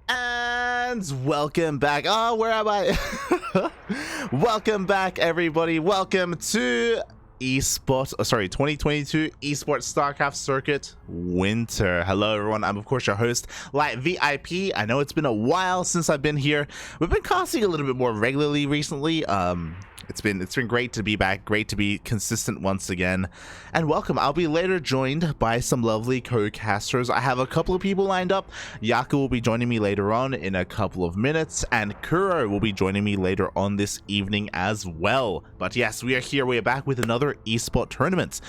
And welcome back. Oh, where am I? Welcome back, everybody. Welcome to 2022 esports StarCraft circuit winter. Hello everyone, I'm of course your host Light VIP. I know it's been a while since I've been here. We've been casting a little bit more regularly recently. It's been great to be back, great to be consistent once again, and welcome. I'll be later joined by some lovely co-casters. I have a couple of people lined up. Yaku will be joining me later on in a couple of minutes, and Kuro will be joining me later on this evening as well. But yes, we are here. We are back with another eSport tournament.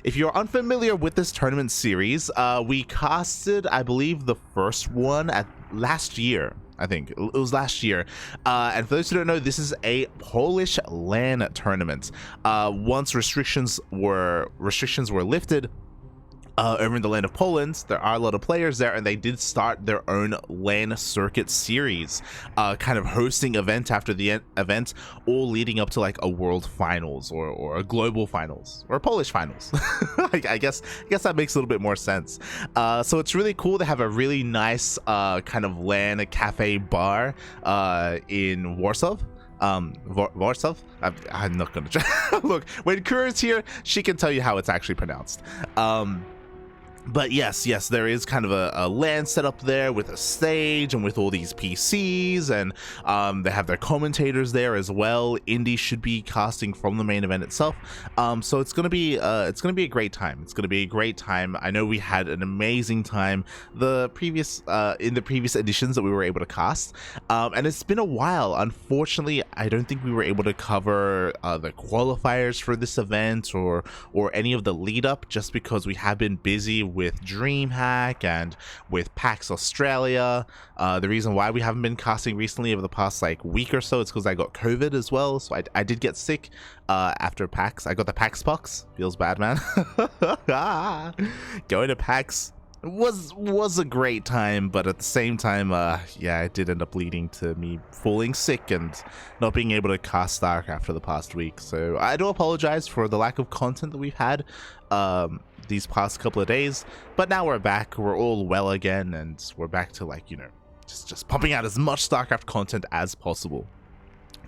If you're unfamiliar with this tournament series, we casted, I believe, the first one at last year. I think it was last year, and for those who don't know, this is a Polish LAN tournament. Once restrictions were lifted over in the land of Poland, there are a lot of players there, and they did start their own LAN circuit series, kind of hosting event after the event, all leading up to like a world finals or a global finals or a Polish finals. I guess that makes a little bit more sense. So it's really cool. They have a really nice kind of LAN cafe bar in Warsaw. Warsaw. I'm not gonna try. Look, when Kura's here, she can tell you how it's actually pronounced. But yes, there is kind of a LAN set up there with a stage and with all these PCs, and they have their commentators there as well. Indy should be casting from the main event itself, so it's gonna be a great time. It's gonna be a great time. I know we had an amazing time in the previous editions that we were able to cast, and it's been a while. Unfortunately, I don't think we were able to cover the qualifiers for this event or any of the lead up, just because we have been busy with DreamHack and with PAX Australia. The reason why we haven't been casting recently over the past like week or so is because I got COVID as well, so I did get sick after PAX. I got the PAX pox. Feels bad, man. Going to PAX was a great time, but at the same time, yeah, it did end up leading to me falling sick and not being able to cast StarCraft for the past week. So I do apologize for the lack of content that we've had these past couple of days, but now we're back. We're all well again, and we're back to, like, you know, just pumping out as much StarCraft content as possible.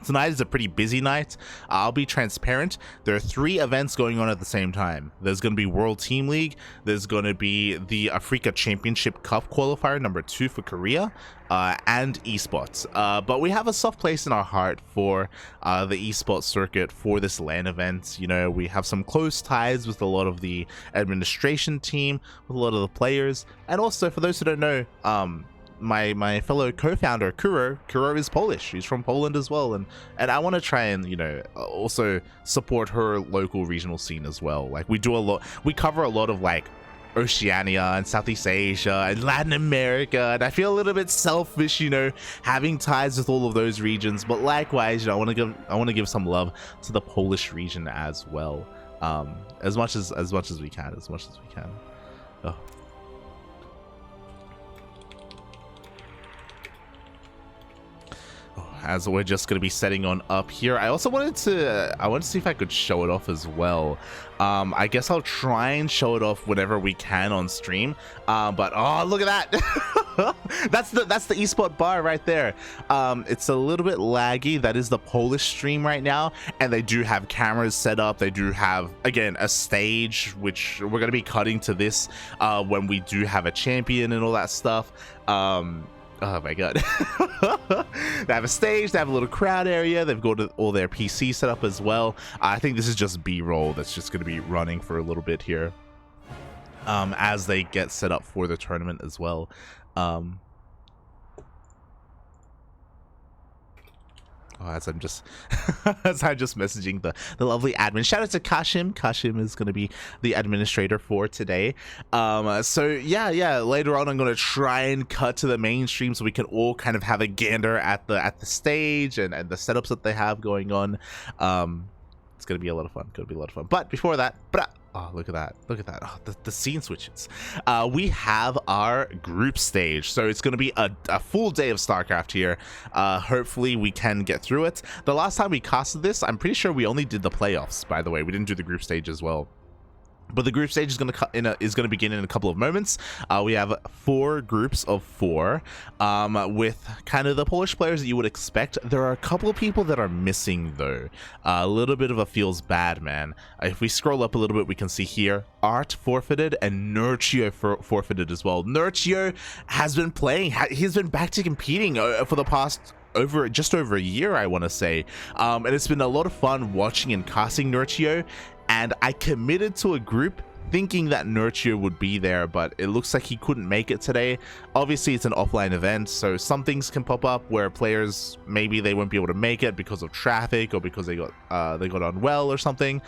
Tonight is a pretty busy night. I'll be transparent. There are 3 events going on at the same time. There's going to be World Team League. There's going to be the Africa Championship Cup qualifier number 2 for Korea, and esports. But we have a soft place in our heart for the esports circuit for this LAN event. You know, we have some close ties with a lot of the administration team, with a lot of the players, and also, for those who don't know, my fellow co-founder Kuro is Polish. She's from Poland as well, and I want to try and, you know, also support her local regional scene as well. Like, we cover a lot of like Oceania and Southeast Asia and Latin America, and I feel a little bit selfish, you know, having ties with all of those regions, but likewise, you know, I want to give some love to the Polish region as well, as much as we can. Oh. As we're just going to be setting on up here, I wanted to see if I could show it off as well. I guess I'll try and show it off whenever we can on stream, but oh, look at that. that's the eSport bar right there. It's a little bit laggy. That is the Polish stream right now, and they do have cameras set up. They do have, again, a stage, which we're going to be cutting to this when we do have a champion and all that stuff. Oh my god. They have a stage, they have a little crowd area, they've got all their PC set up as well. I think this is just B-roll that's just going to be running for a little bit here as they get set up for the tournament as well. As I'm just messaging the lovely admin. Shout out to Kashim. Kashim is going to be the administrator for today. So yeah, later on I'm going to try and cut to the mainstream so we can all kind of have a gander at the stage and the setups that they have going on. It's going to be a lot of fun. But before that, oh, look at that. Oh, the scene switches. We have our group stage, so it's going to be a full day of StarCraft here. Hopefully we can get through it. The last time we casted this, I'm pretty sure we only did the playoffs, by the way. We didn't do the group stage as well. But the group stage is going to begin in a couple of moments. We have 4 groups of 4, with kind of the Polish players that you would expect. There are a couple of people that are missing though. A little bit of a feels bad, man. If we scroll up a little bit, we can see here Art forfeited and Nurchio forfeited as well. Nurchio has been playing. He's been back to competing for the past just over a year, I want to say, and it's been a lot of fun watching and casting Nurchio. And I committed to a group thinking that Nurchio would be there, but it looks like he couldn't make it today. Obviously, it's an offline event, so some things can pop up where players, maybe they won't be able to make it because of traffic or because they got unwell or something.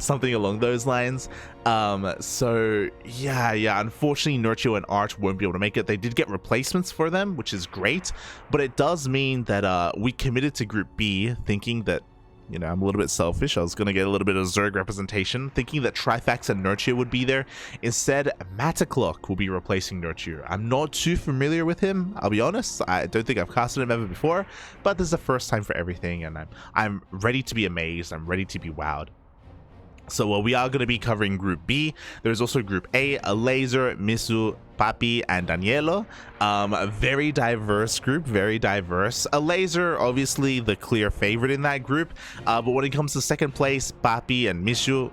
Something along those lines. So yeah, unfortunately Nurchio and Art won't be able to make it. They did get replacements for them, which is great, but it does mean that we committed to Group B thinking that, you know, I'm a little bit selfish. I was going to get a little bit of Zerg representation, thinking that Trifax and Nurchio would be there. Instead, MatiKlok will be replacing Nurchio. I'm not too familiar with him, I'll be honest. I don't think I've casted him ever before, but this is the first time for everything, and I'm ready to be amazed. I'm ready to be wowed. So we are going to be covering Group B. There's also Group A, Laser, Misu, Papi, and Danielo. A very diverse group, very diverse. Laser, obviously the clear favorite in that group. But when it comes to second place, Papi and Misu,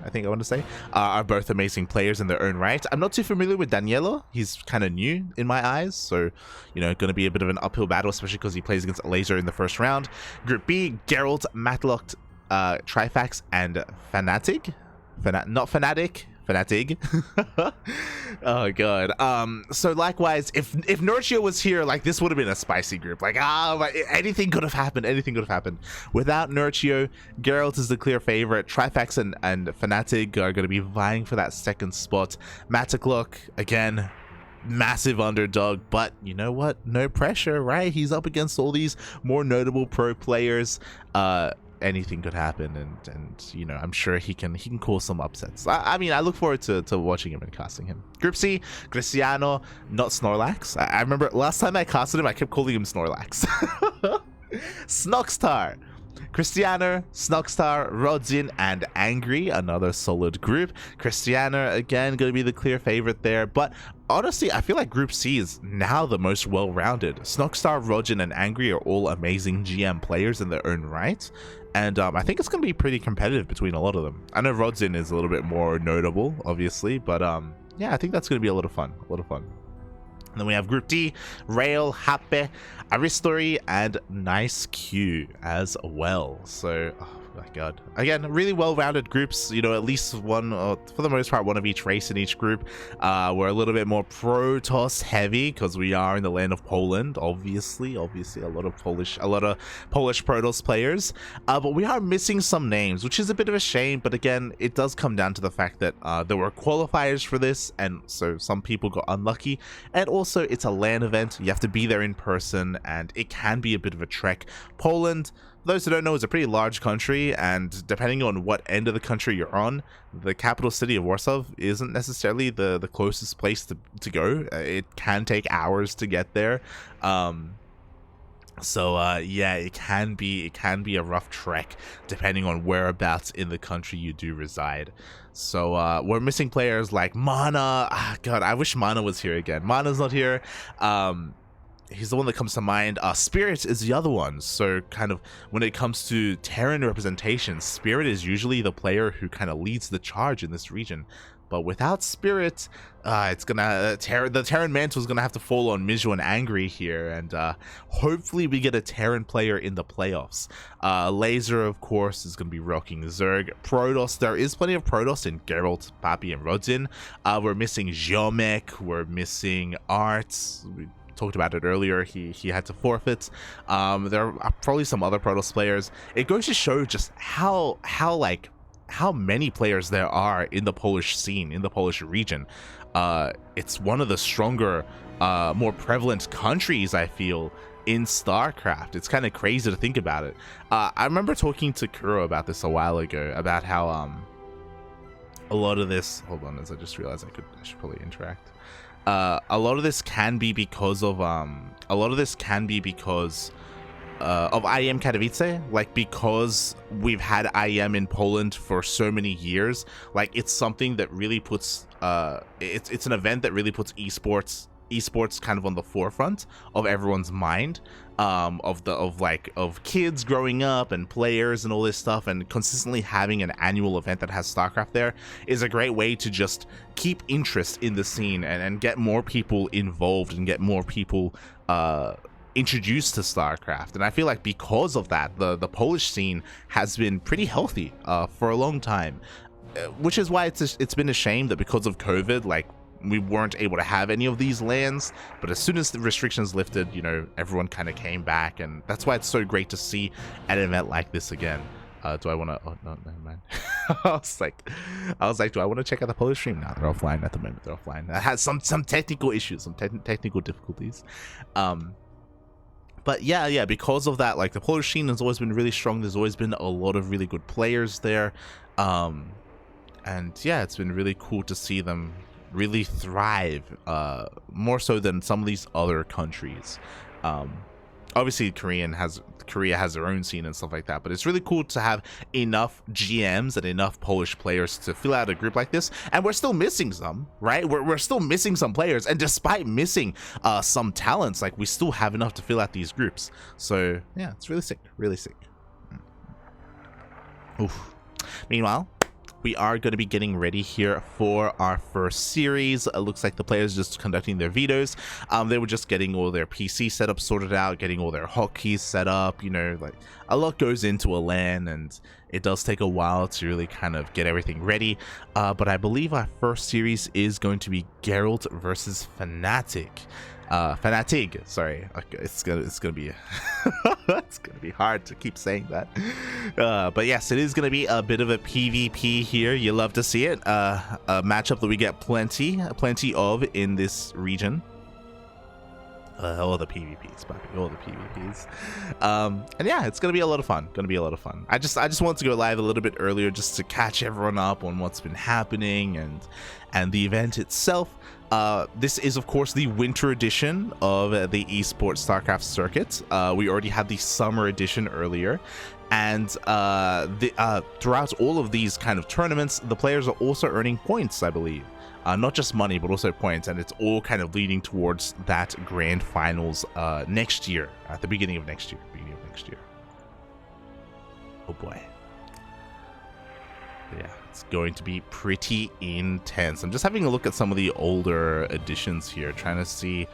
I think I want to say, are both amazing players in their own right. I'm not too familiar with Danielo. He's kind of new in my eyes. So, you know, going to be a bit of an uphill battle, especially because he plays against Laser in the first round. Group B, Gerald, MatiKlok, Trifax, and Fanatig. Fanatig. Oh god. So likewise, if Nurchio was here, like, this would have been a spicy group. Like, anything could have happened. Without Nurchio, Gerald is the clear favorite. Trifax and Fanatig are going to be vying for that second spot. MatiKlok, again, massive underdog, but you know what, no pressure, right? He's up against all these more notable pro players. Anything could happen, and you know, I'm sure he can cause some upsets. I mean, I look forward to watching him and casting him. Group C, Cristiano, not Snorlax. I remember last time I casted him, I kept calling him Snorlax. Snoxtar, Cristiano, Snoxtar, Rodzyn, and Angry, another solid group. Cristiano, again, going to be the clear favorite there, but honestly, I feel like Group C is now the most well-rounded. Snoxtar, Rodzyn, and Angry are all amazing GM players in their own right, and I think it's going to be pretty competitive between a lot of them. I know Rodzyn is a little bit more notable, obviously, but yeah, I think that's going to be a lot of fun. And then we have Group D, Rail, Hape, Aristori, and Nice Q as well. So, oh my god. Again, really well-rounded groups, you know, at least one, or for the most part, one of each race in each group. We're a little bit more Protoss heavy because we are in the land of Poland, obviously a lot of Polish Protoss players. But we are missing some names, which is a bit of a shame, but again, it does come down to the fact that there were qualifiers for this, and so some people got unlucky, and also it's a LAN event. You have to be there in person, and it can be a bit of a trek. Poland, for those who don't know, is a pretty large country, and depending on what end of the country you're on, the capital city of Warsaw isn't necessarily the closest place to go. It can take hours to get there. So yeah, it can be a rough trek depending on whereabouts in the country you do reside. So we're missing players like Mana. God, I wish Mana was here again. Mana's not here. He's the one that comes to mind. Spirit is the other one. So kind of when it comes to Terran representation, Spirit is usually the player who kind of leads the charge in this region. But without Spirit, it's gonna the Terran mantle is gonna have to fall on Mizu and Angry here, and hopefully we get a Terran player in the playoffs. Laser, of course, is gonna be rocking Zerg. Protoss, there is plenty of Protoss in Gerald, Papi, and Rodzyn. We're missing Ziomek, we're missing Arts. We talked about it earlier. He had to forfeit. There are probably some other Protoss players. It goes to show just how many players there are in the Polish scene, in the Polish region. It's one of the stronger, more prevalent countries, I feel, in StarCraft. It's kind of crazy to think about it. I remember talking to Kuro about this a while ago, about how a lot of this, hold on, as I just realized I should probably interact. A lot of this can be because of IEM Katowice, like, because we've had IEM in Poland for so many years. Like, it's something that really puts it's an event that really puts esports kind of on the forefront of everyone's mind, of kids growing up and players and all this stuff, and consistently having an annual event that has StarCraft there is a great way to just keep interest in the scene and get more people involved and get more people introduced to StarCraft. And I feel like because of that, the Polish scene has been pretty healthy for a long time, which is why it's been a shame that because of COVID, like, we weren't able to have any of these LANs. But as soon as the restrictions lifted, you know, everyone kind of came back, and that's why it's so great to see an event like this again. Do I want to? Oh no, never mind. I was like, do I want to check out the Polish stream? No, they're offline at the moment. They're offline. I had some technical issues, some technical difficulties. But yeah, because of that, like, the Polish scene has always been really strong. There's always been a lot of really good players there, and yeah, it's been really cool to see them really thrive, more so than some of these other countries. Obviously Korea has their own scene and stuff like that, but it's really cool to have enough GMs and enough Polish players to fill out a group like this. And we're still missing some, right? We're still missing some players, and despite missing some talents, like, we still have enough to fill out these groups. So yeah, it's really sick, really sick. Oof. Meanwhile, we are going to be getting ready here for our first series. It looks like the players just conducting their vetoes. They were just getting all their PC setup sorted out, getting all their hotkeys set up. You know, like, a lot goes into a LAN, and it does take a while to really kind of get everything ready. But I believe our first series is going to be Gerald versus Fanatig. Fanatig, sorry. Okay, it's gonna be it's gonna be hard to keep saying that. But yes, it is gonna be a bit of a PvP here. You love to see it. A matchup that we get plenty of in this region. All the PvPs, Bobby, all the PvPs. And yeah, it's gonna be a lot of fun. I just wanted to go live a little bit earlier just to catch everyone up on what's been happening and the event itself. This is, of course, the winter edition of the eSports StarCraft circuit. We already had the summer edition earlier, and throughout all of these kind of tournaments, the players are also earning points, I believe. Not just money, but also points, and it's all kind of leading towards that grand finals next year, at the beginning of next year. Oh boy. Yeah, it's going to be pretty intense. I'm just having a look at some of the older editions here, trying to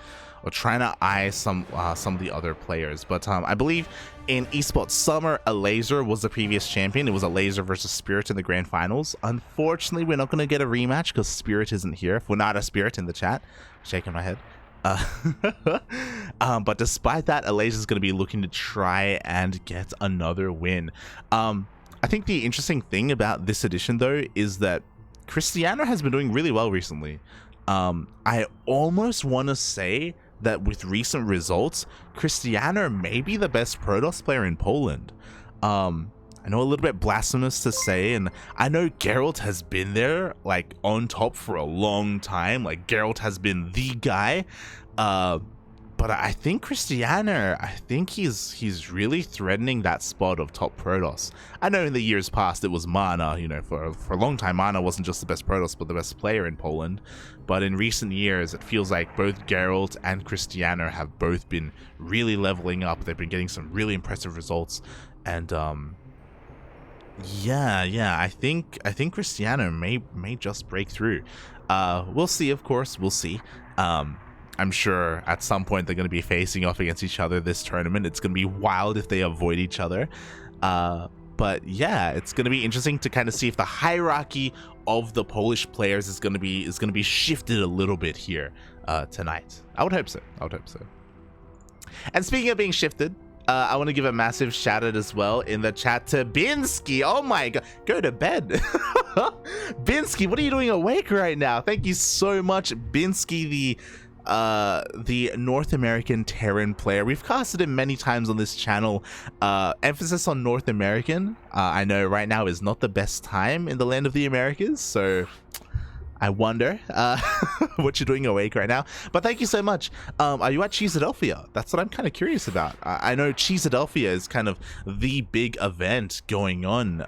eye some of the other players. But I believe in eSports Summer, a Laser was the previous champion. It was a Laser versus Spirit in the grand finals. Unfortunately, we're not going to get a rematch because Spirit isn't here. If we're not a Spirit in the chat, shaking my head. But despite that, a Laser is going to be looking to try and get another win. I think the interesting thing about this edition, though, is that Cristiano has been doing really well recently. I almost want to say that with recent results, Cristiano may be the best Protoss player in Poland. I know a little bit blasphemous to say, and I know Gerald has been there, like, on top for a long time. Like, Gerald has been the guy. But I think Cristiano, he's really threatening that spot of top Protoss. I know in the years past it was Mana, you know, for a long time Mana wasn't just the best Protoss but the best player in Poland. But in recent years it feels like both Gerald and Cristiano have both been really leveling up. They've been getting some really impressive results, and yeah, I think Cristiano may just break through. We'll see, of course, we'll see. I'm sure at some point they're going to be facing off against each other this tournament. It's going to be wild if they avoid each other. But yeah, it's going to be interesting to kind of see if the hierarchy of the Polish players is going to be shifted a little bit here tonight. I would hope so. And speaking of being shifted, I want to give a massive shout out as well in the chat to Binsky. Oh my god, go to bed. Binsky, what are you doing awake right now? Thank you so much, Binsky, the North American Terran player. We've casted him many times on this channel. Emphasis on North American. I know right now is not the best time in the land of the Americas, so I wonder what you're doing awake right now. But thank you so much. Are you at Cheesadelphia? That's what I'm kind of curious about. I know Cheesadelphia is kind of the big event going on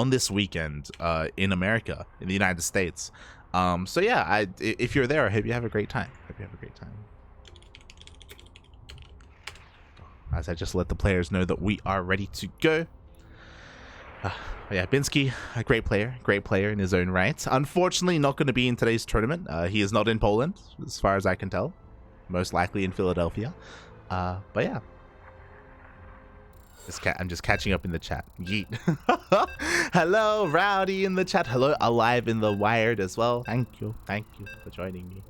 this weekend in America, in the United States. So yeah, if you're there, I hope you have a great time. As I just let the players know that we are ready to go. Yeah, Binsky, a great player in his own right. Unfortunately, not going to be in today's tournament. He is not in Poland, as far as I can tell. Most likely in Philadelphia. But yeah. I'm just catching up in the chat. Yeet. Hello, Rowdy in the chat. Hello, Alive in the Wired as well. Thank you for joining me.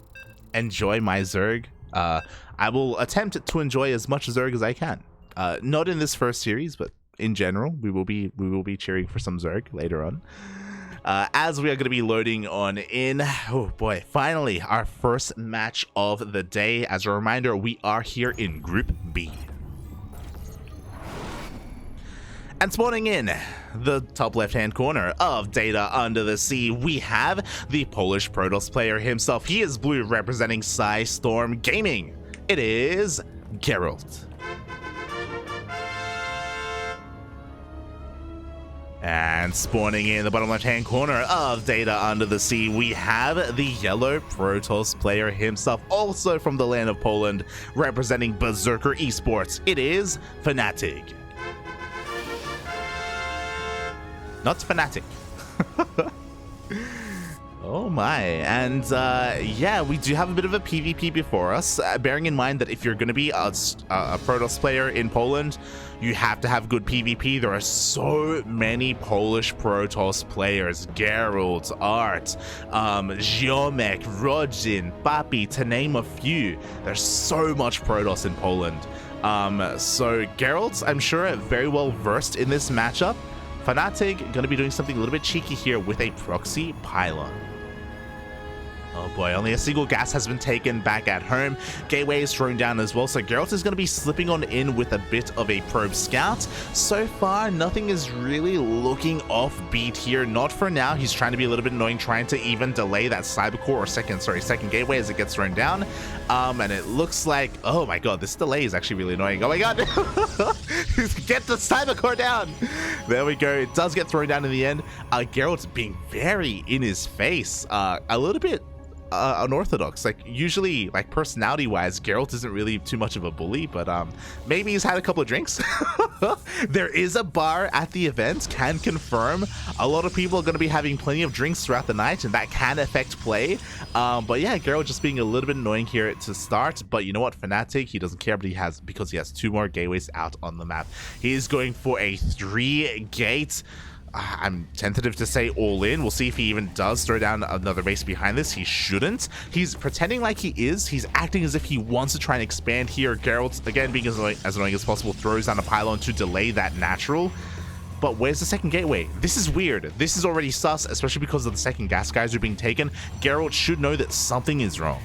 Enjoy my Zerg. I will attempt to enjoy as much Zerg as I can. Not in this first series, but in general, we will be cheering for some Zerg later on. As we are going to be loading on in, oh boy, finally our first match of the day. As a reminder, we are here in Group B. And spawning in the top left-hand corner of Data Under the Sea, we have the Polish Protoss player himself. He is blue, representing Storm Gaming. It is Gerald. And spawning in the bottom left-hand corner of Data Under the Sea, we have the yellow Protoss player himself, also from the land of Poland, representing Berserker Esports. It is Fanatig. Not Fanatic. Oh my. And yeah, we do have a bit of a PvP before us, bearing in mind that if you're going to be a Protoss player in Poland, you have to have good PvP. There are so many Polish Protoss players: Gerald, Art, Ziomek, Rodzyn, Papi, to name a few. There's so much Protoss in Poland. So Gerald, I'm sure, very well versed in this matchup. Fanatic going to be doing something a little bit cheeky here with a proxy pylon. Oh boy, only a single gas has been taken back at home. Gateway is thrown down as well, so Geralt is going to be slipping on in with a bit of a probe scout. So far, nothing is really looking offbeat here. Not for now. He's trying to be a little bit annoying, trying to even delay that cybercore, or second gateway as it gets thrown down. And it looks like, oh my god, this delay is actually really annoying. Oh my god, get the cybercore down. There we go. It does get thrown down in the end. Geralt's being very in his face, a little bit unorthodox. Like, usually, like, personality wise, Geralt isn't really too much of a bully, but maybe he's had a couple of drinks. There is a bar at the event, can confirm. A lot of people are going to be having plenty of drinks throughout the night, and that can affect play. But yeah, Geralt just being a little bit annoying here to start. But you know what, Fanatic, he doesn't care, but because he has 2 more gateways out on the map. He is going for a 3-gate. I'm tentative to say all in. We'll see if he even does throw down another base behind this. He shouldn't. He's pretending like he is. He's acting as if he wants to try and expand here. Geralt, again, being as annoying as possible, throws down a pylon to delay that natural. But where's the second gateway? This is weird. This is already sus, especially because of the second gas guys are being taken. Geralt should know that something is wrong.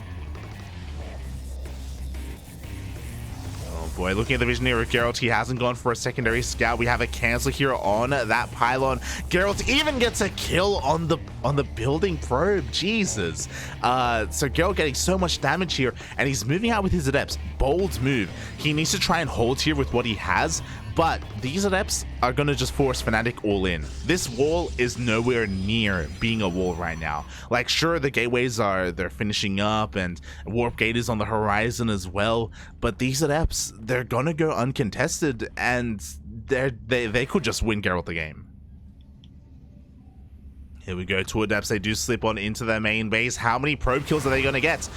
Boy, looking at the vision here of Geralt, he hasn't gone for a secondary scout. We have a cancel here on that pylon. Geralt even gets a kill on the building probe. Jesus. So Geralt getting so much damage here, and he's moving out with his adepts. Bold move. He needs to try and hold here with what he has, but these adepts are going to just force Fanatic all in. This wall is nowhere near being a wall right now. Like, sure, the gateways they're finishing up, and Warp Gate is on the horizon as well, but these adepts, they're going to go uncontested, and they could just win Geralt the game. Here we go, 2 adepts. They do slip on into their main base. How many probe kills are they going to get?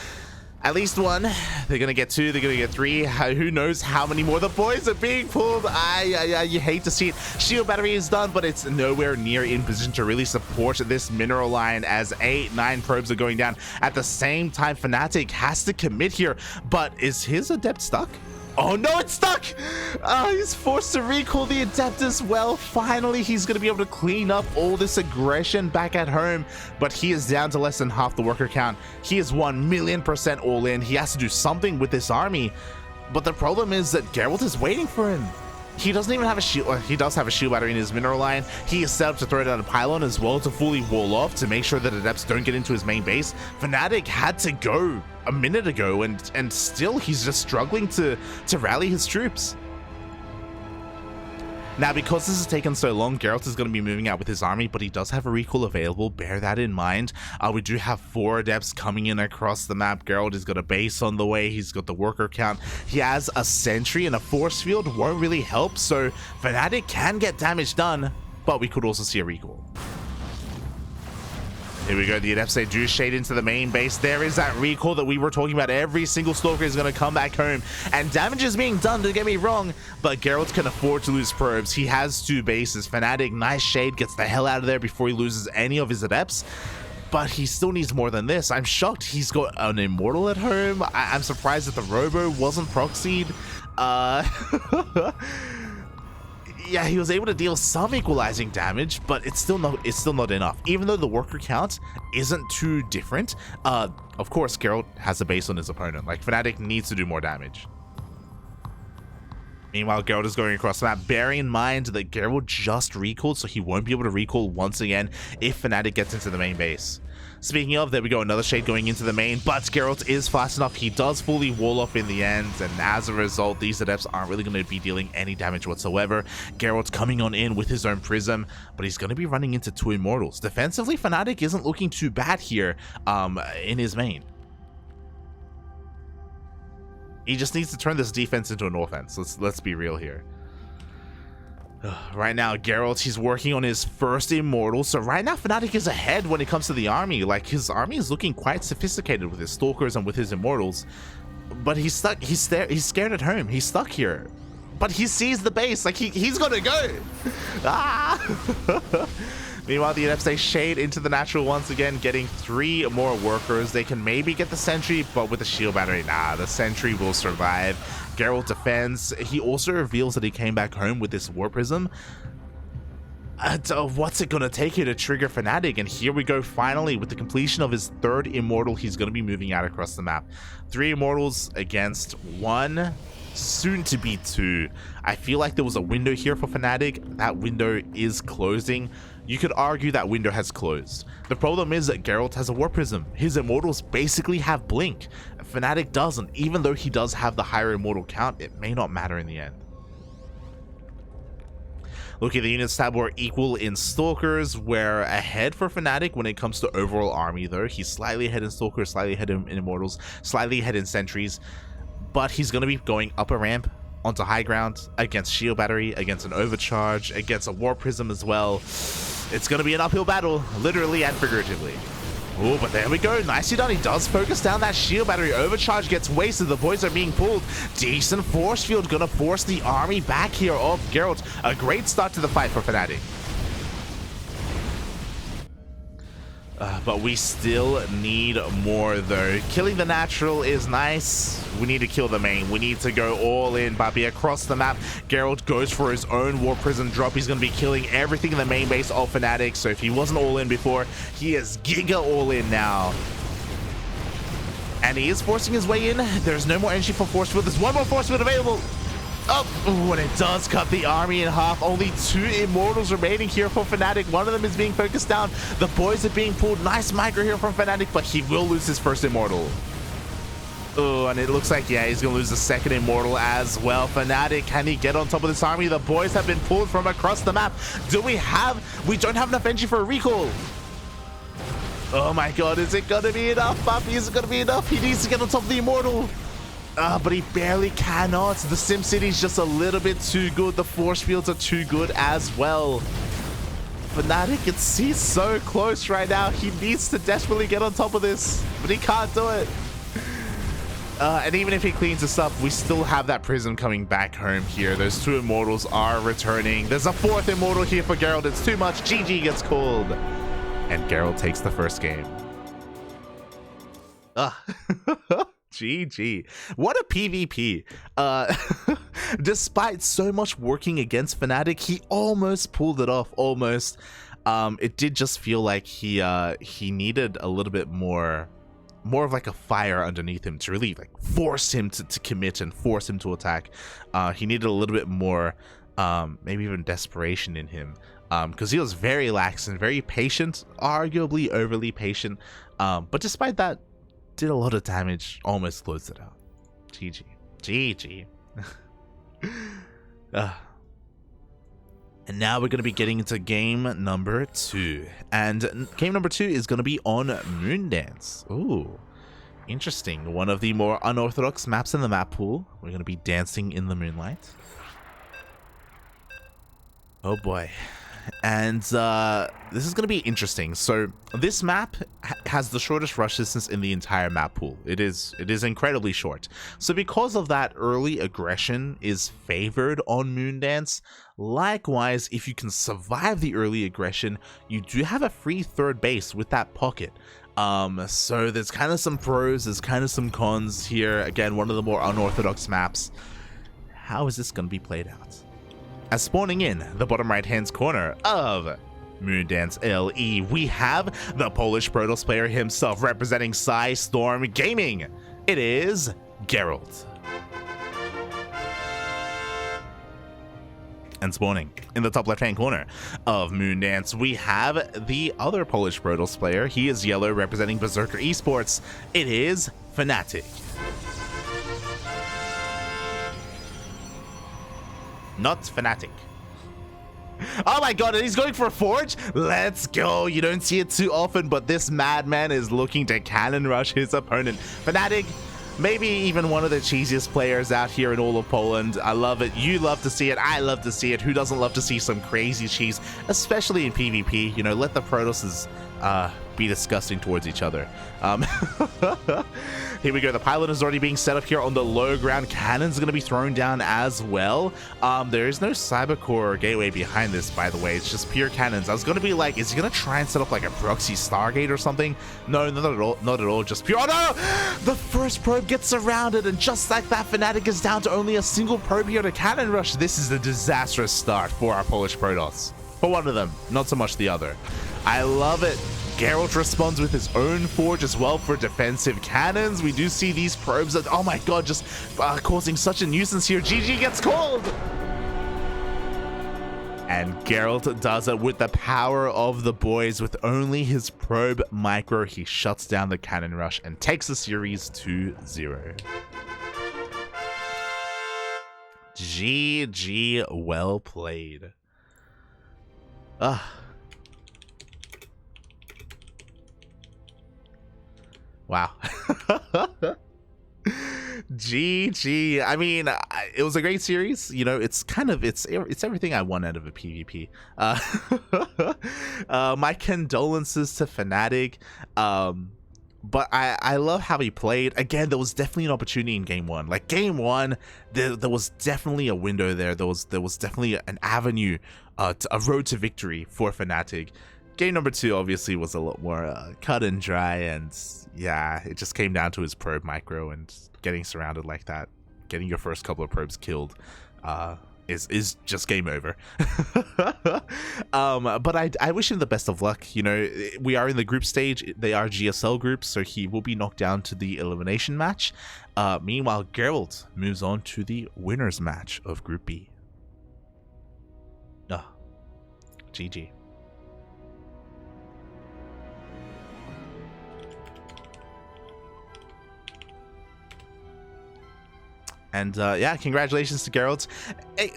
At least 1. They're going to get 2. They're going to get 3. Who knows how many more? The boys are being pulled. You hate to see it. Shield battery is done, but it's nowhere near in position to really support this mineral line as 8-9 probes are going down. At the same time, Fanatic has to commit here, but is his adept stuck? Oh no, it's stuck! He's forced to recall the adept as well. Finally, he's going to be able to clean up all this aggression back at home, but he is down to less than half the worker count. He is 1,000,000% all in. He has to do something with this army, but the problem is that Geralt is waiting for him. He doesn't even have a shield. He does have a shield battery in his mineral line. He is set up to throw down a pylon as well to fully wall off to make sure that adepts don't get into his main base. Fnatic had to go a minute ago, and still he's just struggling to rally his troops. Now, because this has taken so long, Gerald is going to be moving out with his army, but he does have a recall available. Bear that in mind. We do have 4 adepts coming in across the map. Gerald has got a base on the way. He's got the worker count. He has a sentry, and a force field won't really help, so Fnatic can get damage done, but we could also see a recall. Here we go, the adepts, they do shade into the main base. There is that recall that we were talking about. Every single Stalker is going to come back home, and damage is being done, don't get me wrong, but Geralt can afford to lose probes. He has 2 bases. Fnatic, nice shade, gets the hell out of there before he loses any of his adepts, but he still needs more than this. I'm shocked he's got an Immortal at home. I'm surprised that the Robo wasn't proxied. Yeah, he was able to deal some equalizing damage, but it's still not enough. Even though the worker count isn't too different, of course, Geralt has a base on his opponent. Like, Fnatic needs to do more damage. Meanwhile, Geralt is going across the map, bearing in mind that Geralt just recalled, so he won't be able to recall once again if Fnatic gets into the main base. Speaking of, there we go, another shade going into the main, but Geralt is fast enough. He does fully wall off in the end, and as a result, these adepts aren't really going to be dealing any damage whatsoever. Geralt's coming on in with his own prism, but he's going to be running into 2 Immortals. Defensively, Fnatic isn't looking too bad here in his main. He just needs to turn this defense into an offense. Let's be real here. Right now, Geralt, he's working on his first Immortal. So right now, Fnatic is ahead when it comes to the army. Like, his army is looking quite sophisticated with his Stalkers and with his Immortals. But he's stuck. He's scared at home. He's stuck here. But he sees the base. Like, he's gonna go. Ah! Meanwhile, the adepts, they shade into the natural once again, getting 3 more workers. They can maybe get the sentry, but with the shield battery, nah, the sentry will survive. Geralt defends. He also reveals that he came back home with this War Prism. What's it gonna take here to trigger Fnatic? And here we go, finally, with the completion of his 3rd Immortal. He's gonna be moving out across the map. 3 Immortals against 1, soon to be 2. I feel like there was a window here for Fnatic. That window is closing. You could argue that window has closed. The problem is that Geralt has a War Prism. His Immortals basically have Blink. Fnatic doesn't. Even though he does have the higher Immortal count, it may not matter in the end. Look at the units tab, we're equal in Stalkers. We're ahead for Fnatic when it comes to overall army though. He's slightly ahead in Stalkers, slightly ahead in Immortals, slightly ahead in Sentries. But he's going to be going up a ramp onto high ground against shield battery, against an overcharge, against a War Prism as well. It's going to be an uphill battle, literally and figuratively. Oh, but there we go. Nicely done. He does focus down that shield battery. Overcharge gets wasted. The boys are being pulled. Decent force field. Going to force the army back here off Geralt. A great start to the fight for Fnatic. But we still need more though. Killing the natural is nice. We need to kill the main. We need to go all in, Bobby. Across the map, Geralt goes for his own War Prism drop. He's going to be killing everything in the main base of Fnatic. So if he wasn't all in before, he is giga all in now. And he is forcing his way in. There's no more energy for force field. There's 1 more force field available. Oh, and it does cut the army in half. Only 2 Immortals remaining here for Fnatic. One of them is being focused down. The boys are being pulled. Nice micro here from Fnatic, but he will lose his first Immortal. Oh, and it looks like, yeah, he's going to lose the 2nd Immortal as well. Fnatic, can he get on top of this army? The boys have been pulled from across the map. We don't have enough energy for a recall. Oh my god, is it going to be enough, Buffy? Is it going to be enough? He needs to get on top of the Immortal. But he barely cannot. The SimCity's just a little bit too good. The force fields are too good as well. Fnatic, he's so close right now. He needs to desperately get on top of this, but he can't do it. And even if he cleans this up, we still have that Prism coming back home here. Those 2 Immortals are returning. There's a 4th Immortal here for Gerald. It's too much. GG gets called. And Gerald takes the first game. GG. What a PvP. Despite so much working against Fnatic, he almost pulled it off. Almost. It did just feel like he needed a little bit more of like a fire underneath him to really like force him to commit and force him to attack. He needed a little bit more maybe even desperation in him, because he was very lax and very patient, arguably overly patient, but despite that, did a lot of damage, almost closed it out. GG. GG. And now we're going to be getting into game number 2. And game number 2 is going to be on Moondance. Ooh, interesting. One of the more unorthodox maps in the map pool. We're going to be dancing in the moonlight. Oh boy. And this is going to be interesting. So this map has the shortest rush distance in the entire map pool. It is incredibly short. So because of that, early aggression is favored on Moondance. Likewise, if you can survive the early aggression, you do have a free third base with that pocket. So there's kind of some pros, there's kind of some cons here. Again, one of the more unorthodox maps. How is this going to be played out? As spawning in the bottom right hand corner of Moondance LE, we have the Polish Protoss player himself representing Storm Gaming. It is Gerald. And spawning in the top left hand corner of Moondance, we have the other Polish Protoss player. He is yellow, representing Berserker Esports. It is Fanatig. Not Fanatic. Oh my god, and he's going for a forge? Let's go. You don't see it too often, but this madman is looking to cannon rush his opponent. Fanatic, maybe even one of the cheesiest players out here in all of Poland. I love it. You love to see it. I love to see it. Who doesn't love to see some crazy cheese, especially in PvP? You know, let the Protosses be disgusting towards each other. Here we go. The pylon is already being set up here on the low ground. Cannon's going to be thrown down as well. There is no cybercore gateway behind this, by the way. It's just pure cannons. I was going to be like, is he going to try and set up like a proxy Stargate or something? No, not at all. Not at all. Just pure. Oh no! The first probe gets surrounded, and just like that, Fanatic is down to only a single probe here to cannon rush. This is a disastrous start for our Polish Protoss. For one of them, not so much the other. I love it. Gerald responds with his own forge as well for defensive cannons. We do see these probes that, oh my god, just causing such a nuisance here. GG gets called. And Gerald does it with the power of the boys. With only his probe micro, he shuts down the cannon rush and takes the series 2-0. GG, well played. Wow. GG. I mean, it was a great series. You know, it's kind of, it's everything I want out of a PvP. My condolences to Fanatic. But I love how he played. Again, there was definitely an opportunity in game 1. Like game 1, there was definitely a window there. There was definitely an avenue, a road to victory for Fanatic. Game number 2 obviously was a lot more cut and dry, and yeah, it just came down to his probe micro, and getting surrounded like that, getting your first couple of probes killed is just game over. But I wish him the best of luck. You know, we are in the group stage. They are GSL groups, so he will be knocked down to the elimination match. Meanwhile, Gerald moves on to the winners match of Group B. GG. And yeah, congratulations to Gerald.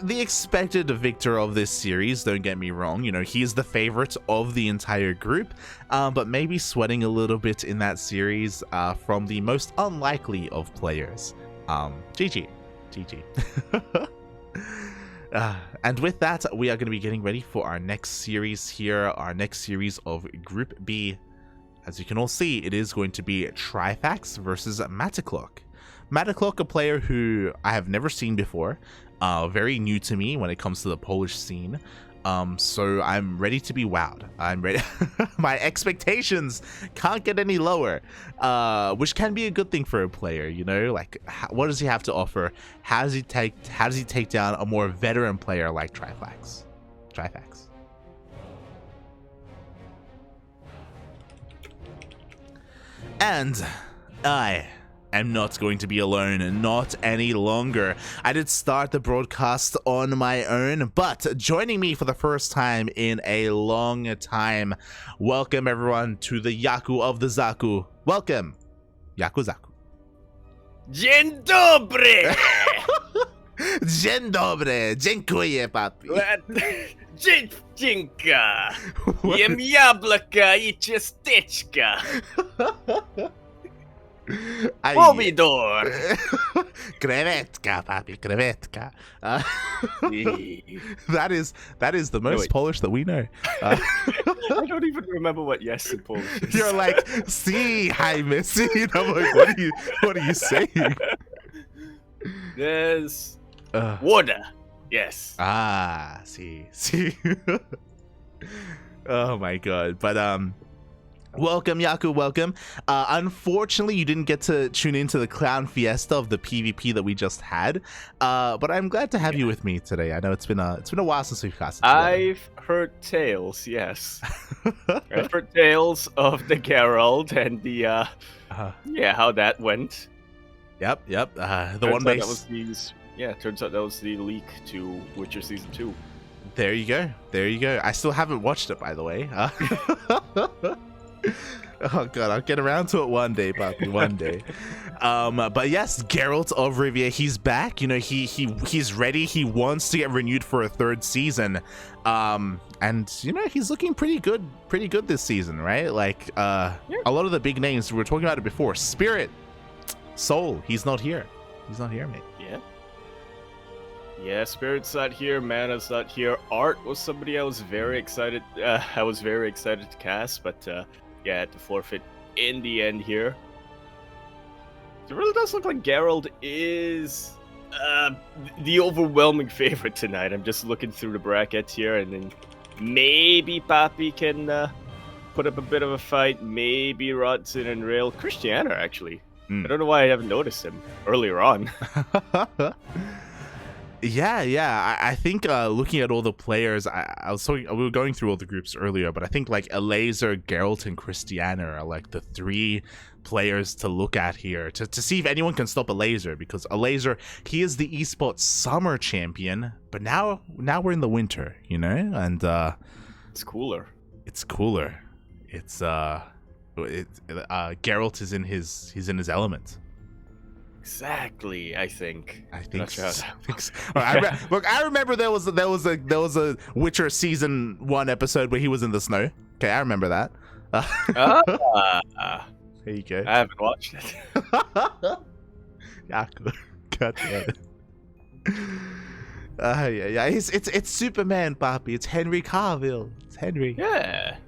The expected victor of this series, don't get me wrong. You know, he's the favorite of the entire group, but maybe sweating a little bit in that series from the most unlikely of players. GG. GG. And with that, we are going to be getting ready for our next series here, our next series of Group B. As you can all see, it is going to be Trifax versus MatiKlok. MatiKlok, a player who I have never seen before, very new to me when it comes to the Polish scene. So I'm ready to be wowed. I'm ready. My expectations can't get any lower, which can be a good thing for a player. You know, like what does he have to offer? How does he take down a more veteran player like Trifax? And I am not going to be alone, not any longer. I did start the broadcast on my own, but joining me for the first time in a long time, welcome everyone to the Yaku of the Zaku. Welcome, Yakuzaku. Dzień dobry! Dzień dobry, dziękuję, papi. Dzięka! Jem jabłka I ciasteczka! Pomidor! Krewetka, papi, krewetka. That is the most Polish that we know. I don't even remember what yes in Polish is. You're like, see, hi, Missy. And I'm like, what are you saying? There's water. Yes. Ah, see. Oh my god. But welcome, Yaku, welcome. Unfortunately, you didn't get to tune into the Clown Fiesta of the PvP that we just had. But I'm glad to have you with me today. I know it's been a while since we've casted together. I've heard tales, yes. I've heard tales of the Gerald and the how that went. Yep. The one base. Turns out that was the leak to Witcher Season 2. There you go. I still haven't watched it, by the way. Oh god, I'll get around to it one day, papi, one day. But yes, Gerald of Rivia, he's back. You know, he's ready. He wants to get renewed for a third season. And you know, he's looking pretty good this season, right? Like a lot of the big names, we were talking about it before. Spirit, Soul, he's not here, mate. Yeah, Spirit's not here, Mana's not here. Art was somebody I was very excited to cast, but had to forfeit in the end here. It really does look like Gerald is the overwhelming favorite tonight. I'm just looking through the brackets here, and then maybe Papi can put up a bit of a fight. Maybe Rodzyn and Rail. Christiana, actually. I don't know why I haven't noticed him earlier on. Yeah. I think looking at all the players, we were going through all the groups earlier, but I think like Elazer, Geralt, and Christiana are like the three players to look at here to see if anyone can stop Elazer, because Elazer, he is the esports summer champion, but now we're in the winter, you know, and it's cooler. It's Geralt is in his element. Exactly, I think so. Look, I remember there was a Witcher season 1 episode where he was in the snow. Okay, I remember that. There you go. I haven't watched it. Yeah, God damn it. Yeah. It's Superman, papi. It's Henry Cavill. It's Henry. Yeah.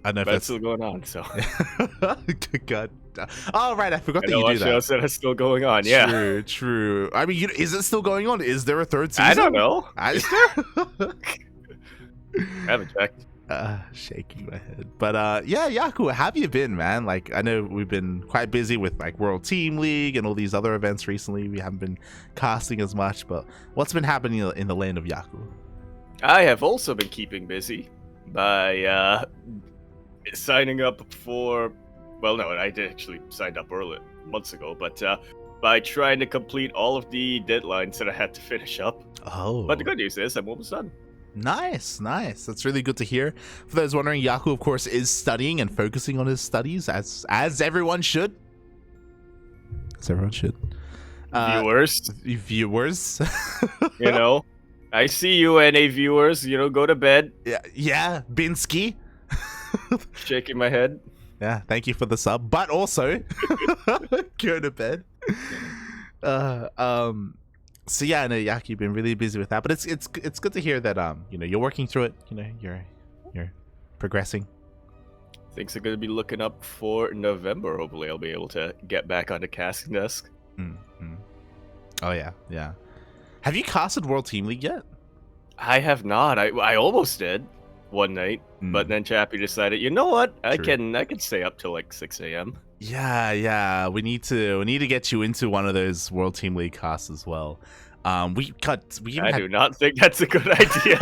I don't know if that's still going on, so. God. Oh, right, I forgot that you do that. Shows that are still going on, yeah. True. I mean, is it still going on? Is there a third season? I don't know. Is there? I haven't checked. Shaking my head. But yeah, Yaku, how have you been, man? Like, I know we've been quite busy with like World Team League and all these other events recently. We haven't been casting as much, but what's been happening in the land of Yaku? I have also been keeping busy by signing up for, well, no, I did actually signed up early months ago, but by trying to complete all of the deadlines that I had to finish up. Oh. But the good news is I'm almost done. Nice. That's really good to hear. For those wondering, Yaku, of course, is studying and focusing on his studies, as everyone should. Viewers. You know, I see you, NA viewers. You know, go to bed. Yeah, Binsky. Shaking my head. Yeah, thank you for the sub, but also go to bed. So yeah, no, Yak, you've been really busy with that, but it's good to hear that you know, you're working through it. You know, you're progressing. Things are going to be looking up for November. Hopefully, I'll be able to get back on the casting desk. Mm-hmm. Oh yeah. Have you casted World Team League yet? I have not. I almost did one night, but then Chappie decided, you know what? I can stay up till like 6 a.m. Yeah. We need to get you into one of those World Team League casts as well. I do not think that's a good idea.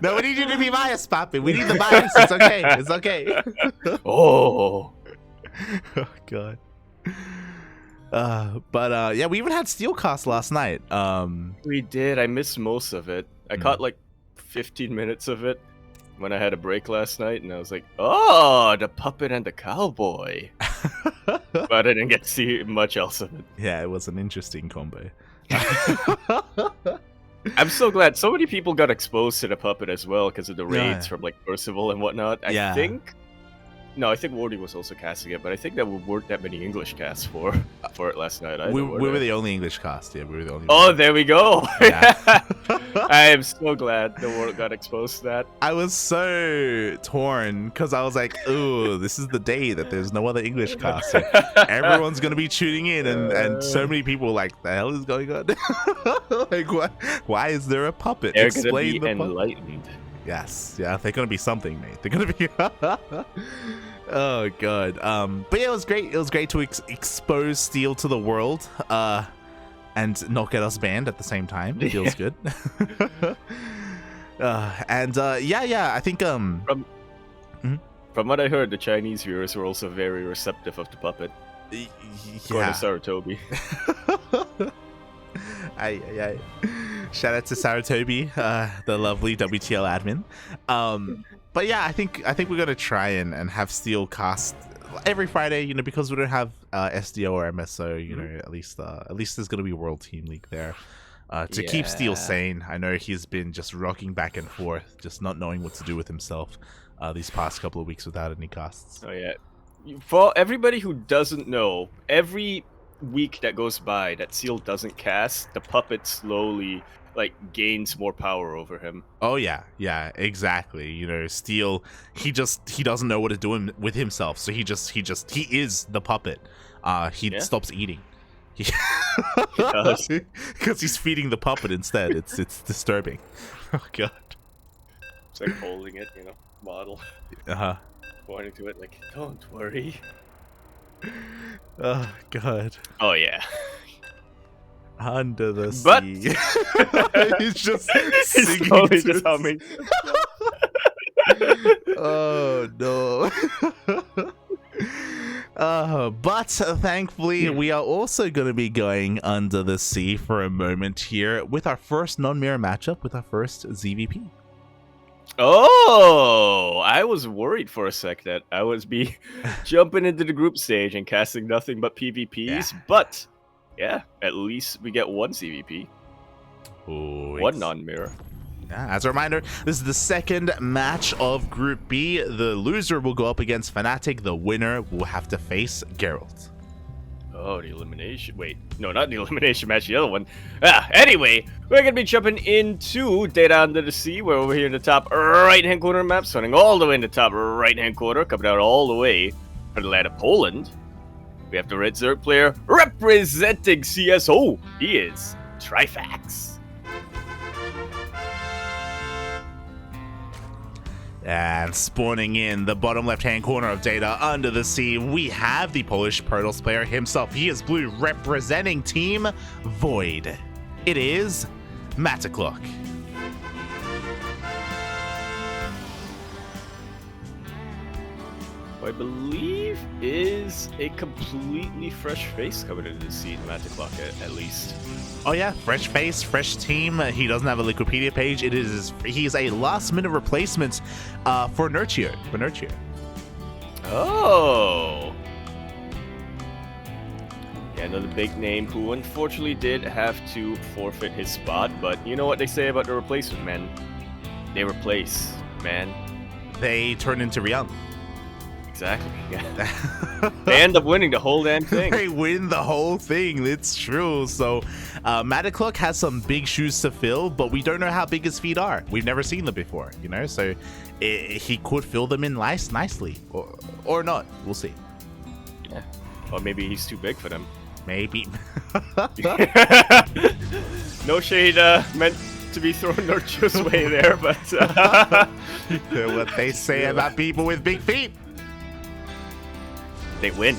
No, we need you to be biased, Papi. We need the bias. It's okay. It's okay. Oh. Oh god. But yeah, we even had Steelcast last night. We did. I missed most of it. I caught like 15 minutes of it when I had a break last night, and I was like, "Oh, the puppet and the cowboy." But I didn't get to see much else of it. Yeah, it was an interesting combo. I'm so glad so many people got exposed to the puppet as well because of the raids from like Percival and whatnot. I think Wardy was also casting it, but I think there weren't that many English casts for it last night. We were the only English cast. Yeah, we were the only. Oh, there we go. Yeah. I am so glad the world got exposed to that. I was so torn because I was like, "Ooh, this is the day that there's no other English cast. So everyone's gonna be tuning in, and so many people were like, the hell is going on? Like, what? Why is there a puppet? They're Explain gonna be the enlightened. Yes, yeah, they're gonna be something, mate. They're gonna be. Oh god. But yeah, it was great. It was great to expose Steel to the world, and not get us banned at the same time. It feels good. Yeah. I think From what I heard, the Chinese viewers were also very receptive of the puppet. Yeah. According to Saratobi. Aye. Shout out to Saratobi, the lovely WTL admin. But yeah, I think we're gonna try and have Steel cast every Friday, you know, because we don't have SDO or MSO, you know, at least there's gonna be World Team League there. To keep Steel sane. I know he's been just rocking back and forth, just not knowing what to do with himself these past couple of weeks without any casts. Oh yeah. For everybody who doesn't know, every week that goes by that Seal doesn't cast, the puppet slowly like gains more power over him. Oh yeah, exactly. You know, Steel, he doesn't know what to do with himself, so he is the puppet. He stops eating. He does because he's feeding the puppet instead. It's disturbing. Oh god. It's like holding it, you know, model. Pointing to it like, don't worry. Oh god. Oh yeah. Under the but sea. He's just he's singing totally to just humming. Oh no. But thankfully we are also going to be going under the sea for a moment here with our first non-mirror matchup with our first ZVP. Oh, I was worried for a sec that I was jumping into the group stage and casting nothing but PvPs, but yeah, at least we get one CVP. Ooh, one non-mirror. Yeah, as a reminder, this is the second match of Group B. The loser will go up against Fanatig. The winner will have to face Gerald. Oh, the elimination. Wait, no, not the elimination match, the other one. Anyway, we're going to be jumping into Data Under the Sea. We're over here in the top right-hand corner map, starting all the way in the top right-hand corner, coming out all the way for the land of Poland. We have the Red Zerg player representing CSO. He is Trifax. And spawning in the bottom left-hand corner of Data Under the Sea, we have the Polish Protoss player himself. He is blue, representing Team Void. It is MatiKlok. I believe is a completely fresh face coming into the scene, MatiKlok at least. Oh yeah, fresh face, fresh team. He doesn't have a Wikipedia page. He's a last-minute replacement for Nurture. Oh. Yeah, another big name who unfortunately did have to forfeit his spot, but you know what they say about the replacement men? They replace, man. They turn into Ryung. Exactly. Yeah. They end up winning the whole damn thing. They win the whole thing. It's true. So, MatiKlok has some big shoes to fill, but we don't know how big his feet are. We've never seen them before, you know. So, he could fill them in nicely, or not. We'll see. Yeah. Or maybe he's too big for them. Maybe. No shade meant to be thrown Nurture's way there, but what they say about people with big feet. They win.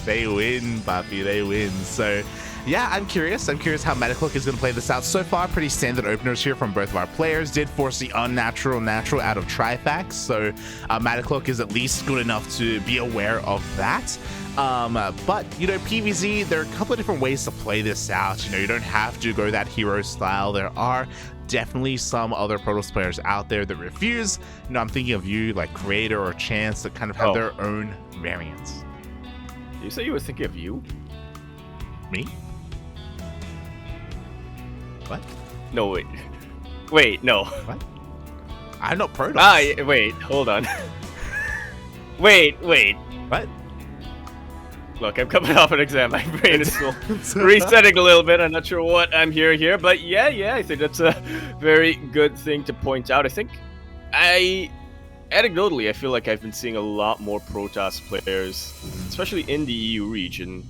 They win, papi, they win. So, Yeah, I'm curious. I'm curious how MatiKlok is going to play this out. So far, pretty standard openers here from both of our players. Did force the unnatural natural out of Trifax, so MatiKlok is at least good enough to be aware of that. But, you know, PvZ, there are a couple of different ways to play this out. You know, you don't have to go that hero style. There are definitely some other Protoss players out there that refuse. You know, I'm thinking of you, like Creator or Chance, that kind of have their own variants. You say you were thinking of you? Me? What? No, wait. Wait, no. What? I'm not Protoss. Wait, hold on. wait. What? Look, I'm coming off an exam. My brain is still resetting a little bit. I'm not sure what I'm hearing here, but yeah, I think that's a very good thing to point out. I think anecdotally, I feel like I've been seeing a lot more Protoss players, especially in the EU region,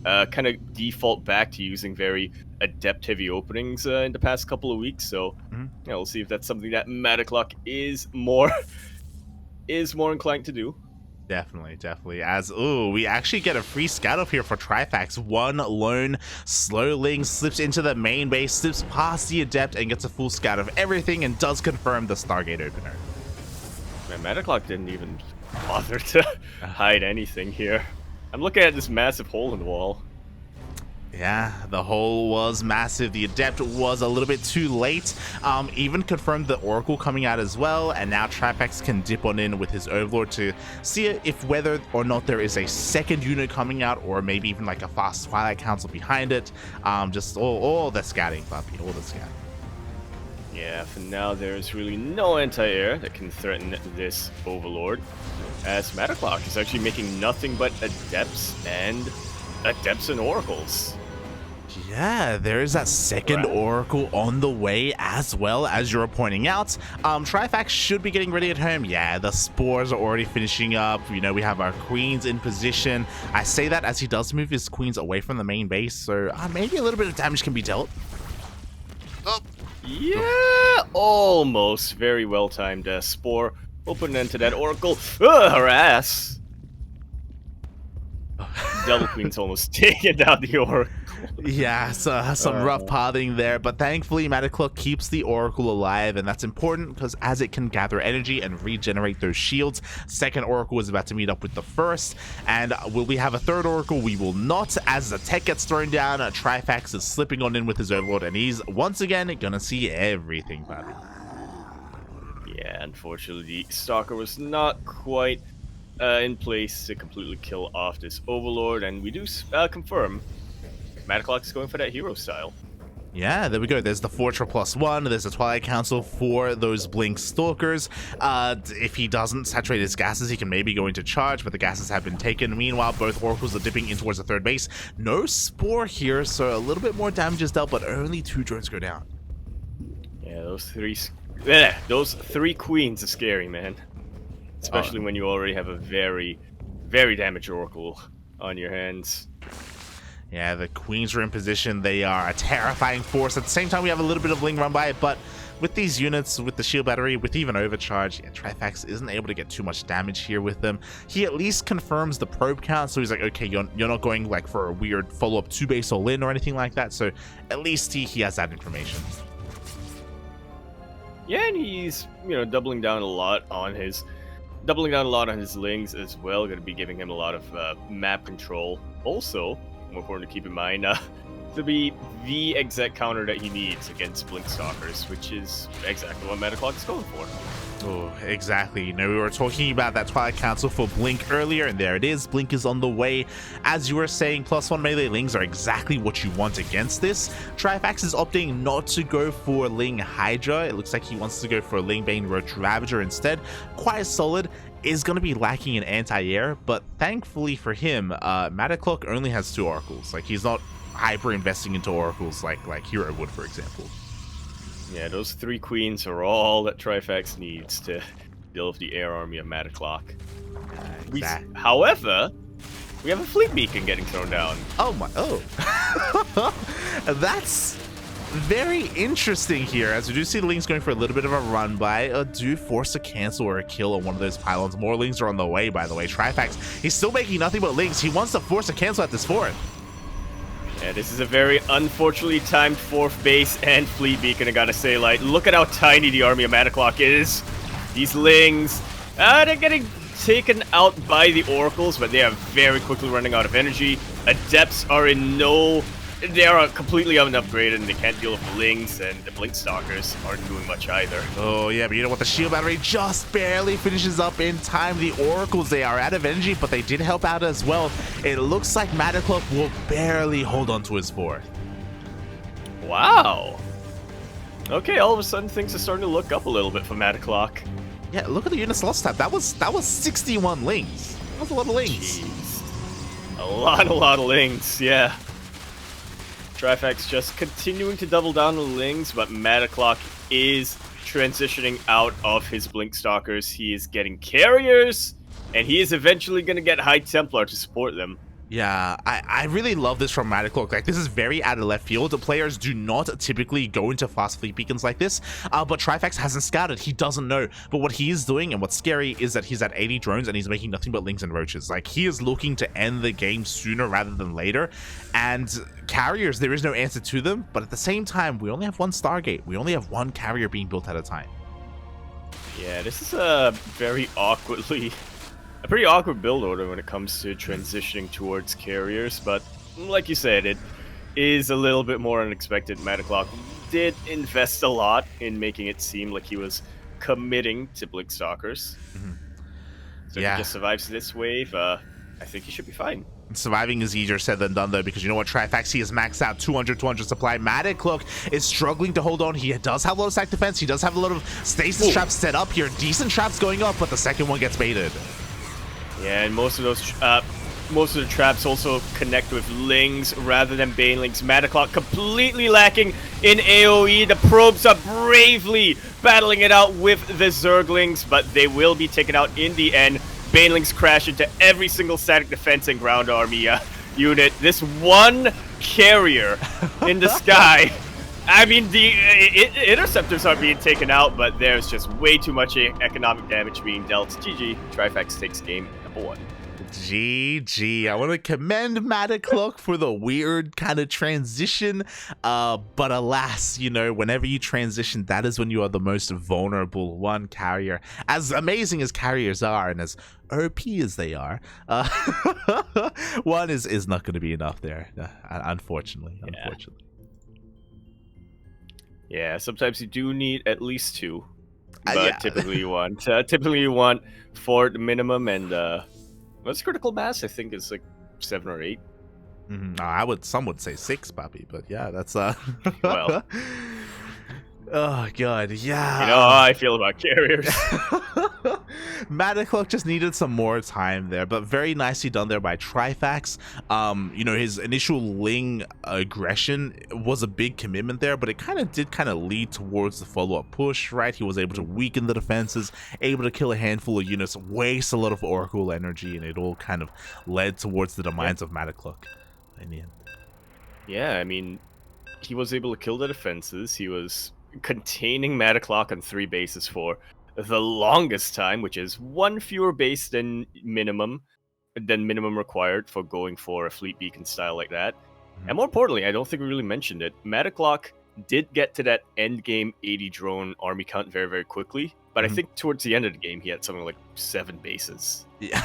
kind of default back to using very adept-heavy openings in the past couple of weeks. So, yeah, we'll see if that's something that MatiKlok is more inclined to do. Definitely. As we actually get a free scout up here for Trifax. One lone slowling slips into the main base, slips past the adept, and gets a full scout of everything, and does confirm the Stargate opener. Man, MatiKlok didn't even bother to hide anything here. I'm looking at this massive hole in the wall. Yeah, the hole was massive. The adept was a little bit too late. Even confirmed the Oracle coming out as well, and now Trifax can dip on in with his Overlord to see if whether or not there is a second unit coming out, or maybe even like a fast Twilight Council behind it. Just all the scouting, puppy, all the scouting. Yeah, for now there's really no anti-air that can threaten this Overlord, as MatiKlok is actually making nothing but adepts and oracles. Yeah, there is that second Oracle on the way as well, as you're pointing out. Trifax should be getting ready at home. Yeah, the spores are already finishing up. You know, we have our queens in position. I say that as he does move his queens away from the main base, so maybe a little bit of damage can be dealt. Oh. Yeah, almost. Very well timed. Spore will put an end to that Oracle. Harass. Double Queen's almost taken down the Oracle. Yeah, so some rough pathing there, but thankfully MatiKlok keeps the Oracle alive, and that's important because as it can gather energy and regenerate those shields. Second Oracle is about to meet up with the first, and will we have a third Oracle? We will not. As the tech gets thrown down, Trifax is slipping on in with his Overlord, and he's once again gonna see everything, buddy. Yeah, unfortunately, the Stalker was not quite in place to completely kill off this Overlord, and we do confirm MatiKlok is going for that hero style. Yeah, there we go. There's the Fortress +1. There's the Twilight Council for those Blink Stalkers. If he doesn't saturate his gases, he can maybe go into charge, but the gases have been taken. Meanwhile, both Oracles are dipping in towards the third base. No Spore here, so a little bit more damage is dealt, but only 2 drones go down. Yeah, those three queens are scary, man. Especially when you already have a very, very damaged Oracle on your hands. Yeah, the queens are in position. They are a terrifying force. At the same time, we have a little bit of Ling run by it, but with these units, with the shield battery, with even overcharge, yeah, Trifax isn't able to get too much damage here with them. He at least confirms the probe count, so he's like, okay, you're not going like for a weird follow-up 2-base all-in or anything like that, so at least he has that information. Yeah, and he's, you know, doubling down a lot on his lings as well. Going to be giving him a lot of map control. Also, more important to keep in mind, to be the exact counter that he needs against Blink Stalkers, which is exactly what MatiKlok is going for. Oh, exactly. You know, we were talking about that Twilight Council for Blink earlier, and there it is. Blink is on the way. As you were saying, +1 melee Lings are exactly what you want against this. Trifax is opting not to go for Ling Hydra. It looks like he wants to go for a Ling Bane Roach Ravager instead. Quite solid. Is going to be lacking in anti-air, but thankfully for him, MatiKlok only has 2 Oracles. Like, he's not hyper investing into Oracles like Hero would, for example. Yeah, those 3 queens are all that Trifax needs to deal with the air army of MatiKlok. Exactly. However, we have a fleet beacon getting thrown down. Oh my! Oh, that's very interesting here, as we do see the Lings going for a little bit of a run by. Do force a cancel or a kill on one of those pylons. More Lings are on the way, by the way. Trifax, he's still making nothing but Lings. He wants to force a cancel at this fort. Yeah, this is a very unfortunately timed 4th base and fleet beacon, I gotta say. Like, look at how tiny the army of MatiKlok is. These Lings, they're getting taken out by the Oracles, but they are very quickly running out of energy. Adepts are they are completely unupgraded, and they can't deal with the Lings, and the Blink Stalkers aren't doing much either. Oh yeah, but you know what? The shield battery just barely finishes up in time. The Oracles, they are out of energy, but they did help out as well. It looks like MatiKlok will barely hold on to his 4th. Wow. Okay, all of a sudden things are starting to look up a little bit for MatiKlok. Yeah, look at the unit slots tab. That was 61 Lings. That was a lot of Lings. Jeez. A lot of Lings, yeah. Trifax just continuing to double down on the Lings, but MatiKlok is transitioning out of his Blink Stalkers. He is getting carriers, and he is eventually going to get High Templar to support them. Yeah, I really love this from MatiKlok. Like, this is very out of left field. The players do not typically go into fast fleet beacons like this, but Trifax hasn't scouted. He doesn't know. But what he is doing, and what's scary, is that he's at 80 drones and he's making nothing but Lings and Roaches. Like, he is looking to end the game sooner rather than later. And carriers, there is no answer to them. But at the same time, we only have 1 Stargate. We only have 1 carrier being built at a time. Yeah, this is a pretty awkward build order when it comes to transitioning towards carriers, but like you said, it is a little bit more unexpected. MatiKlok did invest a lot in making it seem like he was committing to Blink Stalkers. So if he just survives this wave, I think he should be fine. Surviving is easier said than done, though, because you know what? Trifax, he is maxed out 200 supply. MatiKlok is struggling to hold on. He does have a lot of stack defense. He does have a lot of stasis traps set up here. Decent traps going up, but the second one gets baited. Yeah, and most of the traps also connect with Lings rather than Banelings. MatiKlok completely lacking in AoE. The probes are bravely battling it out with the Zerglings, but they will be taken out in the end. Banelings crash into every single static defense and ground army unit. This one carrier in the sky. I mean, the interceptors are being taken out, but there's just way too much economic damage being dealt. GG. Trifax takes game number 1. GG. I want to commend MatiKlok for the weird kind of transition, but alas, you know, whenever you transition, that is when you are the most vulnerable. 1 carrier, as amazing as carriers are and as OP as they are, 1 is not going to be enough there, unfortunately. Yeah, sometimes you do need at least 2, but typically you want 4 at the minimum, and what's critical mass? I think it's like 7 or 8. Some would say 6, Papi, but yeah, that's well. Oh god, yeah. You know how I feel about carriers. MatiKlok just needed some more time there, but very nicely done there by Trifax. You know, his initial Ling aggression was a big commitment there, but it did lead towards the follow-up push, right? He was able to weaken the defenses, able to kill a handful of units, waste a lot of Oracle energy, and it all kind of led towards the demise of MatiKlok in the end. Yeah, I mean, he was able to kill the defenses. He was containing MatiKlok on 3 bases for the longest time, which is 1 fewer base than minimum required for going for a fleet beacon style like that. And more importantly, I don't think we really mentioned it, MatiKlok did get to that end game 80 drone army count very, very quickly, but I think towards the end of the game he had something like 7 bases. Yeah.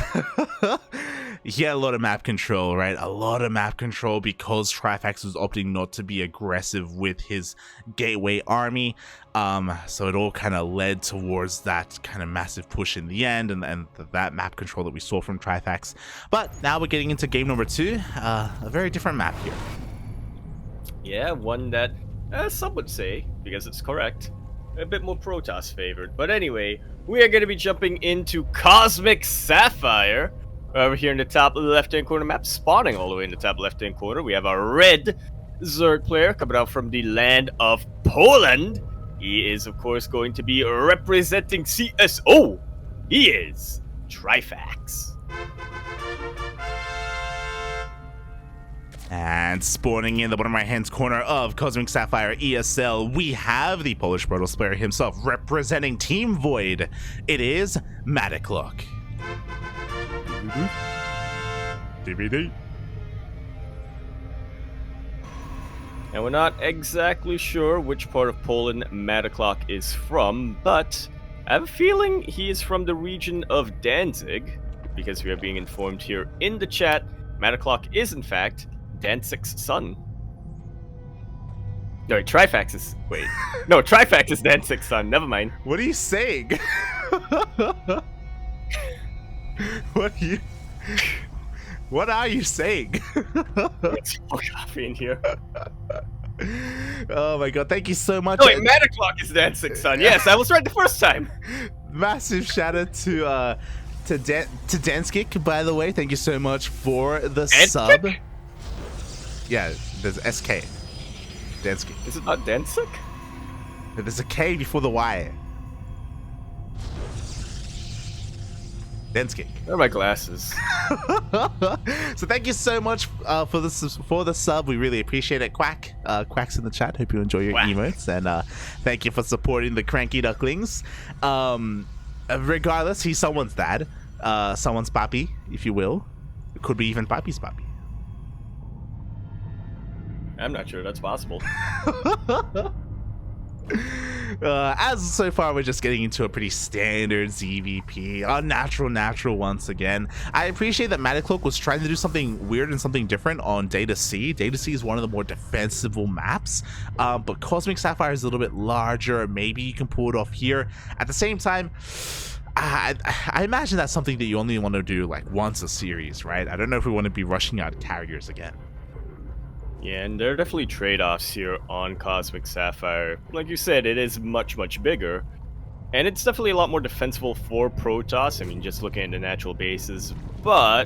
He had a lot of map control, right? A lot of map control because Trifax was opting not to be aggressive with his gateway army. So it all kind of led towards that kind of massive push in the end, and that map control that we saw from Trifax. But now we're getting into game number 2, a very different map here. Yeah, one that some would say, because it's correct, a bit more Protoss favored. But anyway, we are going to be jumping into Cosmic Sapphire. Over here in the top left-hand corner map, spawning all the way in the top left-hand corner, we have a red Zerg player coming out from the land of Poland. He is, of course, going to be representing CSO. He is Trifax. And spawning in the bottom right-hand corner of Cosmic Sapphire ESL, we have the Polish Protoss player himself representing Team Void. It is MatiKlok. DVD. And we're not exactly sure which part of Poland MatiKlok is from, but I have a feeling he is from the region of Danzig, because we are being informed here in the chat, MatiKlok is in fact Danzig's son. No, Trifax is... wait. No, Trifax is Danzig's son, never mind. What are you saying? What are you saying? It's more coffee in here. Oh my god, thank you so much. Oh wait, MatiKlok is Danzig's son. Yes, I was right the first time. Massive shout out to Danskik, by the way. Thank you so much for the sub. Yeah, there's SK. Danskik. Is it not Danzig? There's a K before the Y. Danskik. Where are my glasses? So thank you so much for the sub. We really appreciate it. Quack's in the chat. Hope you enjoy your emotes, and thank you for supporting the CranKy Ducklings. Regardless, he's someone's dad, someone's papi, if you will. It could be even papi's papi. I'm not sure that's possible. As so far, we're just getting into a pretty standard ZVP, natural once again. I appreciate that MatiKlok was trying to do something weird and something different on Data C. Data C is one of the more defensible maps, but Cosmic Sapphire is a little bit larger. Maybe you can pull it off here. At the same time, I imagine that's something that you only want to do like once a series, right? I don't know if we want to be rushing out carriers again. Yeah, and there are definitely trade-offs here on Cosmic Sapphire. Like you said, it is much bigger. And it's definitely a lot more defensible for Protoss. I mean, just looking at the natural bases. But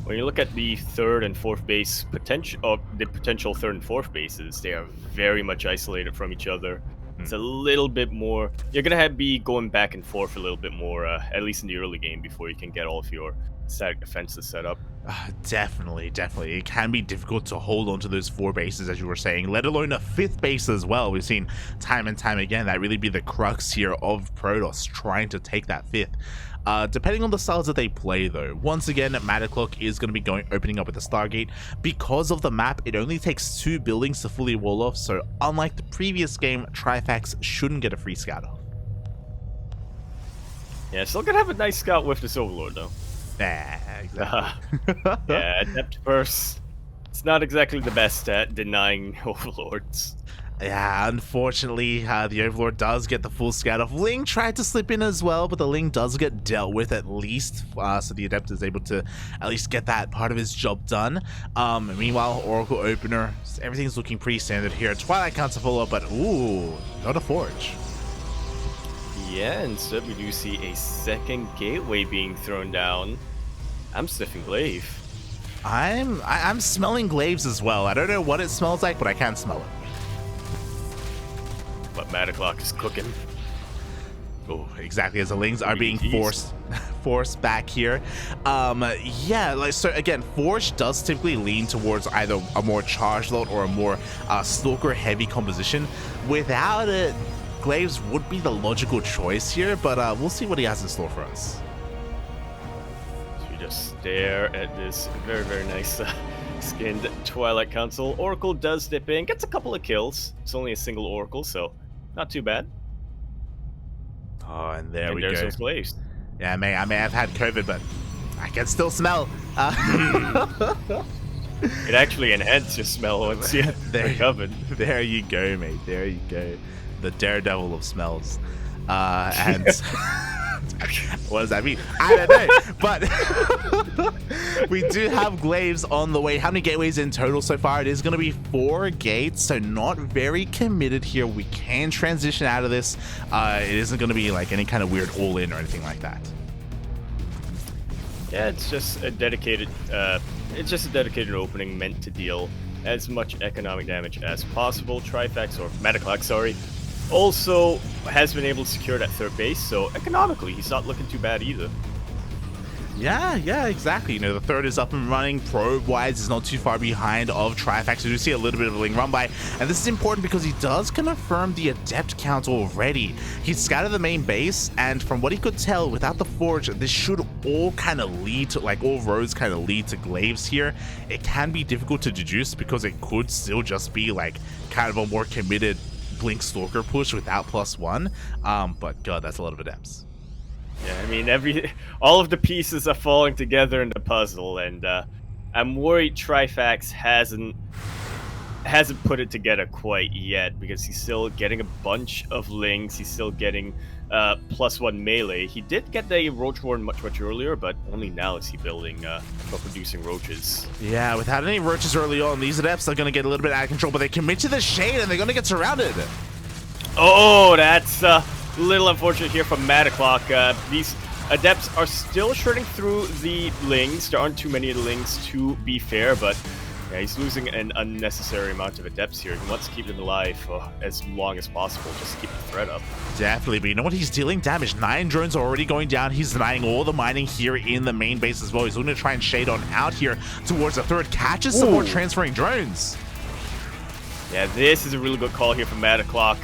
when you look at the third and fourth base potential, the potential third and fourth bases, they are very much isolated from each other. It's a little bit more... You're going to be going back and forth a little bit more, at least in the early game, before you can get all of your static defenses set up. Definitely. It can be difficult to hold on to those four bases, as you were saying, let alone a fifth base as well. We've seen time and time again that really be the crux here of Protoss, trying to take that fifth. Depending on the styles that they play, though, once again, MatiKlok is going to be opening up with the Stargate. Because of the map, it only takes 2 buildings to fully wall off, so unlike the previous game, Trifax shouldn't get a free scout off. Yeah, still gonna have a nice scout with this Overlord, though. Yeah, exactly. Yeah, Adept Burst. It's not exactly the best at denying Overlords. Yeah, unfortunately, the Overlord does get the full scout off. Ling tried to slip in as well, but the Ling does get dealt with at least, so the Adept is able to at least get that part of his job done. Meanwhile, Oracle Opener, everything's looking pretty standard here. Twilight Counter follow-up, but ooh, not a Forge. Yeah, instead we do see a second gateway being thrown down. I'm sniffing glaive. I'm smelling glaives as well. I don't know what it smells like, but I can smell it. But MatiKlok is cooking. Oh, exactly, as the Lings are being forced back here. Yeah, like, so again, Forge does typically lean towards either a more charge load or a more stalker heavy composition. Without it, Glaives would be the logical choice here, but we'll see what he has in store for us. So we just stare at this very nice skinned Twilight Council. Oracle does dip in, gets a couple of kills. It's only a single Oracle, so not too bad. Oh, and we go. There's those glaives. Yeah, I may have had COVID, but I can still smell. It actually enhances your smell once you recovered. There you go, mate. There you go. The daredevil of smells. And what does that mean? I don't know. But we do have glaives on the way. How many gateways in total so far? It is going to be 4 gates, so not very committed here. We can transition out of this. It isn't going to be like any kind of weird all-in or anything like that. Yeah, it's just a dedicated opening meant to deal as much economic damage as possible. Trifax, or MatiKlok, sorry, also has been able to secure that third base, so economically he's not looking too bad either. Yeah, exactly. You know, the third is up and running. Probe-wise is not too far behind of Trifax. We do see a little bit of a Ling run by, and this is important because he does confirm the adept count already. He scouted the main base, and from what he could tell, without the forge, this should all kind of lead to, like, all roads kind of lead to glaives here. It can be difficult to deduce because it could still just be, like, kind of a more committed Blink Stalker push without +1. But God, that's a lot of adepts. Yeah, I mean, all of the pieces are falling together in the puzzle, and I'm worried Trifax hasn't put it together quite yet, because he's still getting a bunch of Lings, he's still getting +1 melee. He did get the Roachborn much earlier, but only now is he building or producing roaches. Yeah, without any roaches early on, these adepts are going to get a little bit out of control, but they commit to the shade and they're going to get surrounded. Oh, that's a little unfortunate here from MatiKlok. These adepts are still shredding through the Lings. There aren't too many of the Lings, to be fair, but yeah, he's losing an unnecessary amount of adepts here. He wants to keep them alive for as long as possible, just to keep the threat up. Definitely, but you know what? He's dealing damage. 9 drones are already going down. He's denying all the mining here in the main base as well. He's going to try and shade on out here towards the third. Catches some more transferring drones. Yeah, this is a really good call here from MatiKlok.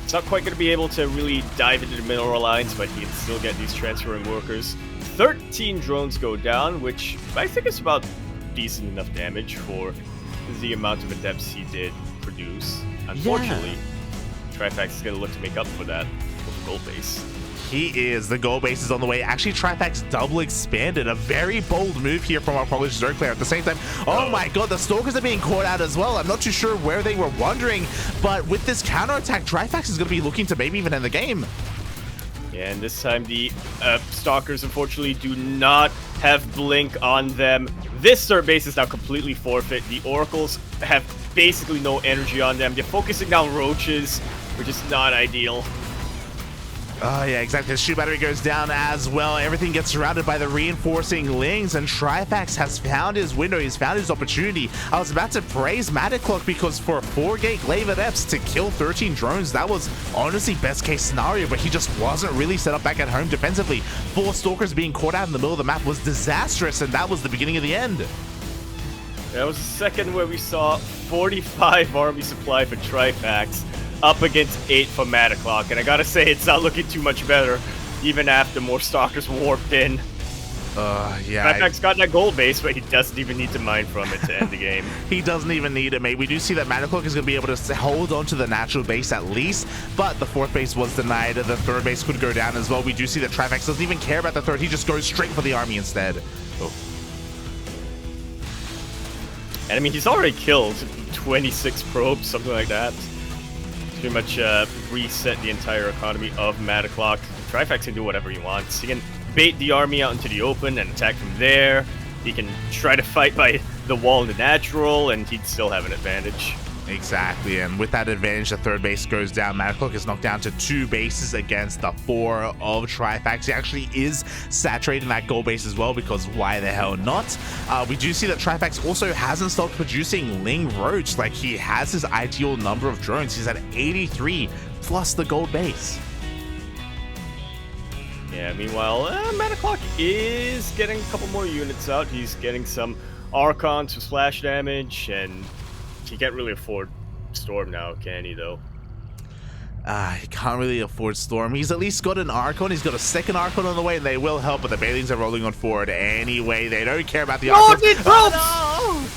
It's not quite going to be able to really dive into the mineral lines, but he can still get these transferring workers. 13 drones go down, which I think is about decent enough damage for the amount of adepts he did produce. Unfortunately, Trifax is going to look to make up for that with a gold base. He is. The gold base is on the way. Actually, Trifax double expanded. A very bold move here from our Polish Zerg player. At the same time, oh my god, the Stalkers are being caught out as well. I'm not too sure where they were wandering, but with this counterattack, Trifax is going to be looking to maybe even end the game. Yeah, and this time the Stalkers, unfortunately, do not have Blink on them. This third base is now completely forfeit. The Oracles have basically no energy on them. They're focusing down roaches, which is not ideal. Oh yeah, exactly. The shoe battery goes down as well. Everything gets surrounded by the reinforcing Lings, and Trifax has found his window. He's found his opportunity. I was about to praise MatiKlok because for a 4-gate glaive adepts to kill 13 drones, that was honestly best case scenario, but he just wasn't really set up back at home defensively. 4 Stalkers being caught out in the middle of the map was disastrous, and that was the beginning of the end. That was the second where we saw 45 army supply for Trifax, up against 8 for MatiKlok, and I gotta say, it's not looking too much better, even after more Stalkers warped in. Yeah. Trifax got that gold base, but he doesn't even need to mine from it to end the game. He doesn't even need it, mate. We do see that MatiKlok is going to be able to hold on to the natural base at least, but the 4th base was denied. The 3rd base could go down as well. We do see that Trifax doesn't even care about the 3rd. He just goes straight for the army instead. Oh. And I mean, he's already killed 26 probes, something like that. Pretty much reset the entire economy of MatiKlok. Trifax can do whatever he wants. He can bait the army out into the open and attack from there. He can try to fight by the wall in the natural, and he'd still have an advantage. Exactly, and with that advantage, the 3rd base goes down. MatiKlok is knocked down to 2 bases against the 4 of Trifax. He actually is saturating that gold base as well, because why the hell not? We do see that Trifax also hasn't stopped producing Ling Roach. Like, he has his ideal number of drones. He's at 83 plus the gold base. Yeah, meanwhile, MatiKlok is getting a couple more units out. He's getting some Archons for splash damage, and he can't really afford Storm now, can he, though? He can't really afford Storm. He's at least got an Archon. He's got a 2nd Archon on the way, and they will help, but the Bailings are rolling on forward anyway. They don't care about the Archons. Oh,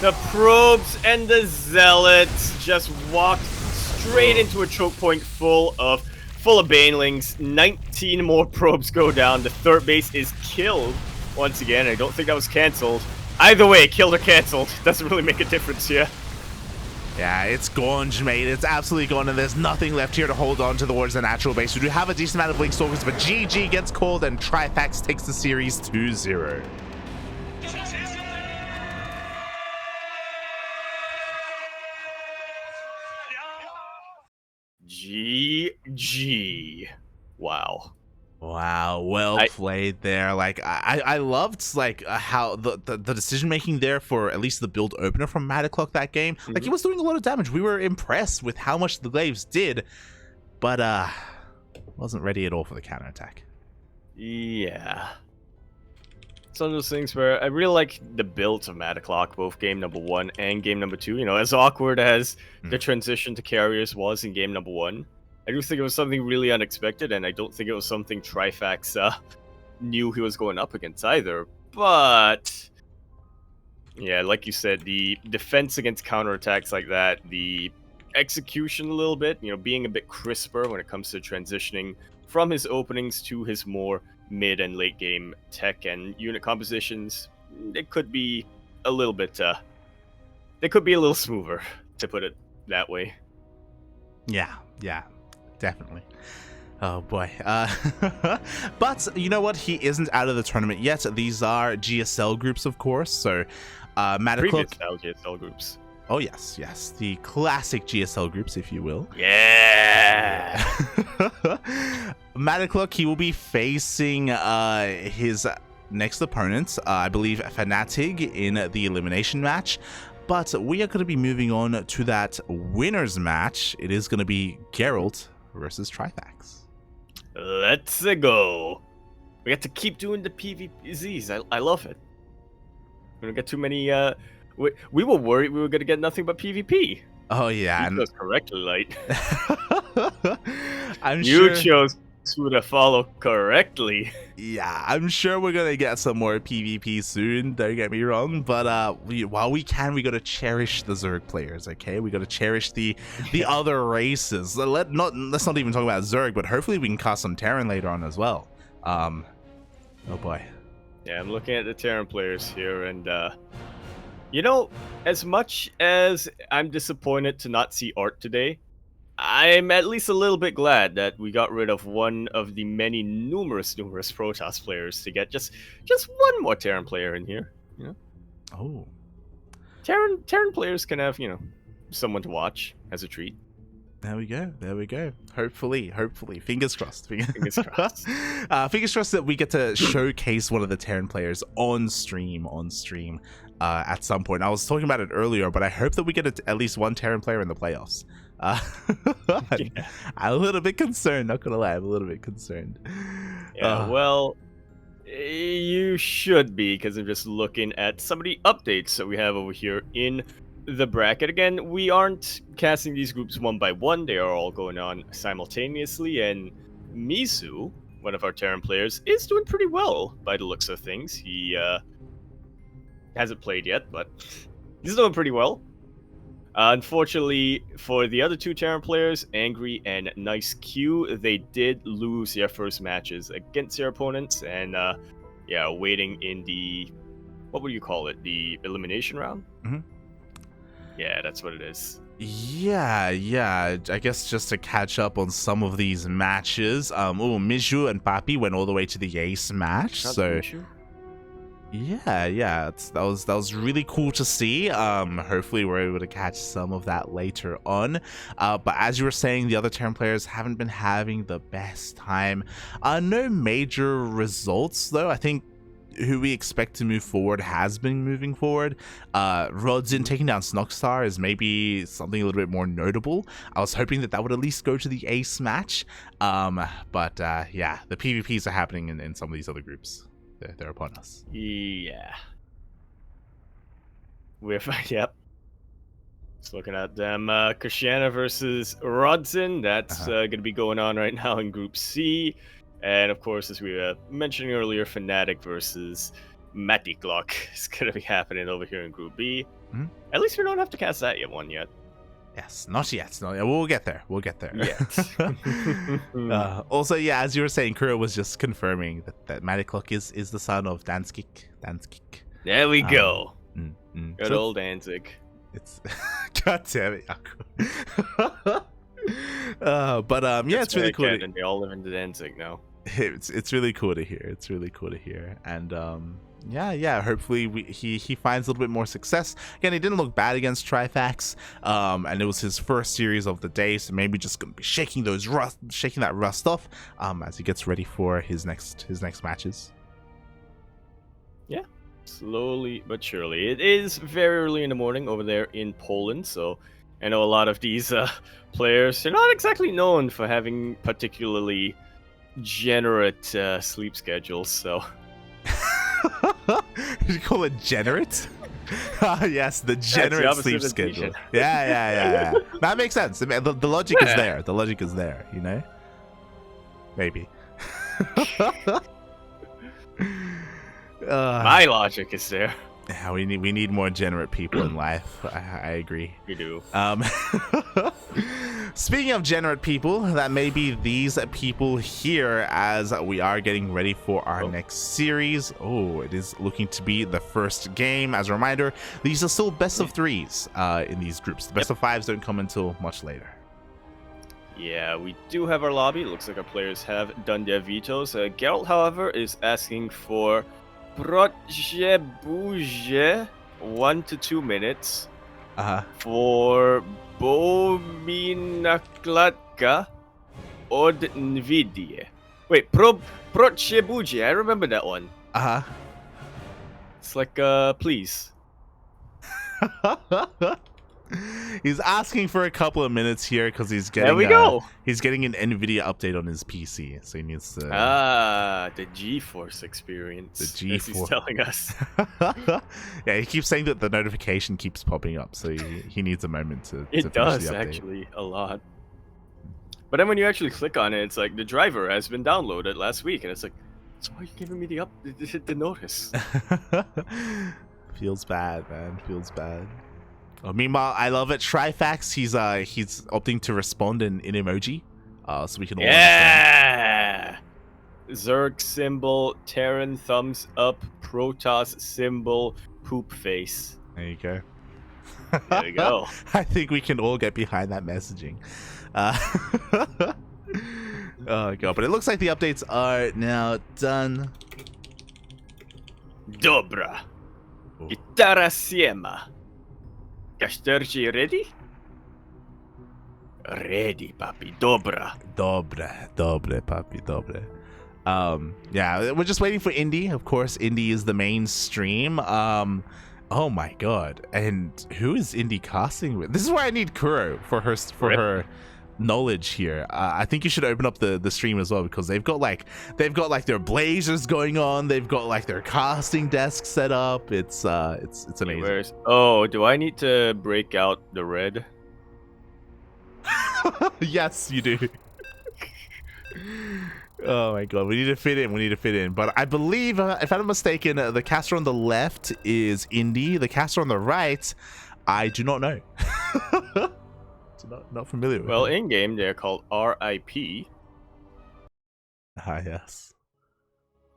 no! The probes and the Zealots just walked straight into a choke point full of Banelings. 19 more probes go down. The 3rd base is killed once again. I don't think that was cancelled. Either way, killed or cancelled, doesn't really make a difference here. Yeah, it's gone, mate. It's absolutely gone, and there's nothing left here to hold on towards the natural base. We do have a decent amount of Blink Stalkers, but GG gets called, and Trifax takes the series 2-0. GG. Wow. Wow, well played there. Like, I loved like how the decision making there for at least the build opener from MatiKlok that game. Like, he was doing a lot of damage. We were impressed with how much the glaives did, but wasn't ready at all for the counterattack. Yeah. It's one of those things where I really like the builds of MatiKlok, both game number 1 and game number 2. You know, as awkward as the transition to carriers was in game number 1, I do think it was something really unexpected, and I don't think it was something Trifax knew he was going up against either. But yeah, like you said, the defense against counterattacks like that, the execution a little bit, you know, being a bit crisper when it comes to transitioning from his openings to his more mid and late game tech and unit compositions, it could be a little bit they could be a little smoother, to put it that way. Yeah, definitely. Oh boy. But you know what? He isn't out of the tournament yet. These are GSL groups, of course. So MatiKlok. Previous GSL groups. Oh yes, the classic GSL groups, if you will. Yeah. MatiKlok, he will be facing his next opponent, I believe Fanatig, in the elimination match. But we are going to be moving on to that winners match. It is going to be Gerald versus Trifax. Let's go. We get to keep doing the PvZs. I love it. We don't get too many. We were worried we were going to get nothing but PvP. Oh yeah, you chose correctly, Light. You chose who to follow correctly. Yeah, I'm sure we're gonna get some more PvP soon, don't get me wrong, but while we can, we gotta cherish the Zerg players, okay? We gotta cherish the other races. Let's not even talk about Zerg, but hopefully we can cast some Terran later on as well. Oh boy. Yeah, I'm looking at the Terran players here, and you know, as much as I'm disappointed to not see Art today, I'm at least a little bit glad that we got rid of one of the many numerous Protoss players to get just one more Terran player in here. You know? Oh. Terran players can have, you know, someone to watch as a treat. There we go. Hopefully. Fingers crossed. Fingers crossed. Fingers crossed that we get to showcase one of the Terran players on stream at some point. I was talking about it earlier, but I hope that we get at least one Terran player in the playoffs. I'm a little bit concerned, not gonna lie. I'm a little bit concerned. Yeah, well, you should be, because I'm just looking at some of the updates that we have over here in the bracket. Again, we aren't casting these groups one by one. They are all going on simultaneously, and Mizu, one of our Terran players, is doing pretty well by the looks of things. He hasn't played yet, but he's doing pretty well. Unfortunately, for the other two Terran players, Angry and Nice Q, they did lose their first matches against their opponents, and yeah, waiting in the, what would you call it, the elimination round? Mm-hmm. Yeah, that's what it is. Yeah, I guess just to catch up on some of these matches, Miju and Papi went all the way to the ace match, so yeah, that was really cool to see. Hopefully we're able to catch some of that later on. But as you were saying, the other Terran players haven't been having the best time. No major results though. I think who we expect to move forward has been moving forward. Rodzyn taking down Snoxtar is maybe something a little bit more notable. I was hoping that would at least go to the ace match. But yeah, the PvPs are happening in some of these other groups. They're upon us. Yeah. Yep. Just looking at them. Krishana versus Rodzyn. That's going to be going on right now in Group C. And of course, as we were mentioning earlier, Fanatic versus MatiKlok is going to be happening over here in Group B. Mm-hmm. At least we don't have to cast that one yet. Yes, not yet. We'll get there. Yes. Also, yeah, as you were saying, Kuro was just confirming that MatiKlok is the son of Danskik. There we go. Good So old Danzig. It's God damn it, Yaku. Yeah, it's really cool. And they all live in Danzig now. It's really cool to hear. And yeah, hopefully he finds a little bit more success. Again, he didn't look bad against Trifax, and it was his first series of the day, so maybe just gonna be shaking that rust off as he gets ready for his next matches. Yeah, slowly but surely. It is very early in the morning over there in Poland, so I know a lot of these players are not exactly known for having particularly generate sleep schedules, so You call it generate? Yes, the the generate opposite sleep of schedule. decent. Yeah. That makes sense. I mean, the logic is there. The logic is there, you know? Maybe. My logic is there. Yeah, we need more generate people in life. I agree. We do. Speaking of generate people, that may be these people here as we are getting ready for our next series. Oh, it is looking to be the first game. As a reminder, these are still best of threes in these groups. The best of fives don't come until much later. Yeah, we do have our lobby. It looks like our players have done their vetoes. Gerald, however, is asking for Prochebuje 1 to 2 minutes for Bominaklatka od Nvidie. Wait, Prochebuje. I remember that one. It's like, please. He's asking for a couple of minutes here because he's getting. There we go. He's getting an NVIDIA update on his PC, so he needs to. The GeForce experience. The GeForce. As he's telling us. Yeah, he keeps saying that the notification keeps popping up, so he needs a moment to. It to does the update. actually a lot. But then when you actually click on it, it's like the driver has been downloaded last week, and it's like, so why are you giving me the notice? Feels bad, man. Feels bad. Oh, meanwhile, I love it. Trifax, he's opting to respond in emoji, so we can all yeah. Zerg symbol, Terran thumbs up, Protoss symbol, poop face. There you go. There you go. I think we can all get behind that messaging. Oh god, but it looks like the updates are now done. Dobra. Gitara siema. Kaszterci ready? Ready, papi. Dobra. Dobre, papi, dobre. Yeah, we're just waiting for Indy. Of course, Indy is the mainstream. Oh my god. And who is Indy casting with? This is why I need Kuro for her knowledge here. I think you should open up the stream as well, because they've got like their blazers going on. They've got like their casting desk set up. It's amazing. Oh, do I need to break out the red? Yes, you do. Oh my god, we need to fit in. But I believe, if I'm not mistaken, the caster on the left is Indy. The caster on the right, I do not know. Not familiar with. Well, in game they're called RIP. Ah, yes.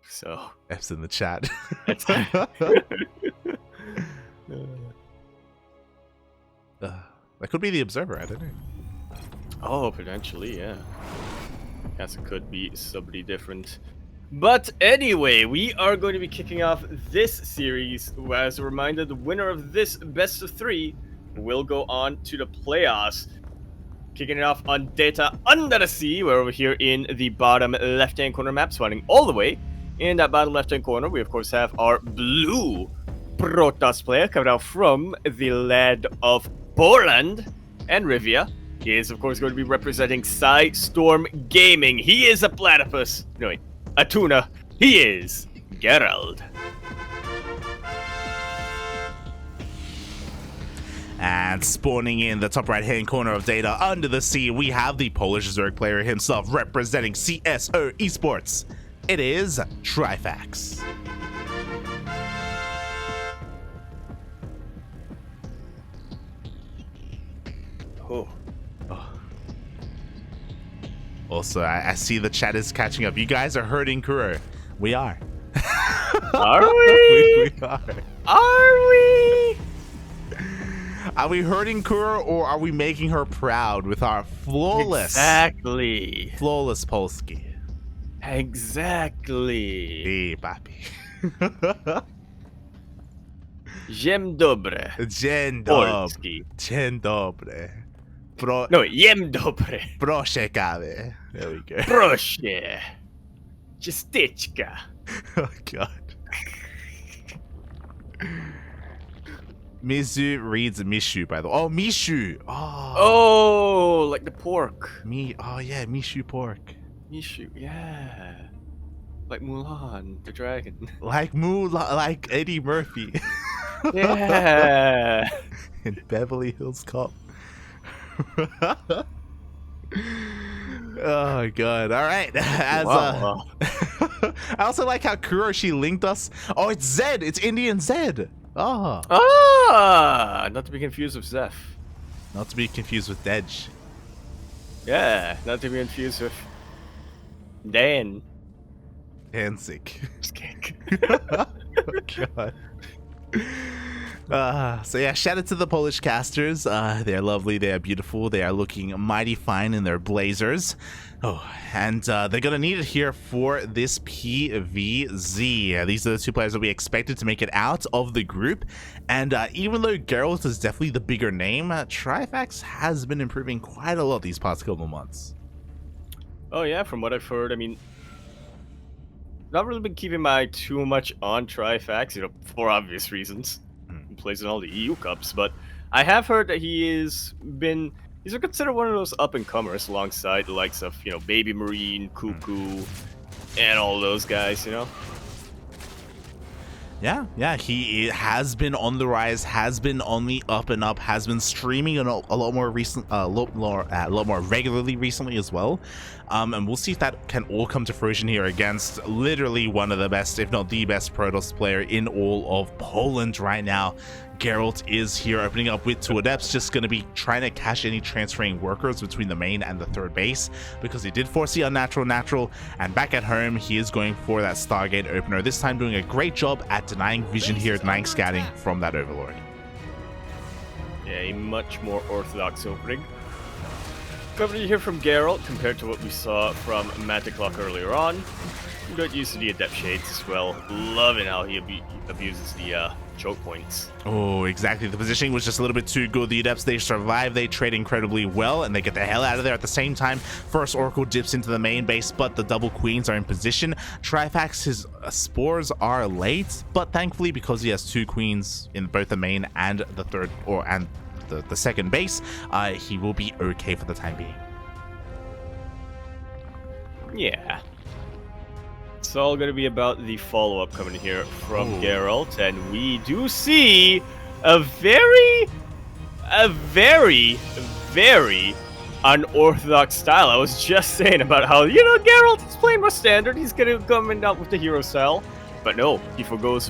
So F's in the chat. That could be the observer. I don't know. Oh, potentially, yeah. Guess it could be somebody different. But anyway, we are going to be kicking off this series. As a reminder, the winner of this best of 3 will go on to the playoffs. Kicking it off on Data Under the Sea. We're over here in the bottom left-hand corner map, spawning all the way. In that bottom left-hand corner, we of course have our blue Protoss player coming out from the land of Poland. And Rivia, he is of course going to be representing Storm Gaming. He is a platypus. No, wait, a tuna. He is Gerald. And spawning in the top right-hand corner of Data Under the Sea, we have the Polish Zerg player himself representing CSO Esports. It is Trifax. Oh. Also, I see the chat is catching up. You guys are hurting Kuro. We are. Are we? We are. Are we? Are we hurting Kuro, or are we making her proud with our flawless Polski? Exactly. Hey, papi. Dzień dobry. Dzień Polski. dobry. Dzień dobry. No, jem dobry. Proszę kawy. There we go. Proszę. Ciasteczka. Oh, God. Mizu reads Mishu, by the way. Oh, Mishu. Oh, like the pork. Oh, yeah, Mishu pork. Mishu, yeah. Like Mulan, the dragon. Like like Eddie Murphy Yeah. in Beverly Hills Cop. Oh god. All right. As Wow. I also like how Kuroshi linked us. Oh, it's Zed. It's Indian Zed. Oh. Ah, not to be confused with Zeph. Not to be confused with Dej. Yeah, not to be confused with Dan. Danzig. Just kidding. Oh god. So yeah, shout out to the Polish casters. They're lovely, they are beautiful, they are looking mighty fine in their blazers. Oh, and they're gonna need it here for this PVZ. These are the two players that we expected to make it out of the group. And even though Gerald is definitely the bigger name, Trifax has been improving quite a lot these past couple of months. Oh yeah, from what I've heard, I mean, not really been keeping my eye too much on Trifax, you know, for obvious reasons. He plays in all the EU Cups, but I have heard that he's considered one of those up-and-comers alongside the likes of, you know, Baby Marine, Cuckoo, and all those guys, you know? Yeah, he has been on the rise, has been on the up and up, has been streaming a lot more regularly recently as well. And we'll see if that can all come to fruition here against literally one of the best, if not the best, Protoss player in all of Poland right now. Gerald is here opening up with two adepts, just going to be trying to cash any transferring workers between the main and the third base, because he did foresee unnatural, and back at home he is going for that Stargate opener, this time doing a great job at denying vision here, denying scouting from that Overlord. Yeah, a much more orthodox opening. Coming here from Gerald compared to what we saw from MatiKlok earlier on. Got used to the adept shades as well. Loving how he abuses the choke points. Oh, exactly. The positioning was just a little bit too good. The adepts, they survive, they trade incredibly well, and they get the hell out of there at the same time. First Oracle dips into the main base, but the double queens are in position. Trifax, his spores are late, but thankfully, because he has two queens in both the main and the third, and the second base, he will be okay for the time being. Yeah. It's all going to be about the follow-up coming here from Geralt, and we do see a very unorthodox style. I was just saying about how, you know, Geralt is playing more standard. He's going to come in out with the hero style, but no, he forgoes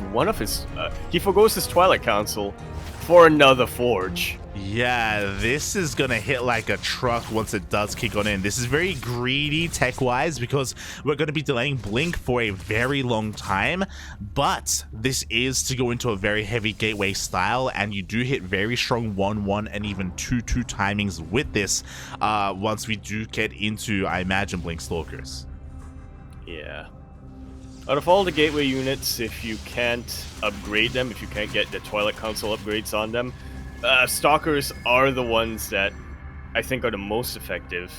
his Twilight Council for another forge. Yeah, this is gonna hit like a truck once it does kick on in. This is very greedy tech-wise, because we're gonna be delaying Blink for a very long time, but this is to go into a very heavy gateway style, and you do hit very strong 1-1 and even 2-2 timings with this once we do get into, I imagine, Blink Stalkers. Yeah. Out of all the gateway units, if you can't upgrade them, if you can't get the Twilight Council upgrades on them, Stalkers are the ones that I think are the most effective.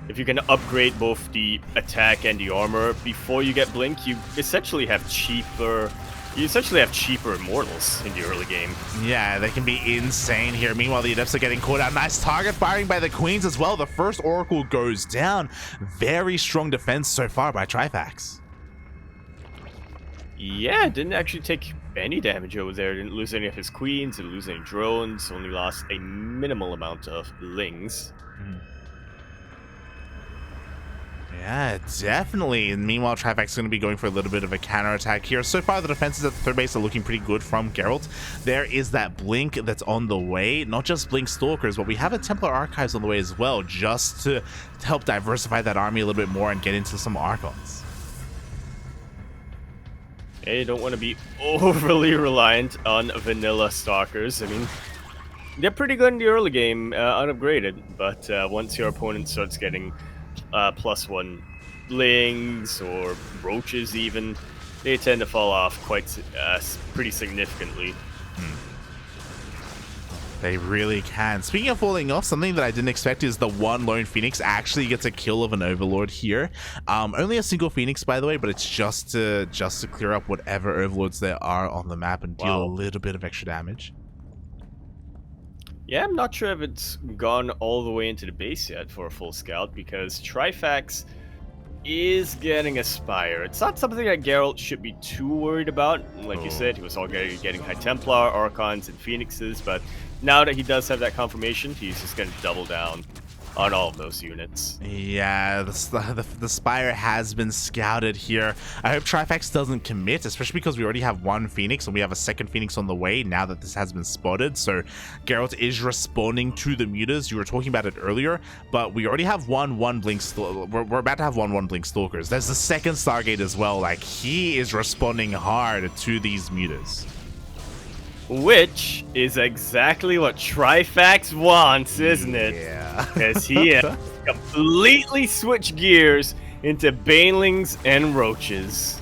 If you can upgrade both the attack and the armor before you get Blink, you essentially have cheaper immortals in the early game. Yeah, they can be insane here. Meanwhile, the adepts are getting caught out. Nice target firing by the queens as well. The first Oracle goes down. Very strong defense so far by Trifax. Yeah, didn't actually take any damage over there. Didn't lose any of his queens, didn't lose any drones, only lost a minimal amount of lings. Yeah, definitely. And meanwhile, Trifax is going to be going for a little bit of a counterattack here. So far, the defenses at the third base are looking pretty good from Geralt. There is that Blink that's on the way. Not just Blink Stalkers, but we have a Templar Archives on the way as well, just to help diversify that army a little bit more and get into some Archons. Yeah, you don't want to be overly reliant on vanilla Stalkers. I mean, they're pretty good in the early game, unupgraded, but once your opponent starts getting +1 lings or roaches even, they tend to fall off pretty significantly. They really can. Speaking of falling off, something that I didn't expect is the one lone Phoenix actually gets a kill of an Overlord here. Only a single Phoenix, by the way, but it's just to clear up whatever Overlords there are on the map and deal a little bit of extra damage. Yeah, I'm not sure if it's gone all the way into the base yet for a full scout, because Trifax is getting a Spire. It's not something that Gerald should be too worried about. Like you said, he was already getting High Templar, Archons, and Phoenixes, but now that he does have that confirmation, he's just going to double down on all of those units. Yeah, the Spire has been scouted here. I hope Trifax doesn't commit, especially because we already have one Phoenix and we have a second Phoenix on the way now that this has been spotted. So Geralt is responding to the mutas. You were talking about it earlier, but we already have one Blink. We're about to have one Blink Stalkers. There's the second Stargate as well. Like, he is responding hard to these mutas. Which is exactly what Trifax wants, isn't it? Yeah. Because he has completely switched gears into Banelings and Roaches.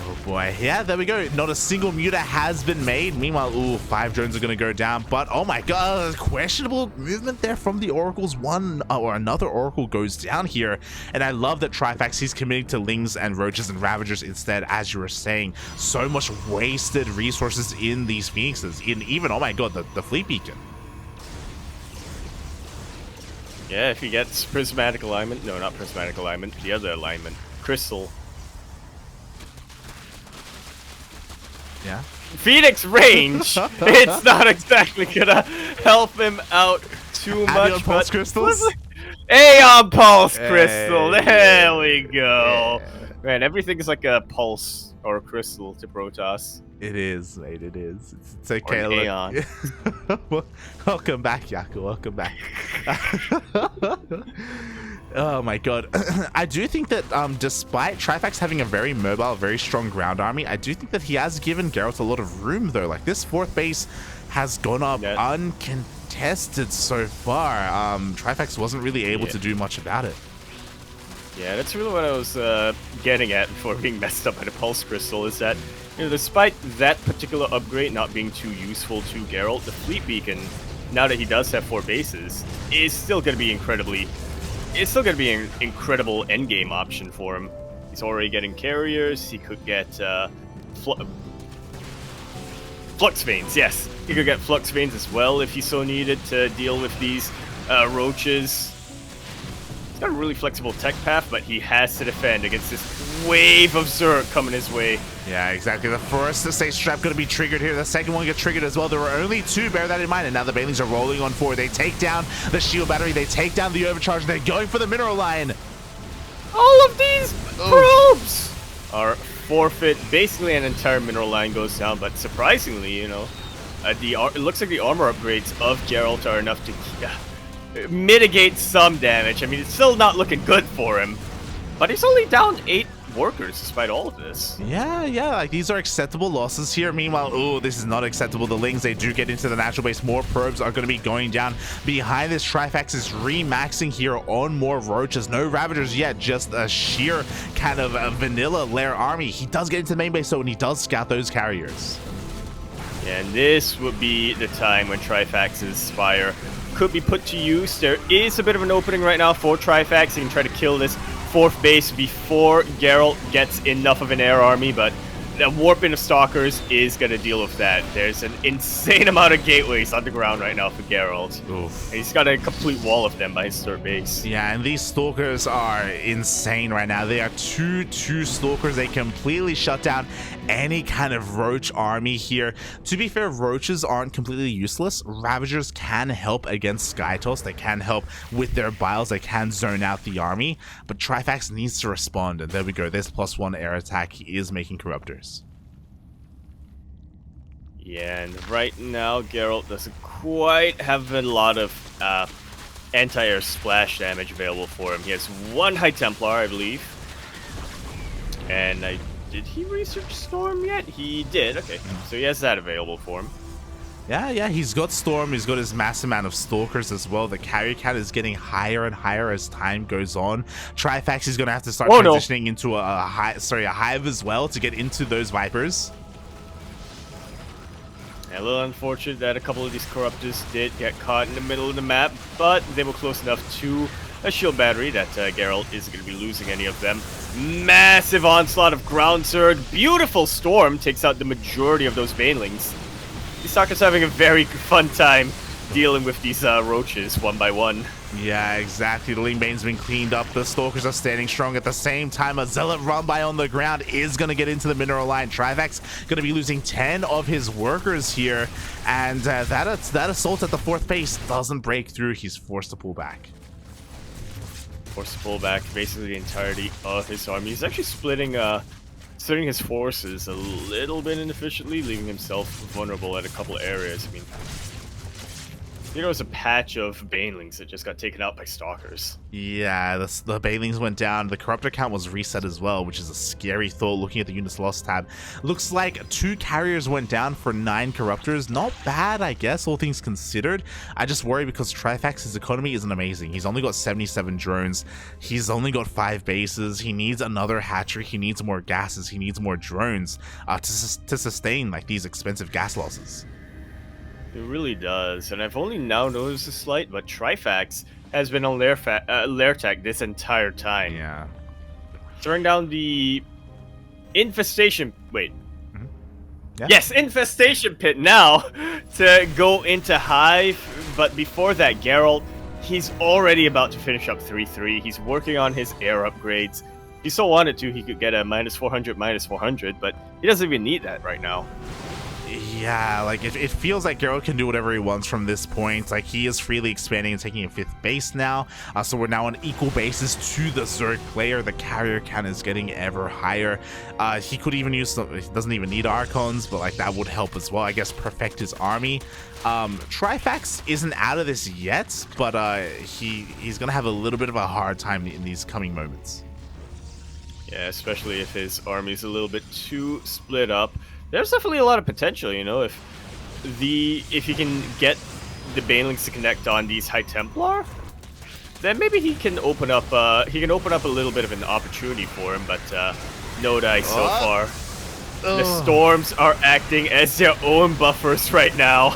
Oh boy. Yeah, there we go. Not a single muta has been made. Meanwhile, ooh, 5 drones are going to go down. But oh my god, questionable movement there from the Oracles. One or another Oracle goes down here. And I love that Trifax, he's committing to Lings and Roaches and Ravagers instead, as you were saying. So much wasted resources in these Phoenixes. In even, oh my god, the Fleet Beacon. Yeah, if he gets Prismatic Alignment. No, not Prismatic Alignment. The other alignment. Crystal. Yeah. Phoenix range, it's not exactly gonna help him out too much. Aeon Pulse Crystals? Aeon Pulse Crystal, there we go. Yeah. Man, everything is like a pulse or a crystal to Protoss. It is, mate, it is. It's okay. Or Aeon. Welcome back, Yaku, welcome back. Oh my god. I do think that despite Trifax having a very mobile, very strong ground army, I do think that he has given Geralt a lot of room though. Like, this 4th base has gone up uncontested so far. Trifax wasn't really able to do much about it. Yeah, that's really what I was getting at before being messed up by the Pulse Crystal, is that, you know, despite that particular upgrade not being too useful to Geralt, the Fleet Beacon, now that he does have 4 bases, is still going to be incredibly... It's still going to be an incredible endgame option for him. He's already getting carriers. He could get Flux Veins, yes. He could get Flux Veins as well if he so needed to deal with these Roaches. He's got a really flexible tech path, but he has to defend against this wave of Zerg coming his way. Yeah, exactly. The first estate trap going to be triggered here. The second one gets triggered as well. There were only 2, bear that in mind. And now the Banelings are rolling on 4. They take down the shield battery. They take down the overcharge. They're going for the mineral line. All of these probes are forfeit. Basically, an entire mineral line goes down. But surprisingly, you know, it looks like the armor upgrades of Geralt are enough to mitigate some damage. I mean, it's still not looking good for him. But he's only down 8 workers despite all of this. Yeah, like, these are acceptable losses here. Meanwhile, oh, this is not acceptable. The Lings, they do get into the natural base. More probes are going to be going down. Behind this, Trifax is remaxing here on more Roaches. No Ravagers yet, just a sheer kind of a vanilla lair army. He does get into the main base, though, and he does scout those carriers. And this would be the time when Trifax's Spire could be put to use. There is a bit of an opening right now for Trifax. He can try to kill this 4th base before Geralt gets enough of an air army, but the warping of Stalkers is going to deal with that. There's an insane amount of gateways on the ground right now for Geralt. Oof. And he's got a complete wall of them by his 3rd base. Yeah, and these Stalkers are insane right now. They are 2 Stalkers. They completely shut down any kind of Roach army here. To be fair, Roaches aren't completely useless. Ravagers can help against Skytoss. They can help with their biles. They can zone out the army. But Trifax needs to respond. And there we go. There's +1 air attack. He is making Corruptors. Yeah, and right now, Geralt doesn't quite have a lot of anti-air splash damage available for him. He has 1 High Templar, I believe. And did he research Storm yet? He did, okay. So he has that available for him. Yeah, he's got Storm. He's got his mass amount of Stalkers as well. The carrier count is getting higher and higher as time goes on. Trifax is going to have to start transitioning into a Hive as well to get into those Vipers. A little unfortunate that a couple of these Corruptors did get caught in the middle of the map, but they were close enough to a shield battery that Geralt isn't going to be losing any of them. Massive onslaught of ground Zerg. Beautiful Storm takes out the majority of those Banelings. These Stalkers having a very fun time dealing with these Roaches one by one. Yeah, exactly. The Lean Bane's been cleaned up. The Stalkers are standing strong at the same time. A Zealot run by on the ground is going to get into the mineral line. Trifax going to be losing 10 of his workers here. And that assault at the 4th base doesn't break through. He's forced to pull back. Forced to pull back basically the entirety of his army. He's actually splitting his forces a little bit inefficiently, leaving himself vulnerable at a couple areas. I mean, there was a patch of Banelings that just got taken out by Stalkers. Yeah, the Banelings went down. The Corruptor count was reset as well, which is a scary thought looking at the units lost tab. Looks like 2 carriers went down for 9 Corruptors. Not bad, I guess, all things considered. I just worry because Trifax's economy isn't amazing. He's only got 77 drones. He's only got 5 bases. He needs another hatchery. He needs more gases. He needs more drones to sustain like these expensive gas losses. It really does, and I've only now noticed a slight, but Trifax has been on lair tag this entire time. Yeah. Throwing down the infestation. Wait. Mm-hmm. Yeah. Yes, infestation pit now to go into hive, but before that, Gerald, he's already about to finish up 3-3. He's working on his air upgrades. If he so wanted to, he could get a -400, -400, but he doesn't even need that right now. Yeah, like it feels like Gerald can do whatever he wants from this point. Like he is freely expanding and taking a 5th base now. So we're now on equal bases to the Zerg player. The carrier count is getting ever higher. He could even use some, he doesn't even need Archons, but like that would help as well. I guess perfect his army. Trifax isn't out of this yet, but he's gonna have a little bit of a hard time in these coming moments. Yeah, especially if his army's a little bit too split up. There's definitely a lot of potential, you know, if he can get the Banelings to connect on these High Templar, then maybe he can open up a little bit of an opportunity for him, but no dice so far. The Storms are acting as their own buffers right now.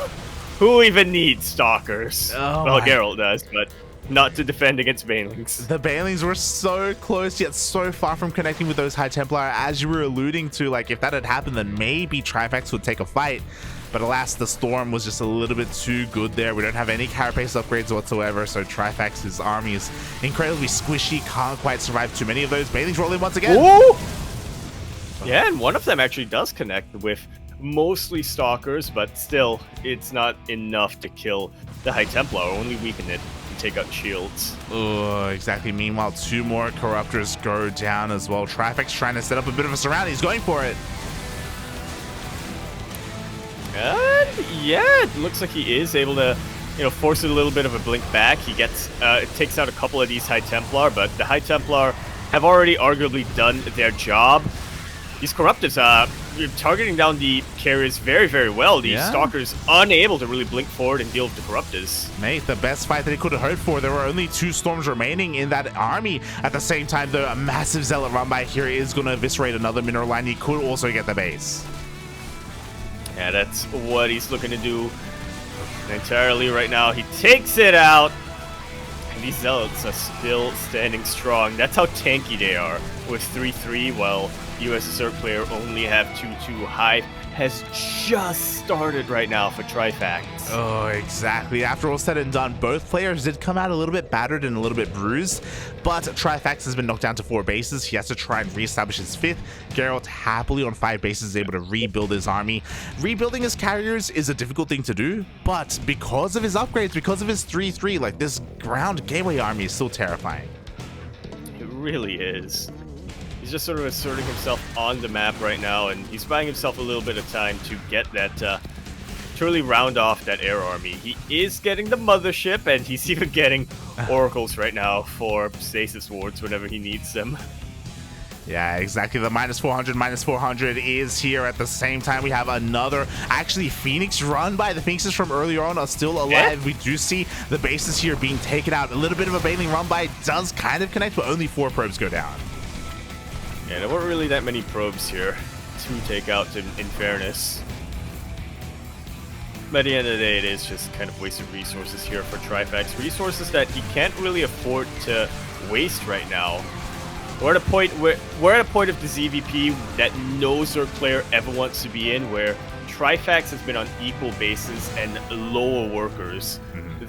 Who even needs Stalkers? Well, Gerald does, but not to defend against Banelings. The Banelings were so close, yet so far from connecting with those High Templar. As you were alluding to, like, if that had happened, then maybe Trifax would take a fight. But alas, the Storm was just a little bit too good there. We don't have any carapace upgrades whatsoever, so Trifax's army is incredibly squishy, can't quite survive too many of those. Banelings rolling once again. Ooh! Yeah, and one of them actually does connect with mostly Stalkers, but still, it's not enough to kill the High Templar, only weaken it. Take out shields. Oh, exactly. Meanwhile, 2 more Corruptors go down as well. Trifax trying to set up a bit of a surround. He's going for it. And yeah, it looks like he is able to, force it a little bit of a blink back. He gets, it takes out a couple of these High Templar, but the High Templar have already arguably done their job. These Corruptors, targeting down the carriers very, very well. The Stalkers unable to really blink forward and deal with the Corruptors. Mate, the best fight that he could have hoped for. There were only 2 Storms remaining in that army. At the same time, though, a massive Zealot run by here is going to eviscerate another mineral line. He could also get the base. Yeah, that's what he's looking to do entirely right now. He takes it out. And these Zealots are still standing strong. That's how tanky they are with 3-3, while you as a Zerg player only have 2-2. Hive has just started right now for Trifax. Oh, exactly. After all said and done, both players did come out a little bit battered and a little bit bruised, but Trifax has been knocked down to 4 bases. He has to try and reestablish his 5th. Gerald happily on 5 bases is able to rebuild his army. Rebuilding his carriers is a difficult thing to do, but because of his upgrades, because of his 3-3, like this ground gateway army is still terrifying. It really is. He's just sort of asserting himself on the map right now, and he's buying himself a little bit of time to get that, to really round off that air army. He is getting the mothership, and he's even getting oracles right now for stasis wards whenever he needs them. Yeah, exactly. The -400 is here. At the same time, we have another, actually, Phoenix run by. The Phoenixes from earlier on are still alive. Yeah. We do see the bases here being taken out. A little bit of a Baneling run by does kind of connect, but only 4 probes go down. Yeah, there weren't really that many probes here to take out, in fairness. But at the end of the day, it is just kind of wasted resources here for Trifax. Resources that he can't really afford to waste right now. We're at a point of the ZVP that no Zerg player ever wants to be in, where Trifax has been on equal bases and lower workers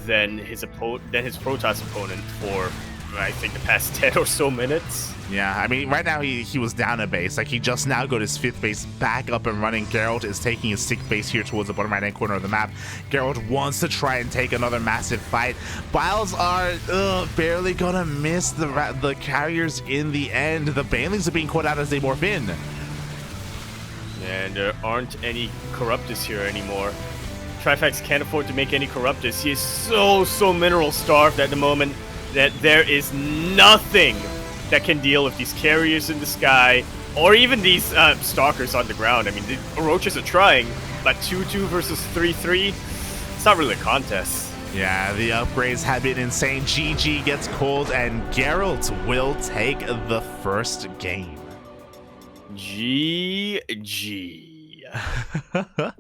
than his Protoss opponent for, I think, the past 10 or so minutes. Yeah, I mean, right now he was down a base. Like, he just now got his 5th base back up and running. Gerald is taking his 6th base here towards the bottom right-hand corner of the map. Gerald wants to try and take another massive fight. Biles are barely gonna miss the carriers in the end. The Banelings are being caught out as they morph in. And there aren't any Corruptors here anymore. Trifax can't afford to make any Corruptors. He is so mineral starved at the moment that there is nothing that can deal with these carriers in the sky, or even these stalkers on the ground. I mean, the Roaches are trying, but 2-2 versus 3-3, it's not really a contest. Yeah, the upgrades have been insane. GG gets called, and Gerald will take the first game. GG.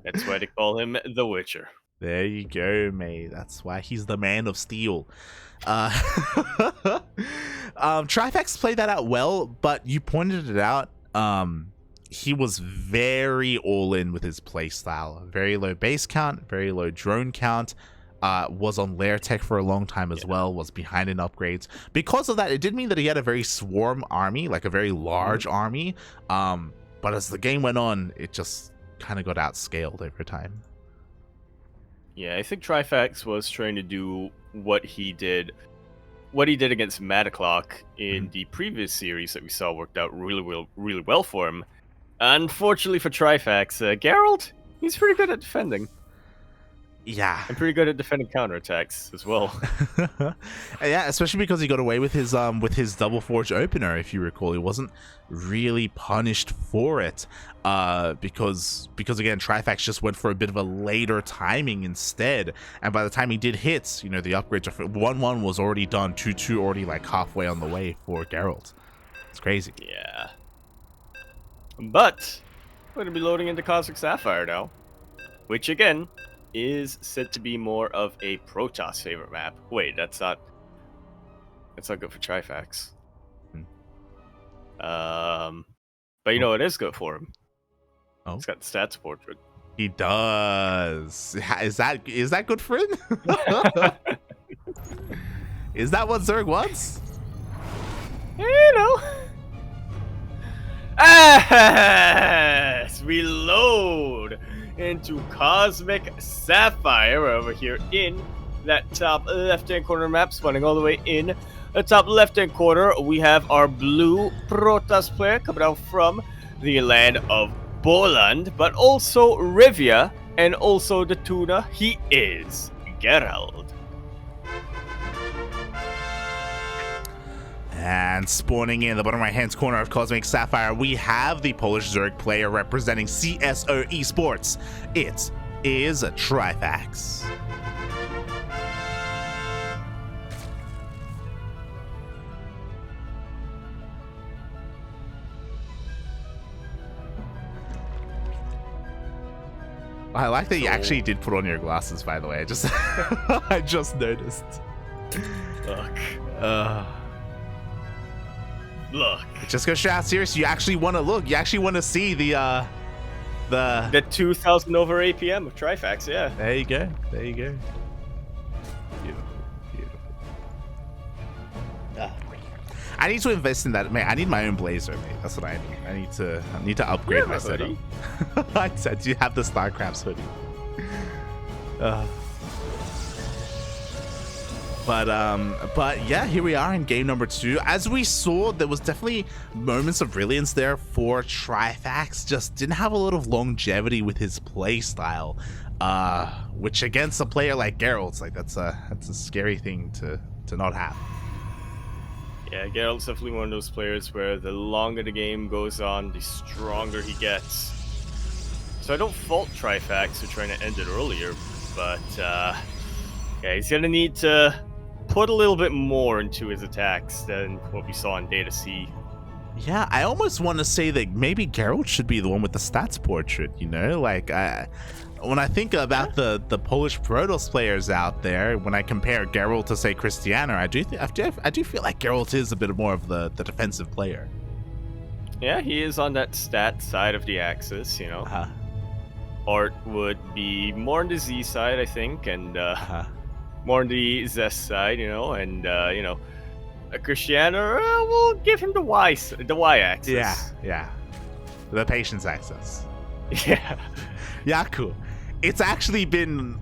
That's why they call him the Witcher. There you go, mate. That's why he's the man of steel. Trifax played that out well, but you pointed it out. He was very all in with his playstyle. Very low base count, very low drone count. Was on lair tech for a long time as well. Was behind in upgrades. Because of that, it did mean that he had a very swarm army, like a very large army. But as the game went on, it just kind of got outscaled over time. Yeah, I think Trifax was trying to do what he did against MatiKlok in the previous series that we saw worked out really well for him. Unfortunately for Trifax, Gerald, he's pretty good at defending. Yeah. And pretty good at defending counterattacks as well. Yeah, especially because he got away with his double forge opener, if you recall. He wasn't really punished for it. Because again, Trifax just went for a bit of a later timing instead. And by the time he did hits, you know, the upgrades, 1-1 was already done, 2-2 already like halfway on the way for Gerald. It's crazy. Yeah. But we're gonna be loading into Cosmic Sapphire now, which again is said to be more of a Protoss favorite map. Wait, that's not good for Trifax. But you know it is good for him. Oh, He's got the stats portrait. He does. Is that good for him? Is that what Zerg wants? You know. As we load into Cosmic Sapphire. We're over here in that top left-hand corner map, spawning all the way in the top left-hand corner. We have our blue Protoss player coming out from the land of Poland, but also Rivia, and also the Tuna. He is Gerald. And spawning in the bottom right-hand corner of Cosmic Sapphire, we have the Polish Zerg player representing CSO Esports. It is Trifax. I like that you actually did put on your glasses, by the way. I just noticed. Look. It just goes straight out serious. You actually want to look. You actually want to see the 2000 over APM of Trifax. Yeah. There you go. There you go. Beautiful. Beautiful. I need to invest in that, man. I need my own blazer, mate. That's what I need. I need to upgrade my setup. I said you have the StarCraft hoodie. But yeah, here we are in game number 2. As we saw, there was definitely moments of brilliance there for Trifax. Just didn't have a lot of longevity with his play style, which against a player like Gerald, it's like that's a scary thing to not have. Yeah, Gerald's definitely one of those players where the longer the game goes on, the stronger he gets. So I don't fault Trifax for trying to end it earlier, but yeah, he's gonna need to put a little bit more into his attacks than what we saw in Data C. Yeah, I almost want to say that maybe Gerald should be the one with the stats portrait, you know? Like, when I think about the Polish Protoss players out there, when I compare Gerald to, say, Cristiano, I do feel like Gerald is a bit more of the defensive player. Yeah, he is on that stat side of the axis, you know. Art would be more on the Z side, I think, and more on the Zest side, you know, and, you know, Cristiano, we'll give him the Y axis. Yeah. The patience axis. Yeah. Yaku, it's actually been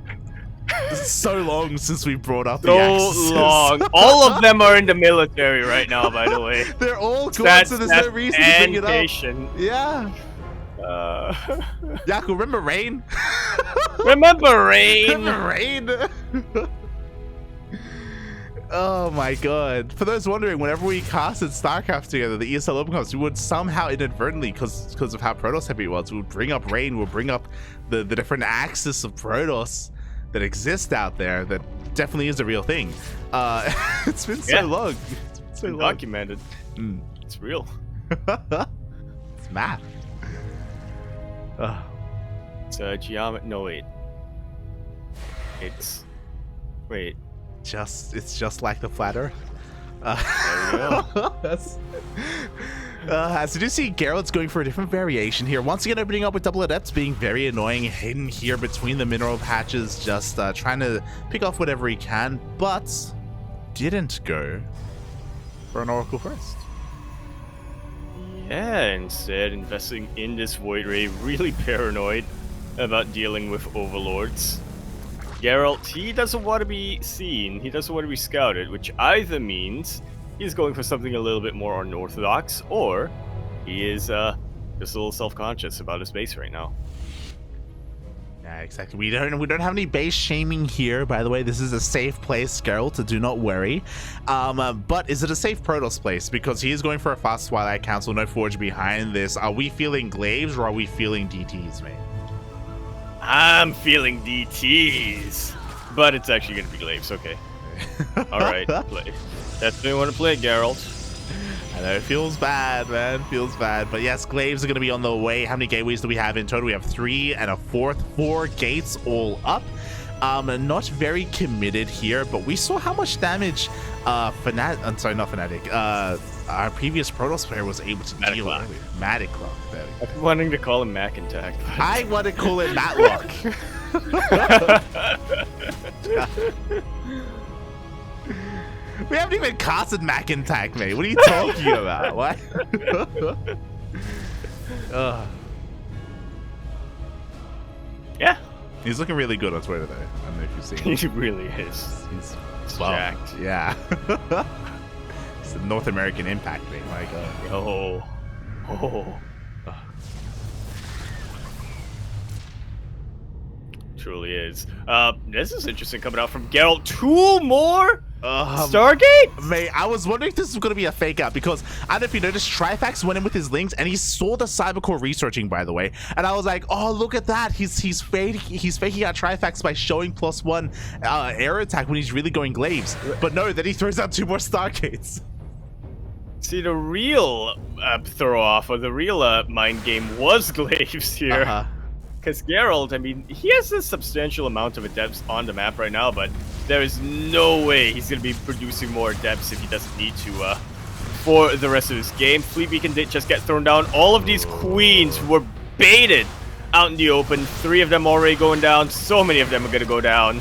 so long since we brought up the axes. So long. All of them are in the military right now, by the way. They're all gone, so there's no reason to bring it up. Patient. Yeah. Yaku, remember Rain? Remember Rain? Remember Rain? Oh my god. For those wondering, whenever we casted StarCraft together, the ESL Open Cups, we would somehow inadvertently, because of how Protoss heavy it was, we would bring up Rain, we'll bring up the different axis of Protoss that exist out there that definitely is a real thing. It's been so long. It's been so long. Documented. It's real. It's math. It's geometry. No, wait. Wait. It's just like the flat Earth. There we go. So do you see Gerald's going for a different variation here. Once again, opening up with double adepts, being very annoying, hidden here between the mineral patches, just trying to pick off whatever he can, but didn't go for an Oracle first. Yeah, instead investing in this Void Ray, really paranoid about dealing with overlords. Gerald, he doesn't want to be seen, he doesn't want to be scouted, which either means he's going for something a little bit more unorthodox, or he is just a little self-conscious about his base right now. Yeah, exactly. We don't have any base shaming here, by the way. This is a safe place, Gerald, so do not worry. But is it a safe Protoss place? Because he is going for a fast Twilight Council, no Forge behind this. Are we feeling Glaives or are we feeling DTs, mate? I'm feeling DTs, but it's actually going to be Glaives, okay. Alright, play. Definitely want to play Gerald. I know, it feels bad, man. Feels bad. But yes, Glaives are going to be on the way. How many gateways do we have in total? We have 3 and a 4th. 4 gates all up. Not very committed here, but we saw how much damage Fanatic, I'm sorry, not Fanatic, our previous Protoss player was able to deal earlier. MatiKlok. I've been wanting to call him McIntact. I want to call it Matlock. We haven't even casted McIntact, mate. What are you talking about? What? Yeah. He's looking really good on Twitter, though. I don't know if you've seen him. He really is. He's jacked. Yeah. It's the North American impact, mate. My god. Oh. Truly is. This is interesting coming out from Gerald. 2 more Stargate? Mate, I was wondering if this was going to be a fake out because I don't know if you noticed, Trifax went in with his links and he saw the Cybercore researching, by the way, and I was like, oh, look at that. He's faking out Trifax by showing +1 air attack when he's really going Glaives. But no, then he throws out 2 more Stargates. See, the real throw off or the real mind game was Glaives here. Because Gerald, I mean, he has a substantial amount of adepts on the map right now, but there is no way he's going to be producing more adepts if he doesn't need to for the rest of this game. Fleet Beacon did just get thrown down. All of these queens were baited out in the open. 3 of them already going down. So many of them are going to go down.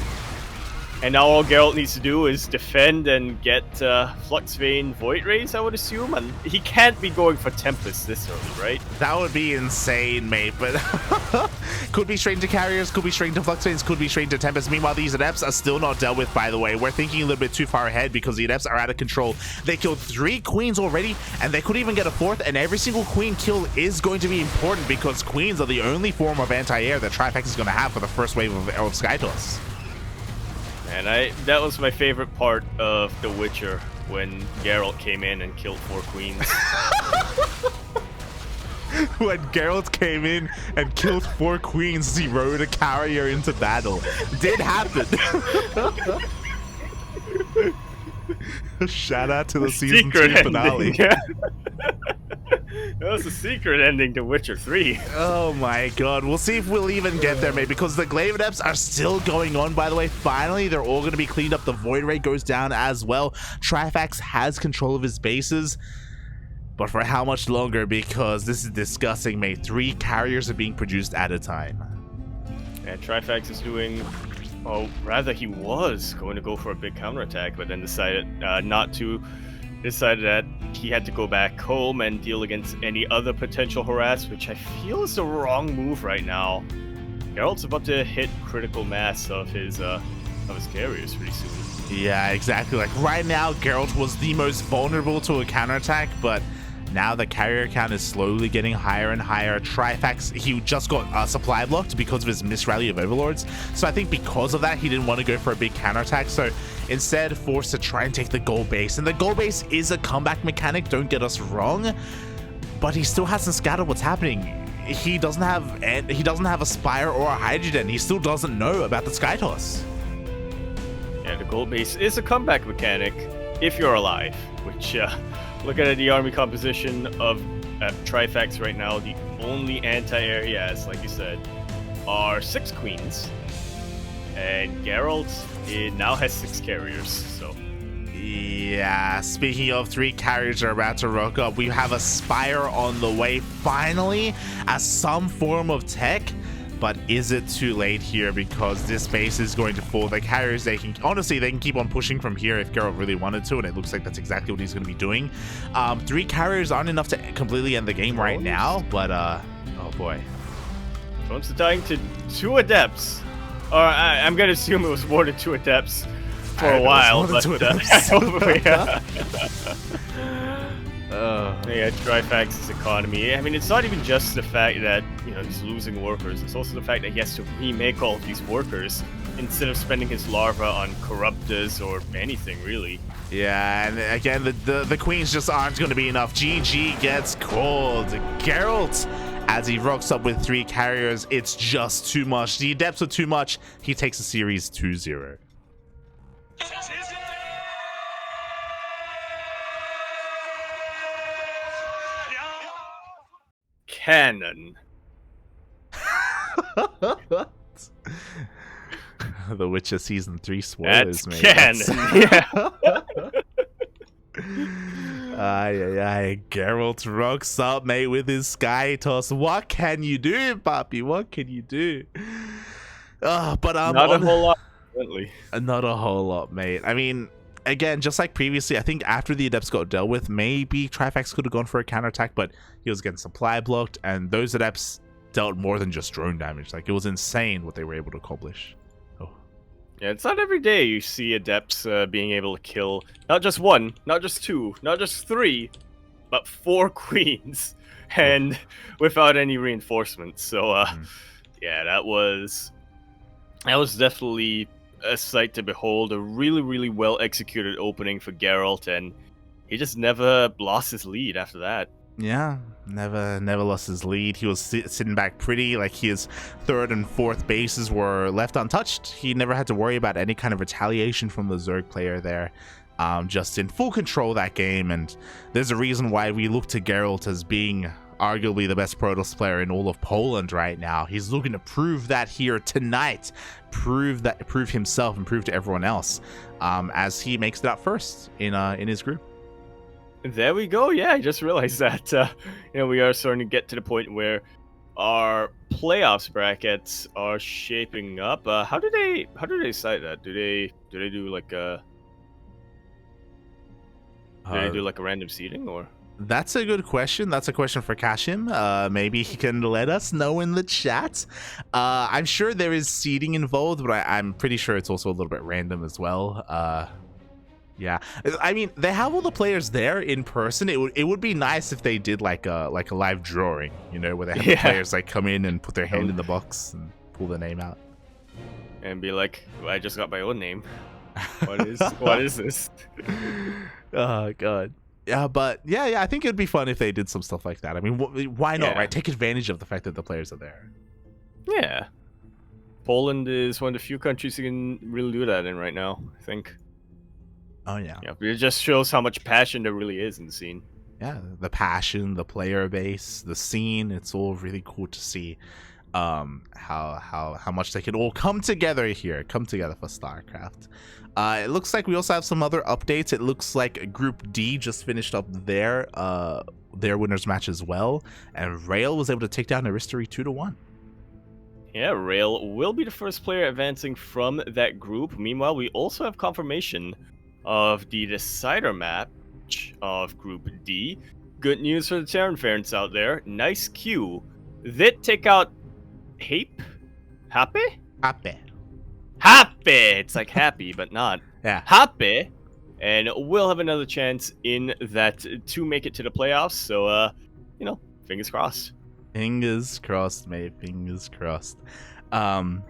And now all Geralt needs to do is defend and get Flux Vein Void Rays, I would assume. And he can't be going for Tempest this early, right? That would be insane, mate. But could be straight into Carriers, could be straight into Flux Veins, could be straight into Tempest. Meanwhile, these Adepts are still not dealt with, by the way. We're thinking a little bit too far ahead because the Adepts are out of control. They killed 3 Queens already, and they couldn't even get a 4th. And every single Queen kill is going to be important because Queens are the only form of anti-air that Trifax is going to have for the first wave of Skytoss. And that was my favorite part of The Witcher, when Geralt came in and killed 4 queens. When Geralt came in and killed 4 queens, he rode a carrier into battle. Did happen. Shout out to the season 2 finale. That was a secret ending to Witcher 3. Oh my god. We'll see if we'll even get there, mate, because the Glaive Adepts are still going on, by the way. Finally, they're all going to be cleaned up. The Void Ray goes down as well. Trifax has control of his bases. But for how much longer? Because this is disgusting, mate. 3 carriers are being produced at a time. And Trifax is doing... Oh, rather he was going to go for a big counterattack, but then decided not to. Decided that he had to go back home and deal against any other potential harass, which I feel is the wrong move right now. Gerald's about to hit critical mass of his carriers pretty soon. Yeah, exactly. Like right now, Gerald was the most vulnerable to a counterattack, but now the carrier count is slowly getting higher and higher. Trifax, he just got supply blocked because of his misrally of Overlords. So I think because of that, he didn't want to go for a big counterattack. So instead, forced to try and take the gold base. And the gold base is a comeback mechanic, don't get us wrong. But he still hasn't scattered what's happening. He doesn't have a Spire or a Hydrogen. He still doesn't know about the Sky Toss. Yeah, the gold base is a comeback mechanic if you're alive, which... Looking at the army composition of Trifax right now, the only anti-air he has, like you said, are 6 queens. And Gerald, it now has 6 carriers, so... Yeah, speaking of 3 carriers are about to rock up, we have a Spire on the way, finally, as some form of tech. But is it too late here? Because this base is going to fall. The carriers, they can keep on pushing from here if Gerald really wanted to, and it looks like that's exactly what he's going to be doing. 3 carriers aren't enough to completely end the game right now, but oh boy. Drones are dying to 2 adepts. Or I'm going to assume it was more than 2 adepts for a while, but yeah, Trifax's economy. I mean, it's not even just the fact that, you know, he's losing workers. It's also the fact that he has to remake all of these workers instead of spending his larva on corruptors or anything, really. Yeah, and again, the queens just aren't going to be enough. GG gets called. Geralt, as he rocks up with 3 carriers, it's just too much. The adepts are too much. He takes the series 2-0. Canon. The Witcher Season 3 spoilers, That's mate. canon. Yeah. Geralt rocks up, mate, with his Sky Toss. What can you do, Papi? What can you do? But not a whole lot. Definitely. Not a whole lot, mate. I mean, again, just like previously, I think after the Adepts got dealt with, maybe Trifax could have gone for a counterattack, but he was getting supply blocked, and those Adepts dealt more than just drone damage. Like, it was insane what they were able to accomplish. Oh. Yeah, it's not every day you see Adepts being able to kill not just 1, not just 2, not just 3, but 4 queens, and without any reinforcements. So, yeah, that was definitely a sight to behold. A really, really well executed opening for Geralt, and he just never lost his lead after that. Yeah, never lost his lead. He was sitting back pretty, like his 3rd and 4th bases were left untouched. He never had to worry about any kind of retaliation from the Zerg player there. Just in full control that game, and there's a reason why we look to Geralt as being arguably the best Protoss player in all of Poland right now. He's looking to prove that here tonight, prove himself and prove to everyone else, as he makes it out first in his group. There we go. Yeah, I just realized that we are starting to get to the point where our playoffs brackets are shaping up. How do they decide that? Do they do like a random seeding, or? That's a good question. That's a question for Kashim. Maybe he can let us know in the chat. I'm sure there is seeding involved, but I'm pretty sure it's also a little bit random as well. Yeah, I mean, they have all the players there in person. It would be nice if they did like a live drawing, you know, where they have the players like come in and put their hand in the box and pull their name out and be like, well, I just got my own name. What is this? Oh god. Yeah, but yeah, I think it'd be fun if they did some stuff like that. I mean, why not, right? Take advantage of the fact that the players are there. Yeah. Poland is one of the few countries who can really do that in right now, I think. Oh, yeah. Yeah, it just shows how much passion there really is in the scene. yeah, the passion, the player base, the scene. It's all really cool to see how much they can all come together for StarCraft. It looks like we also have some other updates. It looks like Group D just finished up their winners match as well, and Rail was able to take down Aristory 2-1. Yeah, Rail will be the first player advancing from that group. Meanwhile, we also have confirmation of the decider match of Group D. Good news for the Terran fans out there. Nice Q. They take out Hape? Happy? Happy. It's like happy, but not. Yeah. Happy. And we'll have another chance in that to make it to the playoffs. So, fingers crossed. Fingers crossed, mate. Fingers crossed. Oh.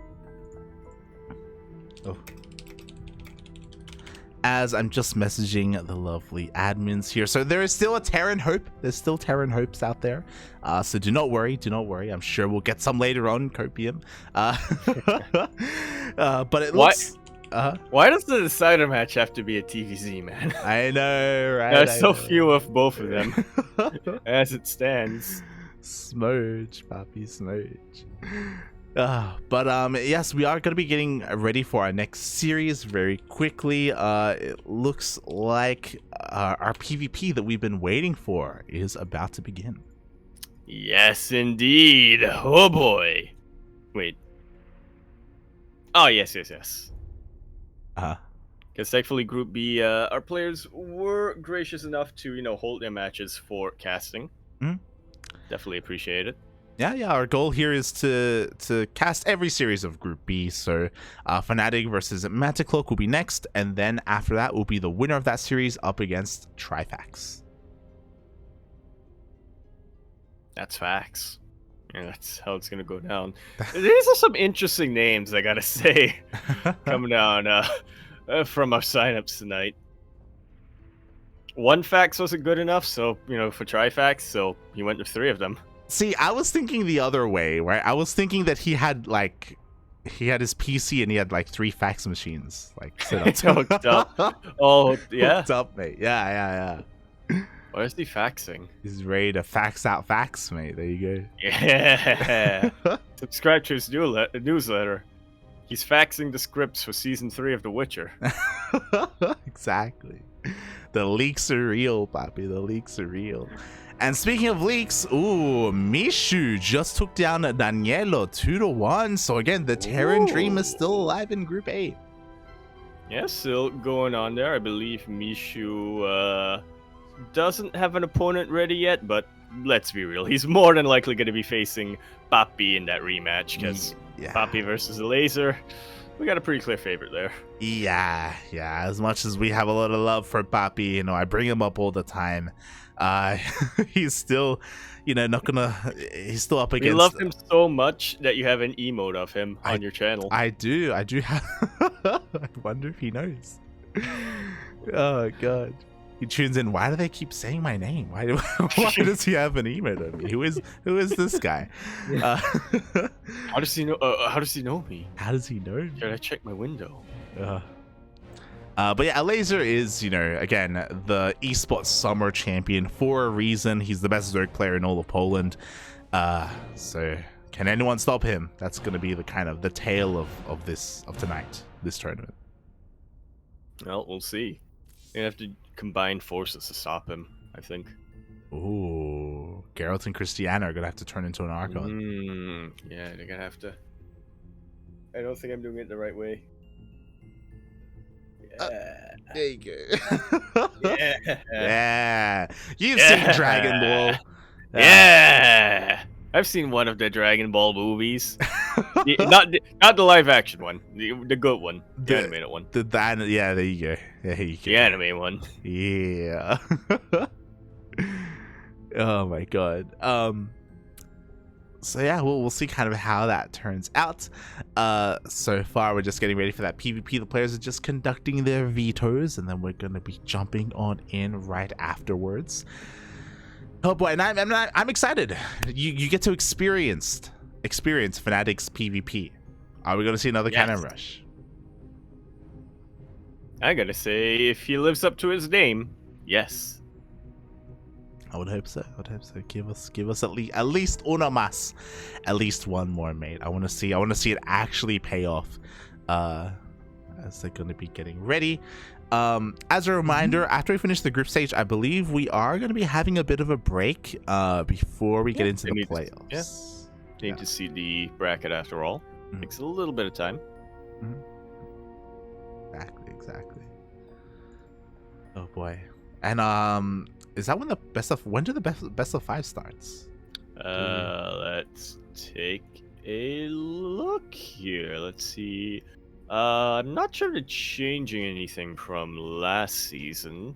As I'm just messaging the lovely admins here. So there is still a Terran Hope. There's still Terran Hopes out there. So do not worry. I'm sure we'll get some later on, Copium. But it looks... Why does the decider match have to be a TVZ, man? I know, right? There's so few of both of them, as it stands. Smooch, Papi, smooch. But yes, we are going to be getting ready for our next series very quickly. It looks like our PvP that we've been waiting for is about to begin. Yes, indeed. Oh boy. Wait. Oh, yes. Because thankfully Group B, our players were gracious enough to, hold their matches for casting. Definitely appreciate it. Yeah, our goal here is to cast every series of Group B. So Fanatig versus MatiKlok will be next, and then after that will be the winner of that series up against Trifax. That's facts. Yeah, that's how it's gonna go down. These are some interesting names, I gotta say, coming down from our signups tonight. One fax wasn't good enough, so for Trifax, so he went with 3 of them. See, I was thinking the other way, right? I was thinking that he had his PC and he had 3 fax machines set up. Hooked up. Oh yeah. Hooked up, mate. Yeah. Why is he faxing? He's ready to fax out facts, mate. There you go. Yeah. Subscribe to his newsletter. He's faxing the scripts for season 3 of The Witcher. Exactly. The leaks are real, Papi. The leaks are real. And speaking of leaks, Mishu just took down Danielo 2-1. So again, the Terran Dream is still alive in Group A. Yeah, still going on there. I believe Mishu doesn't have an opponent ready yet, but let's be real. He's more than likely going to be facing Papi in that rematch, because Papi versus the Laser, we got a pretty clear favorite there. Yeah. As much as we have a lot of love for Papi, I bring him up all the time. He's still, he's still up against. You love him so much that you have an emote of him on your channel. I do have. I wonder if he knows. Oh god. He tunes in. Why do they keep saying my name? Why does he have an emote of me? Who is this guy? How does he know? How does he know me? How does he know me? Should I check my window? But yeah, Laser is, again, the esports summer champion for a reason. He's the best Zerg player in all of Poland. So can anyone stop him? That's going to be the tale of this tournament. Well, we'll see. You're gonna have to combine forces to stop him, I think. Ooh, Gerald and Christiana are gonna have to turn into an Archon. Yeah, they're gonna have to. I don't think I'm doing it the right way. Yeah. There you go. Yeah. You've seen Dragon Ball. Yeah. I've seen one of the Dragon Ball movies. not the live action one. The good one. The animated one. Yeah, there you go. The anime one. Yeah. Oh my god. So yeah, we'll see how that turns out. So far we're just getting ready for that PvP. The players are just conducting their vetoes, and then we're gonna be jumping on in right afterwards. Oh boy, and I'm excited. You get to experience Fanatic's PvP. Are we gonna see another cannon rush? I gotta say, if he lives up to his name, yes. I would hope so. Give us at least uno más, at least one more, mate. I want to see it actually pay off. As they're going to be getting ready. As a reminder, after we finish the group stage, I believe we are going to be having a bit of a break before we get into the playoffs. Need to see the bracket after all. Takes a little bit of time. Exactly. Oh boy. And is that when do the best of 5 starts? Let's take a look here. Let's see. I'm not sure they're changing anything from last season,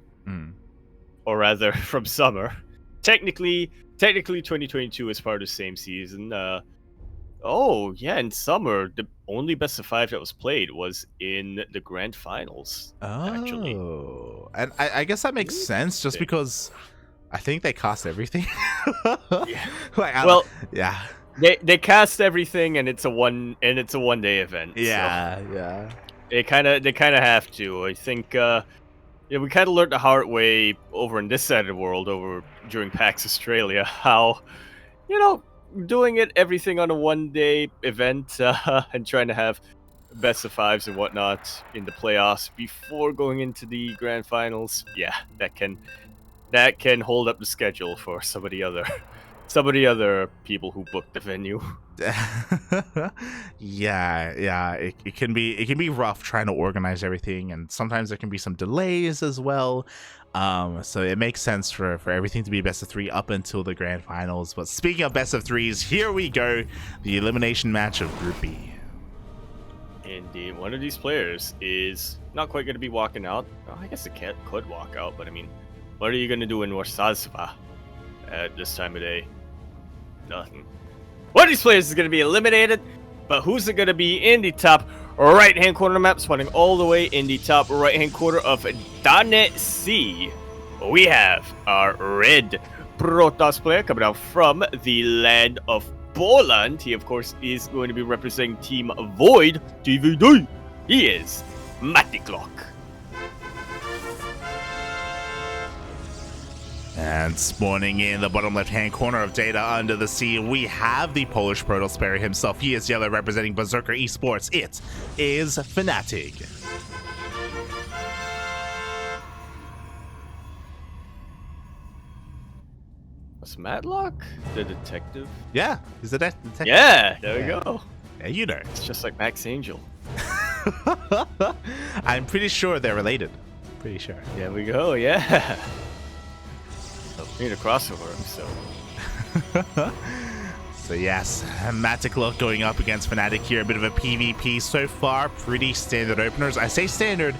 or rather from summer. Technically 2022 is part of the same season. Oh yeah, in summer the only best of 5 that was played was in the grand finals. Actually, and I guess that makes sense just because I think they cast everything. Yeah. They cast everything, and it's a one day event. Yeah, so yeah. They kind of have to. I think we kind of learned the hard way over in this side of the world during PAX Australia how doing everything on a 1 day event and trying to have best of 5s and whatnot in the playoffs before going into the grand finals. Yeah, that can hold up the schedule for some of the other people who booked the venue. yeah, it can be rough trying to organize everything, and sometimes there can be some delays as well. So it makes sense for everything to be best of 3 up until the grand finals. But speaking of best of 3s, here we go, the elimination match of Group B. Indeed, one of these players is not quite going to be walking out. Well, I guess it could walk out, but I mean, what are you going to do in Warszawa at this time of day? Nothing. One of these players is going to be eliminated, but who's it going to be in the top right-hand corner of the map, spawning all the way in the top right-hand corner of Donetsk? We have our red Protoss player coming out from the land of Poland. He, of course, is going to be representing Team Void DVD. He is MatiKlok. And spawning in the bottom left-hand corner of Data Under the Sea, we have the Polish Protoss player himself. He is yellow, representing Berserker Esports. It is Fanatig. Was MatiKlok the detective? Yeah, he's a detective. Yeah, there we go. Yeah, you know. It's just like Max Angel. I'm pretty sure they're related. Pretty sure. There we go, yeah. We need a crossover, so. So yes, MatiKlok going up against Fanatic here. A bit of a PvP so far. Pretty standard openers. I say standard.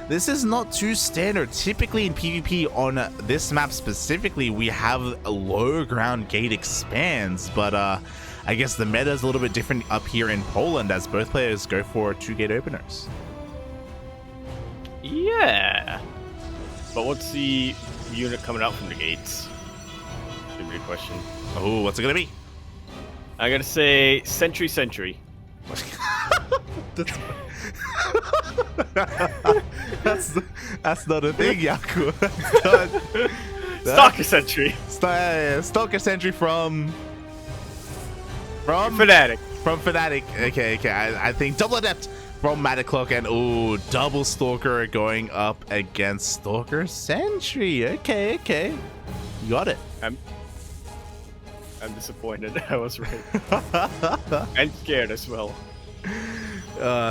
This is not too standard. Typically in PvP on this map specifically, we have a low ground gate expands, but I guess the meta is a little bit different up here in Poland as both players go for 2 gate openers. Yeah. But what's the unit coming out from the gates? Should be a question. Oh, what's it gonna be? I gotta say Sentry. That's not a thing, Yaku. Stalker Sentry. Stalker Sentry from Fanatic. From Fanatic. Okay. I think double adept from MatiKlok, and double Stalker going up against Stalker Sentry. Okay. You got it. I'm disappointed. I was right. And scared as well.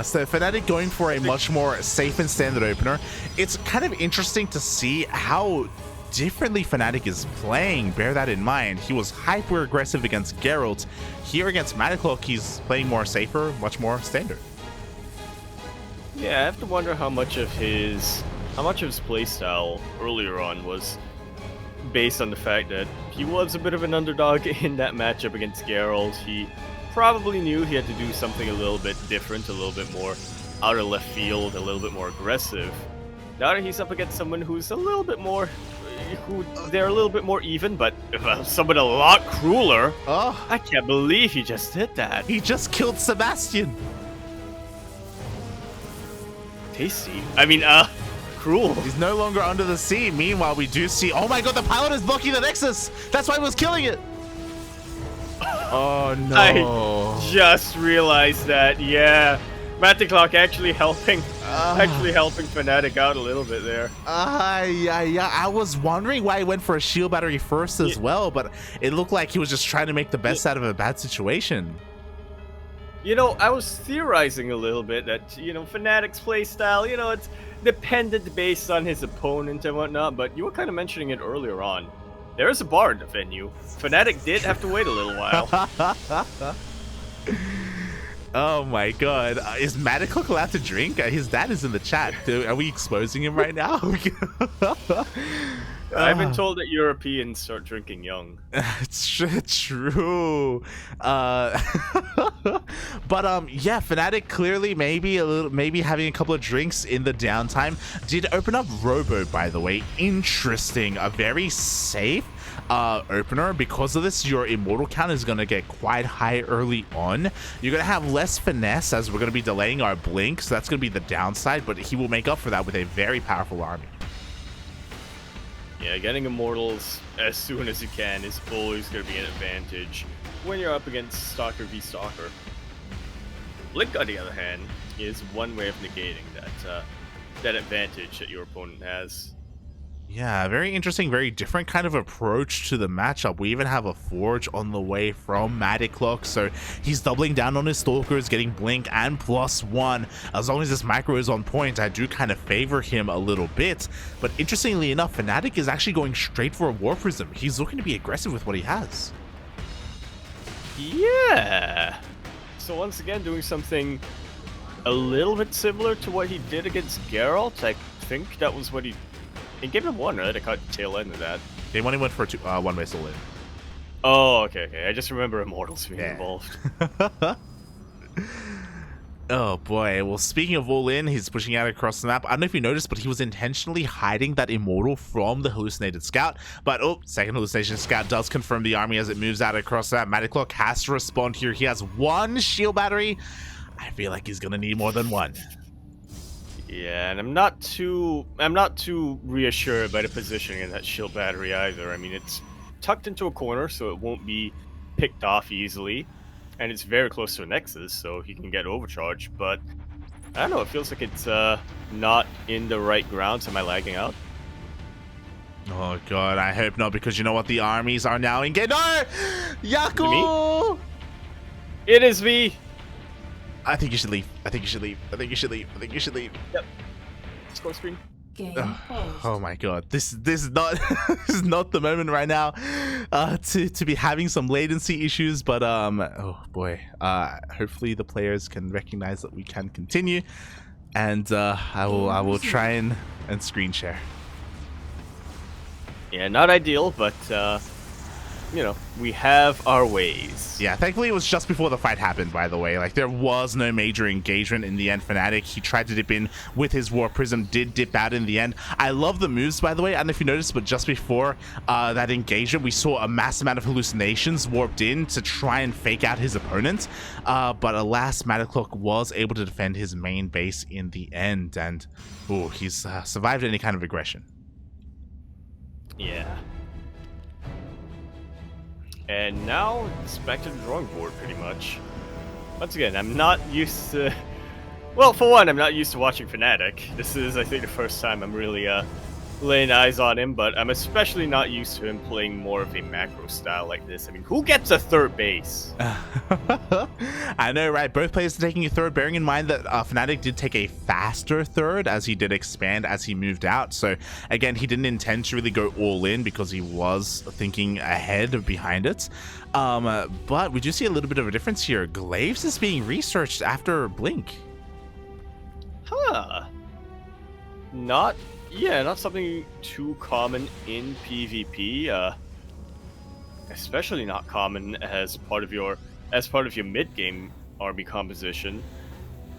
So Fanatic going for a much more safe and standard opener. It's kind of interesting to see how differently Fanatic is playing. Bear that in mind. He was hyper aggressive against Gerald. Here against MatiKlok, he's playing more safer, much more standard. Yeah, I have to wonder how much of his playstyle earlier on was based on the fact that he was a bit of an underdog in that matchup against Gerald. He probably knew he had to do something a little bit different, a little bit more out of left field, a little bit more aggressive. Now that he's up against someone who's a little bit more, they're a little bit more even, but someone a lot crueler. Oh, I can't believe he just did that. He just killed Sebastian. Tasty. I mean, cruel. He's no longer under the sea. Meanwhile, we do see... Oh my god, the pilot is blocking the Nexus! That's why he was killing it! Oh no. I just realized that, yeah. MatiKlok actually helping Fanatic out a little bit there. Yeah. I was wondering why he went for a shield battery first as well, but it looked like he was just trying to make the best out of a bad situation. You know, I was theorizing a little bit that, you know, Fanatic's playstyle, you know, it's dependent based on his opponent and whatnot, but you were kind of mentioning it earlier on. There is a bar in the venue. Fanatic did have to wait a little while. Oh my god. Is MatiKlok allowed to drink? His dad is in the chat. Are we exposing him right now? I've been told that Europeans start drinking young. It's true. But yeah, Fanatic clearly maybe having a couple of drinks in the downtime. Did open up Robo, by the way. Interesting. A very safe opener. Because of this, your immortal count is going to get quite high early on. You're going to have less finesse as we're going to be delaying our blink, so that's going to be the downside, but he will make up for that with a very powerful army. Yeah, getting immortals as soon as you can is always going to be an advantage when you're up against Stalker v Stalker. Blink, on the other hand, is one way of negating that advantage that your opponent has. Yeah, very interesting, very different kind of approach to the matchup. We even have a Forge on the way from MatiKlok, so he's doubling down on his Stalkers, getting Blink and +1. As long as this macro is on point, I do kind of favor him a little bit. But interestingly enough, Fanatic is actually going straight for a War Prism. He's looking to be aggressive with what he has. Yeah. So once again, doing something a little bit similar to what he did against Gerald. I think that was what he gave him one, right? I caught the tail end of that. They only went for one way soul in. Oh, okay. I just remember Immortals being involved. Oh boy. Well, speaking of all in, he's pushing out across the map. I don't know if you noticed, but he was intentionally hiding that Immortal from the Hallucinated Scout. But second Hallucination Scout does confirm the army as it moves out across that. MatiKlok has to respond here. He has one shield battery. I feel like he's gonna need more than one. Yeah, and I'm not too reassured by the positioning in that shield battery either. I mean, it's tucked into a corner, so it won't be picked off easily, and it's very close to a Nexus, so he can get overcharged. But I don't know, it feels like it's not in the right ground. So am I lagging out? Oh god, I hope not, because you know what? The armies are now engaged. No! Yaku! It is me! I think you should leave. I think you should leave. I think you should leave. I think you should leave. Yep. Score screen. Oh my god, this is not this is not the moment right now to be having some latency issues, but oh boy, hopefully the players can recognize that we can continue, and I will try and screen share. Yeah, not ideal, but you know, we have our ways. Yeah, thankfully it was just before the fight happened, by the way. Like, there was no major engagement in the end. Fanatic, he tried to dip in with his War Prism, did dip out in the end. I love the moves, by the way. I don't know if you noticed, but just before that engagement, we saw a mass amount of hallucinations warped in to try and fake out his opponent. But alas, MatiKlok was able to defend his main base in the end, and he's survived any kind of aggression. Yeah. And now it's back to the drawing board, pretty much. Once again, I'm not used to... Well, for one, I'm not used to watching Fanatic. This is, I think, the first time I'm really laying eyes on him, but I'm especially not used to him playing more of a macro style like this. I mean, who gets a third base? I know, right? Both players are taking a third, bearing in mind that Fanatic did take a faster third as he did expand as he moved out. So, again, he didn't intend to really go all in because he was thinking ahead of behind it. But we do see a little bit of a difference here. Glaives is being researched after Blink. Huh. Not something too common in PvP. Especially not common as part of your mid-game army composition.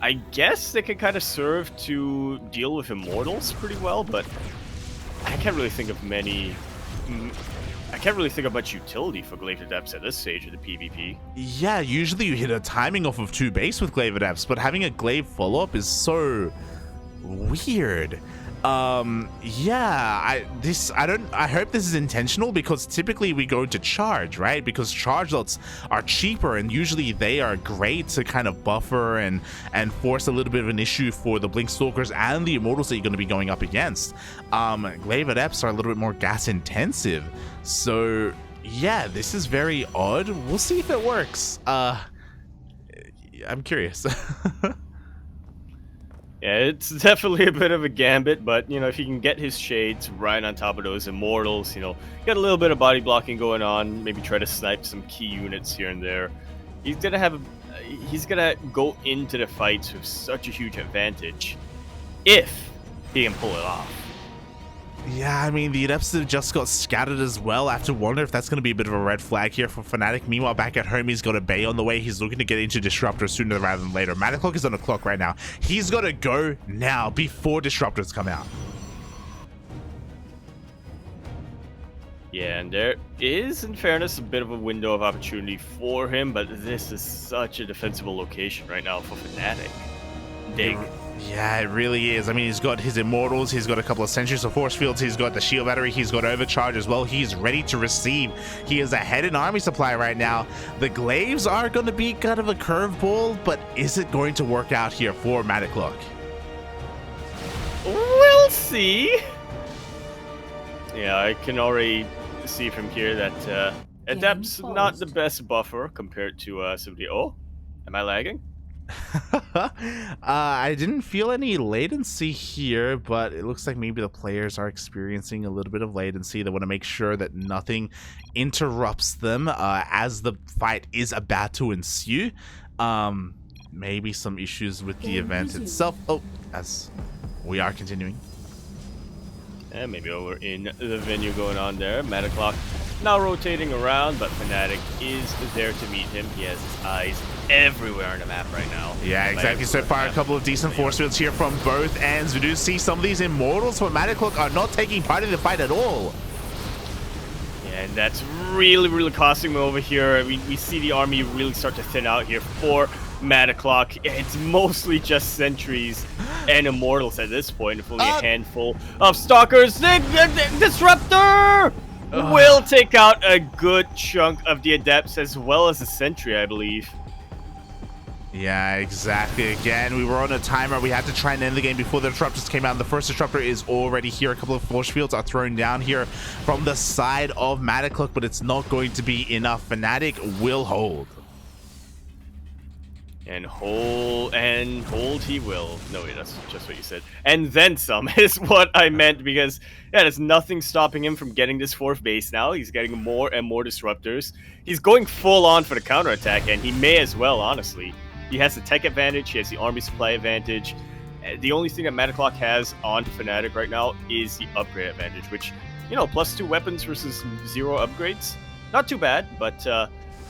I guess they can kind of serve to deal with Immortals pretty well, but I can't really think of many. I can't really think of much utility for Glaive Adepts at this stage of the PvP. Yeah, usually you hit a timing off of 2 base with Glaive Adepts, but having a Glaive follow-up is so weird. Yeah, I hope this is intentional, because typically we go to charge, right? Because charge lots are cheaper, and usually they are great to kind of buffer and force a little bit of an issue for the Blink Stalkers and the Immortals that you're going to be going up against. Glaive Adepts are a little bit more gas intensive, so yeah, this is very odd. We'll see if it works. I'm curious. Yeah, it's definitely a bit of a gambit, but, you know, if he can get his shades right on top of those Immortals, you know, get a little bit of body blocking going on, maybe try to snipe some key units here and there, he's gonna go into the fights with such a huge advantage, if he can pull it off. Yeah, I mean, the Adepts have just got scattered as well. I have to wonder if that's going to be a bit of a red flag here for Fnatic. Meanwhile, back at home, he's got a Bay on the way. He's looking to get into Disruptor sooner rather than later. MatiKlok is on the clock right now. He's got to go now before Disruptors come out. Yeah, and there is, in fairness, a bit of a window of opportunity for him, but this is such a defensible location right now for Fnatic. Dig. Yeah, it really is. I mean, he's got his Immortals, he's got a couple of Sentries of Force Fields, he's got the Shield Battery, he's got Overcharge as well. He's ready to receive. He is ahead in army supply right now. The Glaives are going to be kind of a curveball, but is it going to work out here for MatiKlok? We'll see. Yeah, I can already see from here that Adept's not the best buffer compared to somebody. Oh, am I lagging? I didn't feel any latency here, but it looks like maybe the players are experiencing a little bit of latency. They want to make sure that nothing interrupts them as the fight is about to ensue. Maybe some issues with the event itself. Oh, as we are continuing. And maybe over in the venue going on there. MatiKlok now rotating around, but Fnatic is there to meet him. He has his eyes everywhere on the map right now. Yeah, exactly. So far, a couple of decent force fields here from both ends. We do see some of these Immortals for MatiKlok are not taking part in the fight at all. Yeah, and that's really costing him over here. We see the army really start to thin out here for MatiKlok. It's mostly just Sentries and Immortals at this point, if only a handful of Stalkers. Disruptor will take out a good chunk of the Adepts as well as the Sentry, I believe. Yeah, exactly. Again, we were on a timer. We had to try and end the game before the Disruptors came out. And the first Disruptor is already here. A couple of force fields are thrown down here from the side of MatiKlok, but it's not going to be enough. Fnatic will hold. And hold he will. No, wait, that's just what you said. And then some is what I meant, because yeah, there's nothing stopping him from getting this fourth base now. He's getting more and more Disruptors. He's going full on for the counterattack, and he may as well, honestly. He has the tech advantage, he has the army supply advantage. The only thing that MatiKlok has on Fnatic right now is the upgrade advantage, which, you know, +2 weapons versus 0 upgrades. Not too bad, but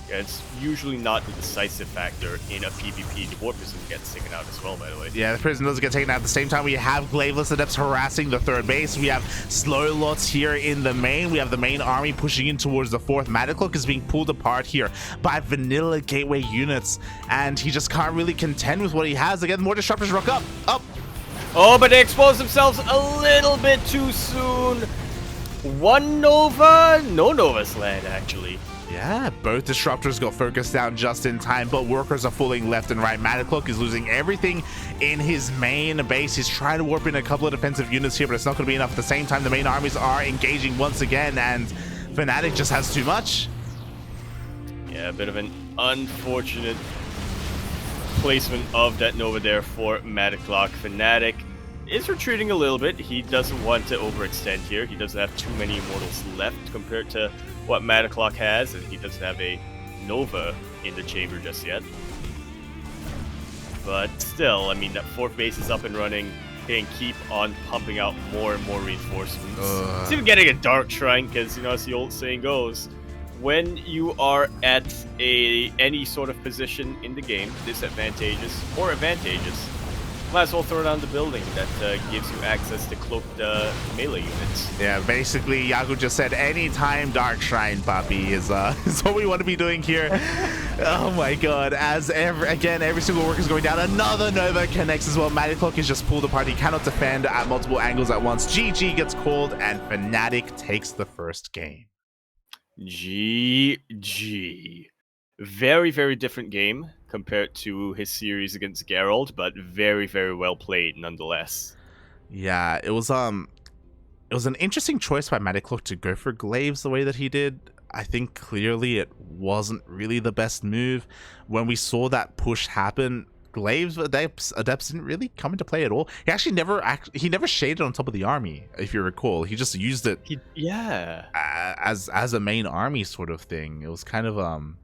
yeah, it's usually not the decisive factor in a PvP. The War Prison gets taken out as well, by the way. Yeah, the Prison does get taken out at the same time. We have Glaiveless Adepts harassing the third base. We have Slow Lots here in the main. We have the main army pushing in towards the fourth. MatiKlok is being pulled apart here by vanilla gateway units, and he just can't really contend with what he has. Again, more Disruptors rock up. Oh, but they expose themselves a little bit too soon. One Nova? No Novas land, actually. Yeah, both Disruptors got focused down just in time, but workers are falling left and right. MatiKlok is losing everything in his main base. He's trying to warp in a couple of defensive units here, but it's not going to be enough. At the same time, the main armies are engaging once again, and Fnatic just has too much. Yeah, a bit of an unfortunate placement of that Nova there for MatiKlok. Fnatic is retreating a little bit. He doesn't want to overextend here. He doesn't have too many Immortals left compared to what MatiKlok has, and he doesn't have a Nova in the chamber just yet. But still, I mean, that fourth base is up and running. He can keep on pumping out more and more reinforcements. It's even getting a Dark Shrine, because, you know, as the old saying goes, when you are at any sort of position in the game, disadvantageous or advantageous, Might as well throw down the building that gives you access to cloaked melee units. Yeah, basically, Yaku just said anytime Dark Shrine, Poppy, is what we want to be doing here. Oh my god, as every single work is going down. Another Nova connects as well. MatiKlok is just pulled apart. He cannot defend at multiple angles at once. GG gets called, and Fnatic takes the first game. GG. Very, very different game compared to his series against Gerald, but very, very well played nonetheless. Yeah, it was an interesting choice by MatiKlok to go for Glaives the way that he did. I think clearly it wasn't really the best move. When we saw that push happen, Glaives adepts didn't really come into play at all. He actually never shaded on top of the army, if you recall. He just used it as a main army sort of thing. It was kind of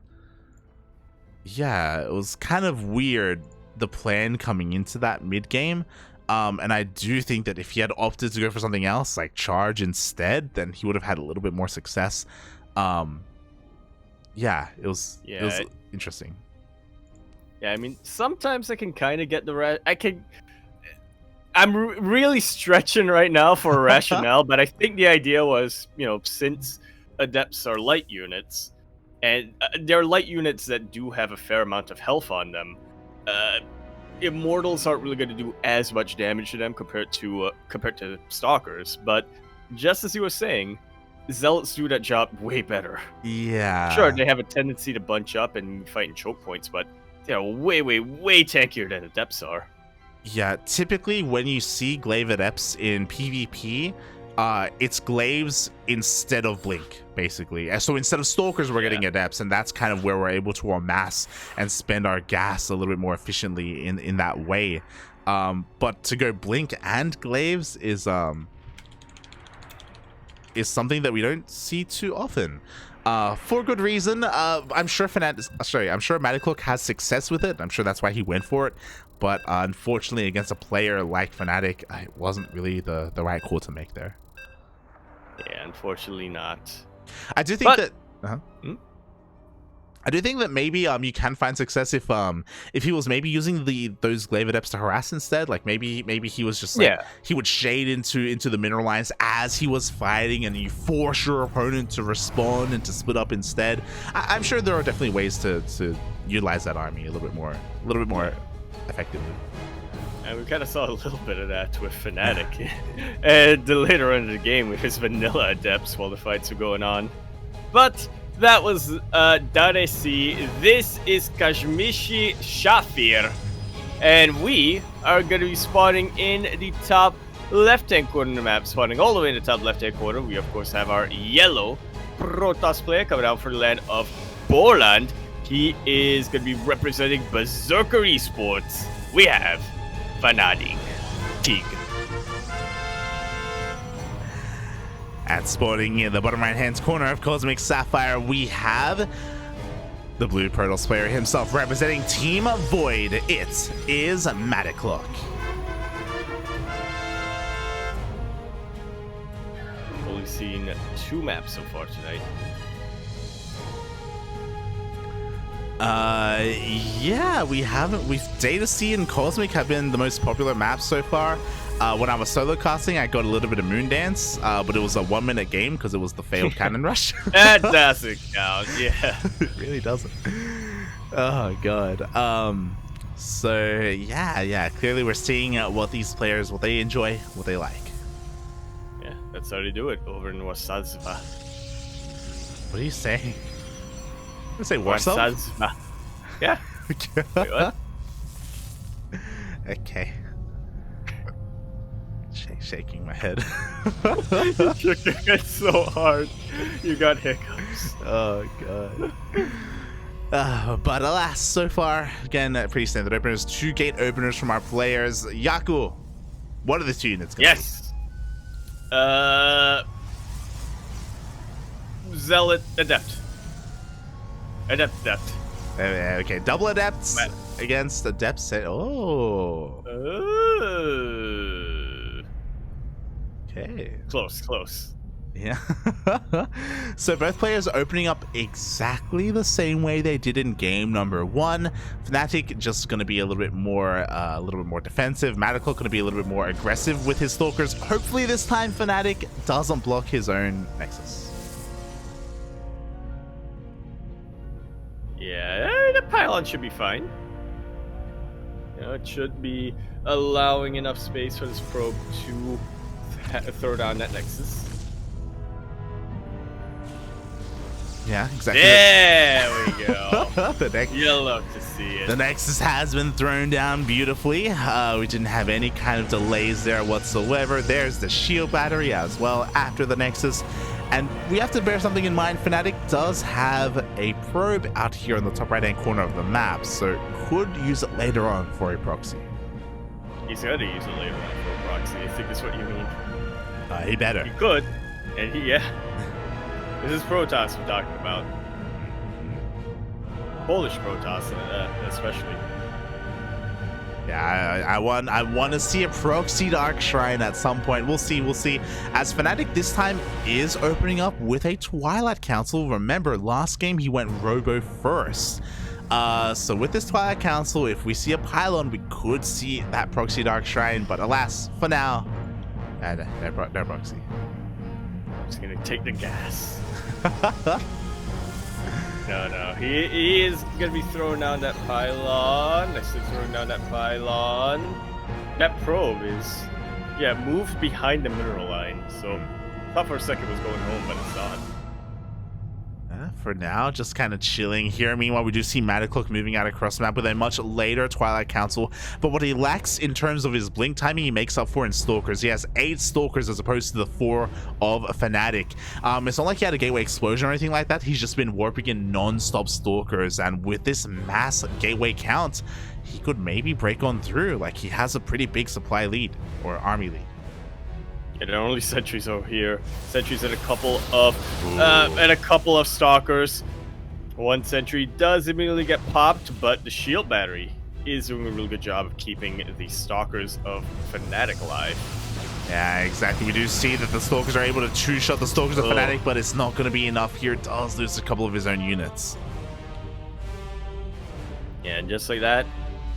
yeah, it was kind of weird, the plan coming into that mid game. And I do think that if he had opted to go for something else, like charge instead, then he would have had a little bit more success. Yeah, it was interesting. Yeah, I mean, sometimes I can kind of get the I'm really stretching right now for a rationale, but I think the idea was, since adepts are light units, and they're light units that do have a fair amount of health on them, Immortals aren't really going to do as much damage to them compared to Stalkers. But just as you were saying, Zealots do that job way better. Yeah. Sure, they have a tendency to bunch up and fight in choke points, but they're way, way, way tankier than Adepts are. Yeah, typically when you see Glaive Adepts in PvP, it's Glaives instead of Blink, basically. So instead of Stalkers, we're getting Adepts, and that's kind of where we're able to amass and spend our gas a little bit more efficiently in that way. But to go Blink and Glaives is something that we don't see too often. For good reason. I'm sure MatiKlok has success with it. I'm sure that's why he went for it. But unfortunately, against a player like Fnatic, it wasn't really the right call to make there. Yeah, unfortunately not. I do think that. I do think that maybe you can find success if he was maybe using those Glaive Adepts to harass instead. Like maybe he was just like, he would shade into the mineral lines as he was fighting, and you force your opponent to respond and to split up instead. I'm sure there are definitely ways to utilize that army a little bit more effectively. And we kind of saw a little bit of that with Fnatic. And later on in the game with his vanilla Adepts while the fights were going on. But that was Daresi. This is Kashmishi Shafir. And we are going to be spawning in the top left-hand corner of the map. Spawning all the way in the top left-hand corner. We, of course, have our yellow Protoss player coming out for the land of Poland. He is going to be representing Berserker Esports. We have Fanatig. At spawning in the bottom right-hand corner of Cosmic Sapphire, we have the blue Protoss player himself representing Team Void. It is MatiKlok. Only seen 2 maps so far tonight. Yeah, we haven't. Data Sea and Cosmic have been the most popular maps so far. When I was solo casting, I got a little bit of Moondance, but it was a 1-minute game because it was the failed Cannon Rush. That doesn't count, yeah. It really doesn't. Oh, God. So, yeah, clearly we're seeing what these players, what they enjoy, what they like. Yeah, that's how they do it over in Warsaw. What are you saying? You say Warsaw? Yeah. Wait, what? Okay. Shaking my head. You shook your head so hard. You got hiccups. Oh, God. But alas, so far, again, pretty standard openers. 2 gate openers from our players. Yaku, what are the 2 units going to be? Zealot Adept. Adept. Okay, double Adepts against Adepts. Oh. Okay. Close. Yeah. So both players opening up exactly the same way they did in game number 1. Fanatic just going to be a little bit more defensive. MatiKlok going to be a little bit more aggressive with his stalkers. Hopefully this time Fanatic doesn't block his own Nexus. Yeah, the pylon should be fine. You know, it should be allowing enough space for this probe to throw down that Nexus. Yeah, exactly. There we go. You love to see it. The Nexus has been thrown down beautifully. We didn't have any kind of delays there whatsoever. There's the shield battery as well after the Nexus. And we have to bear something in mind. Fanatic does have a probe out here in the top right-hand corner of the map, so could use it later on for a proxy. He's going to use it later on for a proxy. I think that's what you mean. He better. He could. And yeah. This is Protoss we're talking about. Polish Protoss, especially. Yeah, I want to see a proxy Dark Shrine at some point. We'll see. As Fanatic this time is opening up with a Twilight Council. Remember, last game he went Robo first. So with this Twilight Council, if we see a pylon, we could see that proxy Dark Shrine. But alas, for now, no proxy. I'm just gonna take the gas. No. He is gonna be throwing down that pylon. I said throwing down that pylon. That probe is, moved behind the mineral line. So I thought for a second it was going home, but it's not. For now, just kind of chilling here. Meanwhile, we do see MatiKlok moving out across the map with a much later Twilight Council. But what he lacks in terms of his blink timing, he makes up for in Stalkers. He has 8 Stalkers as opposed to the 4 of Fanatic. It's not like he had a Gateway Explosion or anything like that. He's just been warping in non-stop Stalkers. And with this mass Gateway count, he could maybe break on through. Like, he has a pretty big supply lead, or army lead. Yeah, there are only sentries over here. Sentries and a couple of stalkers. One sentry does immediately get popped, but the shield battery is doing a really good job of keeping the stalkers of Fanatic alive. Yeah, exactly. We do see that the stalkers are able to two-shot the stalkers of Fanatic, but it's not going to be enough here. Does lose a couple of his own units. Yeah, and just like that,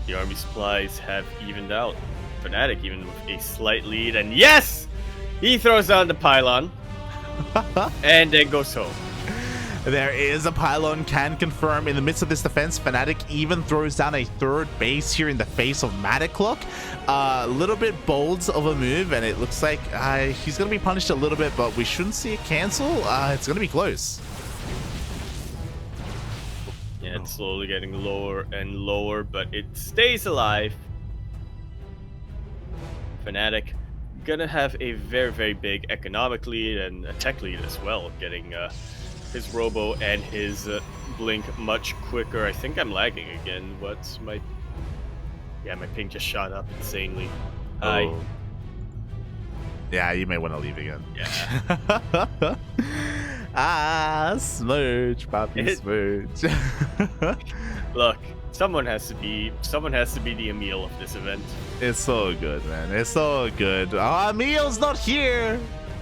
the army supplies have evened out. Fanatic even with a slight lead, and yes! He throws down the pylon and then goes home. There is a pylon, can confirm. In the midst of this defense, Fanatic even throws down a 3rd base here in the face of MatiKlok. A little bit bold of a move, and it looks like he's going to be punished a little bit, but we shouldn't see it cancel. It's going to be close. Yeah, it's slowly getting lower and lower, but it stays alive. Fanatic gonna have a very, very big economic lead and a tech lead as well, getting his robo and his blink much quicker. I think I'm lagging again. What's my... Yeah, my ping just shot up insanely. Hi. Yeah, you may want to leave again. Yeah. Smooch, Poppy, smooch. Look, someone has to be the Emil of this event. It's so good, man. It's so good. Oh, Emil's not here.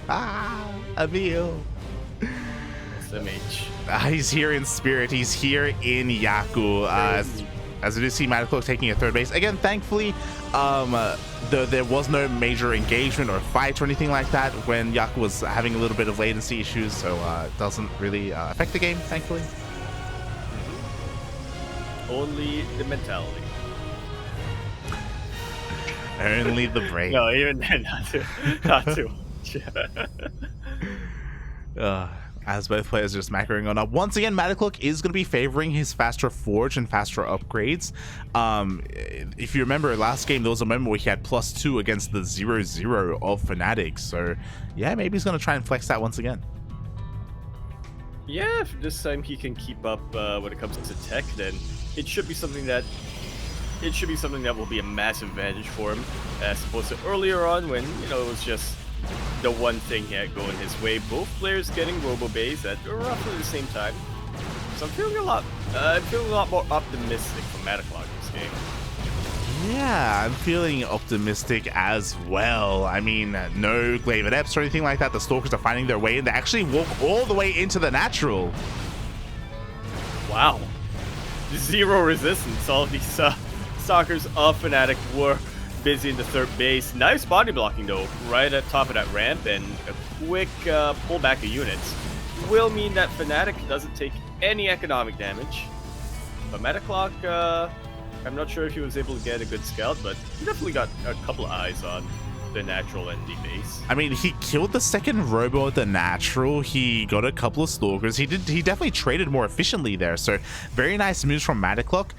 Emil. SMH. He's here in spirit. He's here in Yaku. As we do see MatiKlok taking a 3rd base. Again, thankfully, there was no major engagement or fight or anything like that when Yaku was having a little bit of latency issues, so it doesn't really affect the game, thankfully. Only the mentality. Only the brain. No, even then, not too much. As both players are just macroing on up. Once again, MatiKlok is going to be favoring his faster forge and faster upgrades. If you remember last game, there was a moment where he had +2 against the 0-0 of Fanatic. So yeah, maybe he's going to try and flex that once again. Yeah, if this time he can keep up when it comes to tech, then it should be something that will be a massive advantage for him, as opposed to earlier on when, you know, it was just the one thing he had going his way. Both players getting robo bays at roughly the same time. So I'm feeling a lot more optimistic for MatiKlok this game. Yeah, Yeah, I'm feeling optimistic as well. I mean, no Glaive Adepts or anything like that. The Stalkers are finding their way in. They actually walk all the way into the natural. Wow. Zero resistance. All of these Stalkers of Fnatic were busy in the third base. Nice body blocking though, right at top of that ramp, and a quick pullback of units will mean that Fnatic doesn't take any economic damage. But MatiKlok, I'm not sure if he was able to get a good scout, but he definitely got a couple of eyes on the natural and the base. I mean, he killed the second robo at the natural. He got a couple of Stalkers. He definitely traded more efficiently there. So very nice moves from MatiKlok,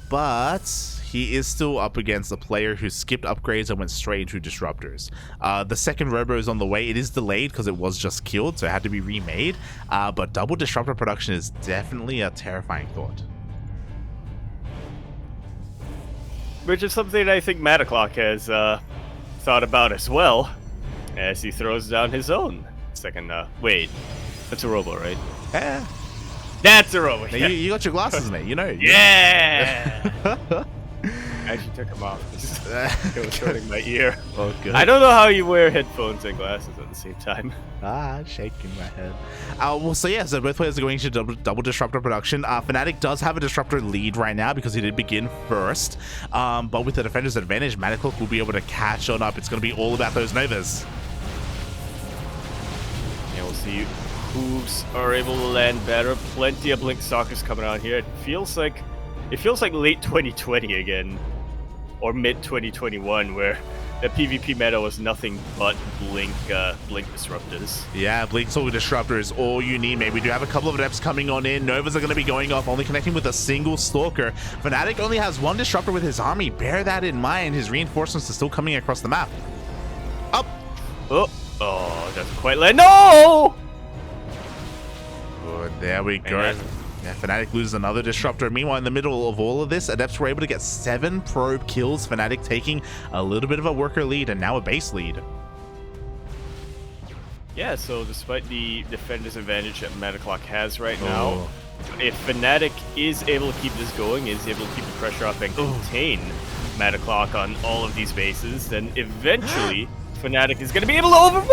but he is still up against a player who skipped upgrades and went straight into disruptors. The second robo is on the way. It is delayed because it was just killed, so it had to be remade. But double disruptor production is definitely a terrifying thought. Which is something I think MatiKlok has thought about as well, as he throws down his own second. Wait, that's a robo, right? Yeah. That's a robo. Yeah. You got your glasses, mate. You know. Yeah. I actually took them off. It was hurting my ear. Oh, good. I don't know how you wear headphones and glasses at the same time. Shaking my head. Well, so yeah, so both players are going to double disruptor production. Fnatic does have a disruptor lead right now because he did begin first. But with the defender's advantage, MatiKlok will be able to catch on up. It's going to be all about those Novas. Yeah, we'll see who's are able to land better. Plenty of Blink Stalkers coming out here. It feels like late 2020 again, or mid 2021, where the PvP meta was nothing but Blink disruptors. Yeah, Blink disruptor is all you need, mate. We do have a couple of adepts coming on in. Novas are going to be going off, only connecting with a single Stalker. Fnatic only has one disruptor with his army. Bear that in mind. His reinforcements are still coming across the map. Up. Oh, doesn't quite land. No! Good, there we go. Yeah, Fnatic loses another disruptor. Meanwhile, in the middle of all of this, Adepts were able to get 7 probe kills. Fnatic taking a little bit of a worker lead and now a base lead. Yeah, so despite the defender's advantage that MatiKlok has right now, if Fnatic is able to keep this going, is able to keep the pressure up and contain MatiKlok on all of these bases, then eventually Fnatic is going to be able to overwhelm!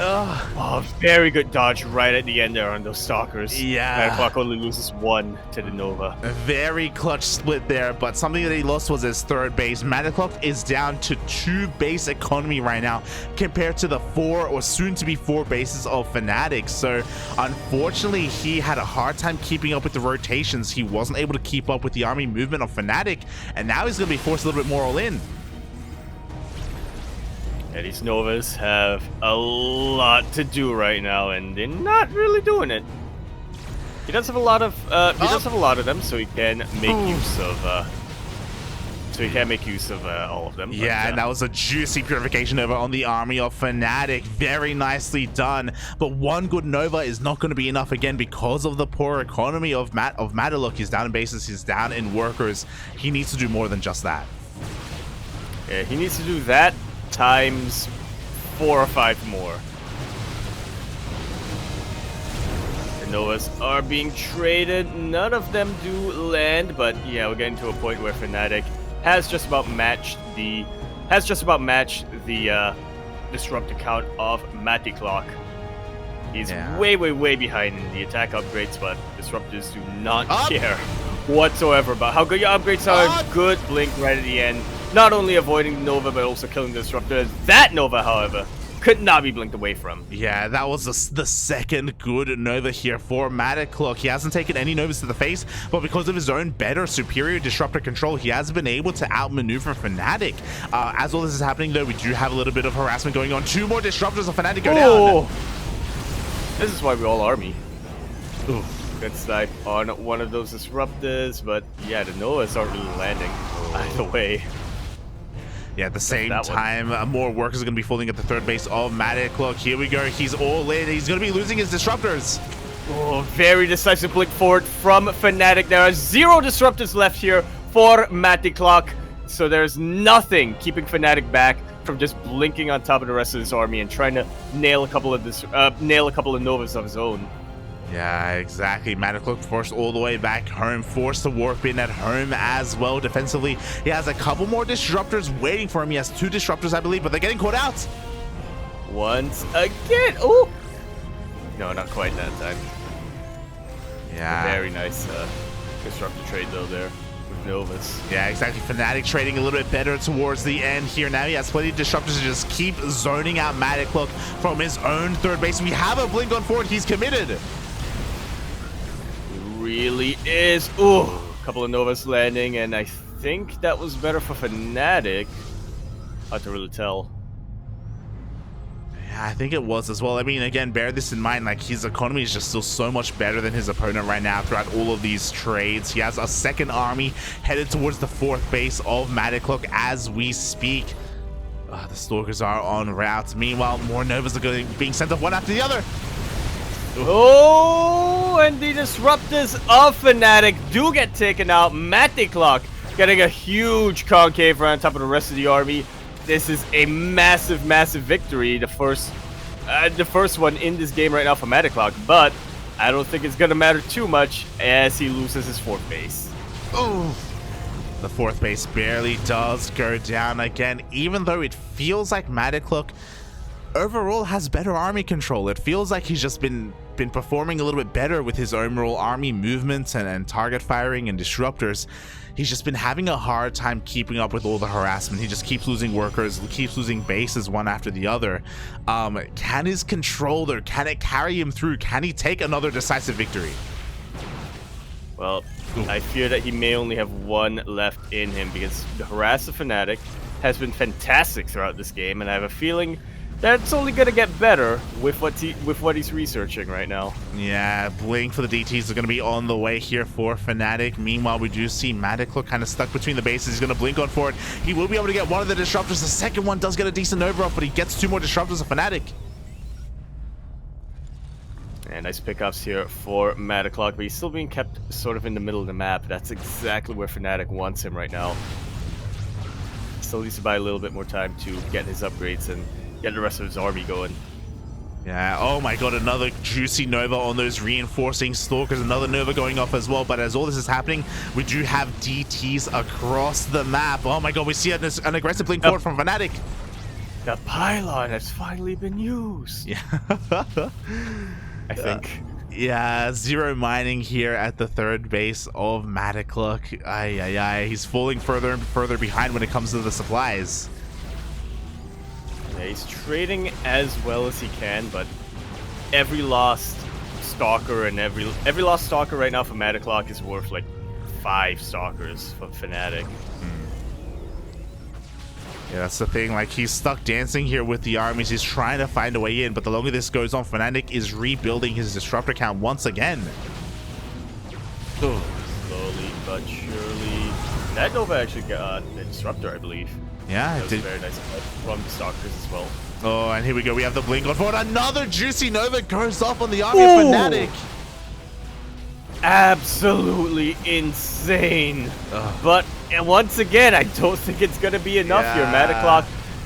Oh, very good dodge right at the end there on those Stalkers. Yeah. MatiKlok only loses 1 to the Nova. A very clutch split there, but something that he lost was his third base. MatiKlok is down to 2 base economy right now compared to the 4 or soon to be 4 bases of Fnatic. So unfortunately, he had a hard time keeping up with the rotations. He wasn't able to keep up with the army movement of Fnatic, and now he's going to be forced a little bit more all in. Yeah, these Novas have a lot to do right now, and they're not really doing it. He does have a lot of them, so he can make use of all of them. Yeah, and that was a juicy purification over on the army of Fnatic. Very nicely done. But one good Nova is not going to be enough again because of the poor economy of MatiKlok. He's down in bases, he's down in workers. He needs to do more than just that. Yeah, he needs to do that times 4 or 5 more. The Novas are being traded. None of them do land, but yeah, we're getting to a point where Fnatic has just about matched the disruptor count of MatiKlok. He's way behind in the attack upgrades, but disruptors do not care whatsoever about how good your upgrades are. Good blink right at the end. Not only avoiding the Nova, but also killing the disruptor. That Nova, however, could not be blinked away from. Yeah, that was the second good Nova here for MatiKlok. He hasn't taken any Novas to the face, but because of his own better, superior disruptor control, he has been able to outmaneuver Fnatic. As all this is happening, though, we do have a little bit of harassment going on. 2 more disruptors of Fnatic go down. This is why we all army. Ooh. Good snipe on one of those disruptors, but yeah, the Novas aren't really landing either way. Yeah, at the same time, more workers are going to be falling at the third base of MatiKlok. Here we go. He's all in. He's going to be losing his disruptors. Oh, very decisive blink forward from Fnatic. There are 0 disruptors left here for MatiKlok, so there's nothing keeping Fnatic back from just blinking on top of the rest of his army and trying to nail a couple of Novas of his own. Yeah, exactly. MatiKlok forced all the way back home, forced to warp in at home as well defensively. He has a couple more disruptors waiting for him. He has 2 disruptors, I believe, but they're getting caught out. Once again. Oh! No, not quite that time. Yeah. Very nice disruptor trade, though, there with Novus. Yeah, exactly. Fanatic trading a little bit better towards the end here. Now he has plenty of disruptors to just keep zoning out MatiKlok from his own third base. We have a blink on forward. He's committed. Really is. Ooh, a couple of Novas landing, and I think that was better for Fanatic. Hard to really tell. Yeah, I think it was as well. I mean, again, bear this in mind, like his economy is just still so much better than his opponent right now throughout all of these trades. He has a second army headed towards the 4th base of MatiKlok as we speak. The Stalkers are en route. Meanwhile, more Novas are being sent off one after the other. Oh, and the disruptors of Fanatic do get taken out. MatiKlok getting a huge concave right on top of the rest of the army. This is a massive, massive victory. The first one in this game right now for MatiKlok, but I don't think it's gonna matter too much as he loses his 4th base. Oh, the 4th base barely does go down again, even though it feels like MatiKlok overall has better army control. It feels like he's just been performing a little bit better with his overall army movements and target firing and disruptors. He's just been having a hard time keeping up with all the harassment. He just keeps losing workers, keeps losing bases one after the other. Can his controller, can it carry him through? Can he take another decisive victory? Well, I fear that he may only have one left in him, because the harass of Fanatic has been fantastic throughout this game, and I have a feeling that's only gonna get better with what he's researching right now. Yeah, blink for the DTs are gonna be on the way here for Fanatic. Meanwhile, we do see MatiKlok kind of stuck between the bases. He's gonna blink on forward. He will be able to get one of the disruptors. The second one does get a decent overoff, but he gets 2 more disruptors of Fanatic. And nice pickups here for MatiKlok, but he's still being kept sort of in the middle of the map. That's exactly where Fanatic wants him right now. Still needs to buy a little bit more time to get his upgrades and get the rest of his army going. Yeah, oh my god, another juicy Nova on those reinforcing Stalkers. Another Nova going off as well. But as all this is happening, we do have DTs across the map. Oh my god, we see an aggressive blink forward from Fanatic. The pylon has finally been used. Yeah. I think. Yeah, 0 mining here at the 3rd base of MatiKlok. Ay. He's falling further and further behind when it comes to the supplies. Yeah, he's trading as well as he can, but every lost Stalker and every lost Stalker right now for MatiKlok is worth like 5 Stalkers for Fanatic. Yeah, that's the thing. Like, he's stuck dancing here with the armies. He's trying to find a way in, but the longer this goes on, Fanatic is rebuilding his disruptor count once again. Slowly but surely. That Nova actually got the disruptor, I believe. Yeah, that was very nice from the Stalkers as well. Oh, and here we go. We have the blink on forward. Another juicy Nova goes off on the army of Fanatic. Absolutely insane. But once again, I don't think it's going to be enough here. MatiKlok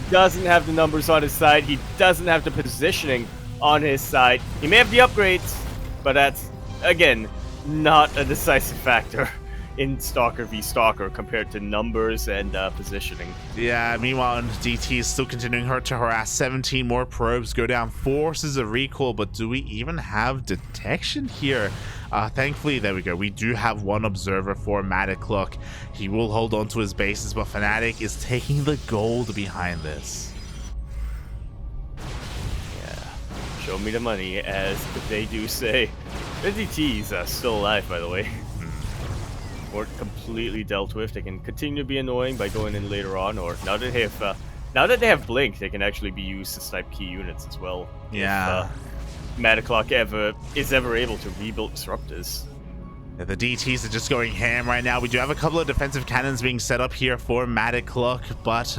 doesn't have the numbers on his side. He doesn't have the positioning on his side. He may have the upgrades, but that's, again, not a decisive factor in Stalker v Stalker compared to numbers and positioning. Yeah, meanwhile, DT is still continuing to harass. 17 more probes go down, forces a recall, but do we even have detection here? Thankfully, there we go. We do have one observer for MatiKlok. He will hold on to his bases, but Fanatic is taking the gold behind this. Yeah, show me the money, as they do say. The DT's still alive, by the way. Or completely dealt with. They can continue to be annoying by going in later on, or now that they have blink, they can actually be used to snipe key units as well. Yeah. If MatiKlok is ever able to rebuild disruptors. Yeah, the DTs are just going ham right now. We do have a couple of defensive cannons being set up here for MatiKlok, but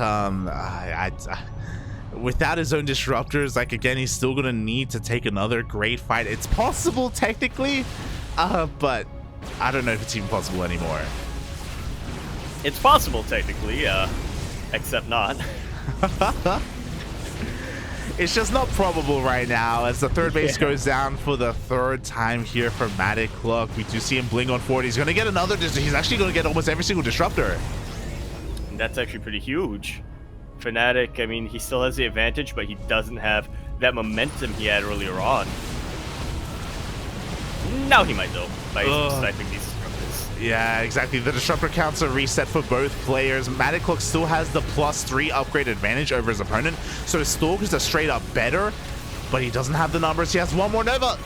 without his own disruptors, like, again, he's still gonna need to take another great fight. It's possible technically, but I don't know if it's even possible anymore. It's possible technically, except not. It's just not probable right now as the third base goes down for the third time here for MatiKlok. We do see him bling on forward. He's going to get another. He's actually going to get almost every single disruptor. And that's actually pretty huge. Fanatic, I mean, he still has the advantage, but he doesn't have that momentum he had earlier on. Now he might, though, by sniping these disruptors. Yeah, exactly. The disruptor counts are reset for both players. MatiKlok still has the +3 upgrade advantage over his opponent, so his Stalkers are straight up better, but he doesn't have the numbers. He has one more Nova.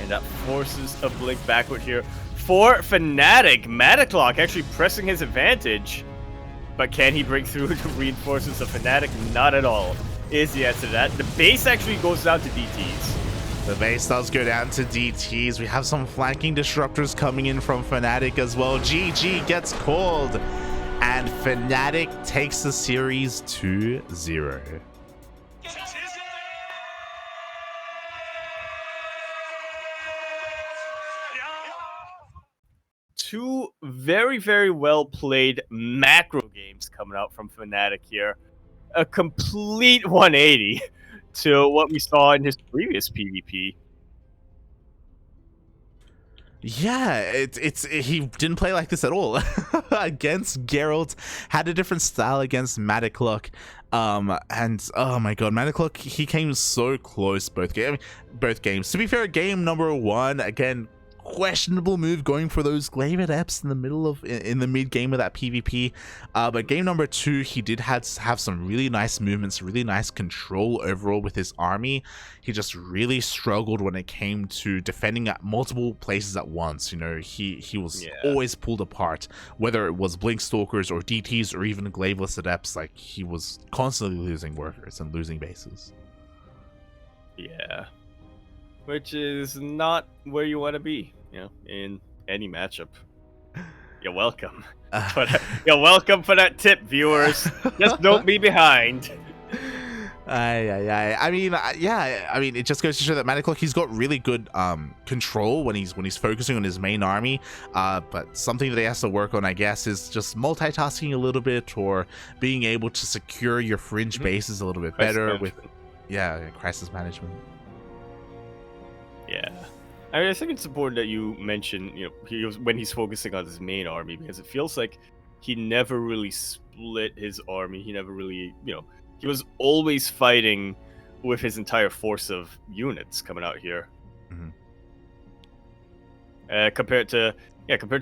And that forces a blink backward here for Fanatic. MatiKlok actually pressing his advantage. But can he break through the reinforcements of Fanatic? Not at all. Is the answer to that. The base actually goes down to DTs. The base does go down to DTs. We have some flanking disruptors coming in from Fanatic as well. GG gets called. And Fanatic takes the series 2-0. Two very, very well played macro games coming out from Fanatic here. A complete 180 to what we saw in his previous PvP. Yeah, he didn't play like this at all against Gerald. Had a different style against MatiKlok. And oh my god, MatiKlok, he came so close both games. To be fair, game number 1 again, questionable move going for those glaive adepts in the middle of in the mid game of that PvP, but game number 2 he did have some really nice movements, really nice control overall with his army. He just really struggled when it came to defending at multiple places at once. You know, he was always pulled apart, whether it was blink stalkers or DTs or even glaiveless adepts. Like, he was constantly losing workers and losing bases. Yeah, which is not where you want to be, you know, in any matchup. You're welcome. But you're welcome for that tip, viewers. Just don't be behind. I mean, yeah. I mean, it just goes to show that MatiKlok, he's got really good control when he's focusing on his main army. But something that he has to work on, I guess, is just multitasking a little bit, or being able to secure your fringe bases a little bit better with, crisis management. Yeah, I mean, I think it's important that you mention, you know, when he's focusing on his main army, because it feels like he never really split his army. He never really, you know, he was always fighting with his entire force of units coming out here. Compared to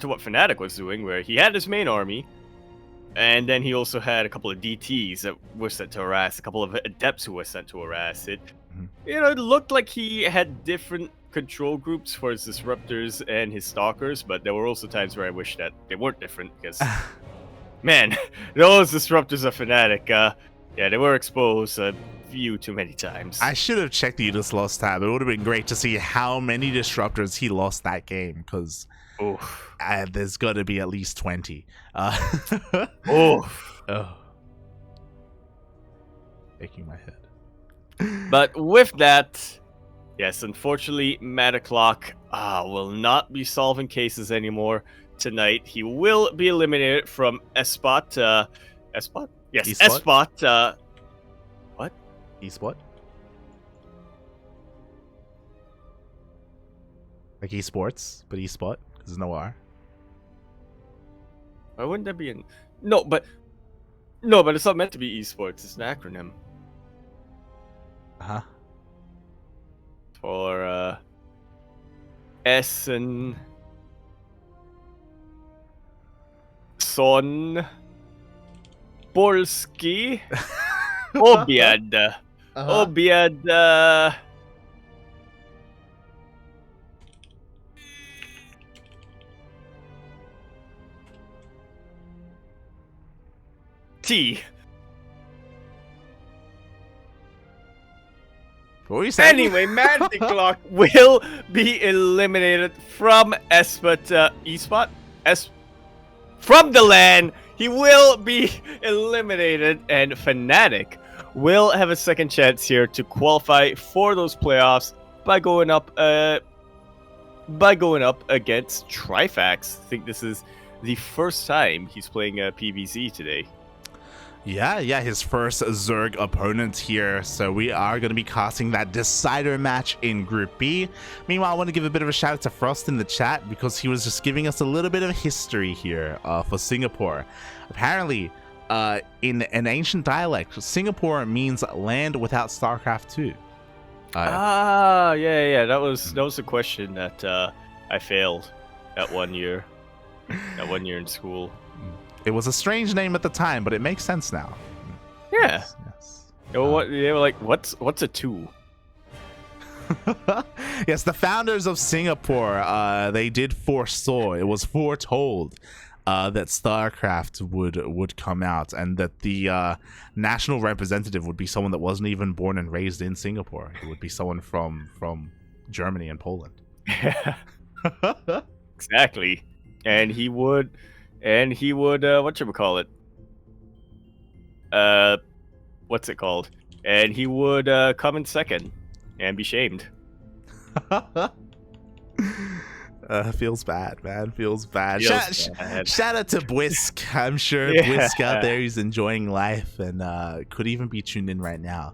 what Fanatic was doing, where he had his main army, and then he also had a couple of DTs that were sent to harass, a couple of adepts who were sent to harass it. You know, it looked like he had different control groups for his disruptors and his stalkers, but there were also times where I wish that they weren't different, because, man, those disruptors are Fanatic. Yeah, they were exposed a few too many times. I should have checked the units lost tab. It would have been great to see how many disruptors he lost that game, because there's got to be at least 20. Aching my head. But with that, yes, unfortunately, MatiKlok will not be solving cases anymore tonight. He will be eliminated from ESPOT. ESPOT? Yes, ESPOT. What? ESPOT? Like esports, but ESPOT, because there's no R. Why wouldn't that be an... No, but it's not meant to be esports. It's an acronym. For S and Son Polski Obiad. Obiad T. What were you saying? Anyway, MatiKlok will be eliminated from ESPOT. From the LAN, he will be eliminated, and Fanatic will have a second chance here to qualify for those playoffs by going up against Trifax. I think this is the first time he's playing PvZ today. Yeah, his first Zerg opponent here. So we are going to be casting that decider match in Group B. Meanwhile, I want to give a bit of a shout out to Frost in the chat because he was just giving us a little bit of history here for Singapore. Apparently, in an ancient dialect, Singapore means land without StarCraft 2. Yeah. That was a question that I failed that 1 year. That 1 year in school. It was a strange name at the time, but it makes sense now. Yeah. Yes. They were like, what's a 2? Yes, the founders of Singapore, they did foresaw. It was foretold that StarCraft would come out, and that the national representative would be someone that wasn't even born and raised in Singapore. It would be someone from Germany and Poland. Yeah. Exactly. And he would whatchamacallit? What's it called? And he would come in second and be shamed. Feels bad, man. Feels bad. Feels bad. Shout out to Bwisk. I'm sure Bwisk out there is enjoying life and could even be tuned in right now.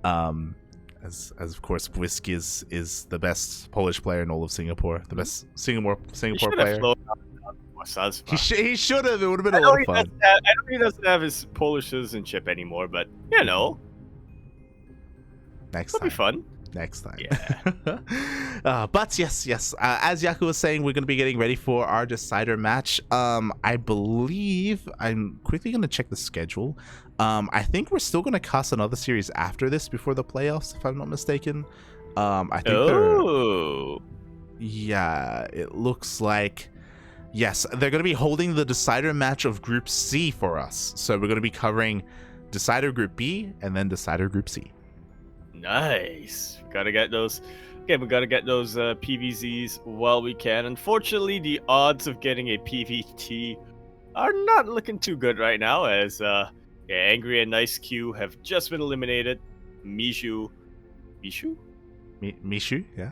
As of course Bwisk is the best Polish player in all of Singapore, the best Singapore player. He should have. It would have been a lot of fun. I know he doesn't have his Polish citizenship anymore, but you know, next it'll time. Be fun. Next time. Yeah. But yes. As Yaku was saying, we're going to be getting ready for our decider match. I believe I'm quickly going to check the schedule. I think we're still going to cast another series after this before the playoffs, if I'm not mistaken. I think yeah, it looks like, yes, they're going to be holding the decider match of Group C for us. So we're going to be covering decider Group B and then decider Group C. Nice. We gotta get those. Again, we gotta get those PVZs while we can. Unfortunately, the odds of getting a PVT are not looking too good right now, as Angry and Nice Q have just been eliminated. Mishu, yeah.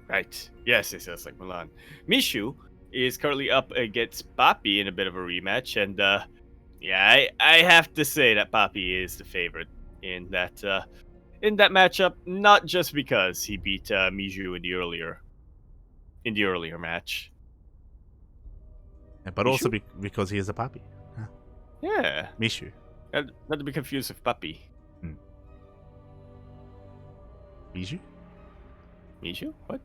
Right. Yes, like Milan. Mishu is currently up against Papi in a bit of a rematch, and I have to say that Papi is the favorite in that matchup, not just because he beat Miju in the earlier match, but also because he is a Papi. Yeah, Mishu. Not to be confused with Papi. Miju? What?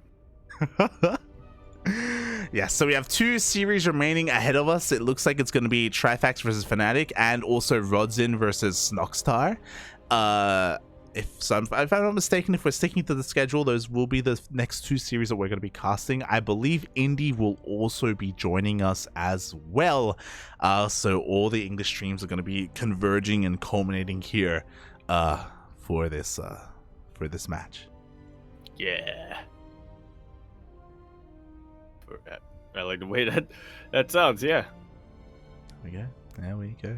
Yeah, so we have 2 series remaining ahead of us. It looks like it's going to be Trifax versus Fanatic and also Rodzyn versus Snoxtar. If I'm not mistaken, if we're sticking to the schedule, those will be the next 2 series that we're going to be casting. I believe Indy will also be joining us as well. So all the English streams are going to be converging and culminating here for this match. Yeah. I like the way that sounds. Yeah. There we go.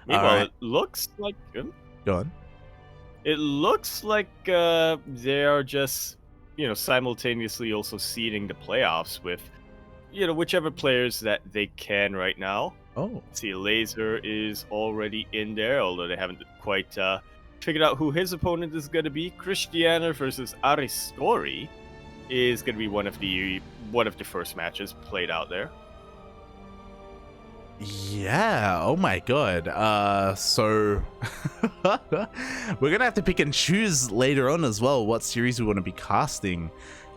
Meanwhile, it looks like. Go on. It looks like they are just, simultaneously also seeding the playoffs with, whichever players that they can right now. Oh. See, Laser is already in there, although they haven't quite figured out who his opponent is going to be. Christiana versus Aristori is going to be one of the first matches played out there. Yeah, oh my god. So we're gonna have to pick and choose later on as well what series we want to be casting.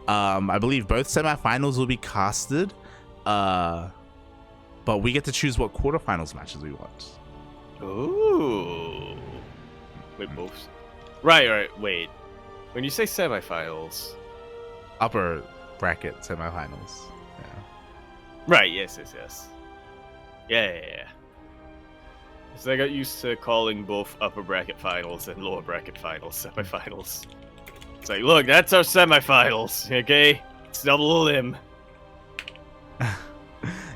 I believe both semifinals will be casted, but we get to choose what quarterfinals matches we want. Ooh. Wait, both? Right, wait. When you say semifinals, upper bracket semifinals. Yeah. Right, yes. Yeah. So I got used to calling both upper bracket finals and lower bracket finals semifinals. It's like, look, that's our semifinals, okay? It's double limb.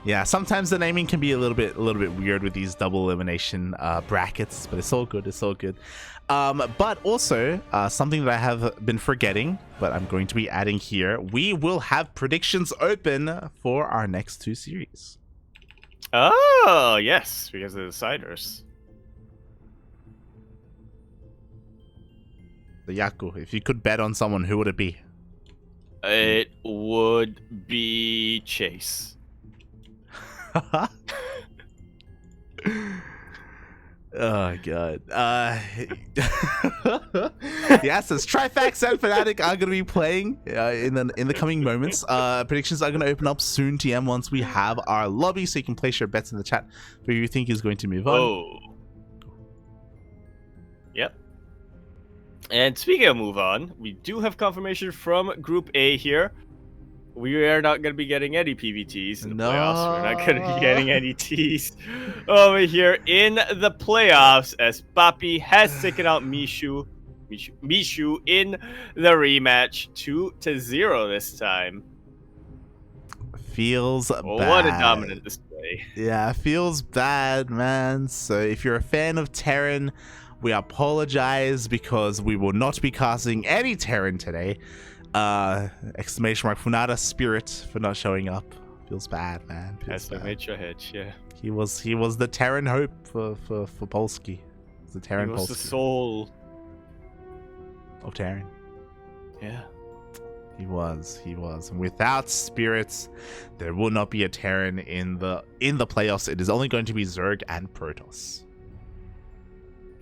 Yeah, sometimes the naming can be a little bit weird with these double elimination brackets, but it's all good. But also something that I have been forgetting, but I'm going to be adding here. We will have predictions open for our next 2 series. Oh, yes, because of the deciders. the Yaku. If you could bet on someone, who would it be? It would be Chase. Oh god. Yes, as Trifax and Fanatic are going to be playing in the coming moments. Predictions are going to open up soon, TM, once we have our lobby, so you can place your bets in the chat for who you think is going to move on. Oh. Yep. And speaking of move on, we do have confirmation from Group A here. We are not going to be getting any PVTs in the playoffs. We're not going to be getting any Ts over here in the playoffs, as Papi has taken out Mishu in the rematch 2-0 this time. Feels bad. What a dominant display. Yeah, feels bad, man. So if you're a fan of Terran, we apologize because we will not be casting any Terran today. Exclamation mark Funada Spirit for not showing up. Feels bad, man. Feels bad. Exclamation head, yeah. He was the Terran hope for Polsky. The Terran He was Polsky. the soul of Terran. Yeah. He was. And without spirits, there will not be a Terran in the playoffs. It is only going to be Zerg and Protoss.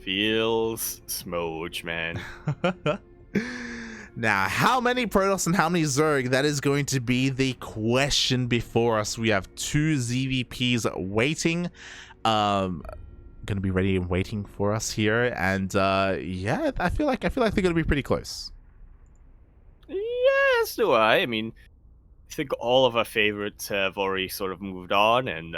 Feels smooch, man. Now, how many Protoss and how many Zerg? That is going to be the question before us. We have 2 ZVPs waiting. Going to be ready and waiting for us here. And yeah, I feel like they're going to be pretty close. Yes, do I. I mean, I think all of our favorites have already sort of moved on and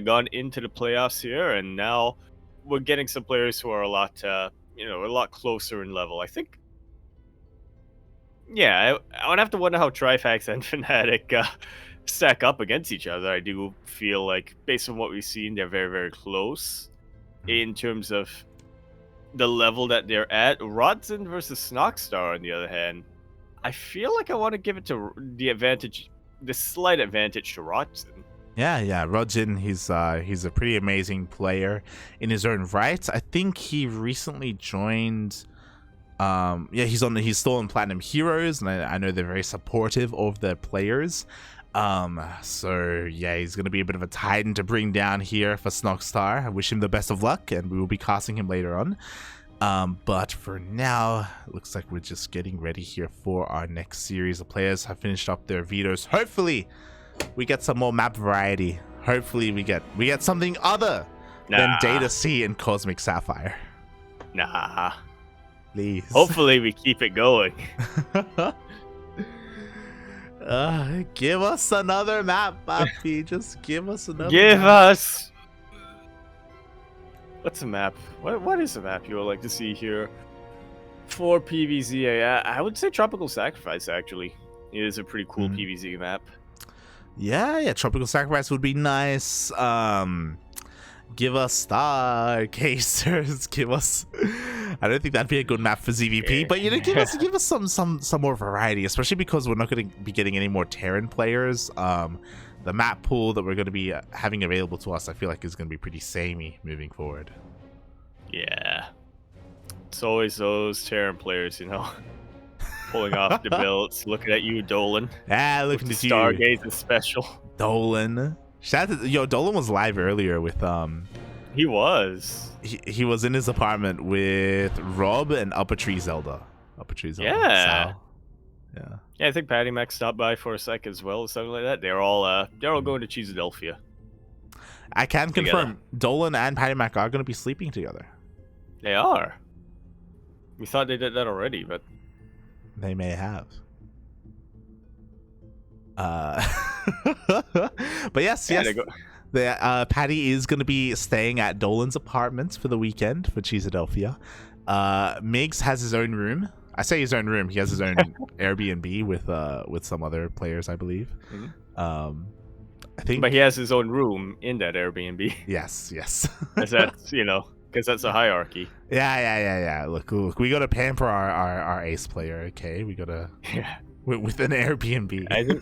gone into the playoffs here, and now we're getting some players who are a lot closer in level. I think. Yeah, I would have to wonder how Trifax and Fnatic stack up against each other. I do feel like, based on what we've seen, they're very, very close in terms of the level that they're at. Rodzyn versus Snoxtar, on the other hand, I feel like I want to give it to the slight advantage to Rodzyn. Yeah, Rodzyn, he's a pretty amazing player in his own right. I think he recently joined. He's still in Platinum Heroes, and I know they're very supportive of their players. So yeah, he's gonna be a bit of a titan to bring down here for Snoxtar. I wish him the best of luck, and we will be casting him later on. But for now, it looks like we're just getting ready here for our next series. The players have finished up their vetoes. Hopefully, we get some more map variety. Hopefully, we get something other than Data C and Cosmic Sapphire. Nah. Please. Hopefully we keep it going. Give us another map, Papi. Just give us another Give map. us. What's a map? What is a map you would like to see here for PvZ? I would say Tropical Sacrifice, actually. It is a pretty cool PvZ map. Yeah, Tropical Sacrifice would be nice. Give us Starcasers. Give us. I don't think that'd be a good map for ZVP, but give us some more variety, especially because we're not going to be getting any more Terran players. The map pool that we're going to be having available to us, I feel like is going to be pretty samey moving forward. Yeah, it's always those Terran players, pulling off the builds. Looking at you, Dolan. Yeah, looking at you. Stargaze is special. Dolan. Dolan was live earlier with He was. He was in his apartment with Rob and Upper Tree Zelda. Yeah. Sal. Yeah, I think Patty Mac stopped by for a sec as well, or something like that. They're all going to Cheesadelphia. I can confirm Dolan and Patty Mac are going to be sleeping together. They are. We thought they did that already, but they may have. But yes. Patty is going to be staying at Dolan's apartment for the weekend for Cheesadelphia. Migs has his own room. I say his own room. He has his own Airbnb with some other players, I believe. Mm-hmm. I think, but he has his own room in that Airbnb. Yes. Because that's a hierarchy. Yeah. Look, we gotta pamper our ace player. Okay, we gotta. Yeah. With an Airbnb. I think,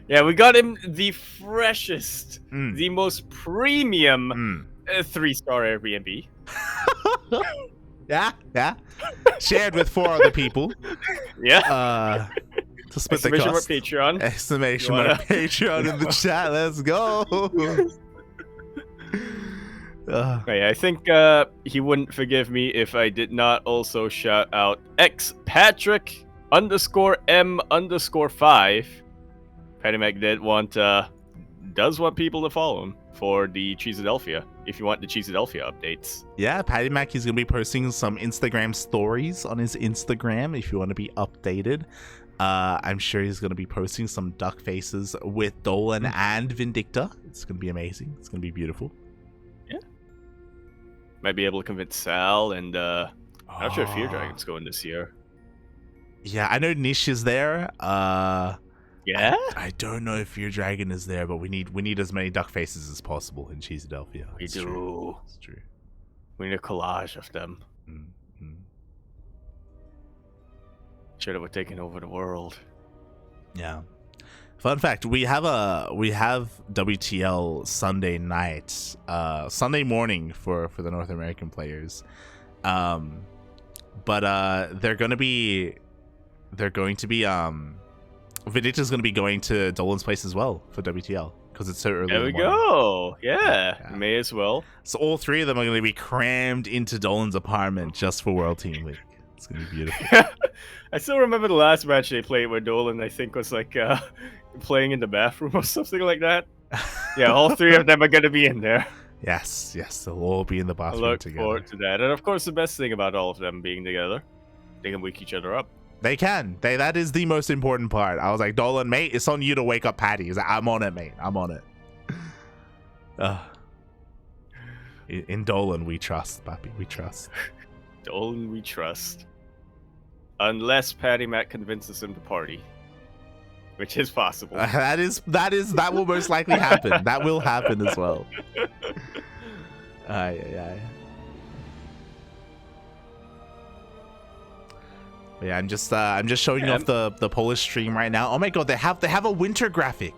yeah, we got him the freshest, the most premium 3-star Airbnb. Yeah. Shared with 4 other people. Yeah. To split the Exclamation mark cost. Patreon. Exclamation mark Patreon in the chat. Let's go. Hey, I think he wouldn't forgive me if I did not also shout out xpatrick_m_5. Patty Mac does want people to follow him for the Cheeseadelphia, if you want the Cheeseadelphia updates. Yeah, Patty Mac is going to be posting some Instagram stories on his Instagram if you want to be updated. I'm sure he's going to be posting some duck faces with Dolan and Vindicta. It's going to be amazing. It's going to be beautiful. Yeah. Might be able to convince Sal and I'm not sure if Fear Dragon's going this year. Yeah, I know Nish is there. Yeah? I don't know if Fear Dragon is there, but we need as many duck faces as possible in Cheeseadelphia. We do. True. It's true. We need a collage of them. Mm-hmm. Should have taken over the world. Yeah. Fun fact: we have WTL Sunday night, Sunday morning for the North American players, but they're going to be Vindicta's going to be going to Dolan's place as well for WTL because it's so early. There we go. Yeah, may as well. So all 3 of them are going to be crammed into Dolan's apartment just for World Team League. It's going to be beautiful. I still remember the last match they played where Dolan, I think, was like playing in the bathroom or something like that. Yeah, all 3 of them are going to be in there. Yes, they'll all be in the bathroom together. I look forward to that. And of course, the best thing about all of them being together, they can wake each other up. They can. That is the most important part. I was like, Dolan, mate, it's on you to wake up Patty. He's like, I'm on it, mate. I'm on it. In Dolan, we trust, Papi. We trust. Dolan, we trust. Unless Patty Mac convinces him to party. Which is possible. That will most likely happen. That will happen as well. Yeah. Yeah, I'm just showing off the Polish stream right now. Oh my god, they have a winter graphic.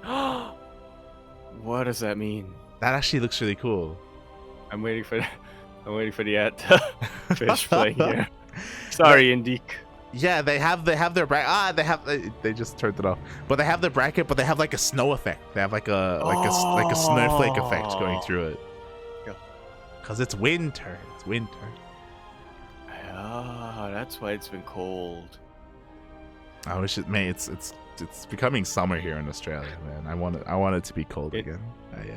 What does that mean? That actually looks really cool. I'm waiting for the ad to finish playing here. Sorry, Indeek. Yeah, they have their bracket. They just turned it off. But they have their bracket, but they have like a snow effect. They have like a snowflake effect going through it. Cause it's winter. It's winter. Ah, that's why it's been cold. I wish it, mate. It's becoming summer here in Australia, man. I want it to be cold again. Yeah.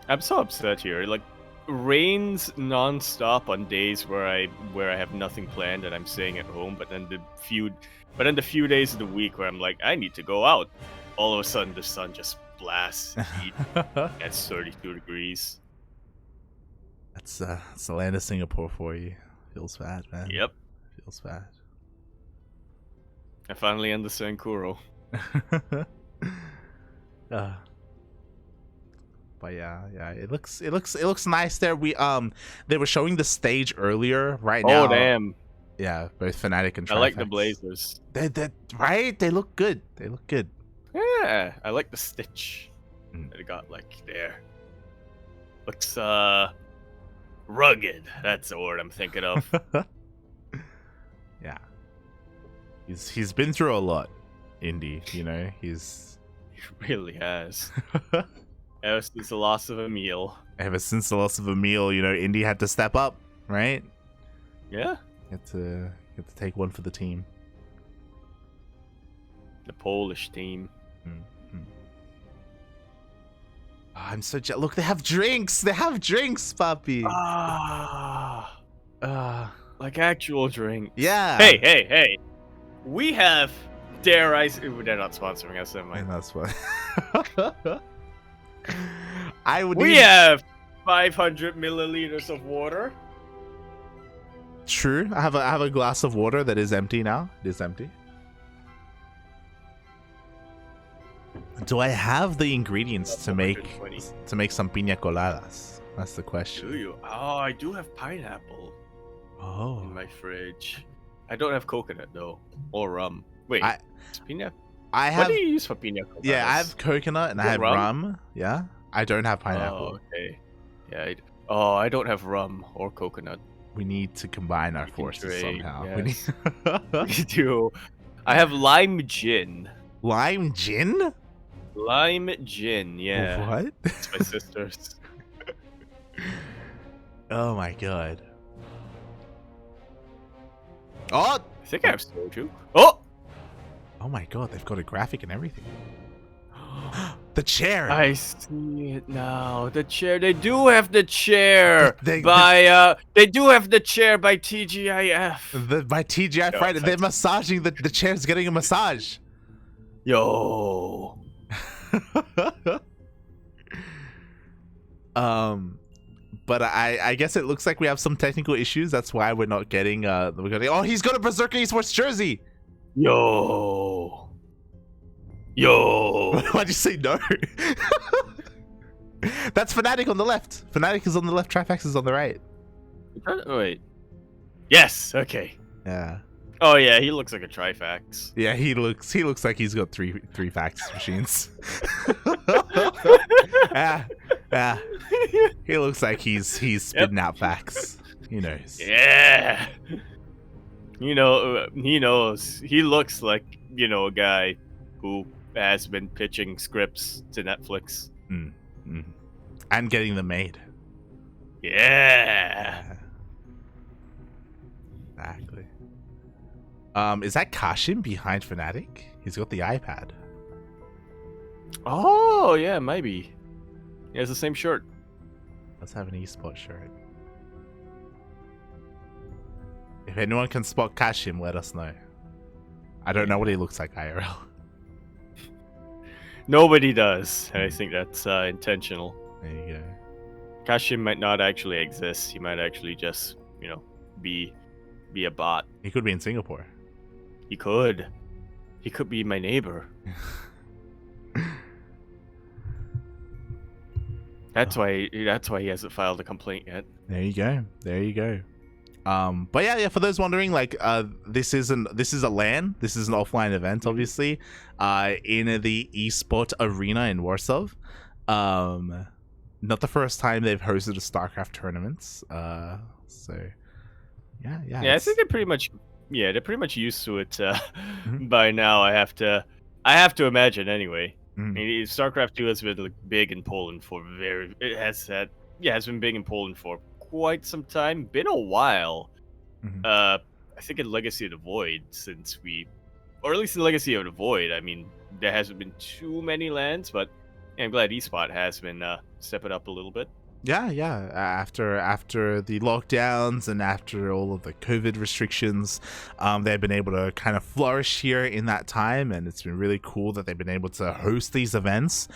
I'm so upset here. Like, rains non-stop on days where I have nothing planned and I'm staying at home. But then the few days of the week where I'm like, I need to go out, all of a sudden the sun just blasts heat at 32 degrees. That's the land of Singapore for you. Feels bad, man. Yep. Feels bad. I finally understand Kuro. But yeah, it looks nice there. They were showing the stage earlier. Right now. Oh damn. Yeah, both Fanatic and Trifax. I like the blazers. They right? They look good. Yeah, I like the stitch that it got like there. Looks rugged. That's the word I'm thinking of. Yeah. He's been through a lot, Indy, you know. He really has. Ever since the loss of Emil. Ever since the loss of Emil, you know, Indy had to step up, right? Yeah. You have to take one for the team. The Polish team. Mm-hmm. Oh, I'm so jealous. Look, they have drinks. They have drinks, Papi. Like actual drinks. Yeah. Hey. We have, dare I say, they're not sponsoring us, never mind. And that's what. We have 500 milliliters of water. True. I have a glass of water that is empty now. It is empty. Do I have the ingredients to make some piña coladas? That's the question. Do you? Oh, I do have pineapple. Oh. In my fridge. I don't have coconut though, or rum. Wait, piña? What do you use for piña coladas? Yeah, I have coconut and I have rum. Yeah, I don't have pineapple. Oh, okay. Yeah. Oh, I don't have rum or coconut. We need to combine our We can forces trade, somehow. yes. We need I do. I have lime gin. lime gin? Lime gin, yeah. What? It's my sister's. Oh my god. Oh! I think I have soju. Oh! Oh my god, they've got a graphic and everything. The chair! I see it now. The chair. They do have the chair They do have the chair by TGIF. by TGI No, Friday, it's they're actually- massaging the chair's getting a massage. Yo. But I guess it looks like we have some technical issues. That's why we're not getting oh, he's got a Berserker Esports jersey. Yo. Yo. Why'd you say no? That's Fanatic on the left. Fanatic is on the left, Trifax is on the right. Wait. Yes. Okay. Yeah. Oh yeah, he looks like a Trifax. Yeah, he looks like he's got three fax machines. Yeah. Yeah. He looks like he's spitting out facts. He knows. Yeah. You know, he knows. He looks like, you know, a guy who has been pitching scripts to Netflix. And getting them made. Yeah. Exactly. Is that Kashim behind Fnatic? He's got the iPad. Oh, yeah, maybe. He has the same shirt. Let's have an eSport shirt. If anyone can spot Kashim, let us know. I don't know what he looks like IRL. Nobody does. And I think that's intentional. There you go. Kashim might not actually exist. He might actually just, you know, be a bot. He could be in Singapore. He could. He could be my neighbor. That's why he hasn't filed a complaint yet. There you go. There you go. But yeah, for those wondering, like, this is a LAN. This is an offline event, obviously, in the eSport arena in Warsaw. Not the first time they've hosted a StarCraft tournaments. So yeah. I think they're pretty much used to it by now. I have to imagine anyway. I mean, StarCraft 2 has been like, big in Poland for has been big in Poland for quite some time. Been a while. I think in Legacy of the Void or at least in Legacy of the Void, I mean, there hasn't been too many lands, but I'm glad eSpot has been stepping up a little bit. Yeah. After the lockdowns and after all of the COVID restrictions, they've been able to kind of flourish here in that time, and it's been really cool that they've been able to host these events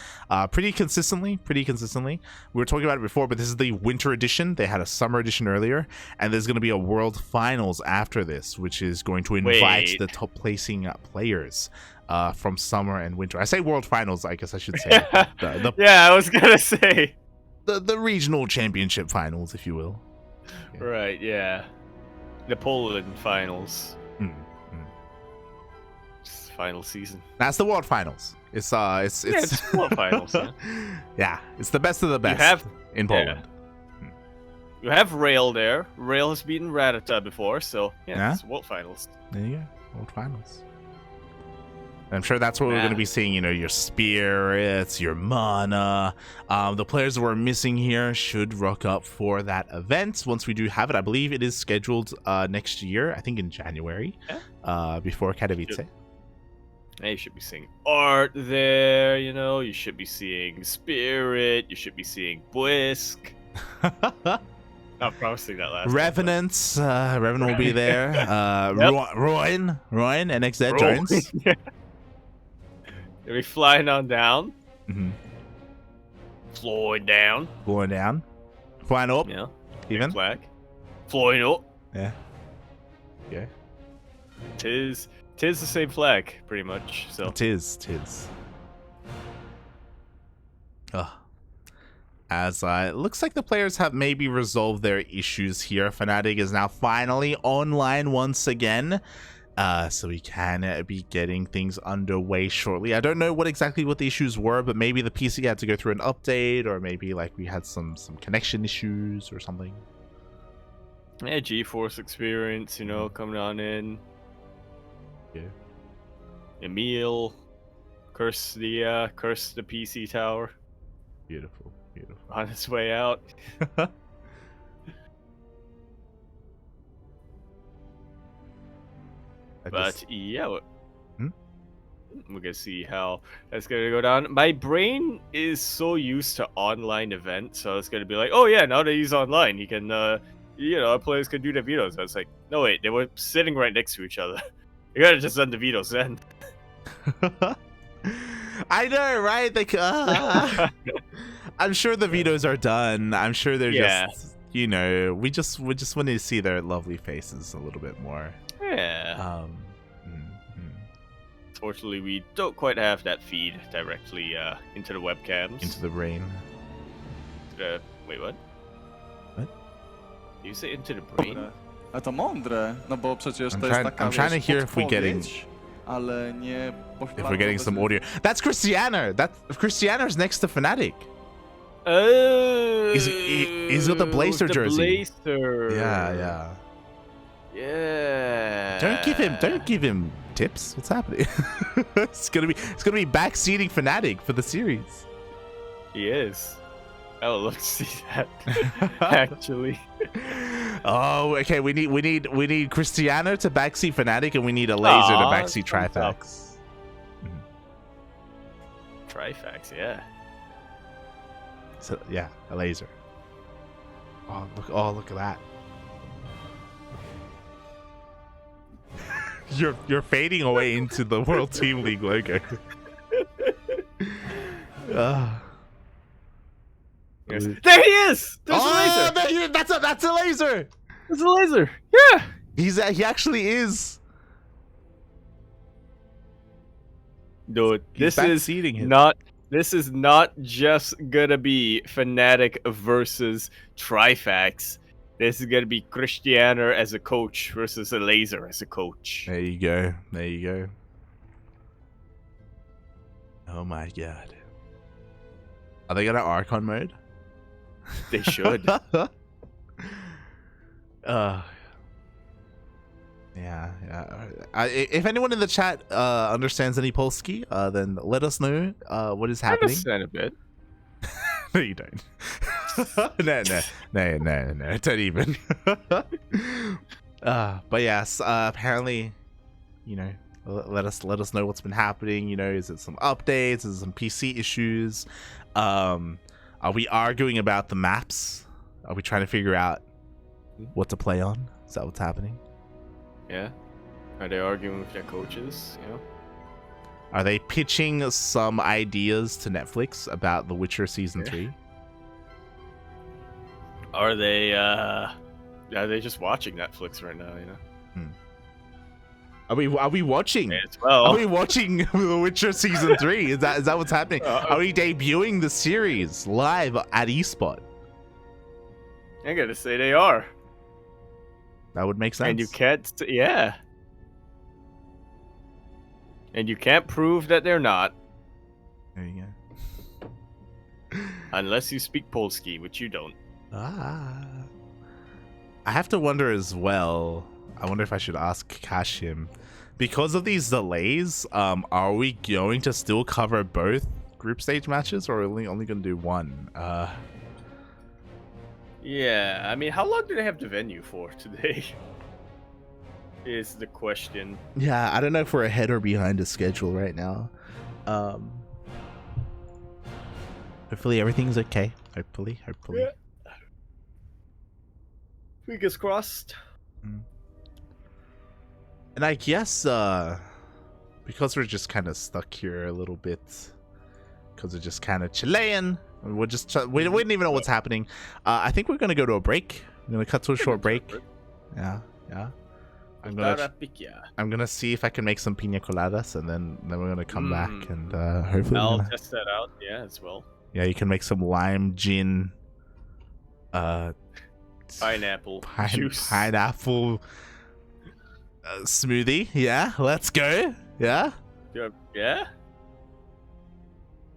pretty consistently. We were talking about it before, but this is the winter edition. They had a summer edition earlier, and there's going to be a world finals after this, which is going to invite the top placing players from summer and winter. I say world finals, I guess I should say. Yeah, I was gonna say. The regional championship finals, if you will. Yeah. Right, yeah. The Poland finals. It's final season. That's the world finals. It's world finals. Yeah, it's the best of the best in Poland. Yeah. You have Rail there. Rail has beaten Ratata before, so it's world finals. There you go, world finals. I'm sure that's what we're going to be seeing, you know, your spirits, your mana. The players that we're missing here should rock up for that event once we do have it. I believe it is scheduled next year, I think in January, before Katowice. Yeah, you should be seeing Art there, you know, you should be seeing Spirit, you should be seeing Whisk. I'm promising that last Revenants, Revenant will be there. Royn, NXZ joins. They'll be flying on down. Flying down. Flying up. Yeah. Even. Flag. Flying up. Yeah. Okay. Tis the same flag, pretty much. So. Tis. As it looks like the players have maybe resolved their issues here. Fnatic is now finally online once again. So we can be getting things underway shortly. I don't know what the issues were, but maybe the PC had to go through an update, or maybe like we had some connection issues or something. Yeah, GeForce experience, you know, coming on in. Yeah. Emil, curse the PC tower. Beautiful, beautiful. On its way out. But yeah, we're gonna see how that's gonna go down. My brain is so used to online events, so it's gonna be like, oh yeah, now that he's online, he can, you know, our players can do their vetoes. I was like, no wait, they were sitting right next to each other. You gotta just send the vetoes then. I know, right? Like, I'm sure the vetoes are done. I'm sure they're just, you know, we just want to see their lovely faces a little bit more. Yeah. Unfortunately, we don't quite have that feed directly into the webcams. Into the brain. Wait, what? What? Did you say into the brain? A to mądre, no bo przecież to I'm jest taka, trying to hear if we're getting... Ale nie if we're getting some audio. That's Cristiano. Cristiano's next to Fanatic. Oh, he's got the Blazer jersey. Blazer. Yeah. Don't give him tips. What's happening? it's gonna be backseating Fanatic for the series. He is. I would love to see that. Actually. Oh, okay. We need Cristiano to backseat Fanatic, and we need a Laser to backseat Trifax. Trifax, yeah. So yeah, a Laser. Oh look at that. You're fading away into the World Team League logo. Yes. There he is! There's a laser! That's a laser! There's a laser! Yeah! He actually is. Dude, this is not just gonna be Fnatic versus Trifax. This is gonna be Cristiano as a coach versus a laser as a coach. There you go. Oh my god. Are they gonna Archon mode? They should. Yeah. If anyone in the chat understands any Polski, then let us know what is happening. I understand a bit. No, you don't. No, don't even. But yes, apparently, you know, let us know what's been happening. You know, is it some updates? Is it some PC issues? Are we arguing about the maps? Are we trying to figure out what to play on? Is that what's happening? Yeah. Are they arguing with their coaches? You know. Are they pitching some ideas to Netflix about The Witcher Season 3? Are they just watching Netflix right now, you know? Are we watching? Well. Are we watching The Witcher Season 3? Is that what's happening? Are we debuting the series live at ESPOT? I gotta say they are. That would make sense. And you can't, yeah. And you can't prove that they're not. There you go. Unless you speak Polski, which you don't. I have to wonder as well. I wonder if I should ask Kashim. Because of these delays, are we going to still cover both group stage matches, or are we only going to do one? Yeah, I mean, how long do they have the venue for today? Is the question. Yeah, I don't know if we're ahead or behind the schedule right now. Hopefully everything's okay. Hopefully. Yeah. Fingers crossed. And I guess because we're just kind of stuck here a little bit, because we're just kind of Chilean, we didn't even know what's happening. I think we're gonna go to a break. I'm gonna cut to a short break. Yeah. I'm gonna see if I can make some pina coladas, and then we're gonna come back and hopefully I'll test that out. Yeah, as well. Yeah, you can make some lime gin. Pineapple juice. Pineapple Smoothie. Yeah, let's go. Yeah. Yeah.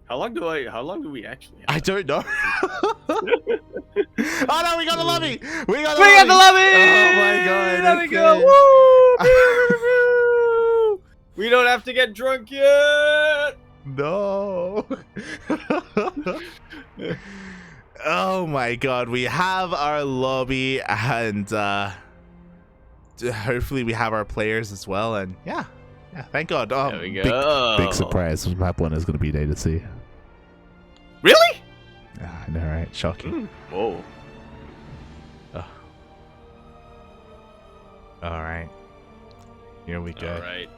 How long do we actually have? I don't know. Oh no, we got the lobby. We got the lobby. Oh my god. There we okay. go. Woo! We don't have to get drunk yet. No. Oh my god, we have our lobby, and hopefully we have our players as well, and yeah, thank god. There we go. Big surprise. Map 1 is going to be day to see. Really? Yeah, I know, right? Shocking. Whoa. All right. Here we go. All right.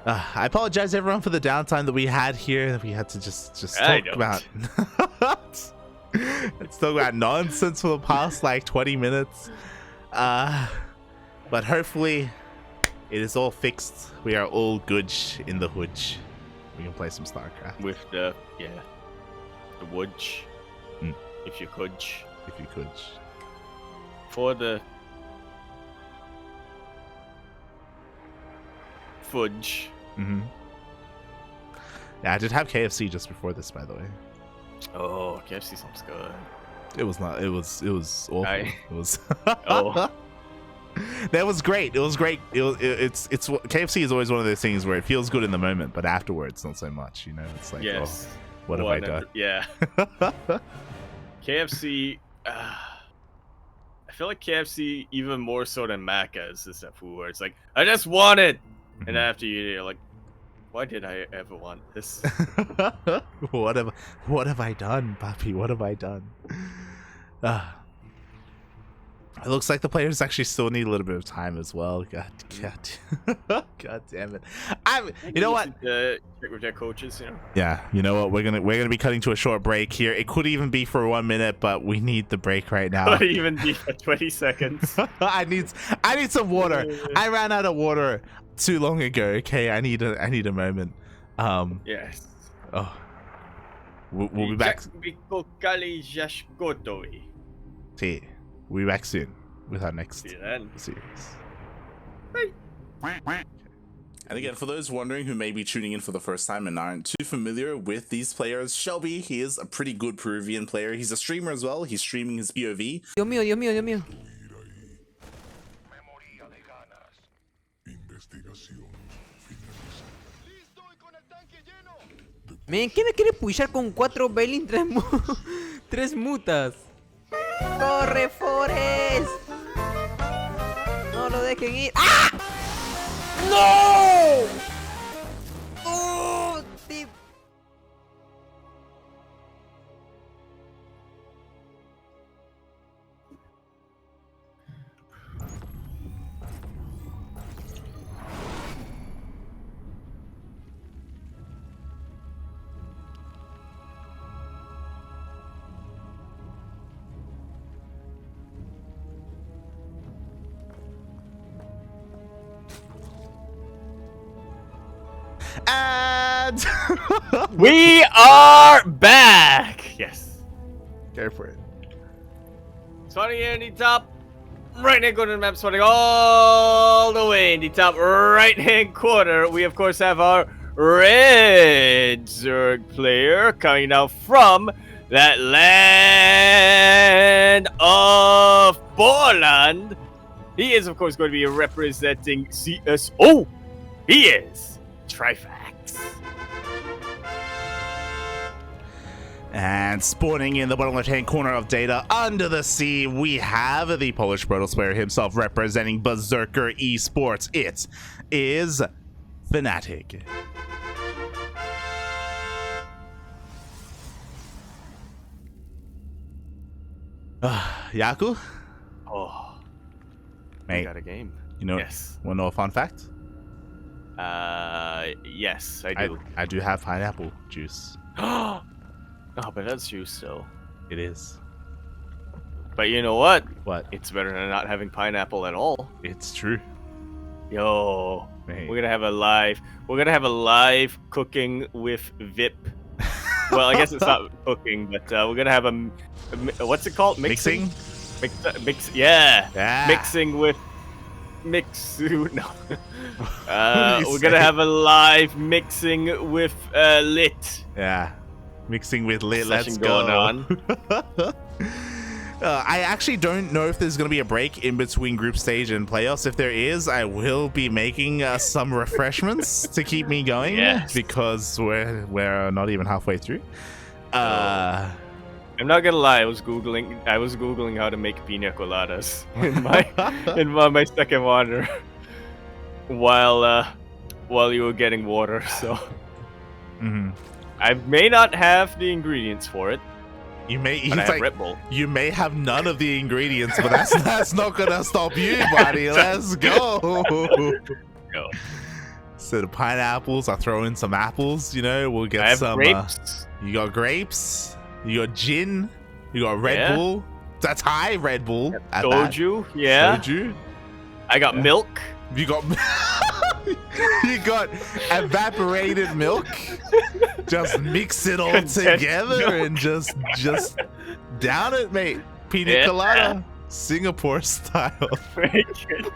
I apologize everyone for the downtime that we had here. That we had to just talk about. Let's talk about nonsense for the past like 20 minutes. But hopefully it is all fixed. We are all good in the hood. We can play some StarCraft. With the woods. If you could. If you could. For the fudge. Mm-hmm. Yeah, I did have KFC just before this, by the way. Oh, KFC sounds good. It was not. It was awful. It was. Oh. That was great. It was great. It's KFC is always one of those things where it feels good in the moment, but afterwards not so much. You know, it's like, yes. Oh, what have I done? Yeah. KFC. I feel like KFC even more so than Macca's is that food where it's like I just want it, and after you're like, why did I ever want this? What have I done, Papi? What have I done? It looks like the players actually still need a little bit of time as well. God damn it! You know what? Check with their coaches, you know. Yeah, you know what? We're gonna be cutting to a short break here. It could even be for 1 minute, but we need the break right now. Could even be for 20 seconds. I need some water. I ran out of water too long ago. Okay, I need a moment. Yes. Oh, we'll be back. See, we'll be back soon with our next series. And again, for those wondering who may be tuning in for the first time and aren't too familiar with these players, Shelby, he is a pretty good Peruvian player. He's a streamer as well. He's streaming his POV. Dios mío, Dios mío, Dios mío. Men, ¿quién me quiere pushar con 4 Belin, 3 mutas? ¡Corre, Forest! No lo dejen ir. ¡Ah! ¡No! ¡Oh! Tip. And We are back. Yes. go for it. Spawning in the top right hand corner of the map, spawning all the way in the top right hand corner. We of course have our red Zerg player coming now from that land of Poland. He is of course going to be representing CSO. He is Trifax. And spawning in the bottom left-hand corner of data under the sea, we have the Polish Protoss player himself representing Berserker Esports. It is Fanatig. Yaku? Oh, Mate, we got a game. you know, Yes. want to know a fun fact? Yes, I do. I do have pineapple juice. Oh, but that's juice though. It is. But you know what? What? It's better than not having pineapple at all. It's true. Yo, Mate. we're gonna have a live cooking with VIP. Well, I guess it's not cooking, but we're gonna have what's it called? Mixing? Mix, yeah. Yeah. Mixing with mix. No. you We're gonna say? have a live mixing with Lit. Yeah, mixing with Lit. Session Let's going go. on. I actually don't know if there's going to be a break in between group stage and playoffs. If there is, I will be making some refreshments to keep me going. Yes. Because we're not even halfway through. I'm not gonna lie. I was googling how to make pina coladas in my second water while you were getting water. So I may not have the ingredients for it. You may. He's But I have like, Red Bull. you may have none of the ingredients, but that's not gonna stop you, buddy. Let's go. Go. So the pineapples, I'll throw in some apples. You know, we'll get I have some. grapes. You got grapes. You got gin. You got Red Yeah. Bull. That's high Red Bull. At that. Soju. Yeah. Soju. I got milk. You got. You got evaporated milk. Just mix it all Condensed together milk. and just down it, mate. Pina Yeah. colada, Singapore style. Very good.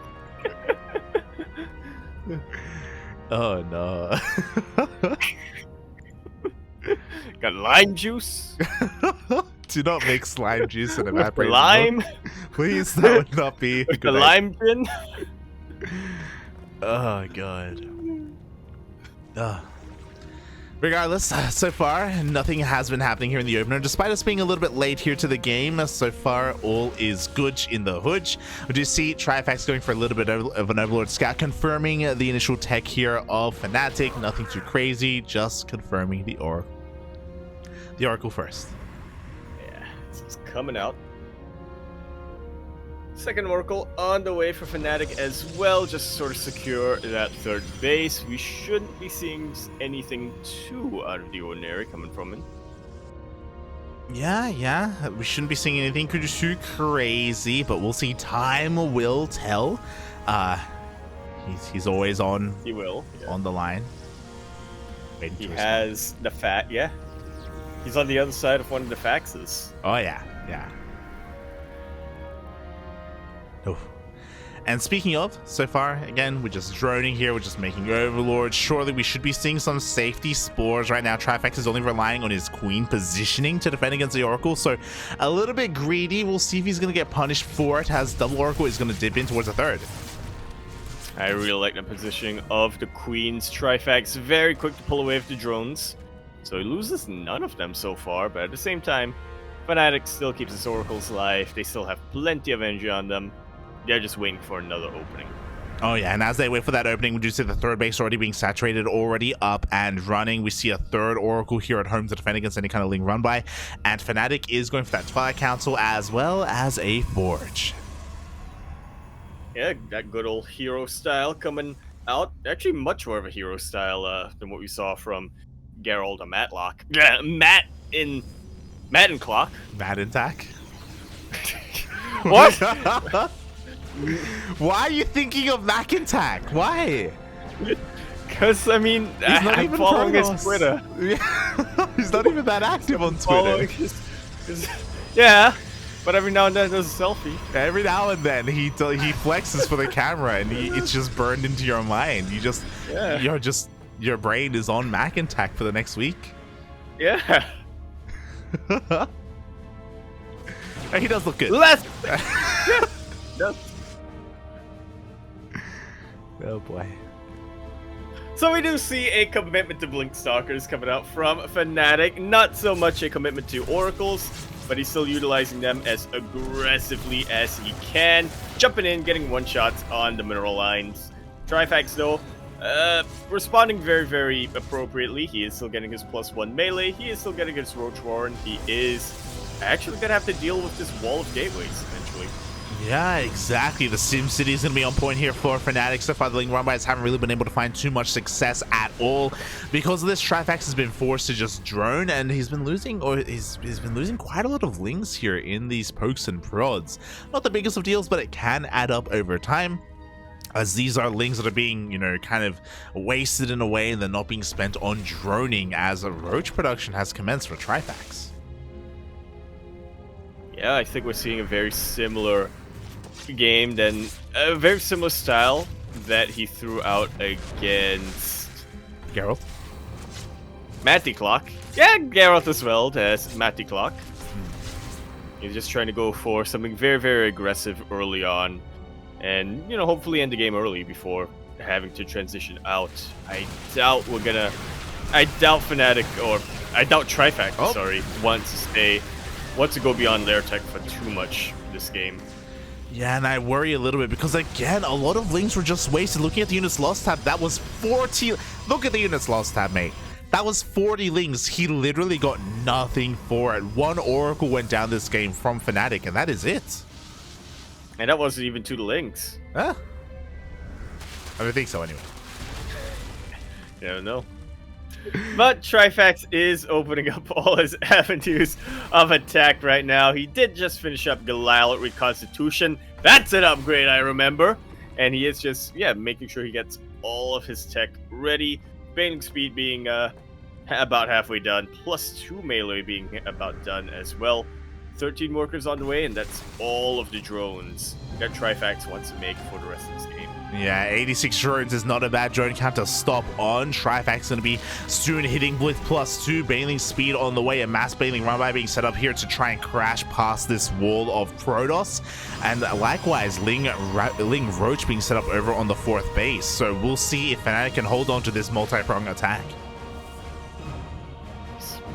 Oh no. Got lime juice. Do not mix lime juice and evaporated Lime. milk. Please, that would not be a With good the idea. lime gin. Oh god. Regardless, so far nothing has been happening here in the opener, despite us being a little bit late here to the game. So far all is good in the hood. We do see Trifax going for a little bit of an Overlord scout, confirming the initial tech here of Fanatic. Nothing too crazy, just confirming the Oracle first. Yeah, this is coming out. Second Oracle on the way for Fnatic as well, just to sort of secure that third base. We shouldn't be seeing anything too out of the ordinary coming from him. Yeah, we shouldn't be seeing anything too crazy, but we'll see. Time will tell. He's always on He will. Yeah. on the line. Waiting He to respond. has the yeah. He's on the other side of one of the faxes. Oh yeah. Oh. And speaking of, so far, again, we're just droning here, we're just making Overlord. Surely we should be seeing some safety spores right now. Trifax is only relying on his queen positioning to defend against the Oracle, so a little bit greedy. We'll see if he's going to get punished for it, as double Oracle is going to dip in towards the third. I really like the positioning of the queens. Trifax very quick to pull away with the drones. So he loses none of them so far, but at the same time, Fnatic still keeps his oracles alive. They still have plenty of energy on them. They're just waiting for another opening. Oh yeah, and as they wait for that opening, we do see the third base already being saturated, already up and running. We see a third Oracle here at home to defend against any kind of Ling run by, and Fnatic is going for that Twilight Council as well as a Forge. Yeah, that good old hero style coming out. Actually, much more of a hero style than what we saw from Gerald or MatiKlok. Yeah, MatiKlok. MatiKlok? What? Why are you thinking of MatiKlok? Why? Because, I mean, He's not I'm even following his Protoss. Twitter. Yeah. He's not even that active on Following Twitter. yeah, but every now and then there's a selfie. Every now and then he flexes for the camera, and it's just burned into your mind. Your brain is on MatiKlok for the next week. Yeah. He does look good. Let's. Oh boy. So we do see a commitment to Blink Stalkers coming out from Fnatic. Not so much a commitment to Oracles, but he's still utilizing them as aggressively as he can. Jumping in, getting one-shots on the mineral lines. Trifax, though, responding very, very appropriately. He is still getting his +1 melee. He is still getting his Roach Warren. He is actually going to have to deal with this wall of gateways eventually. Yeah, exactly. The Sim City is going to be on point here for Fnatic. So far, the Ling Runbys haven't really been able to find too much success at all. Because of this, Trifax has been forced to just drone, and he's been losing quite a lot of Lings here in these pokes and prods. Not the biggest of deals, but it can add up over time, as these are Lings that are being, kind of wasted in a way, and they're not being spent on droning, as a Roach production has commenced for Trifax. Yeah, I think we're seeing a very similar game than a very similar style that he threw out against Gerald. MatiKlok. Yeah, Gerald as well as MatiKlok. He's just trying to go for something very, very aggressive early on. And, you know, hopefully end the game early before having to transition out. I doubt Fanatic, or I doubt Trifax, wants to go beyond lair tech for too much this game. Yeah, and I worry a little bit because, again, a lot of links were just wasted. Looking at the units lost tab, that was 40. Look at the units lost tab, mate. That was 40 links. He literally got nothing for it. One Oracle went down this game from Fanatic, and that is it. And that wasn't even 2 links. Huh? I don't think so, anyway. I don't know. But Trifax is opening up all his avenues of attack right now. He did just finish up Galil Reconstitution. That's an upgrade, I remember. And he is just, yeah, making sure he gets all of his tech ready. Bailing speed being about halfway done, plus 2 melee being about done as well. 13 workers on the way, and that's all of the drones that Trifax wants to make for the rest of this game. Yeah, 86 drones is not a bad drone count to stop on. Trifax going to be soon hitting with plus 2. Bailing speed on the way. A mass bailing run-by being set up here to try and crash past this wall of Protoss. And likewise, Ling Roach being set up over on the 4th base. So we'll see if Fnatic can hold on to this multi-prong attack.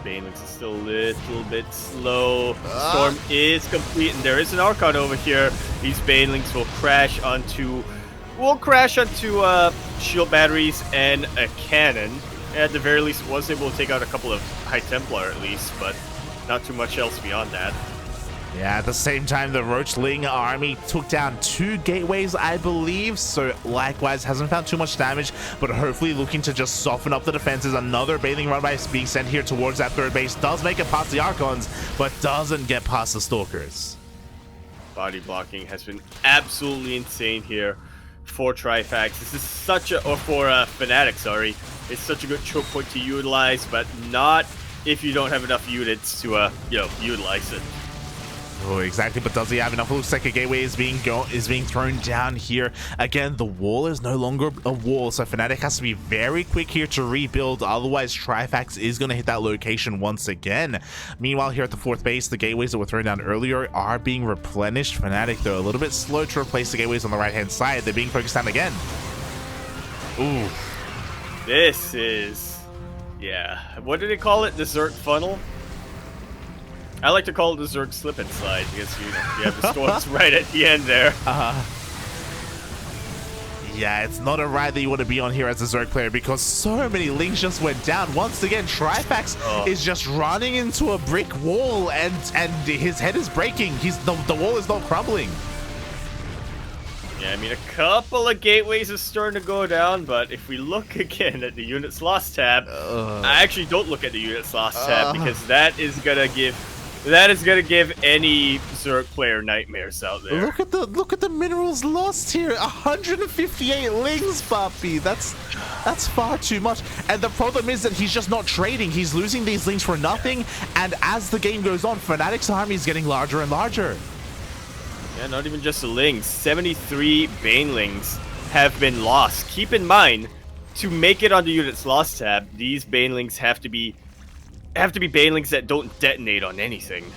Banelix is still a little bit slow. Storm is complete, and there is an Archon over here. These Banelings will crash onto shield batteries and a cannon. At the very least, was able to take out a couple of High Templar at least, but not too much else beyond that. Yeah, at the same time, the Roach Ling army took down 2 gateways, I believe. So likewise, hasn't found too much damage, but hopefully looking to just soften up the defenses. Another bailing run by being sent here towards that 3rd base. Does make it past the Archons, but doesn't get past the Stalkers. Body blocking has been absolutely insane here for Trifax. This is such a, or for Fnatic, sorry. It's such a good choke point to utilize, but not if you don't have enough units to, utilize it. Oh, exactly, but does he have enough? It looks like a gateway is being thrown down here. Again, the wall is no longer a wall, so Fnatic has to be very quick here to rebuild. Otherwise, Trifax is going to hit that location once again. Meanwhile, here at the 4th base, the gateways that were thrown down earlier are being replenished. Fnatic, they're a little bit slow to replace the gateways on the right-hand side. They're being focused on again. Ooh. This is... yeah. What do they call it? The Zerg funnel? I like to call it the Zerg slip and slide because you have the storms right at the end there. Yeah, it's not a ride that you want to be on here as a Zerg player because so many links just went down. Once again, Trifax is just running into a brick wall and his head is breaking. The wall is not crumbling. Yeah, I mean, a couple of gateways is starting to go down, but if we look again at the units lost tab, I actually don't look at the units lost tab because that is gonna give any Zerg player nightmares out there. Look at the minerals lost here. 158 lings, Papi. That's far too much. And the problem is that he's just not trading. He's losing these lings for nothing. And as the game goes on, Fnatic's army is getting larger and larger. Yeah, not even just the lings. 73 Banelings have been lost. Keep in mind, to make it on the units lost tab, these Banelings have to be Banelings that don't detonate on anything.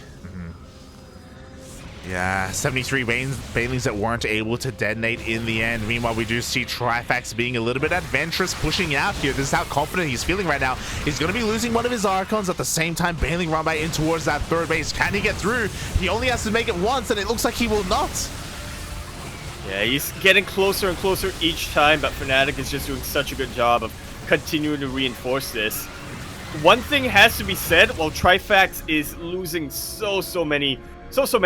Yeah, 73 Banelings that weren't able to detonate in the end. Meanwhile, we do see Trifax being a little bit adventurous, pushing out here. This is how confident he's feeling right now. He's going to be losing one of his Archons at the same time. Bailing run by in towards that 3rd base. Can he get through? He only has to make it once, and it looks like he will not. Yeah, he's getting closer and closer each time, but Fnatic is just doing such a good job of continuing to reinforce this. One thing has to be said, while Trifax is losing so many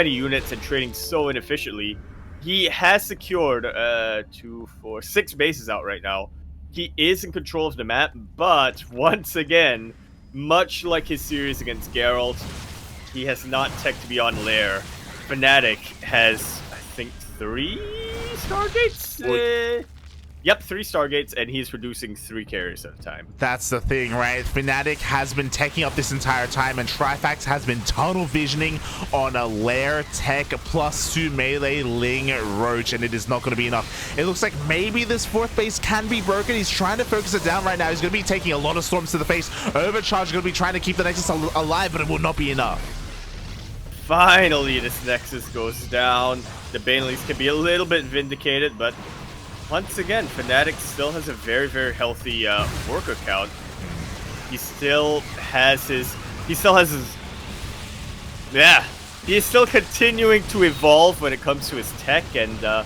units and trading so inefficiently, he has secured 6 bases out right now. He is in control of the map, but once again, much like his series against Gerald, he has not teched beyond lair. Fnatic has, I think, 3 Stargates? Yep, 3 Stargates, and he's producing 3 carriers at a time. That's the thing, right? Fnatic has been taking up this entire time, and Trifax has been tunnel visioning on a Lair Tech +2 melee Ling Roach, and it is not going to be enough. It looks like maybe this 4th base can be broken. He's trying to focus it down right now. He's going to be taking a lot of storms to the face. Overcharge is going to be trying to keep the Nexus alive, but it will not be enough. Finally, this Nexus goes down. The Banelings can be a little bit vindicated, but once again, Fnatic still has a very, very healthy worker count. He still has his... Yeah, he is still continuing to evolve when it comes to his tech, and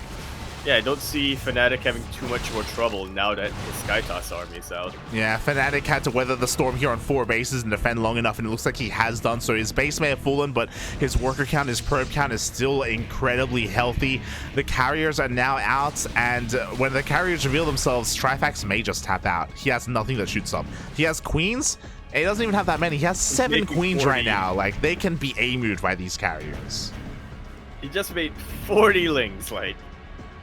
yeah, I don't see Fnatic having too much more trouble now that the SkyToss army is out. Yeah, Fnatic had to weather the storm here on 4 bases and defend long enough, and it looks like he has done so. His base may have fallen, but his worker count, his probe count is still incredibly healthy. The carriers are now out, and when the carriers reveal themselves, Trifax may just tap out. He has nothing that shoots up. He has queens. He doesn't even have that many. He has 7 queens 40. right now. Like, they can be A-moved by these carriers. He just made 40 Lings, like...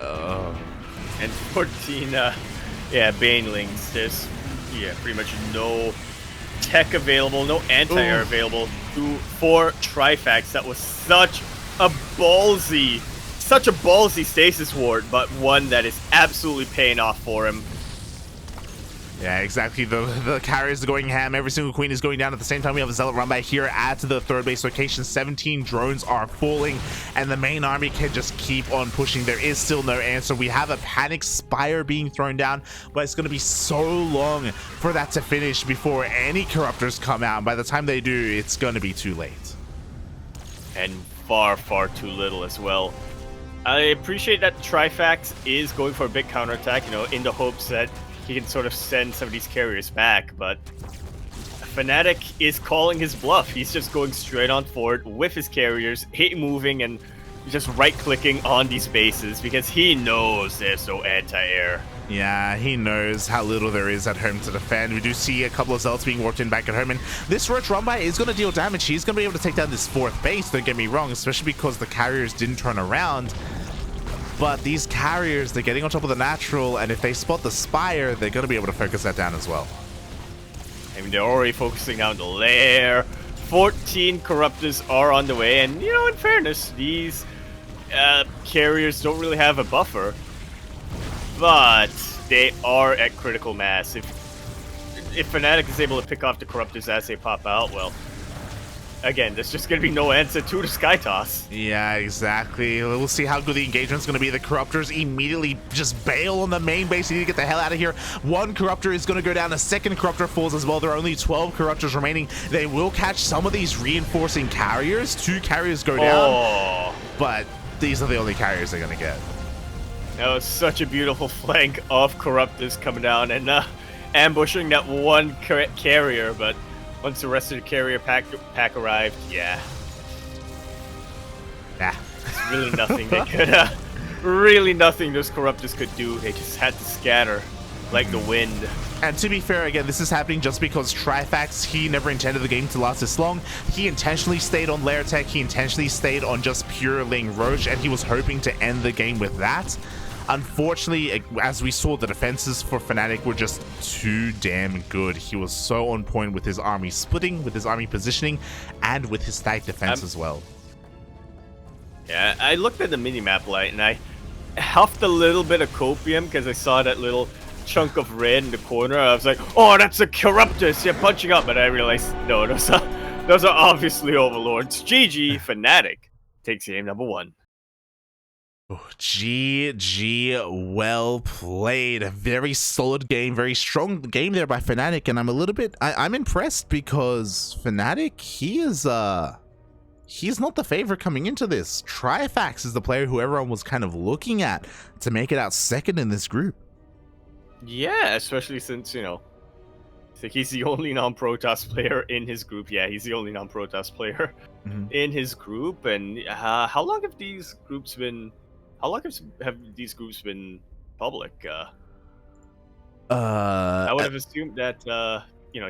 and 14, yeah, Banelings. There's, yeah, pretty much no tech available, no anti-air available for Trifax. That was such a ballsy stasis ward, but one that is absolutely paying off for him. Yeah, exactly. The carriers are going ham. Every single queen is going down at the same time. We have a Zealot run by here at the 3rd base location. 17 drones are falling, and the main army can just keep on pushing. There is still no answer. We have a Panic Spire being thrown down, but it's going to be so long for that to finish before any Corruptors come out. By the time they do, it's going to be too late. And far, far too little as well. I appreciate that Trifax is going for a big counterattack, you know, in the hopes that he can sort of send some of these carriers back, but Fnatic is calling his bluff. He's just going straight on forward with his carriers, hit moving, and just right-clicking on these bases because he knows there's no anti-air. Yeah, he knows how little there is at home to defend. We do see a couple of Zealots being warped in back at home, and this Roach Run-By is going to deal damage. He's going to be able to take down this 4th base, don't get me wrong, especially because the carriers didn't turn around. But these carriers, they're getting on top of the natural, and if they spot the Spire, they're going to be able to focus that down as well. I mean, they're already focusing on the Lair. 14 Corruptors are on the way, and, you know, in fairness, these carriers don't really have a buffer. But they are at critical mass. If Fnatic is able to pick off the Corruptors as they pop out, well, again, there's just going to be no answer to the SkyToss. Yeah, exactly. We'll see how good the engagement's going to be. The Corruptors immediately just bail on the main base. You need to get the hell out of here. 1 Corruptor is going to go down. A 2nd Corruptor falls as well. There are only 12 Corruptors remaining. They will catch some of these reinforcing carriers. 2 carriers go down, but these are the only carriers they're going to get. That was such a beautiful flank of Corruptors coming down and ambushing that 1 carrier, but once the rest of the carrier pack arrived, yeah. There's really nothing they could, really nothing those Corruptors could do. They just had to scatter like the wind. And to be fair, again, this is happening just because Trifax, he never intended the game to last this long. He intentionally stayed on Lair Tech, he intentionally stayed on just pure Ling Roach, and he was hoping to end the game with that. Unfortunately, as we saw, the defenses for Fnatic were just too damn good. He was so on point with his army splitting, with his army positioning, and with his stack defense as well. Yeah, I looked at the minimap light and I huffed a little bit of copium because I saw that little chunk of red in the corner. I was like, oh, that's a Corruptus, yeah, punching up. But I realized, no, those are obviously Overlords. GG, Fnatic takes game number 1. Oh, GG, well played. A very solid game, very strong game there by Fnatic, and I'm a little bit, I'm impressed because Fnatic, he's not the favorite coming into this. Trifax is the player who everyone was kind of looking at to make it out 2nd in this group. Yeah, especially since, you know, I think he's the only non-Protoss player in his group. Yeah, he's the only non-Protoss player in his group. And how long have these groups been? How long have these groups been public? I would have assumed that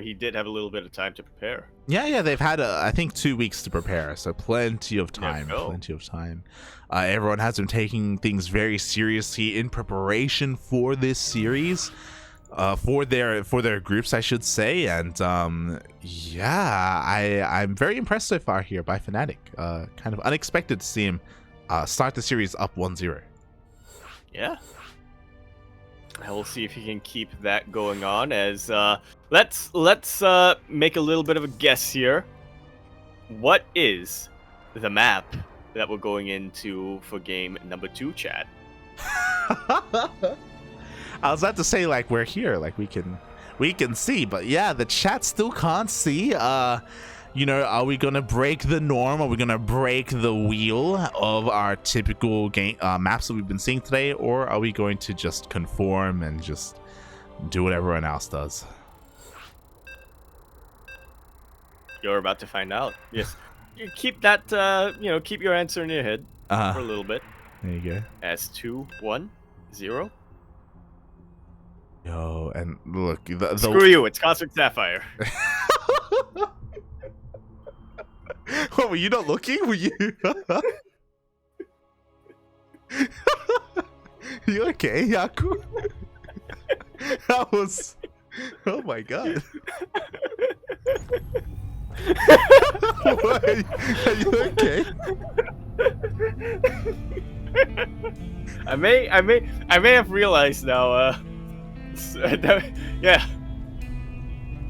he did have a little bit of time to prepare. Yeah, they've had I think 2 weeks to prepare, so plenty of time. There you go. Plenty of time. Everyone has been taking things very seriously in preparation for this series, for their groups, I should say. And yeah, I'm very impressed so far here by Fnatic. Kind of unexpected to see him start the series up 1-0. Yeah. I will see if he can keep that going on. As let's make a little bit of a guess here. What is the map that we're going into for game number 2, chat? I was about to say, like, we're here, like we can see, but yeah, the chat still can't see. Are we gonna break the norm? Are we gonna break the wheel of our typical game maps that we've been seeing today, or are we going to just conform and just do what everyone else does? You're about to find out. Yes. You keep that, keep your answer in your head for a little bit. There you go. As 2, 1, 0. Yo, and look, Screw you, it's Cosmic Sapphire. What, were you not looking? Were you? You okay, Yaku? That was... Oh my god. What? Are you okay? I may have realized now, yeah.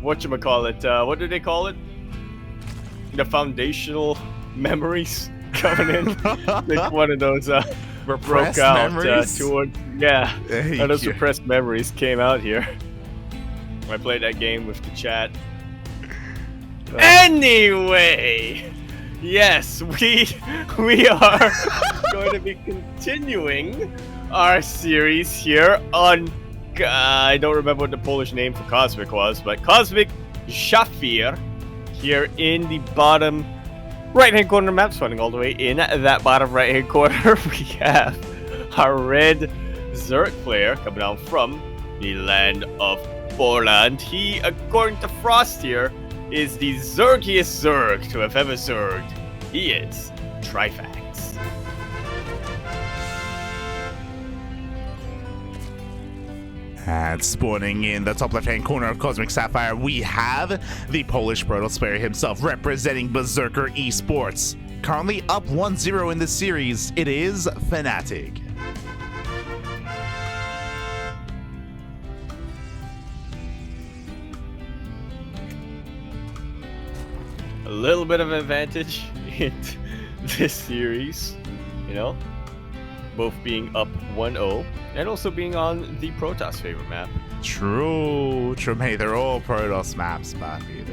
Whatchamacallit, what do they call it? The foundational memories coming in. Like one of those Repressed broke out memories? those repressed memories came out here. I played that game with the chat. Anyway, yes, we are going to be continuing our series here on I don't remember what the Polish name for Cosmic was, but Cosmic Sapphire. Here in the bottom right-hand corner map, spawning all the way in that bottom right-hand corner, we have our red Zerg player coming out from the land of Poland. He, according to Frost here, is the Zergiest Zerg to have ever zerged. He is Trifax. And spawning in the top left-hand corner of Cosmic Sapphire, we have the Polish Protoss player himself, representing Berserker Esports. Currently up 1-0 in this series, it is Fanatig. A little bit of advantage in this series, both being up 1-0 and also being on the Protoss favorite map. True. Hey, they're all Protoss maps, Papi.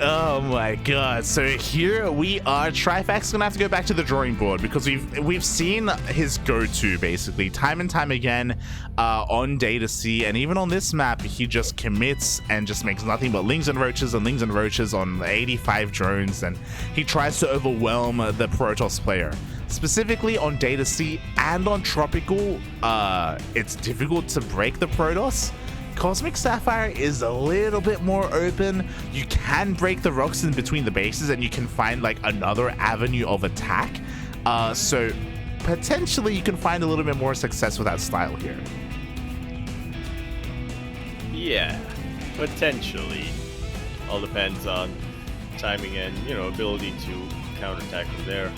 Oh my god. So here we are. Trifax is gonna have to go back to the drawing board because we've seen his go-to basically time and time again on Data C, and even on this map he just commits and just makes nothing but lings and roaches on 85 drones, and he tries to overwhelm the Protoss player. Specifically on Data C and on Tropical, it's difficult to break the Protoss. Cosmic Sapphire is a little bit more open. You can break the rocks in between the bases and you can find like another avenue of attack. So potentially you can find a little bit more success with that style here. Yeah, potentially. All depends on timing and, ability to counterattack from there.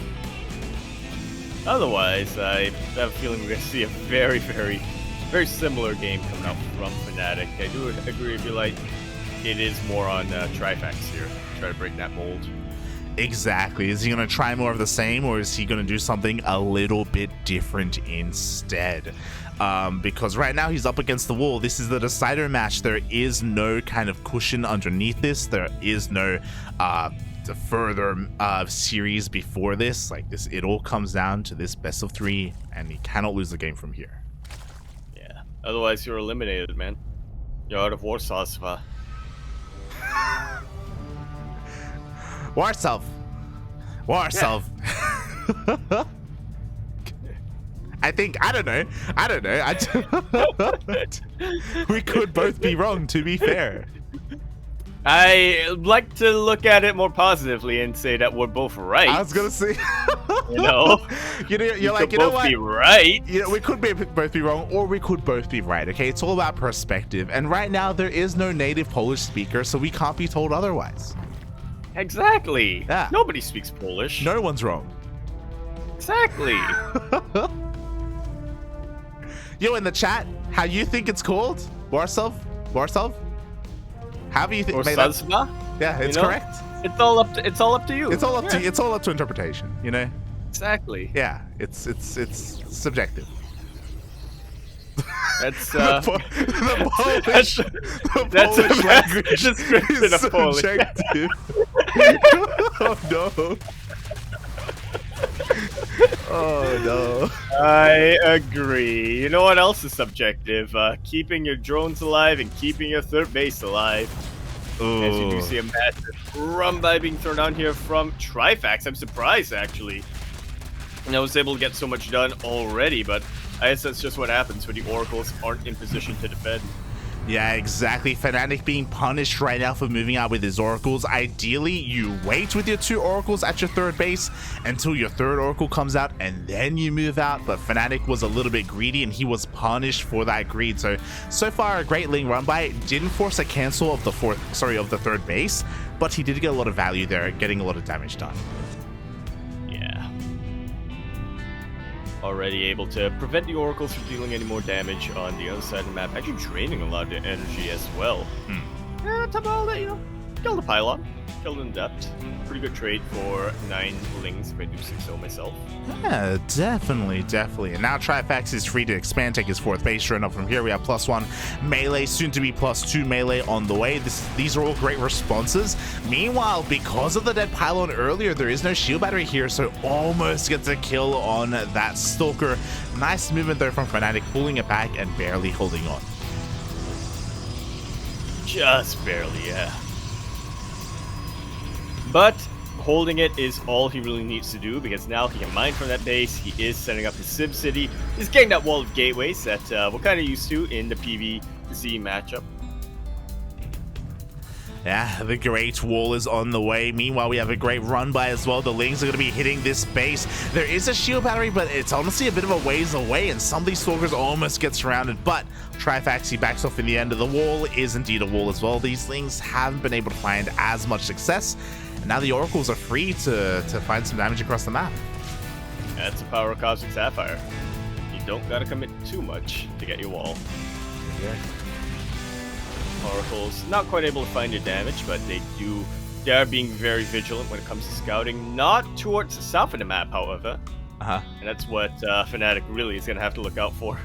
Otherwise, I have a feeling we're going to see a very, very, very similar game coming out from Fnatic. I do agree with you, like, it is more on Trifax here. Try to break that mold. Exactly. Is he going to try more of the same, or is he going to do something a little bit different instead? Because right now he's up against the wall. This is the decider match. There is no kind of cushion underneath this. There is no the further series before this. Like this, it all comes down to this best of 3, and he cannot lose the game from here. Yeah. Otherwise, you're eliminated, man. You're out of Warsaw. Warsaw. Yeah. I don't know. We could both be wrong, to be fair. I like to look at it more positively and say that we're both right. I was gonna say, you know, you're like, could you know both what? be right. You know, we could both be wrong, or we could both be right. Okay, it's all about perspective. And right now, there is no native Polish speaker, so we can't be told otherwise. Exactly. Yeah. Nobody speaks Polish. No one's wrong. Exactly. Yo, in the chat, how you think it's called? Borsov? How do you think? Or Sazma? Yeah, it's correct. It's all up to you. It's all up to interpretation. You know. Exactly. Yeah, it's subjective. That's the Polish, that's Polish a language description is of Polish. subjective. Oh no. Oh no. I agree. You know what else is subjective? Keeping your drones alive and keeping your third base alive. Ooh. As you do see a massive run by being thrown down here from Trifax. I'm surprised, actually. And I was able to get so much done already, but I guess that's just what happens when the Oracles aren't in position to defend. Yeah, exactly. Fanatic being punished right now for moving out with his Oracles. Ideally, you wait with your 2 Oracles at your third base until your 3rd Oracle comes out, and then you move out. But Fanatic was a little bit greedy, and he was punished for that greed. So far, a great Ling run by. Didn't force a cancel of the 3rd base, but he did get a lot of value there, getting a lot of damage done. Yeah. Already able to prevent the Oracles from dealing any more damage on the other side of the map. Actually draining a lot of the energy as well. Yeah, top of all that, you know, killed a pylon. Killed in depth. Pretty good trade for 9 Lings if I do say so myself. Yeah, definitely. And now Trifax is free to expand, take his 4th base run up from here. We have +1 melee, soon to be +2 melee on the way. These are all great responses. Meanwhile, because of the dead pylon earlier, there is no shield battery here, so almost gets a kill on that Stalker. Nice movement though from Fanatic, pulling it back and barely holding on. Just barely, yeah. But holding it is all he really needs to do, because now he can mine from that base. He is setting up his Sim City. He's getting that wall of gateways that we're kind of used to in the PvZ matchup. Yeah, the Great Wall is on the way. Meanwhile, we have a great run by as well. The Lings are going to be hitting this base. There is a shield battery, but it's honestly a bit of a ways away, and some of these Stalkers almost get surrounded. But Trifax, he backs off in the end of the wall, is indeed a wall as well. These Lings haven't been able to find as much success, and now the Oracles are free to find some damage across the map. That's the power of Cosmic Sapphire. You don't gotta commit too much to get your wall. Yeah. Oracles not quite able to find your damage, but they are being very vigilant when it comes to scouting. Not towards the south of the map, however. And that's what Fanatic really is gonna have to look out for.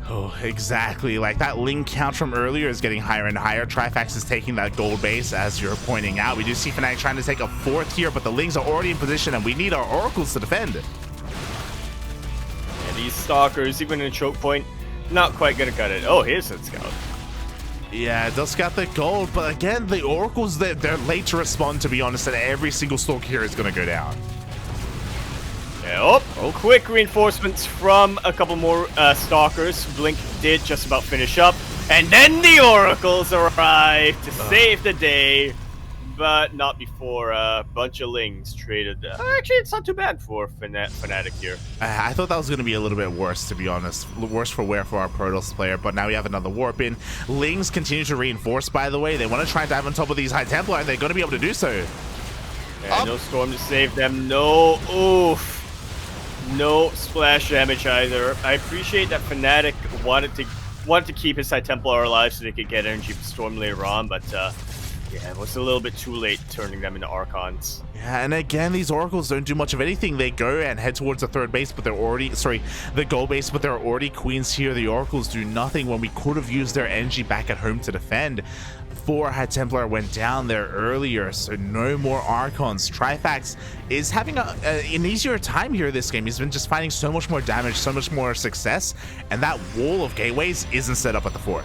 Oh, exactly. Like that Ling count from earlier is getting higher and higher. Trifax is taking that gold base, as you're pointing out. We do see Fnatic trying to take a 4th here, but the Lings are already in position, and we need our Oracles to defend. Yeah, these Stalkers, even in a choke point, not quite gonna cut it. Oh, here's that scout. Yeah, it does got the gold, but again, the Oracles, they're late to respond, to be honest, and every single Stalker here is going to go down. Yeah, quick reinforcements from a couple more Stalkers. Blink did just about finish up, and then the Oracles arrived to save the day, but not before a bunch of Lings traded. Actually, it's not too bad for Fnatic here. I thought that was going to be a little bit worse, to be honest. Worse for wear for our Protoss player, but now we have another warp in. Lings continue to reinforce, by the way. They want to try and dive on top of these High Templar, and they're going to be able to do so. Yeah, no Storm to save them. No, no splash damage either. I appreciate that Fnatic wanted to keep his High Templar alive so they could get energy for Storm later on, but yeah, it was a little bit too late turning them into Archons. Yeah, and again, these Oracles don't do much of anything. They go and head towards the 3rd base, but they're already, the goal base, but there are already Queens here. The Oracles do nothing when we could have used their energy back at home to defend. 4 High Templar went down there earlier, so no more Archons. Trifax is having an easier time here this game. He's been just finding so much more damage, so much more success, and that wall of gateways isn't set up at the 4th.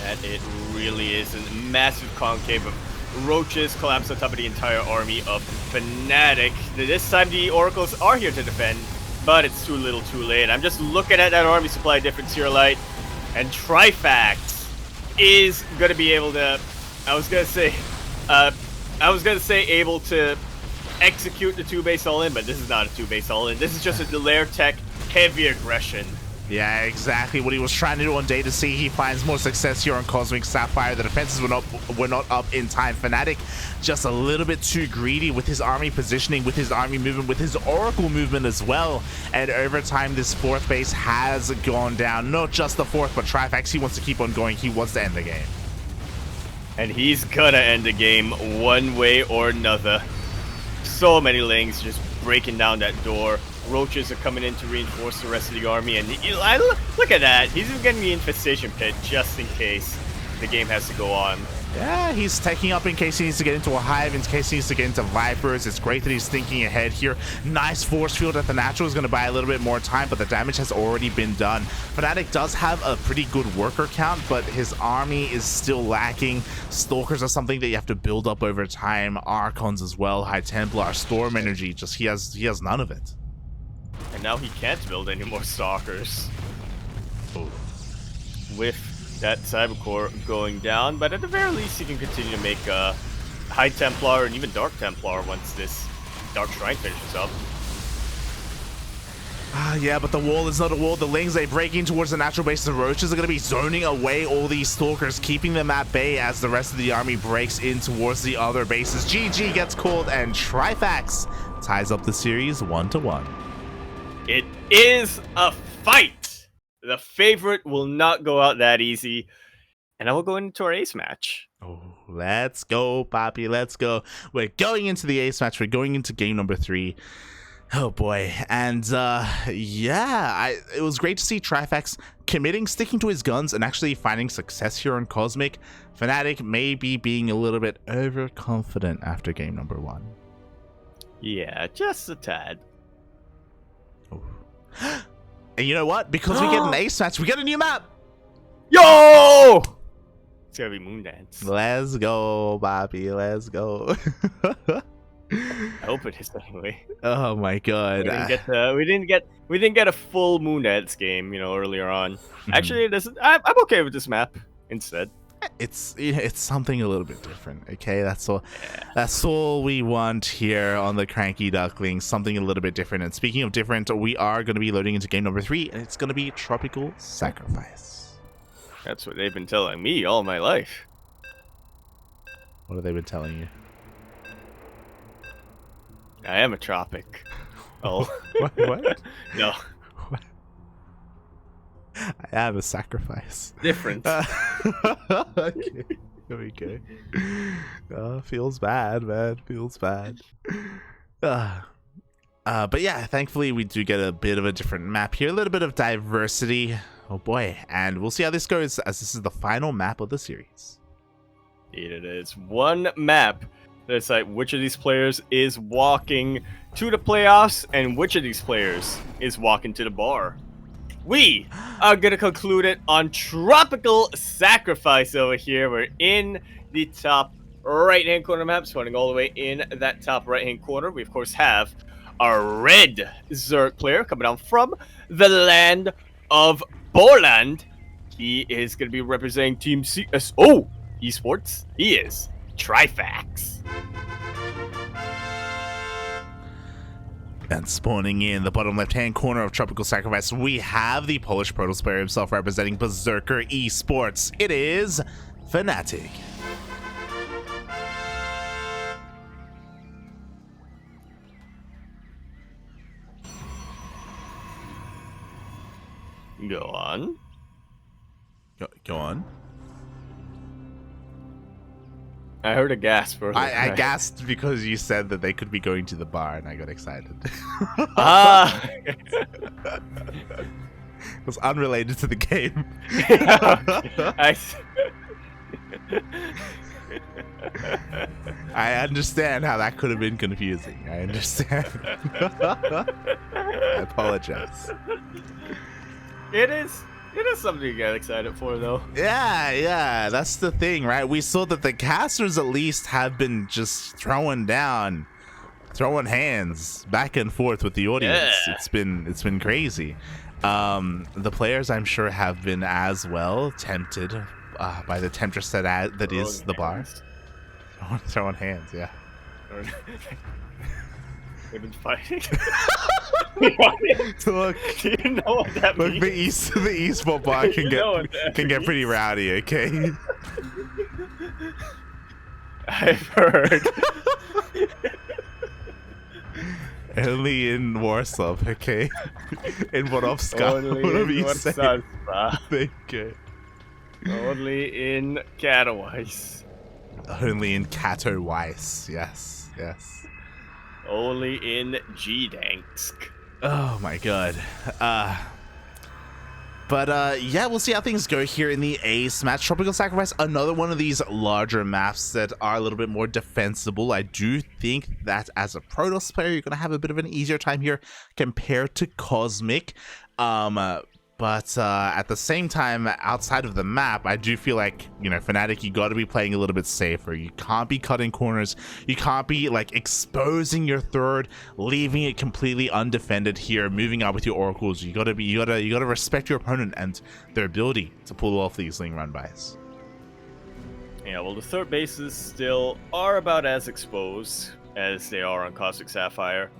And it really is a massive concave of Roaches collapse on top of the entire army of Fanatic. This time the Oracles are here to defend, but it's too little too late. I'm just looking at that army supply difference here, Light, and Trifax is going to be able to, I was going to say able to execute the 2-base all-in, but this is not a 2-base all-in. This is just a Lair Tech heavy aggression. Yeah, exactly what he was trying to do on Day to See. He finds more success here on Cosmic Sapphire. The defenses were not up in time. Fnatic just a little bit too greedy with his army positioning, with his army movement, with his Oracle movement as well. And over time, this 4th base has gone down. Not just the 4th, but Trifax, he wants to keep on going. He wants to end the game. And he's gonna end the game one way or another. So many Lings just breaking down that door. Roaches are coming in to reinforce the rest of the army, and look at that. He's even getting the infestation pit just in case the game has to go on. Yeah, he's taking up in case he needs to get into a hive, in case he needs to get into Vipers. It's great that he's thinking ahead here. Nice force field at the natural is going to buy a little bit more time, but the damage has already been done. Fnatic does have a pretty good worker count, but his army is still lacking. Stalkers are something that you have to build up over time. Archons as well, High Templar, Storm Energy, just he has none of it. And now he can't build any more Stalkers. Oh. With that Cybercore going down, but at the very least he can continue to make High Templar and even Dark Templar once this Dark Shrine finishes up. Yeah, but the wall is not a wall. The Lings, they break in towards the natural base. The Roaches are going to be zoning away all these Stalkers, keeping them at bay as the rest of the army breaks in towards the other bases. GG gets called, and Trifax ties up the series 1-1. It is a fight! The favorite will not go out that easy. And now we'll go into our ace match. Oh, let's go, Poppy. Let's go. We're going into the ace match. We're going into game number 3. Oh boy. And yeah, it was great to see Trifax committing, sticking to his guns, and actually finding success here on Cosmic. Fnatic may be being a little bit overconfident after game number 1. Yeah, just a tad. And you know what? Because we get an ace match, we get a new map. Yo! It's gonna be Moondance. Let's go, Bobby. Let's go. I hope it is anyway. Oh my god. We didn't get a full Moondance game, you know, earlier on. Actually, I'm okay with this map instead. It's something a little bit different, okay? That's all. Yeah. That's all we want here on the CranKy Ducklings. Something a little bit different. And speaking of different, we are going to be loading into game number 3, and it's going to be Tropical Sacrifice. That's what they've been telling me all my life. What have they been telling you? I am a tropic. Oh. What? No. What? I am a sacrifice. Different. Okay. Here we go. Feels bad, man. Feels bad. But yeah, thankfully we do get a bit of a different map here. A little bit of diversity. Oh boy. And we'll see how this goes, as this is the final map of the series. It is one map that's like which of these players is walking to the playoffs and which of these players is walking to the bar. We are going to conclude it on Tropical Sacrifice over here. We're in the top right-hand corner map, spawning all the way in that top right-hand corner. We, of course, have our red Zerg player coming down from the land of Poland. He is going to be representing Team CSO Esports. He is Trifax. And spawning in the bottom left-hand corner of Tropical Sacrifice, we have the Polish Protoss player himself representing Berserker Esports. It is Fanatig. Go on. Go on. I heard a gasp earlier. I gasped because you said that they could be going to the bar, and I got excited. Ah! It was unrelated to the game. I understand how that could have been confusing. I understand. I apologize. It is It is something to get excited for, though. Yeah, that's the thing, right? We saw that the casters at least have been just throwing hands back and forth with the audience. Yeah. It's been crazy. The players, I'm sure, have been as well tempted by the temptress that is the bar. Throwing hands, yeah. They've been fighting. Look, Do you know what that look, means? the eSport bar can get pretty rowdy, okay? I've heard. Only in Warsaw, okay? In Warowska, Only whatever in you say. Warsaw. Thank you. Only in Katowice. Only in Katowice, yes. Only in Gdansk. Oh my god. But yeah, we'll see how things go here in the Ace match. Tropical Sacrifice, another one of these larger maps that are a little bit more defensible. I do think that as a Protoss player, you're going to have a bit of an easier time here compared to Cosmic. But at the same time, outside of the map, I do feel like, you know, Fnatic, you got to be playing a little bit safer. You can't be cutting corners. You can't be like exposing your third, leaving it completely undefended here, moving out with your oracles. You gotta respect your opponent and their ability to pull off these Ling run bys. Yeah, well, the third bases still are about as exposed as they are on Cosmic Sapphire.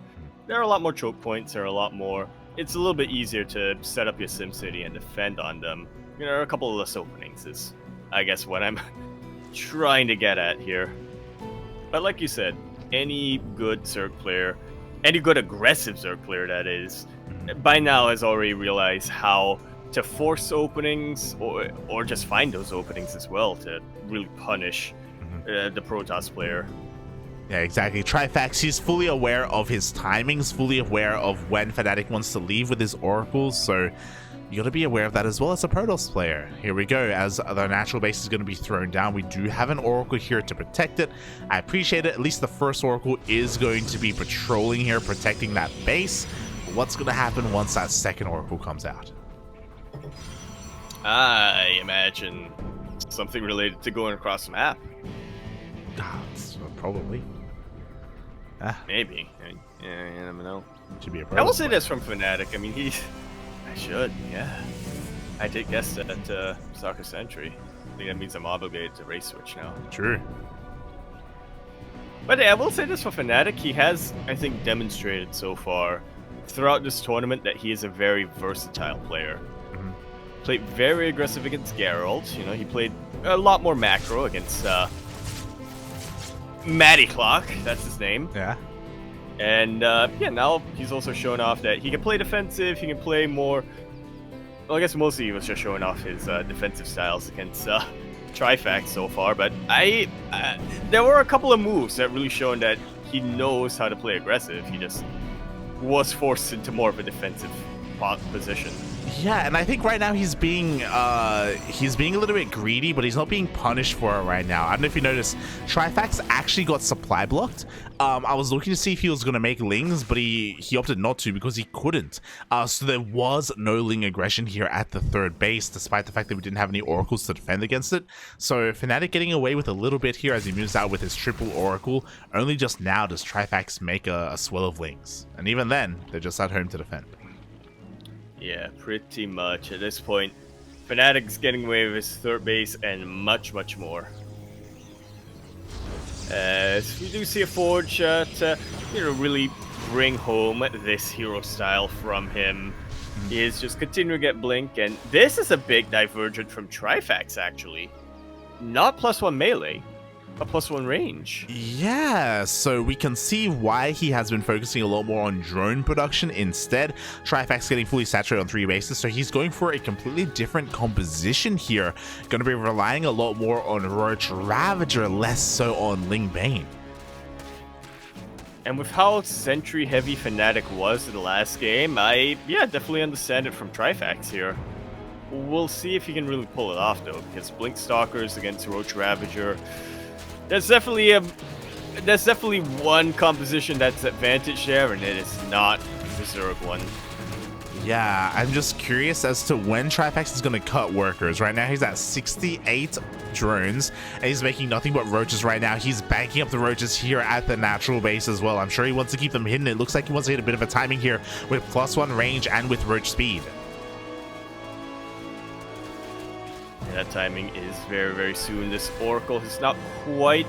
There are a lot more choke points. There are a lot more. It's a little bit easier to set up your SimCity and defend on them. You know, there are a couple of less openings is, I guess, what I'm trying to get at here. But like you said, any good Zerg player, any good aggressive Zerg player that is, by now has already realized how to force openings or just find those openings as well to really punish the Protoss player. Yeah, exactly. Trifax, he's fully aware of his timings, fully aware of when Fnatic wants to leave with his oracles, so you gotta be aware of that as well as a Protoss player. Here we go, as the natural base is gonna be thrown down. We do have an oracle here to protect it. I appreciate it. At least the first oracle is going to be patrolling here, protecting that base. But what's gonna happen once that second oracle comes out? I imagine something related to going across the map. Probably. Maybe. Yeah, you never know. Should be a I will say this from Fnatic. I mean, I did guess that at Soccer Century. I think that means I'm obligated to race switch now. True. But yeah, I will say this for Fnatic. He has, I think, demonstrated so far throughout this tournament that he is a very versatile player. Played very aggressive against Gerald. You know, he played a lot more macro against MatiKlok, that's his name. Yeah. And yeah, now he's also shown off that he can play defensive, he can play more... Well, I guess mostly he was just showing off his defensive styles against Trifax so far, but there were a couple of moves that really shown that he knows how to play aggressive. He just was forced into more of a defensive position. Yeah, and I think right now he's being a little bit greedy, but he's not being punished for it right now. I don't know if you noticed, Trifax actually got supply blocked. I was looking to see if he was going to make Lings, but he opted not to because he couldn't. So there was no Ling aggression here at the third base, despite the fact that we didn't have any oracles to defend against it. So Fnatic getting away with a little bit here as he moves out with his triple oracle. Only just now does Trifax make a swell of Lings, and even then, they're just at home to defend. Yeah, pretty much. At this point, Fnatic's getting away with his third base and much, much more. As we do see a Forge to, you know, really bring home this hero style from him. He is just continuing to get Blink, and this is a big divergent from Trifax, actually. Not +1 melee, but +1 range. Yeah, so we can see why he has been focusing a lot more on drone production instead. Trifax getting fully saturated on 3 bases, so he's going for a completely different composition here. Going to be relying a lot more on Roach Ravager, less so on Ling Bane. And with how Sentry heavy Fnatic was in the last game, I definitely understand it from Trifax here. We'll see if he can really pull it off though, because Blink Stalkers against Roach Ravager, there's definitely one composition that's advantage there, and it is not the Zerg one. Yeah, I'm just curious as to when Trifax is going to cut workers. Right now, he's at 68 drones, and he's making nothing but roaches right now. He's banking up the roaches here at the natural base as well. I'm sure he wants to keep them hidden. It looks like he wants to hit a bit of a timing here with +1 range and with roach speed. Yeah, that timing is very, very soon. This Oracle has not quite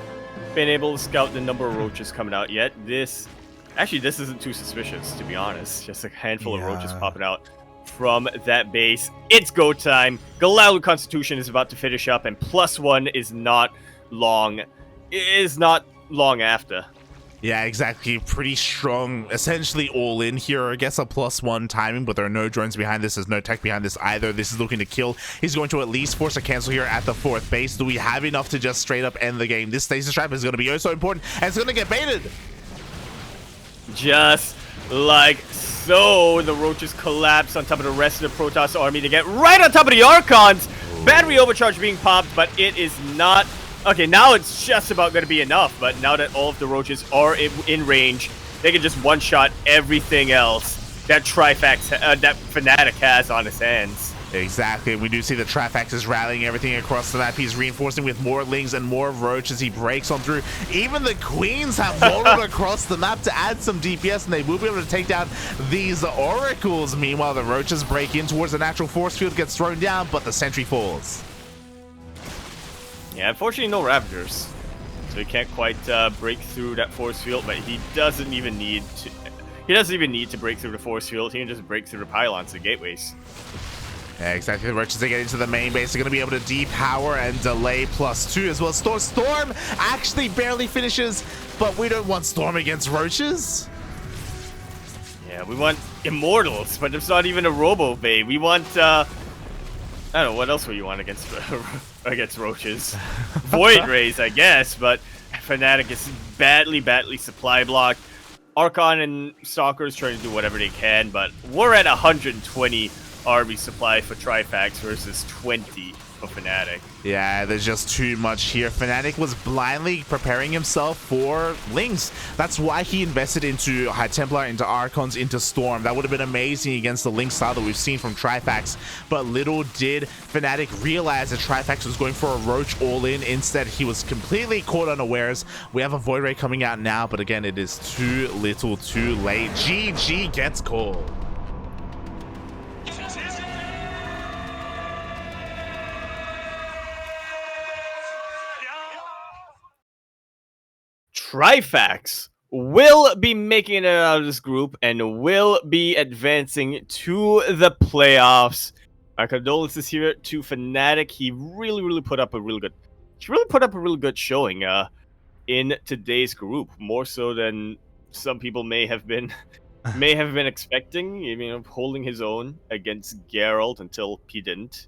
been able to scout the number of roaches coming out yet. This isn't too suspicious, to be honest. Just a handful of roaches popping out from that base. It's go time. Galalo Constitution is about to finish up, and +1 is not long. It is not long after. Yeah, exactly. Pretty strong, essentially all in here. I guess a +1 timing, but there are no drones behind this. There's no tech behind this either. This is looking to kill. He's going to at least force a cancel here at the 4th base. Do we have enough to just straight up end the game? This stasis trap is going to be oh so important, and it's going to get baited. Just like so, the roaches collapse on top of the rest of the Protoss army to get right on top of the Archons. Battery overcharge being popped, but it is not. Okay, now it's just about going to be enough, but now that all of the roaches are in range, they can just one-shot everything else that Trifax, that Fanatic has on his hands. Exactly. We do see the Trifax is rallying everything across the map. He's reinforcing with more lings and more roaches. He breaks on through. Even the queens have rolled across the map to add some DPS, and they will be able to take down these oracles. Meanwhile, the roaches break in towards the natural force field, gets thrown down, but the sentry falls. Yeah, unfortunately no Ravagers, so he can't quite break through that force field, but he doesn't even need to. He doesn't even need to break through the force field. He can just break through the pylons and gateways. Yeah, exactly. The roaches they get into the main base are going to be able to depower and delay +2 as well. Storm actually barely finishes, but we don't want Storm against roaches. Yeah, we want Immortals, but it's not even a Robo Bay. We want I don't know, what else would you want against against roaches? Void Rays, I guess, but Fanatic is badly supply blocked. Archon and Stalkers trying to do whatever they can, but we're at 120 army supply for Trifax versus 20 for Fanatic. Yeah, there's just too much here. Fanatic was blindly preparing himself for Lings. That's why he invested into High Templar, into Archons, into Storm. That would have been amazing against the Link style that we've seen from Trifax. But little did Fanatic realize that Trifax was going for a Roach all-in. Instead, he was completely caught unawares. We have a Void Ray coming out now, but again, it is too little too late. GG gets called. Trifax will be making it out of this group and will be advancing to the playoffs. Our condolences here to Fanatic. He really put up a really good showing in today's group, more so than some people may have been expecting. You know, holding his own against Gerald until he didn't,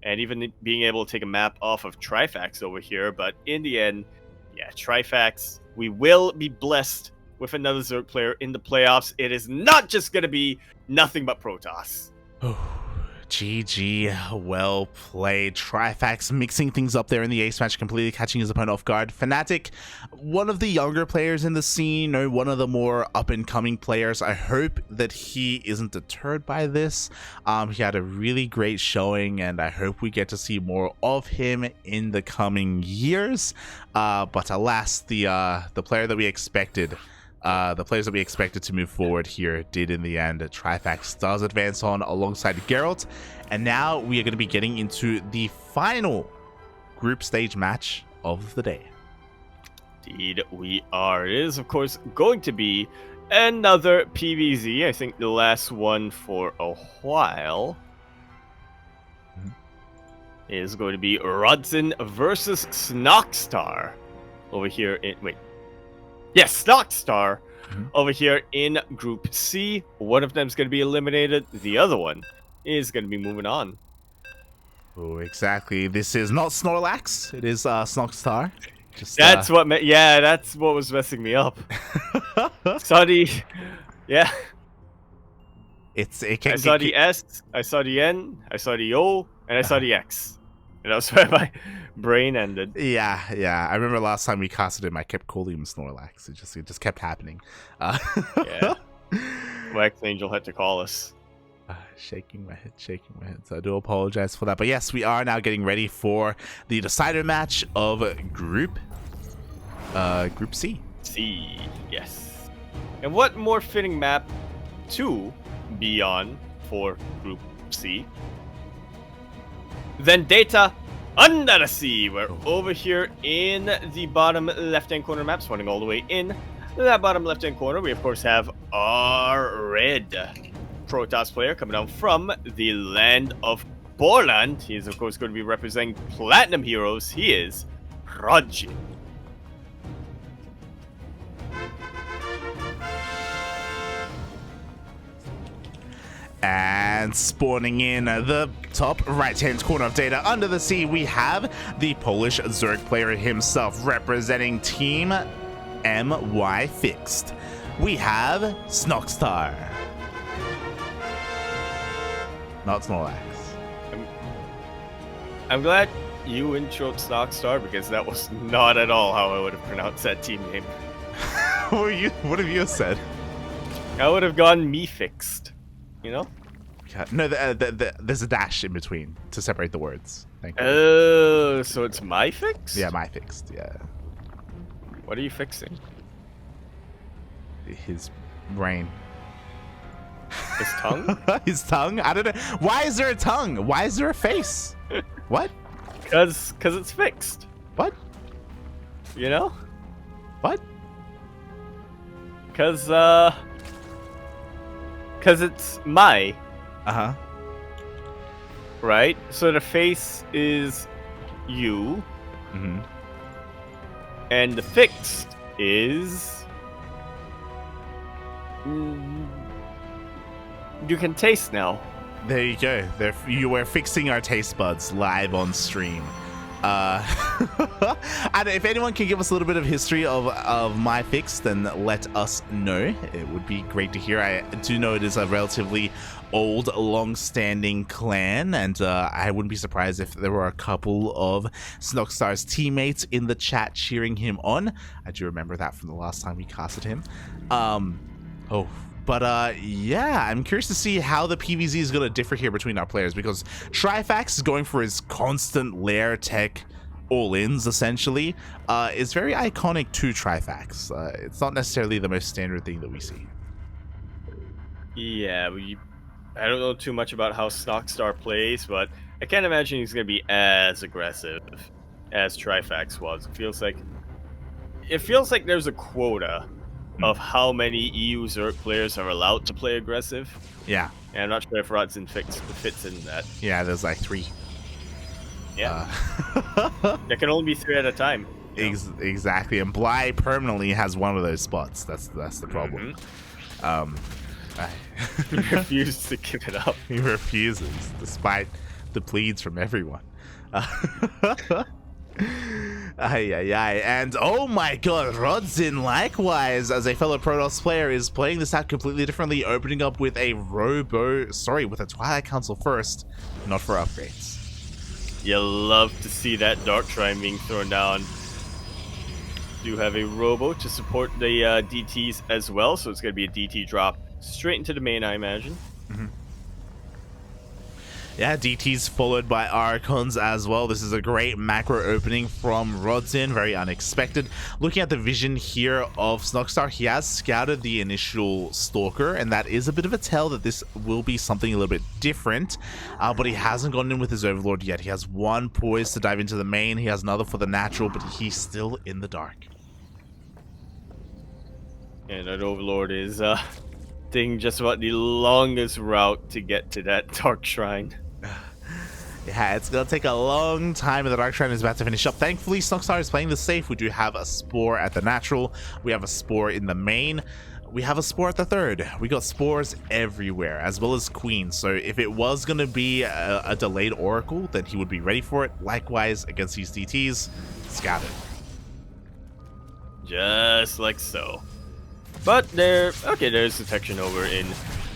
and even being able to take a map off of Trifax over here. But in the end, yeah, Trifax, we will be blessed with another Zerg player in the playoffs. It is not just going to be nothing but Protoss. GG, well played. Trifax mixing things up there in the ace match, completely catching his opponent off guard. Fanatic, one of the younger players in the scene, or one of the more up-and-coming players. I hope that he isn't deterred by this. He had a really great showing, and I hope we get to see more of him in the coming years. But alas, the player that we expected, the players that we expected to move forward here did in the end. Trifax does advance on alongside Gerald, and now we are going to be getting into the final group stage match of the day. Indeed, we are. It is, of course, going to be another PvZ. I think the last one for a while is going to be Rodzyn versus Snoxtar over here in... Wait. Yes, Snoxtar over here in Group C. One of them is going to be eliminated. The other one is going to be moving on. Oh, exactly. This is not Snorlax. It is Snoxtar. That's what... Yeah, that's what was messing me up. Saw the... Yeah. I saw the S, I saw the N, I saw the O, and I saw the X. And that's where my brain ended. Yeah. I remember last time we casted him, I kept calling him Snorlax. It just kept happening. Yeah. Wax Angel had to call us. Shaking my head. So I do apologize for that. But yes, we are now getting ready for the decider match of Group C. C, yes. And what more fitting map to be on for Group C than Data Under the Sea? We're over here in the bottom left-hand corner map, spawning all the way in that bottom left-hand corner. We, of course, have our red Protoss player coming down from the land of Borland. He is, of course, going to be representing Platinum Heroes. He is Rodzyn. And spawning in the top right-hand corner of Data Under the Sea, we have the Polish Zerg player himself representing Team MY Fixed. We have Snoxtar. Not Snorlax. I'm glad you introed Snoxtar because that was not at all how I would have pronounced that team name. What have you said? I would have gone me fixed. You know? No, there's a dash in between to separate the words. Thank you. Oh, so it's my fix? Yeah, my fixed. Yeah. What are you fixing? His brain. His tongue? His tongue? I don't know. Why is there a tongue? Why is there a face? What? Cause it's fixed. What? You know? What? Cause it's my. Uh-huh. Right? So the face is you. Mm-hmm. And the fixed is... You can taste now. There you go. You were fixing our taste buds live on stream. And if anyone can give us a little bit of history of my fix, then let us know. It would be great to hear. I do know it is a relatively old, long-standing clan, and I wouldn't be surprised if there were a couple of Snoxtar's teammates in the chat cheering him on. I do remember that from the last time we casted him. Yeah, I'm curious to see how the PvZ is going to differ here between our players, because Trifax is going for his constant lair tech all-ins, essentially. Is very iconic to Trifax. It's not necessarily the most standard thing that we see. Yeah, I don't know too much about how Snoxtar plays, but I can't imagine he's going to be as aggressive as Trifax was. It feels like there's a quota of how many EU Zerg players are allowed to play aggressive. Yeah. And I'm not sure if Rodzyn fits in that. Yeah, there's like 3. Yeah. There can only be 3 at a time. Exactly, and Bly permanently has one of those spots. That's the problem. He refuses to give it up. He refuses, despite the pleads from everyone. And oh my god, Rodzyn likewise, as a fellow Protoss player, is playing this out completely differently, opening up with a with a Twilight Council first, not for upgrades. You love to see that Dark Shrine being thrown down. Do have a Robo to support the DTs as well, so it's going to be a DT drop straight into the main, I imagine. Yeah, DT's followed by Archons as well. This is a great macro opening from Rodzyn, very unexpected. Looking at the vision here of Snoxtar, he has scouted the initial Stalker, and that is a bit of a tell that this will be something a little bit different, but he hasn't gone in with his Overlord yet. He has one poised to dive into the main, he has another for the natural, but he's still in the dark. And that Overlord is taking just about the longest route to get to that Dark Shrine. Yeah, it's gonna take a long time, and the Dark Shrine is about to finish up. Thankfully, Snoxtar is playing this safe. We do have a Spore at the natural. We have a Spore in the main. We have a Spore at the third. We got Spores everywhere, as well as Queen. So if it was gonna be a delayed Oracle, then he would be ready for it. Likewise, against these DTs, scouted. Just like so. But there's detection over in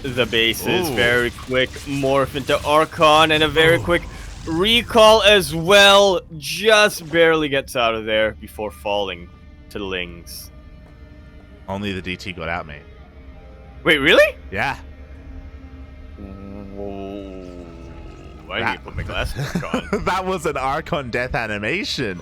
the bases. Ooh. Very quick morph into Archon, and a very quick recall as well. Just barely gets out of there before falling to the Lings. Only the DT got out, mate. Wait, really? Yeah. Why did you put my glasses back on? That was an Archon death animation.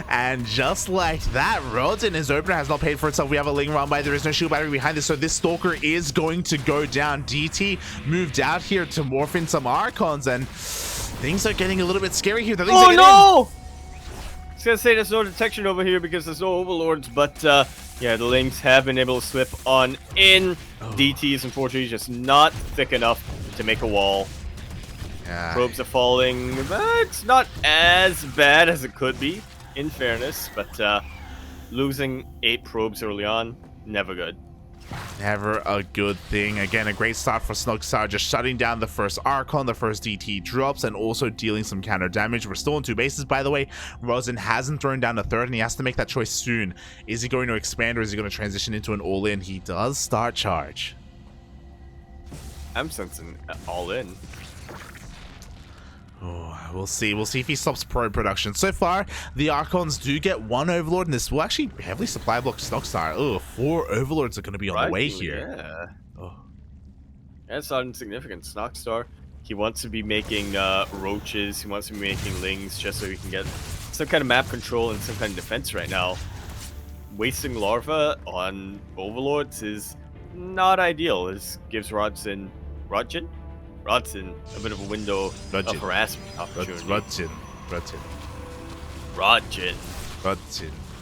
And just like that, Rodzyn, his opener has not paid for itself. We have a Ling run by. There is no shield battery behind this, so this Stalker is going to go down. DT moved out here to morph in some Archons, and things are getting a little bit scary here. The Oh no! I was gonna say there's no detection over here because there's no overlords, but yeah, the Lings have been able to slip on in. DT is unfortunately just not thick enough to make a wall. Yeah. Probes are falling, but it's not as bad as it could be, in fairness. But losing 8 probes early on, never good. Never a good thing. Again, a great start for Snoxtar, just shutting down the first Archon, the first DT drops, and also dealing some counter damage. We're still on 2 bases, by the way. Rodzyn hasn't thrown down a third, and he has to make that choice soon. Is he going to expand, or is he going to transition into an all-in? He does start charge. I'm sensing all in. Oh, we'll see. We'll see if he stops probe production. So far, the Archons do get 1 Overlord, and this will actually heavily supply block Snoxtar. Oh, 4 Overlords are going to be on the way here. Yeah. Oh. That's not insignificant. Snoxtar, he wants to be making roaches, he wants to be making lings just so he can get some kind of map control and some kind of defense right now. Wasting larva on Overlords is not ideal. This gives Rodzyn a bit of a window of harassment opportunity. Rodzyn.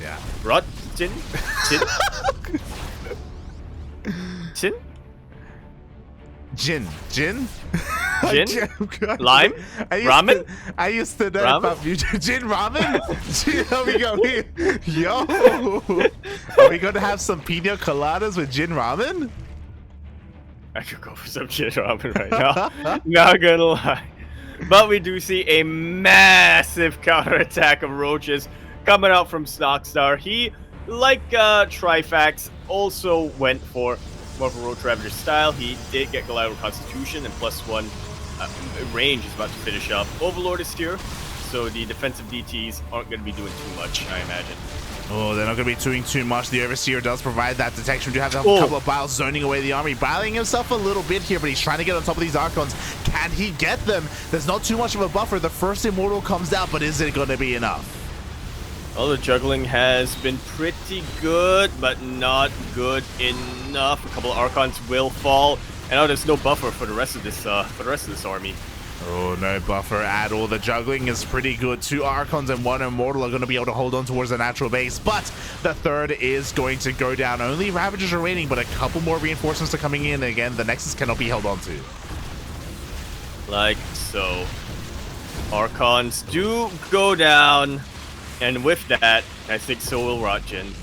Yeah. Rodzyn? Tin? Gin? Gin? Lime? Ramen? I used to know Ramen? about you. Gin ramen? Here we go. Yo! Are we going to have some pina coladas with gin ramen? I could go for some gin ramen right now. Not gonna lie. But we do see a massive counterattack of roaches coming out from Snoxtar. He, like Trifax, also went for more of a Roach Ravager style. He did get Goliath Constitution and +1 range is about to finish up. Overlord is here, so the defensive DTs aren't going to be doing too much, I imagine. Oh, they're not going to be doing too much. The Overseer does provide that detection. We do have a couple of Biles zoning away the army, battling himself a little bit here, but he's trying to get on top of these Archons. Can he get them? There's not too much of a buffer. The first Immortal comes out, but is it going to be enough? Well, the juggling has been pretty good, but not good enough. A couple of Archons will fall, and now there's no buffer for the rest of this army. Oh, no buffer at all. The juggling is pretty good. 2 Archons and 1 Immortal are going to be able to hold on towards the natural base, but the third is going to go down. Only Ravagers are remaining, but a couple more reinforcements are coming in. Again, the Nexus cannot be held on to. Like so. Archons do go down, and with that, I think so will Rodzyn.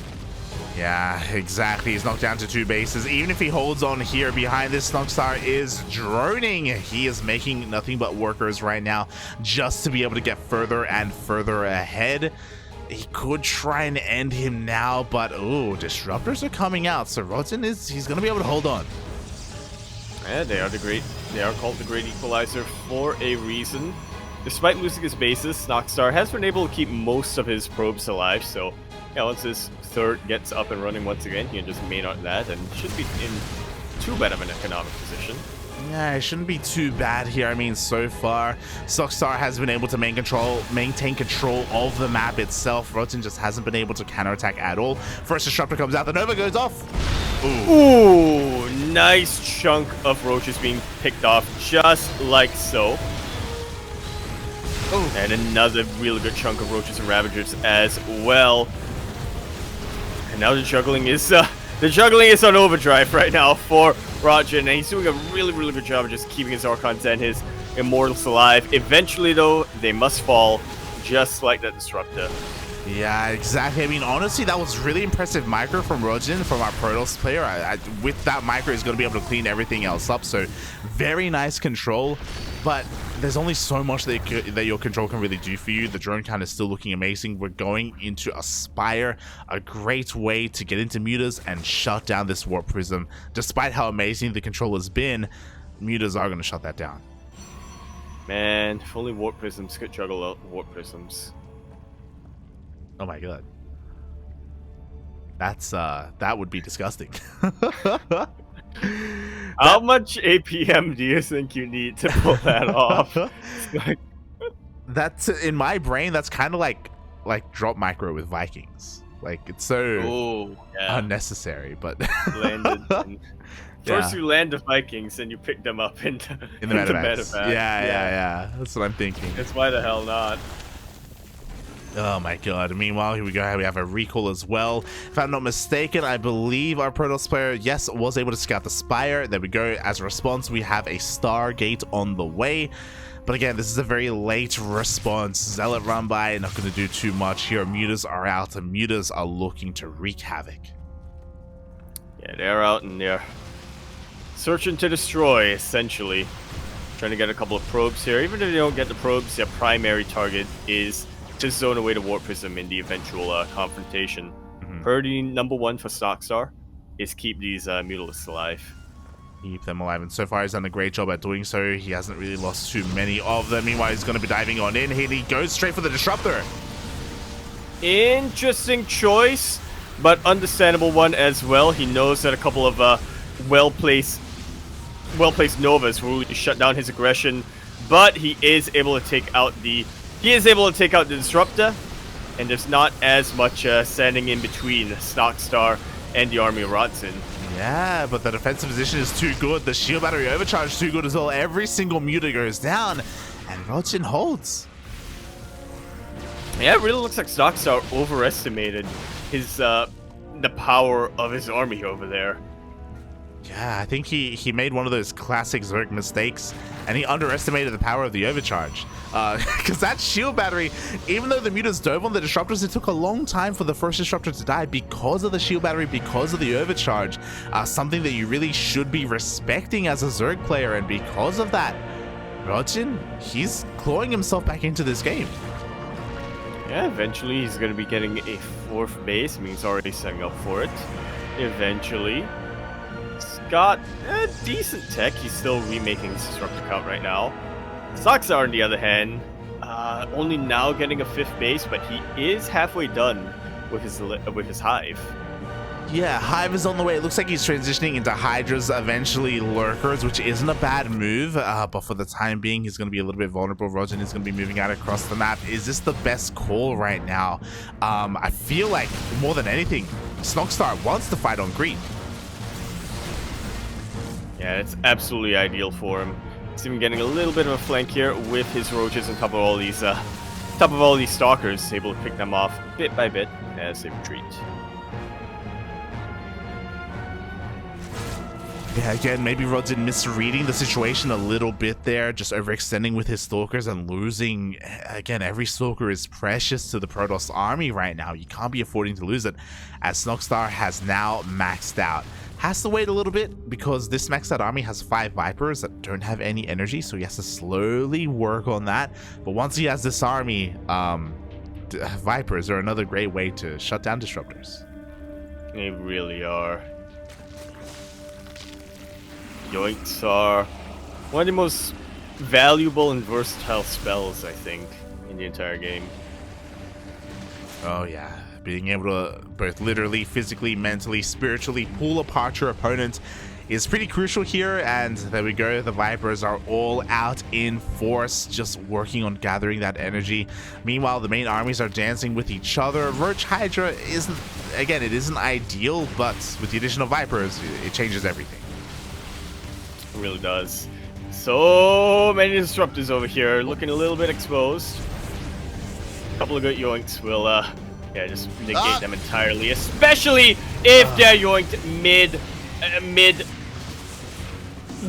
Yeah, exactly. He's knocked down to 2 bases. Even if he holds on here, behind this Snoxtar is droning. He is making nothing but workers right now just to be able to get further and further ahead. He could try and end him now, but oh, disruptors are coming out. So Rodzyn he's going to be able to hold on. Yeah, they are called the Great Equalizer for a reason. Despite losing his bases, Snoxtar has been able to keep most of his probes alive, so yeah, once his third gets up and running once again, he can just main on that and should be in too bad of an economic position. Yeah, it shouldn't be too bad here. I mean, so far, Snoxtar has been able to maintain control of the map itself. Rodzyn just hasn't been able to counterattack at all. First disruptor comes out, the Nova goes off. Ooh, nice chunk of roaches being picked off, just like so. Ooh. And another really good chunk of roaches and ravagers as well. And now the juggling is on overdrive right now for Rodzyn, and he's doing a really good job of just keeping his Archons and his Immortals alive. Eventually, though, they must fall, just like that disruptor. Yeah, exactly. I mean, honestly, that was really impressive micro from Rodzyn, from our Protoss player. With that micro, he's going to be able to clean everything else up. So, very nice control. But there's only so much that your control can really do for you. The drone count is still looking amazing. We're going into Aspire, a great way to get into Mutas and shut down this Warp Prism. Despite how amazing the control has been, Mutas are going to shut that down. Man, if only Warp Prisms could juggle out Warp Prisms. Oh my god. That's that would be disgusting. How much APM do you think you need to pull that off? Like, That's in my brain. That's kind of like drop micro with Vikings. Like it's so oh, yeah. unnecessary, but Landed. First you land the Vikings and you pick them up in the metavacs. metavac. Yeah. That's what I'm thinking. That's why the hell not. Oh my god. Meanwhile, here we go. We have a recall as well. If I'm not mistaken, I believe our Protoss player, yes, was able to scout the Spire. There we go. As a response, we have a Stargate on the way. But again, this is a very late response. Zealot run by, not going to do too much here. Mutas are out, and Mutas are looking to wreak havoc. Yeah, they're out and they're searching to destroy, essentially. Trying to get a couple of probes here. Even if they don't get the probes, their primary target is to zone away the Warp Prism in the eventual confrontation. Priority number 1 for Snoxtar is keep these Mutalisks alive. Keep them alive, and so far he's done a great job at doing so. He hasn't really lost too many of them. Meanwhile, he's going to be diving on in. He goes straight for the Disruptor. Interesting choice, but understandable one as well. He knows that a couple of well-placed Novas will really shut down his aggression, but he is able to take out the Disruptor, and there's not as much standing in between Snoxtar and the army of Rodzyn. Yeah, but the defensive position is too good. The shield battery overcharge is too good as well. Every single Muta goes down, and Rodzyn holds. Yeah, it really looks like Snoxtar overestimated his the power of his army over there. Yeah, I think he made one of those classic Zerg mistakes, and he underestimated the power of the overcharge. Because that shield battery, even though the Mutas dove on the Disruptors, it took a long time for the first Disruptor to die because of the shield battery, because of the overcharge. Something that you really should be respecting as a Zerg player, and because of that, Rodzyn, he's clawing himself back into this game. Yeah, eventually he's going to be getting a 4th base. I mean, he's already setting up for it. Eventually. He's got a decent tech. He's still remaking his Disruptor count right now. Snoxtar, on the other hand, only now getting a 5th base, but he is halfway done with his Hive. Yeah, Hive is on the way. It looks like he's transitioning into Hydras, eventually Lurkers, which isn't a bad move, but for the time being, he's going to be a little bit vulnerable. Rodzyn is going to be moving out across the map. Is this the best call right now? I feel like, more than anything, Snoxtar wants to fight on green. Yeah, it's absolutely ideal for him. He's even getting a little bit of a flank here with his roaches on top of all these stalkers, able to pick them off bit by bit as they retreat. Yeah, again, maybe Rodzyn misreading the situation a little bit there, just overextending with his stalkers and losing. Again, every stalker is precious to the Protoss army right now. You can't be affording to lose it, as Snoxtar has now maxed out. Has to wait a little bit because this maxed out army has 5 Vipers that don't have any energy, so he has to slowly work on that. But once he has this army, Vipers are another great way to shut down Disruptors. They really are. Yoinks are one of the most valuable and versatile spells, I think, in the entire game. Oh yeah, being able to both literally, physically, mentally, spiritually pull apart your opponent is pretty crucial here. And there we go, the Vipers are all out in force, just working on gathering that energy. Meanwhile, the main armies are dancing with each other. Roach Hydra isn't, again, it isn't ideal, but with the addition of Vipers, it changes everything. It really does. So many Disruptors over here, looking a little bit exposed. A couple of good Yoinks will, yeah, just negate them entirely, especially if they're Yoinked mid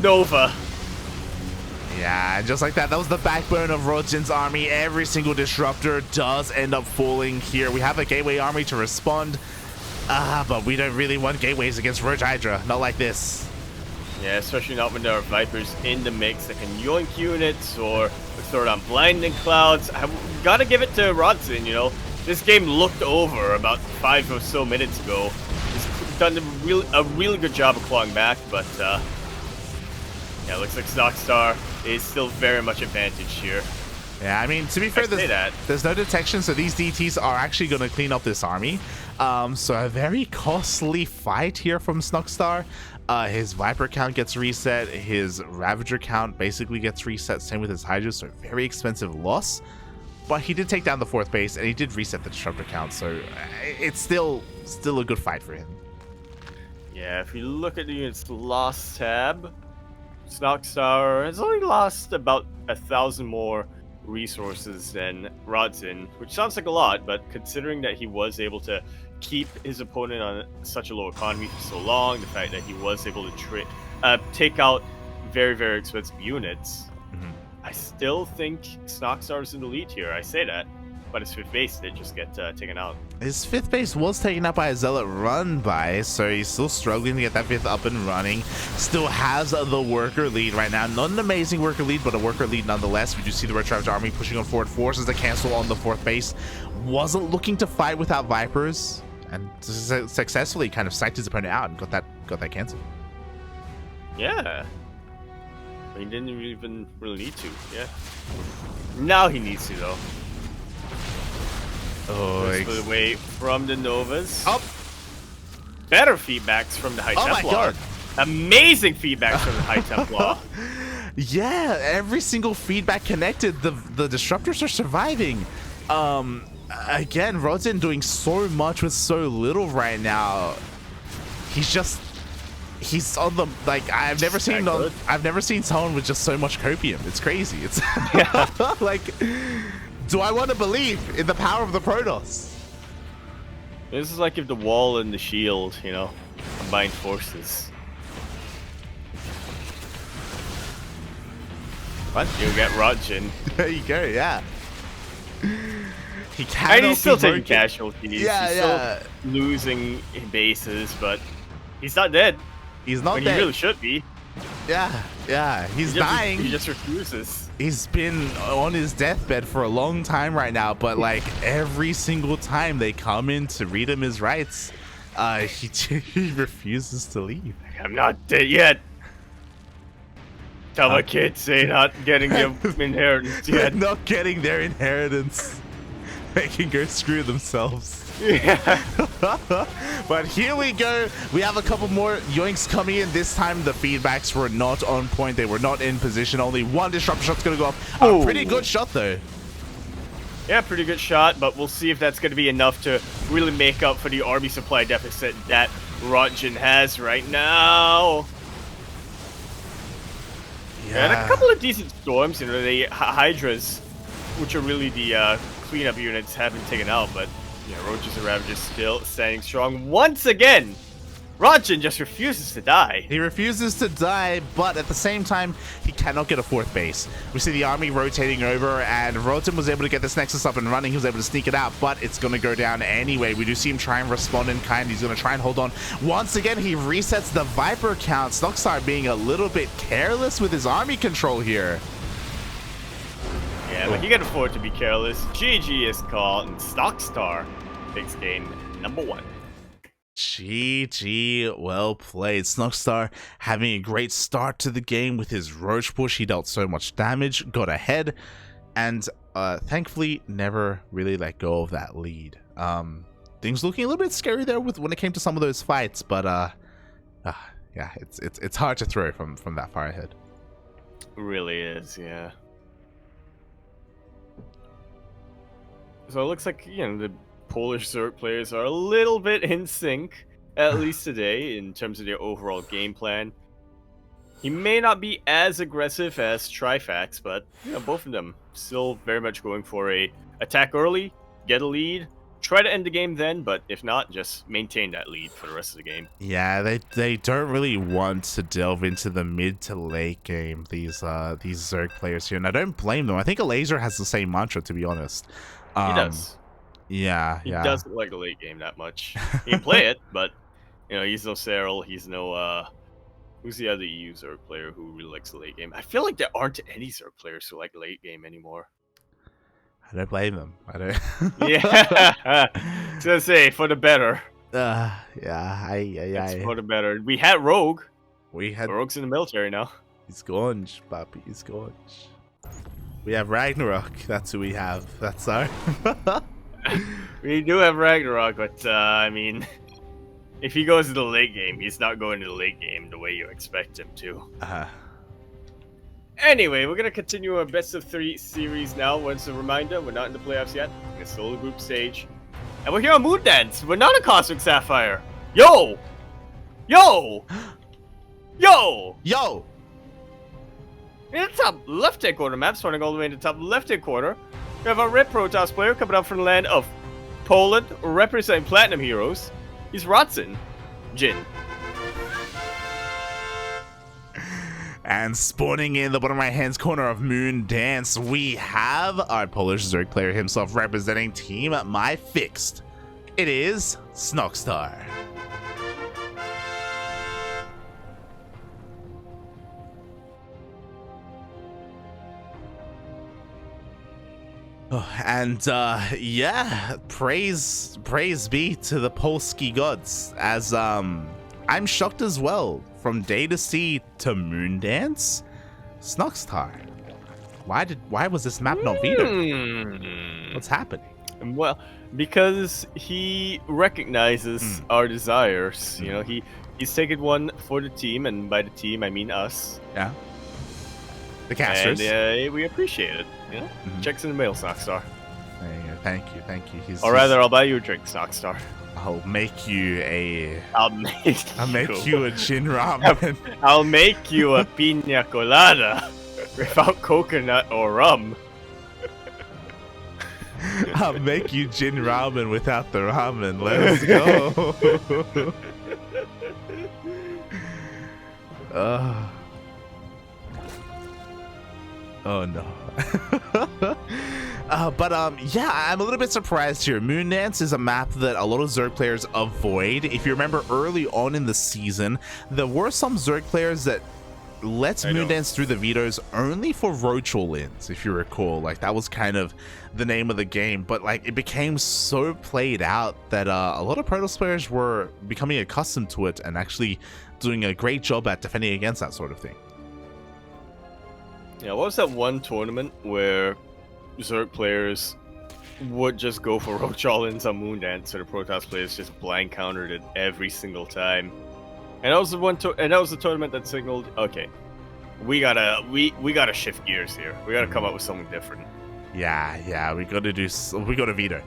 Nova. Yeah, just like that was the backbone of Rodzyn's army. Every single Disruptor does end up falling here. We have a Gateway army to respond, but we don't really want Gateways against Roach Hydra, not like this. Yeah, especially not when there are Vipers in the mix that can yoink units or throw down blinding clouds. I gotta give it to Rodzyn, you know. This game looked over about 5 or so minutes ago. He's done a really good job of clawing back, but yeah, it looks like Snoxtar is still very much advantaged here. Yeah, I mean, to be fair, there's no detection, so these DTs are actually going to clean up this army. So a very costly fight here from Snoxtar. His Viper count gets reset, his Ravager count basically gets reset, same with his Hydra, so very expensive loss. But he did take down the 4th base, and he did reset the Disruptor count, so it's still a good fight for him. Yeah, if you look at the unit's loss tab, Snoxtar has only lost about 1,000 more resources than Rodzyn, which sounds like a lot, but considering that he was able to keep his opponent on such a low economy for so long, the fact that he was able to take out very, very expensive units, I still think Snoxtar's in the lead here. I say that, but his 5th base did just get taken out. His 5th base was taken out by a Zealot run by, so he's still struggling to get that 5th up and running. Still has the worker lead right now. Not an amazing worker lead, but a worker lead nonetheless. We do see the Red Travis army pushing on forward, forces to cancel on the 4th base. Wasn't looking to fight without Vipers, and successfully kind of psyched his opponent out and got that canceled. Yeah. He didn't even really need to. Yeah. Now he needs to, though. Oh, Goes away from the Novas. Oh. Better feedbacks from the High Templar. My God. Amazing feedbacks from the High Templar. Yeah, every single feedback connected. The Disruptors are surviving. Again, Rodzyn doing so much with so little right now. He's on the, like, I've never seen someone with just so much copium. It's crazy. It's like, do I want to believe in the power of the Protoss? This is like if the wall and the shield, you know, combined forces. What? You get Rodzyn. There you go, yeah. He cannot and he's still be taking broken. casualties. Yeah, he's still losing bases, but he's not dead. He's not when dead. He really should be. Yeah, he's dying. He just refuses. He's been on his deathbed for a long time right now, but like every single time they come in to read him his rights, he refuses to leave. I'm not dead yet. Tell my kids they're not getting their inheritance yet. Not getting their inheritance. They can go screw themselves. Yeah. But here we go. We have a couple more yoinks coming in. This time the feedbacks were not on point. They were not in position. Only one disruptor shot's going to go off. A pretty good shot though. Yeah, pretty good shot, but we'll see if that's going to be enough to really make up for the army supply deficit that Rodzyn has right now. Yeah. And a couple of decent storms, you know, the Hydras, which are really the cleanup units, have been taken out, but yeah, Roaches and Ravagers still standing strong once again. Rodzyn just refuses to die. He refuses to die, but at the same time, he cannot get a 4th base. We see the army rotating over, and Rodzyn was able to get this Nexus up and running. He was able to sneak it out, but it's going to go down anyway. We do see him try and respond in kind. He's going to try and hold on. Once again, he resets the Viper count. Snoxtar being a little bit careless with his army control here. Yeah, but he can afford to be careless. GG is called, and Snoxtar takes game number 1. GG, well played. Snoxtar having a great start to the game with his Roach push. He dealt so much damage, got ahead, and thankfully never really let go of that lead. Things looking a little bit scary there when it came to some of those fights, but yeah, it's hard to throw from that far ahead. It really is, yeah. So it looks like, you know, the Polish Zerg players are a little bit in sync, at least today, in terms of their overall game plan. He may not be as aggressive as Trifax, but you know, both of them still very much going for a attack early, get a lead, try to end the game then, but if not, just maintain that lead for the rest of the game. Yeah, they don't really want to delve into the mid to late game, these Zerg players here, and I don't blame them. I think a laser has the same mantra, to be honest. He does. Yeah, he doesn't like the late game that much. He can play it, but you know, he's no Serral, he's no who's the other EU Zerg player who really likes the late game? I feel like there aren't any Zerg players who like late game anymore. I don't blame them. I don't. Yeah, I was gonna say for the better. Yeah, It's for the better. We had Rogue. Rogue's in the military now. He's gone, papi. He's gone. We have Ragnarok. That's who we have. That's our. We do have Ragnarok, but I mean, if he goes to the late game, he's not going to the late game the way you expect him to. Anyway, we're gonna continue our best of 3 series now. Once a reminder, we're not in the playoffs yet. It's still a group stage, and we're here on Moon Dance. We're not a Cosmic Sapphire. Yo, yo, yo, Yo! in the top left-hand corner map, starting all the way in the top left-hand corner, we have our red Protoss player coming up from the land of Poland, representing Platinum Heroes. He's Rodzyn. Jin. And spawning in the bottom right hand corner of Moon Dance, we have our Polish Zerg player himself representing Team My Fixed. It is Snoxtar. Oh, and yeah, praise be to the Polski gods, as I'm shocked as well. From Day to Sea to Moon Dance, Snoxtar. Why was this map not vetoed? What's happening? Well, because he recognizes our desires. You know, he's taken one for the team, and by the team I mean us. Yeah. The casters. And we appreciate it. You know, checks in the mail, Snoxtar. Thank you. Or rather, I'll buy you a drink, Snoxtar. I'll make you a. I'll make you a gin ramen. I'll make you a pina colada without coconut or rum. I'll make you gin ramen without the ramen. Let's go. Oh no. Yeah, I'm a little bit surprised here. Moon Dance is a map that a lot of Zerg players avoid. If you remember early on in the season, there were some Zerg players that let Moon Dance through the vetoes only for Rochal wins, if you recall. Like, that was kind of the name of the game, but like it became so played out that a lot of Protoss players were becoming accustomed to it and actually doing a great job at defending against that sort of thing. Yeah, what was that one tournament where Zerg players would just go for Roach all-ins on Moon Dance, so the Protoss players just blank countered it every single time. And that was the one, and that was the tournament that signaled, okay, we gotta shift gears here. We gotta come up with something different. Yeah, we gotta veto.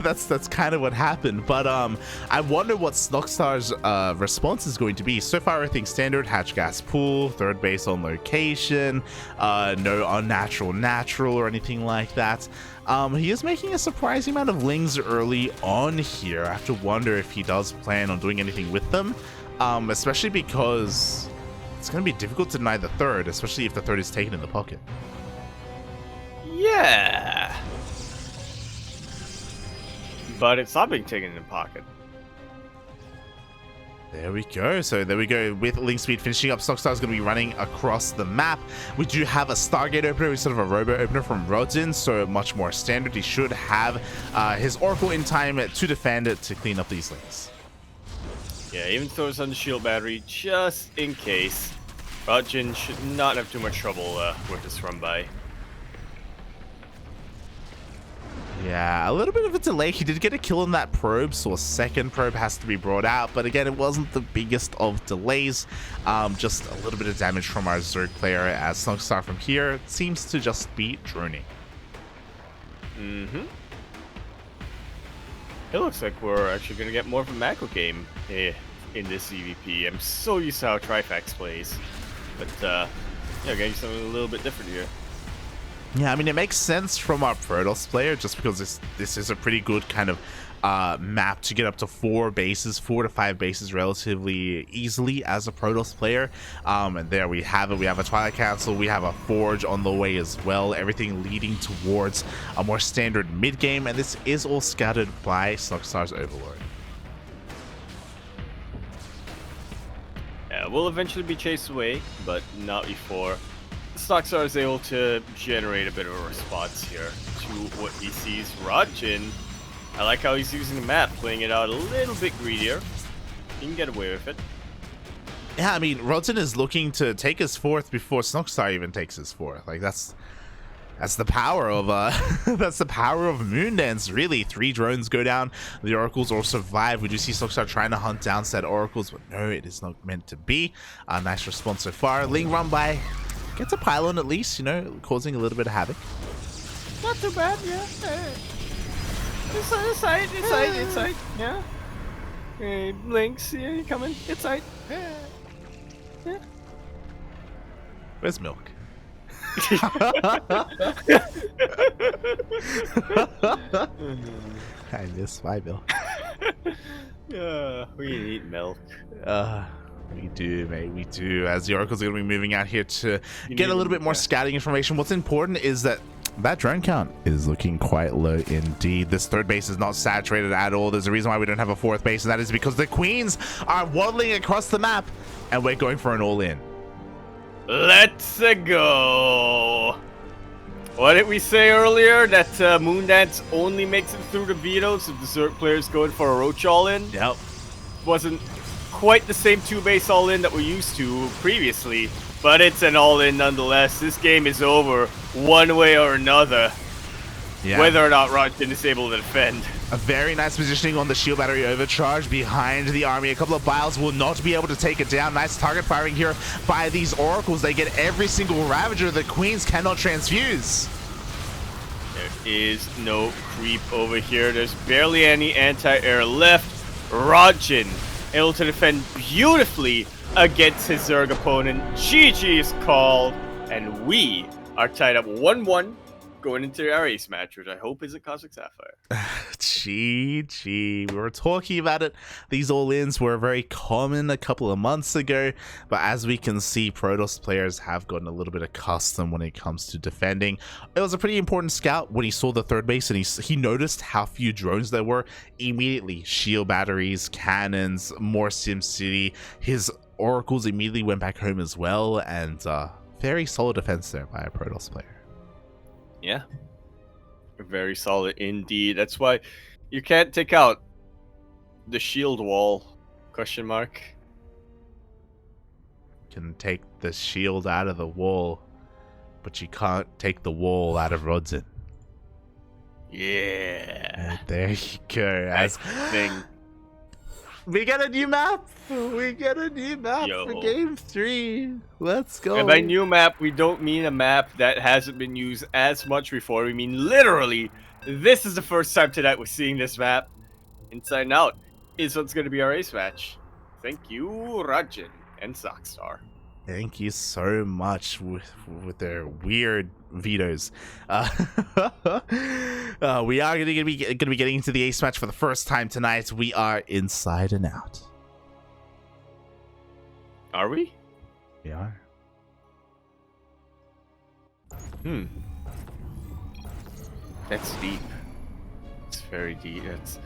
That's kind of what happened. But I wonder what Snoxtar's response is going to be. So far, everything's standard: hatch gas pool, third base on location, no unnatural or anything like that. He is making a surprising amount of lings early on here. I have to wonder if he does plan on doing anything with them, especially because it's going to be difficult to deny the third, especially if the third is taken in the pocket. Yeah, but it's not being taken in the pocket. There we go. So there we go. With link speed finishing up, Snoxtar is going to be running across the map. We do have a Stargate opener instead of a Robo opener from Rodzyn, so much more standard. He should have his Oracle in time to defend it, to clean up these links. Yeah, even throws on the shield battery just in case. Rodzyn should not have too much trouble with this run by. Yeah, a little bit of a delay. He did get a kill on that probe, so a second probe has to be brought out. But again, it wasn't the biggest of delays. Just a little bit of damage from our Zerg player, as Snoxtar from here seems to just be droning. It looks like we're actually going to get more of a macro game in this EVP. I'm so used to how Trifax plays. But, yeah, getting something a little bit different here. Yeah, I mean, it makes sense from our Protoss player, just because this is a pretty good kind of map to get up to 4 to 5 bases relatively easily as a Protoss player. And there we have it. We have a Twilight Council, we have a Forge on the way as well, everything leading towards a more standard mid game, and this is all scouted by Snoxtar's Overlord. Yeah, we'll eventually be chased away, but not before Snoxtar is able to generate a bit of a response here to what he sees. Rodzyn, I like how he's using the map, playing it out a little bit greedier. He can get away with it. Yeah, I mean, Rodzyn is looking to take his fourth before Snoxtar even takes his fourth. Like, that's That's the power of that's the power of Moondance. Really, 3 drones go down. The oracles all survive. We do see Snoxtar trying to hunt down said oracles, but no, it is not meant to be. Nice response so far. Ling run by, gets a pylon at least, you know, causing a little bit of havoc. Not too bad, yeah. Inside, yeah. Links, yeah, you coming? Inside. Yeah. Where's Milk? I miss my milk. Yeah, we need milk. We do, mate. We do. As the oracles are going to be moving out here to get a little bit more scouting information. What's important is that drone count is looking quite low indeed. This third base is not saturated at all. There's a reason why we don't have a fourth base, and that is because the queens are waddling across the map, and we're going for an all-in. Let's go. What did we say earlier? That Moondance only makes it through the vetoes if the Zerg players going for a Roach all-in? Yep. Wasn't quite the same 2-base all-in that we're used to previously, but it's an all-in nonetheless. This game is over one way or another, whether or not Rodzyn is able to defend. A very nice positioning on the shield battery overcharge behind the army. A couple of Biles will not be able to take it down. Nice target firing here by these oracles. They get every single Ravager the queens cannot transfuse. There is no creep over here. There's barely any anti-air left. Rodzyn able to defend beautifully against his Zerg opponent. GG is called, and we are tied up 1-1 going into our ace match, which I hope is a Cosmic Sapphire. GG. We were talking about it. These all-ins were very common a couple of months ago, but as we can see, Protoss players have gotten a little bit accustomed when it comes to defending. It was a pretty important scout when he saw the third base, and he noticed how few drones there were. Immediately, shield batteries, cannons, more SimCity. His oracles immediately went back home as well, and very solid defense there by a Protoss player. Yeah, very solid indeed. That's why you can't take out the shield wall, question mark. Can take the shield out of the wall, but you can't take the wall out of Rodzyn. Yeah. There you go. Nice thing. We get a new map. We get a new map for game 3. Let's go. And by new map, we don't mean a map that hasn't been used as much before. We mean literally, this is the first time tonight we're seeing this map. Inside and Out is what's going to be our ace match. Thank you, Rodzyn and Snoxtar. Thank you so much with their weird vetoes. We are going to be getting into the ace match for the first time tonight. We are Inside and Out. Are we? We are. That's deep. It's very deep. It's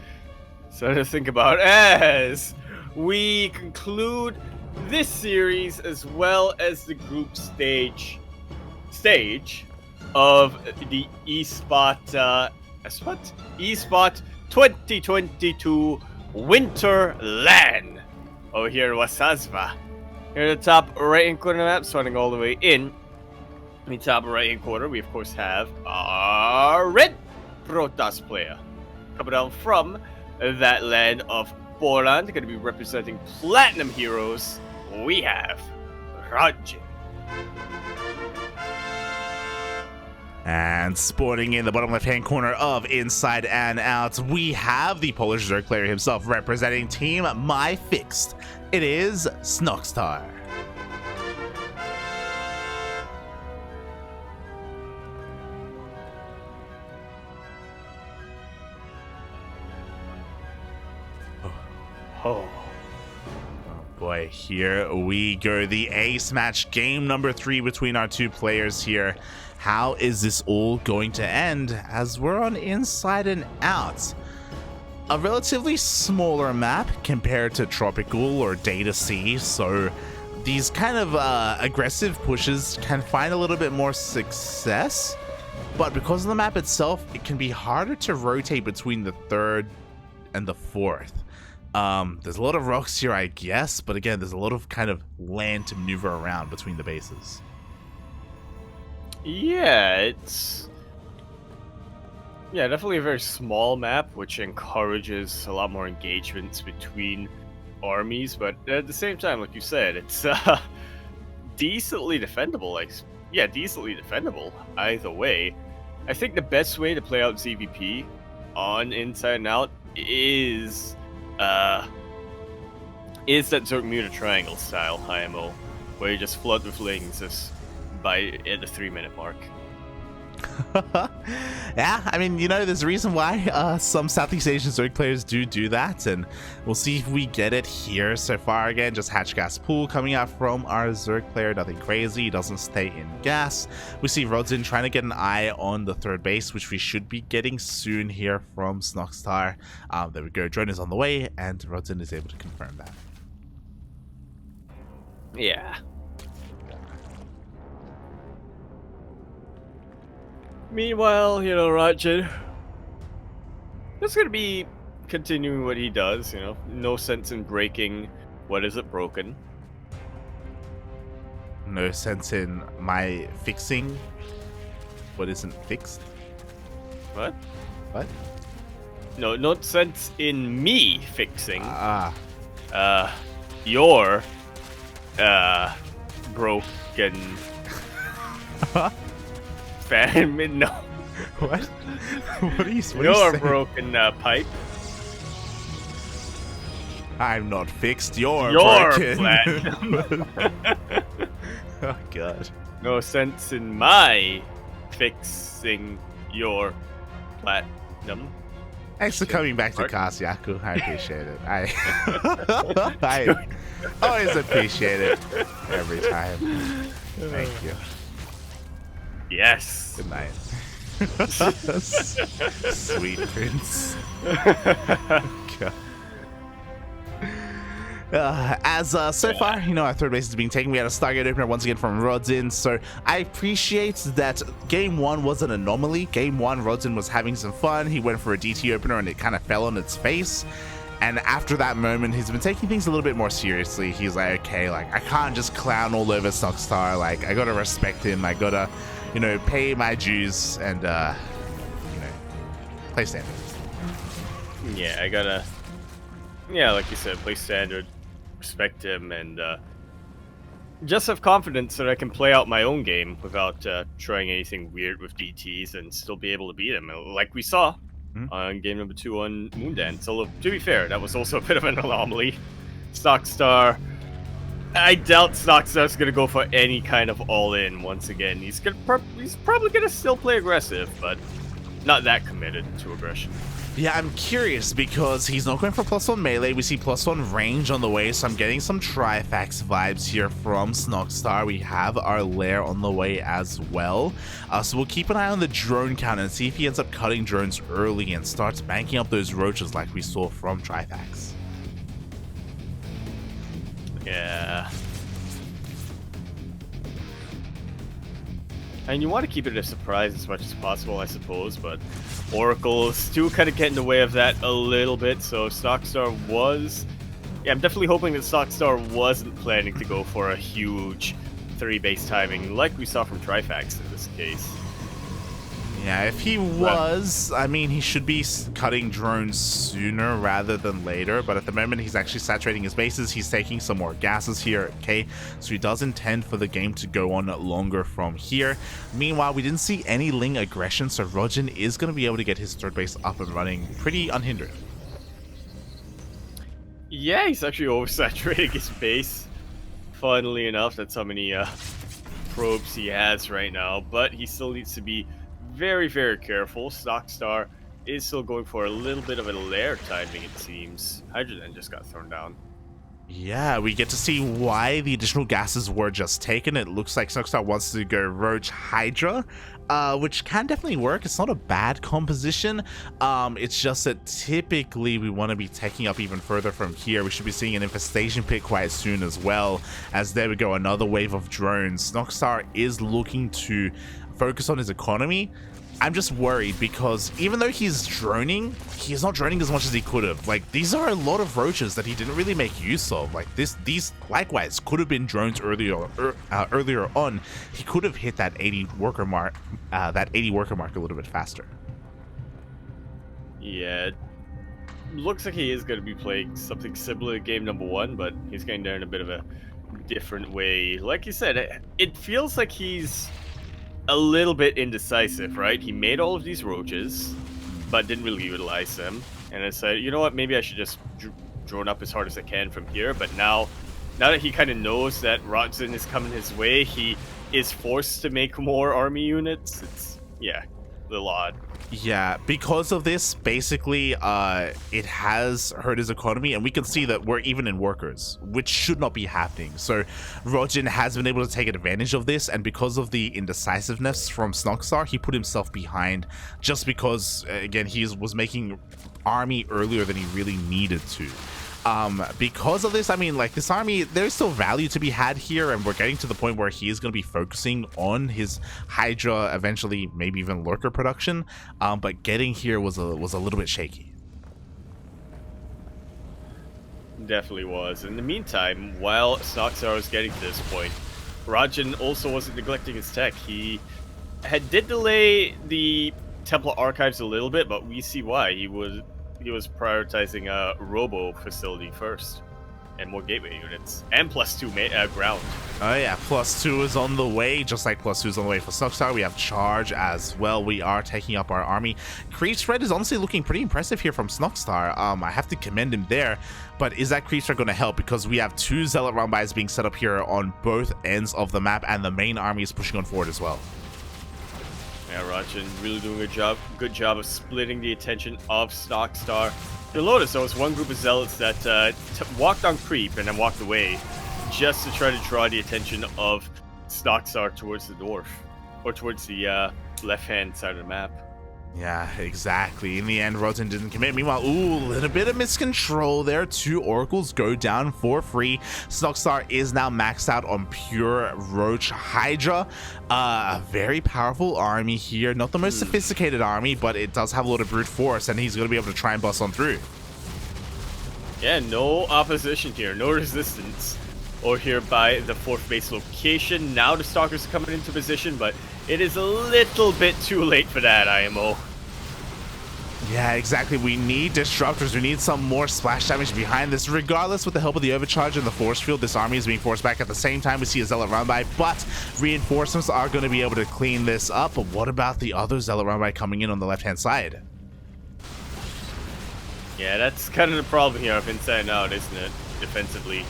something to think about as we conclude this series as well as the group stage of the ESPOT ESPOT 2022 Winter LAN over here in Wasazva. Here at the top right hand corner of the map, starting all the way in the top right hand corner, we of course have our red Protoss player coming down from that land of Poland, going to be representing Platinum Heroes. We have Rodzyn. And sporting in the bottom left-hand corner of Inside and Out, we have the Polish Zerg player himself representing Team My Fixed. It is Snoxtar. Oh. Boy, here we go. The ace match, game number 3 between our two players here. How is this all going to end as we're on Inside and Out? A relatively smaller map compared to Tropical or Data C, so these kind of aggressive pushes can find a little bit more success, but because of the map itself, it can be harder to rotate between the third and the fourth. There's a lot of rocks here, I guess, but again, there's a lot of kind of land to maneuver around between the bases. Yeah, it's definitely a very small map, which encourages a lot more engagements between armies. But at the same time, like you said, it's decently defendable. Decently defendable either way. I think the best way to play out ZVP on Inside and Out is that Zergmuta Triangle style IMO, where you just flood with lings at the 3-minute mark. Yeah, I mean, there's a reason why some Southeast Asian Zerg players do that, and we'll see if we get it here. So far, again, just hatch gas pool coming out from our Zerg player, nothing crazy, he doesn't stay in gas. We see Rodzyn trying to get an eye on the third base, which we should be getting soon here from Snoxtar. There we go, drone is on the way, and Rodzyn is able to confirm that. Yeah. Meanwhile, Rodzyn just gonna be continuing what he does, no sense in breaking what isn't broken. No sense in my fixing what isn't fixed. What? What? No sense in me fixing. Your broken fan. No. What? What are you saying? Your broken pipe. I'm not fixed. You're broken. Platinum. Oh god. No sense in my fixing your platinum. Thanks for coming back to Yakuzaku. I appreciate it. I always appreciate it every time. Thank you. Yes. Good night. Sweet prince. God. So far, our third base is being taken. We had a Stargate opener once again from Rodzyn, so I appreciate that game one was an anomaly. Game one, Rodzyn was having some fun. He went for a DT opener and it kind of fell on its face. And after that moment, he's been taking things a little bit more seriously. He's like, okay, I can't just clown all over Snoxtar. I gotta respect him. I gotta, pay my dues and, play standard. Yeah, I gotta, like you said, play standard, respect him, and just have confidence that I can play out my own game without trying anything weird with DTs and still be able to beat him, like we saw on game number 2 on Moondance. Although, to be fair, that was also a bit of an anomaly. Snoxtar, I doubt Snoxtar's gonna go for any kind of all-in once again. He's probably gonna still play aggressive, but not that committed to aggression. Yeah, I'm curious because he's not going for +1 melee. We see +1 range on the way, so I'm getting some Trifax vibes here from Snoxtar. We have our lair on the way as well. So we'll keep an eye on the drone count and see if he ends up cutting drones early and starts banking up those roaches like we saw from Trifax. Yeah. And you want to keep it a surprise as much as possible, I suppose, but Oracle still kind of get in the way of that a little bit, so Snoxtar was... Yeah, I'm definitely hoping that Snoxtar wasn't planning to go for a huge 3-base timing like we saw from Trifax in this case. Yeah, if he was, I mean, he should be cutting drones sooner rather than later, but at the moment he's actually saturating his bases. He's taking some more gases here, okay? So he does intend for the game to go on longer from here. Meanwhile, we didn't see any Ling aggression, so Rodzyn is going to be able to get his third base up and running pretty unhindered. Yeah, he's actually oversaturating his base. Funnily enough, that's how many probes he has right now, but he still needs to be very, very careful. Snoxtar is still going for a little bit of a lair timing, it seems. Hydrogen just got thrown down. Yeah, we get to see why the additional gases were just taken. It looks like Snoxtar wants to go Roach Hydra, which can definitely work. It's not a bad composition. It's just that typically we want to be taking up even further from here. We should be seeing an infestation pit quite soon as well, as there we go, another wave of drones. Snoxtar is looking to focus on his economy, I'm just worried because even though he's droning, he's not droning as much as he could have. Like, these are a lot of roaches that he didn't really make use of. Like, these likewise could have been drones earlier on. He could have hit that 80 worker mark a little bit faster. Yeah, looks like he is going to be playing something similar to game number 1, but he's going there in a bit of a different way. Like you said, it feels like he's a little bit indecisive, right? He made all of these roaches, but didn't really utilize them. And I said, you know what, maybe I should just drone up as hard as I can from here. But now that he kind of knows that Rodzyn is coming his way, he is forced to make more army units. It's, yeah, a little odd. Yeah, because of this, basically, it has hurt his economy, and we can see that we're even in workers, which should not be happening. So Rodzyn has been able to take advantage of this, and because of the indecisiveness from Snoxtar, he put himself behind just because, again, he was making army earlier than he really needed to. Because of this, I mean, like, this army, there's still value to be had here, and we're getting to the point where he is going to be focusing on his Hydra, eventually maybe even Lurker production, but getting here was a little bit shaky. Definitely was. In the meantime, while Snoxtar was getting to this point, Rodzyn also wasn't neglecting his tech. He did delay the Templar Archives a little bit, but we see why. He was prioritizing a robo facility first, and more gateway units, and +2 ground. Oh yeah, +2 is on the way, just like +2 is on the way for Snoxtar. We have charge as well. We are taking up our army. Creep spread is honestly looking pretty impressive here from Snoxtar. I have to commend him there, but is that creep spread going to help? Because we have 2 zealot roundbys being set up here on both ends of the map, and the main army is pushing on forward as well. Yeah, Rodzyn really doing a good job of splitting the attention of Snoxtar. You'll notice there was one group of zealots that walked on creep and then walked away just to try to draw the attention of Snoxtar towards the north, or towards the left-hand side of the map. Yeah, exactly. In the end, Rodzyn didn't commit. Meanwhile, ooh, a little bit of miscontrol there. 2 oracles go down for free. Snoxtar is now maxed out on pure Roach Hydra. A very powerful army here. Not the most sophisticated army, but it does have a lot of brute force, and he's going to be able to try and bust on through. Yeah, no opposition here, no resistance. Or here by the 4th base location. Now the Stalkers are coming into position, but it is a little bit too late for that, IMO. Yeah, exactly. We need disruptors. We need some more splash damage behind this. Regardless, with the help of the overcharge and the force field, this army is being forced back. At the same time, we see a zealot roundby, but reinforcements are going to be able to clean this up. But what about the other zealot roundby coming in on the left-hand side? Yeah, that's kind of the problem here of inside and out, isn't it? Defensively.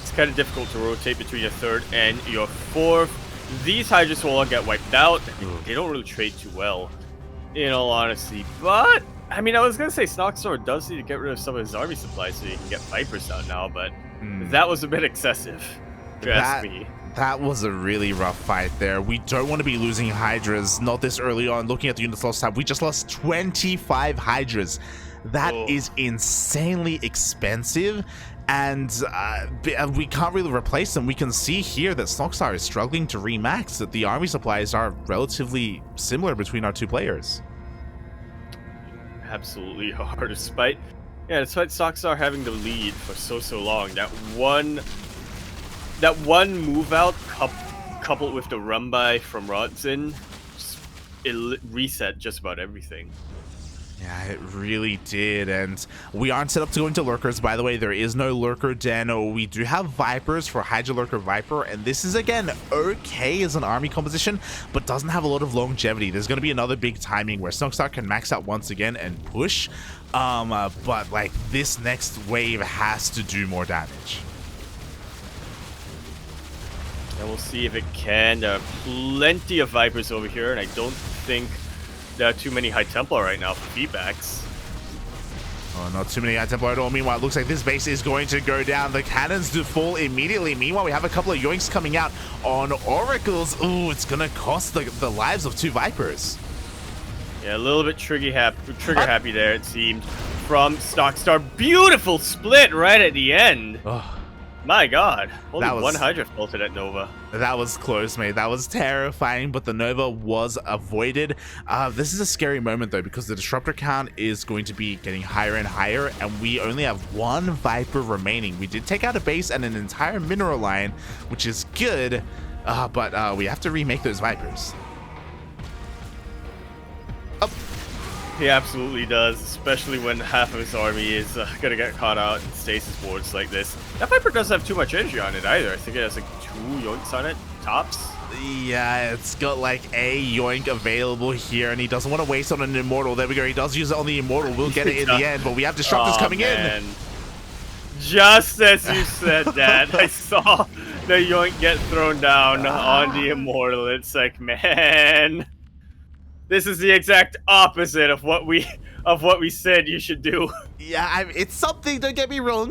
It's kind of difficult to rotate between your 3rd and your 4th. These Hydras will all get wiped out. They don't really trade too well, in all honesty. But, I mean, I was going to say Snoxtar does need to get rid of some of his army supplies so he can get Vipers out now, but that was a bit excessive, if you ask me. That was a really rough fight there. We don't want to be losing Hydras, not this early on. Looking at the units lost time, we just lost 25 Hydras. That is insanely expensive, and we can't really replace them. We can see here that Snoxtar is struggling to remax, that the army supplies are relatively similar between our 2 players. Absolutely hard, despite Snoxtar having the lead for so long. That one move out coupled with the run by from Rodzyn, it reset just about everything. Yeah, it really did, and we aren't set up to go into lurkers, by the way. There is no lurker den. We do have Vipers for Hydra Lurker Viper, and this is, again, okay as an army composition, but doesn't have a lot of longevity. There's going to be another big timing where Snoxtar can max out once again and push, but, like, this next wave has to do more damage. And we'll see if it can. There are plenty of Vipers over here, and I don't think there are too many High Templar right now for feedbacks. Oh, not too many High Templar at all. Meanwhile, it looks like this base is going to go down. The cannons do fall immediately. Meanwhile, we have a couple of yoinks coming out on Oracles. Ooh, it's going to cost the lives of 2 Vipers. Yeah, a little bit trigger happy there, it seemed, from Snoxtar. Beautiful split right at the end. Oh. My god. Only That was- one Hydra faulted at Nova. That was close, mate. That was terrifying, but the Nova was avoided. This is a scary moment, though, because the Disruptor count is going to be getting higher and higher, and we only have one Viper remaining. We did take out a base and an entire mineral line, which is good, but we have to remake those Vipers. He absolutely does, especially when half of his army is gonna get caught out in stasis boards like this. That Viper doesn't have too much energy on it either. I think it has like 2 yoinks on it, tops. Yeah, it's got like a yoink available here, and he doesn't want to waste on an Immortal. There we go. He does use it on the Immortal. We'll get it in the end, but we have Disruptors coming in. Just as you said that, I saw the yoink get thrown down on the Immortal. It's like, man, this is the exact opposite of what we said you should do. Yeah, it's something, don't get me wrong,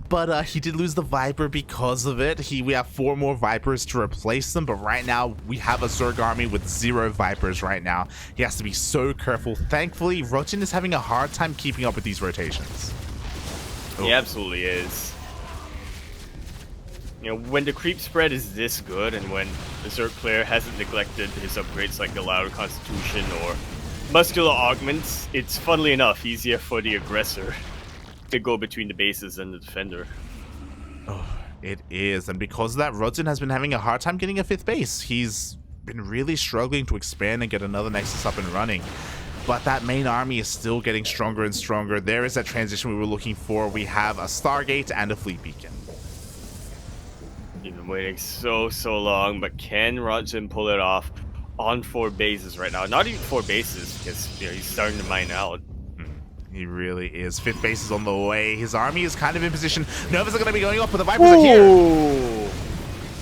but he did lose the Viper because of it. We have 4 more Vipers to replace them, but right now we have a Zerg army with 0 Vipers right now. He has to be so careful. Thankfully, Rodzyn is having a hard time keeping up with these rotations. He absolutely is. You know, when the creep spread is this good, and when the Zerg player hasn't neglected his upgrades like the Louder Constitution or Muscular Augments, it's funnily enough easier for the aggressor to go between the bases and the defender. Oh, it is, and because of that, Rodzyn has been having a hard time getting a 5th base. He's been really struggling to expand and get another Nexus up and running. But that main army is still getting stronger and stronger. There is that transition we were looking for. We have a Stargate and a Fleet Beacon. He's been waiting so long, but can Rodzyn pull it off on 4 bases right now? Not even 4 bases, because you know, he's starting to mine out. He really is. 5th base is on the way. His army is kind of in position. Novas are going to be going off, but the Vipers are here.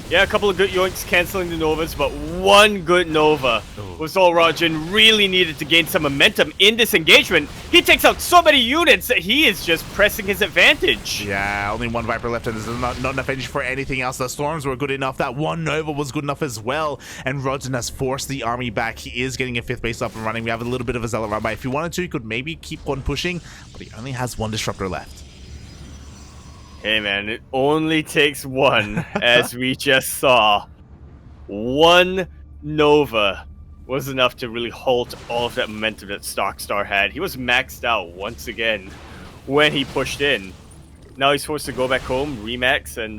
Yeah, a couple of good yoinks canceling the Novas, but one good Nova was all Rodzyn really needed to gain some momentum in this engagement. He takes out so many units that he is just pressing his advantage. Yeah, only 1 Viper left, and there's not enough energy for anything else. The Storms were good enough. That 1 Nova was good enough as well, and Rodzyn has forced the army back. He is getting a 5th base up and running. We have a little bit of a Zealot run by. If he wanted to, he could maybe keep on pushing, but he only has 1 Disruptor left. Hey man, it only takes 1, as we just saw. 1 Nova was enough to really halt all of that momentum that Snoxtar had. He was maxed out once again when he pushed in. Now he's forced to go back home, remax, and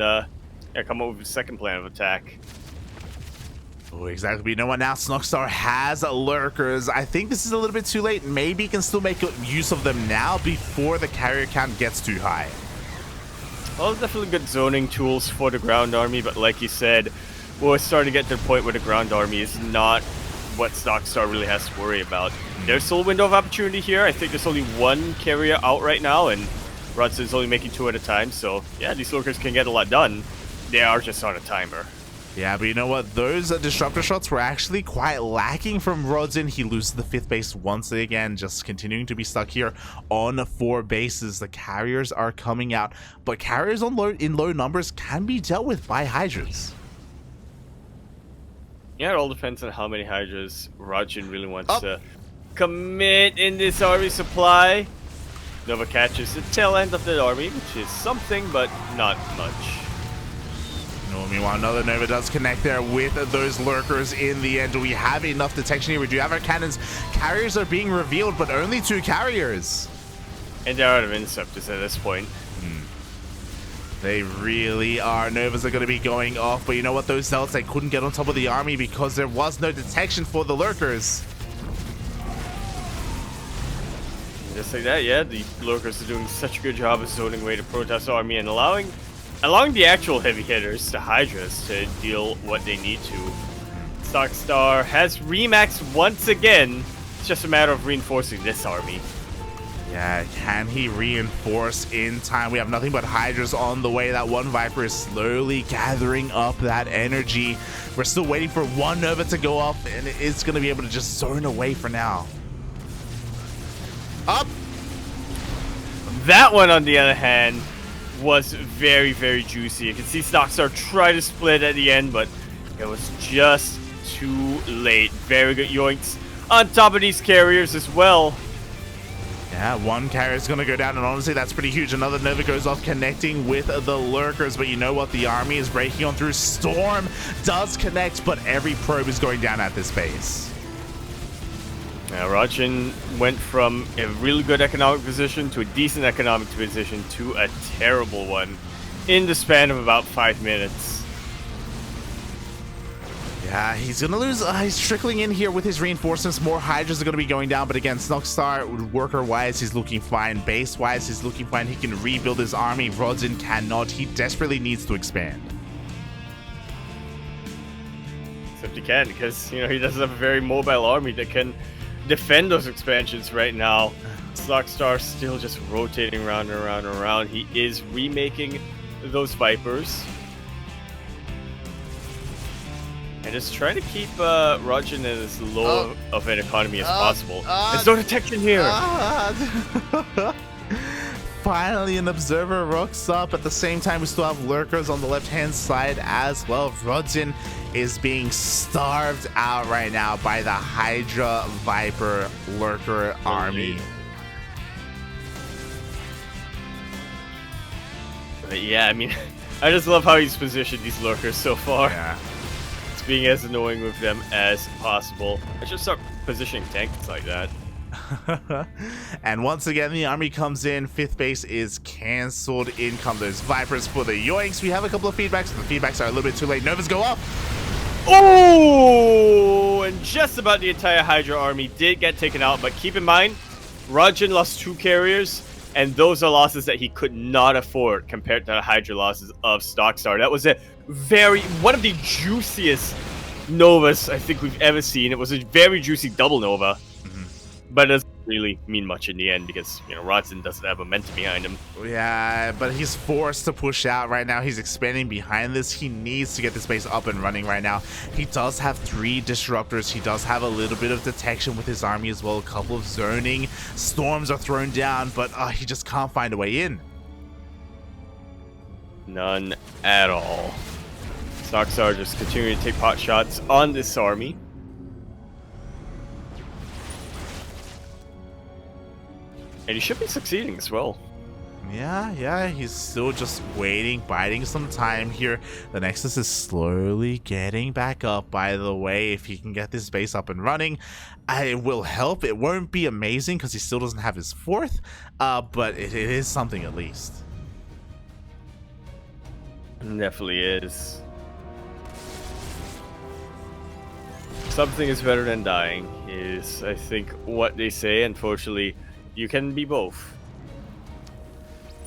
come up with a second plan of attack. Oh, exactly. But you know what now? Snoxtar has lurkers. I think this is a little bit too late. Maybe he can still make use of them now before the carrier count gets too high. Well, definitely good zoning tools for the ground army, but like you said, we're starting to get to the point where the ground army is not what Snoxtar really has to worry about. There's still a window of opportunity here. I think there's only 1 carrier out right now, and Rodzyn's only making 2 at a time, so yeah, these lurkers can get a lot done. They are just on a timer. Yeah, but you know what? Those Disruptor shots were actually quite lacking from Rodzyn. He loses the 5th base once again, just continuing to be stuck here on 4 bases. The carriers are coming out, but carriers in low numbers can be dealt with by Hydras. Yeah, it all depends on how many Hydras Rodzyn really wants to commit in this army supply. Nova catches the tail end of the army, which is something, but not much. No, meanwhile, another Nova does connect there with those lurkers in the end. Do we have enough detection here? We do have our cannons. Carriers are being revealed, but only 2 carriers. And they're out of interceptors at this point. They really are. Novas are going to be going off, but you know what? Those Zealots, they couldn't get on top of the army because there was no detection for the lurkers. Just like that, yeah, the lurkers are doing such a good job of zoning away the Protoss army and allowing the actual heavy hitters, the Hydras, to deal what they need to. Snoxtar has remaxed once again. It's just a matter of reinforcing this army. Yeah, can he reinforce in time? We have nothing but Hydras on the way. That 1 Viper is slowly gathering up that energy. We're still waiting for 1 Nova to go off, and it's going to be able to just zone away for now. Up! That one, on the other hand, was very, very juicy. You can see Snoxtar try to split at the end, but it was just too late. Very good yoinks on top of these carriers as well. Yeah, one carrier is going to go down, and honestly, that's pretty huge. Another Nova goes off, connecting with the lurkers, but you know what? The army is breaking on through. Storm does connect, but every probe is going down at this base. Yeah, Rodzyn went from a really good economic position to a decent economic position to a terrible one in the span of about 5 minutes. Yeah, he's gonna lose. He's trickling in here with his reinforcements. More Hydras are gonna be going down, but again, Snoxtar, worker-wise, he's looking fine. Base-wise, he's looking fine. He can rebuild his army. Rodzyn cannot. He desperately needs to expand. Except he can, because, you know, he doesn't have a very mobile army that can defend those expansions right now. Snoxtar still just rotating around and around and around. He is remaking those Vipers. And just trying to keep Rodzyn as low of an economy as possible. There's no detection here! Finally, an observer rocks up. At the same time, we still have lurkers on the left-hand side as well. Rodzyn is being starved out right now by the Hydra Viper lurker army. But yeah, I mean, I just love how he's positioned these lurkers so far. Yeah. Being as annoying with them as possible. I should start positioning tanks like that. And once again, the army comes in. 5th base is cancelled. In come those Vipers for the yoinks. We have a couple of feedbacks. The feedbacks are a little bit too late. Novas go up. Oh! And just about the entire Hydra army did get taken out. But keep in mind, Rodzyn lost 2 carriers. And those are losses that he could not afford compared to the Hydra losses of Snoxtar. That was one of the juiciest Novas I think we've ever seen. It was a very juicy double Nova. But it doesn't really mean much in the end because, you know, Rodzyn doesn't have momentum behind him. Yeah, but he's forced to push out right now. He's expanding behind this. He needs to get this base up and running right now. He does have 3 disruptors. He does have a little bit of detection with his army as well. A couple of zoning. Storms are thrown down, but he just can't find a way in. None at all. Snoxtar just continuing to take pot shots on this army. And he should be succeeding as well. Yeah, he's still just waiting, biding some time here. The Nexus is slowly getting back up, by the way. If he can get this base up and running, it will help. It won't be amazing because he still doesn't have his 4th, but it is something at least. Definitely is. Something is better than dying, is, I think, what they say. Unfortunately, you can be both.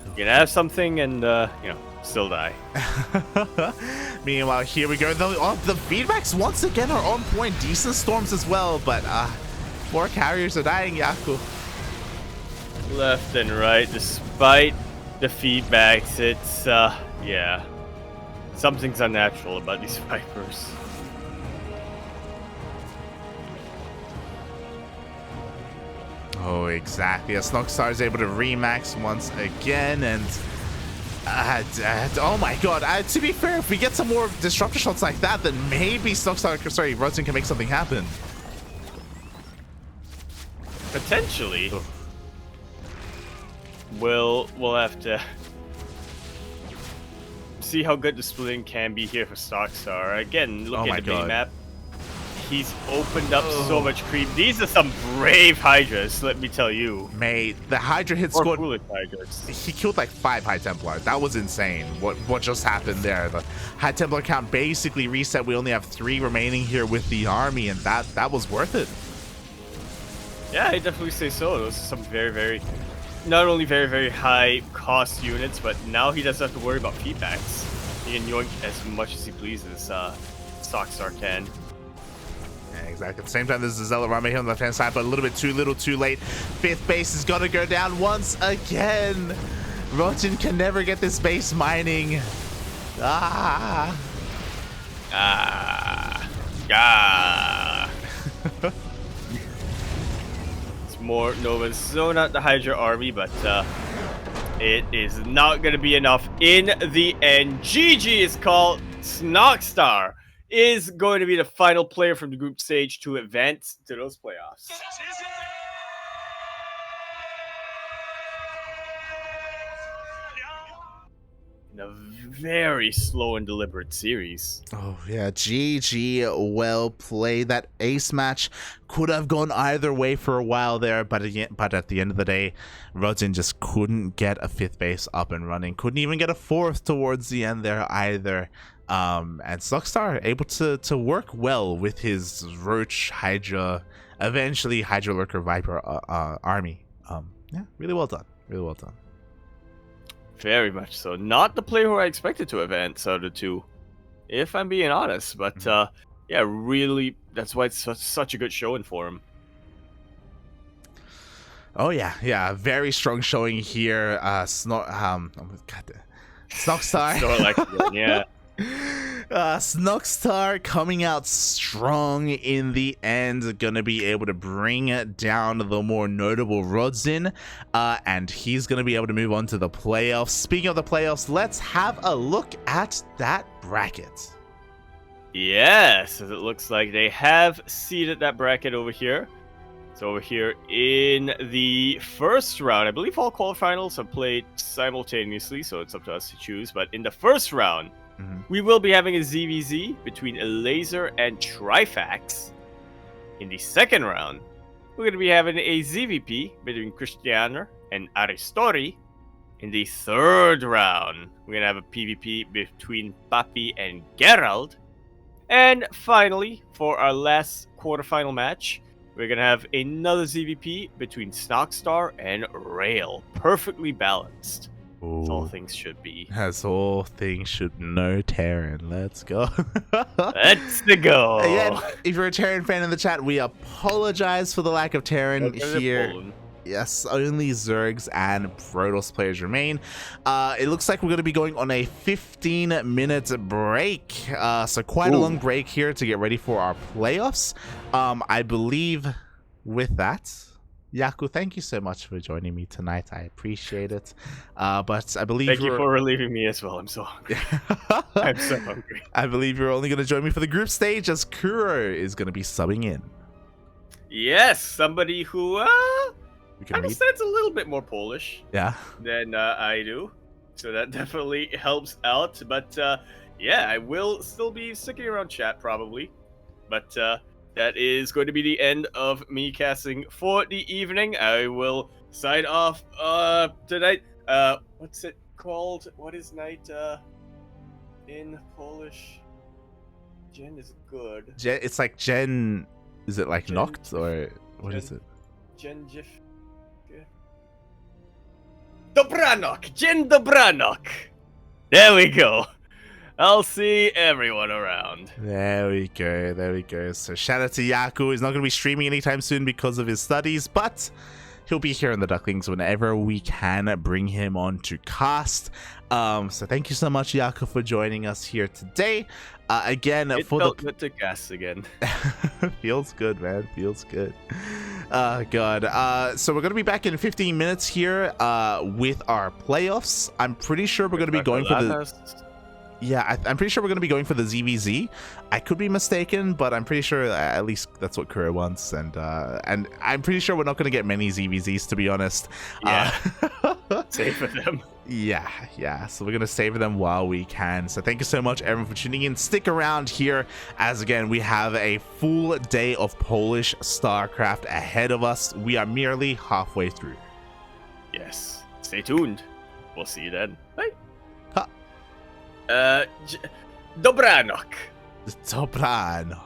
You can have something and, you know, still die. Meanwhile, here we go. The feedbacks once again are on point. Decent storms as well, but more carriers are dying, Yaku. Left and right, despite the feedbacks, it's, yeah. Something's unnatural about these Vipers. Oh, exactly. Snoxtar is able to remax once again, and oh my god. To be fair, if we get some more disruptor shots like that, then maybe Rodzyn can make something happen. Potentially. We'll have to see how good the splitting can be here for Snoxtar. Again, look at the map. He's opened up so much creep. These are some brave Hydras, let me tell you. Mate, the Hydra hit or squad. Foolish Hydras. He killed like 5 High Templars. That was insane. What just happened there? The High Templar count basically reset. We only have 3 remaining here with the army, and that was worth it. Yeah, I definitely say so. Those are some very, not only very high cost units, but now he doesn't have to worry about feedbacks. He can yoink as much as he pleases. Snoxtar can. Yeah, exactly. At the same time, there's a Zealot Rame here on the left-hand side, but a little bit too little, too late. 5th base is going to go down once again. Rodzyn can never get this base mining. It's more Novas zone out the Hydra army, but it is not going to be enough in the end. GG is called. Snoxtar is going to be the final player from the group stage to advance to those playoffs. in a very slow and deliberate series. Oh yeah, GG, well played. That ace match could have gone either way for a while there, but at the end of the day, Rodzyn just couldn't get a 5th base up and running. Couldn't even get a 4th towards the end there either. And Snoxtar able to work well with his Roach, Hydra, eventually Hydra Lurker Viper army. Yeah, really well done. Really well done. Very much so. Not the player who I expected to advance out of the two, if I'm being honest. But yeah, really, that's why it's such a good showing for him. Oh yeah, very strong showing here. Snoxtar. Yeah. Snoxtar coming out strong in the end, gonna be able to bring down the more notable Rodzyn, and he's gonna be able to move on to the playoffs. Speaking of the playoffs, let's have a look at that bracket. Yes, as it looks like they have seeded that bracket over here. So over here in the first round, I believe all quarterfinals are played simultaneously, so it's up to us to choose. But in the first round, we will be having a ZVZ between Laser and Trifax. In the second round, we're going to be having a ZVP between Cristiano and Aristori. In the third round, we're going to have a PvP between Papi and Gerald. And finally, for our last quarterfinal match, we're going to have another ZVP between Snoxtar and Rail. Perfectly balanced. As all things should be. As all things should know, Terran. Let's go. Let's go. Again, if you're a Terran fan in the chat, we apologize for the lack of Terran here. Yes, only Zergs and Protoss players remain. It looks like we're going to be going on a 15-minute break. So quite a long break here to get ready for our playoffs. I believe with that, Yaku, thank you so much for joining me tonight. I appreciate it. But I believe thank you for relieving me as well. I'm so hungry. I'm so hungry. I believe you're only going to join me for the group stage, as Kuro is going to be subbing in. Yes, somebody who understands a little bit more Polish than I do. So that definitely helps out. But yeah, I will still be sticking around chat probably. But that is going to be the end of me casting for the evening. I will sign off tonight. What's it called? What is night in Polish? Jen is good. It's like Jen. Is it like Noct or what is it? Jen Jif. Dobranok! Jen Dobranok! There we go. I'll see everyone around. There we go. There we go. So shout out to Yaku. He's not going to be streaming anytime soon because of his studies, but he'll be here in the Ducklings whenever we can bring him on to cast. So thank you so much, Yaku, for joining us here today. Again, it felt good to cast again. Feels good, man. Feels good. God. So we're going to be back in 15 minutes here with our playoffs. I'm pretty sure we're going to be going for the... Yeah, I'm pretty sure we're going to be going for the ZVZ. I could be mistaken, but I'm pretty sure at least that's what Kuro wants. And I'm pretty sure we're not going to get many ZVZs, to be honest. Yeah. Savor them. Yeah. So we're going to savor them while we can. So thank you so much, everyone, for tuning in. Stick around here as, again, we have a full day of Polish StarCraft ahead of us. We are merely halfway through. Yes. Stay tuned. We'll see you then. Bye. Ha. Dobranok. Dobrano.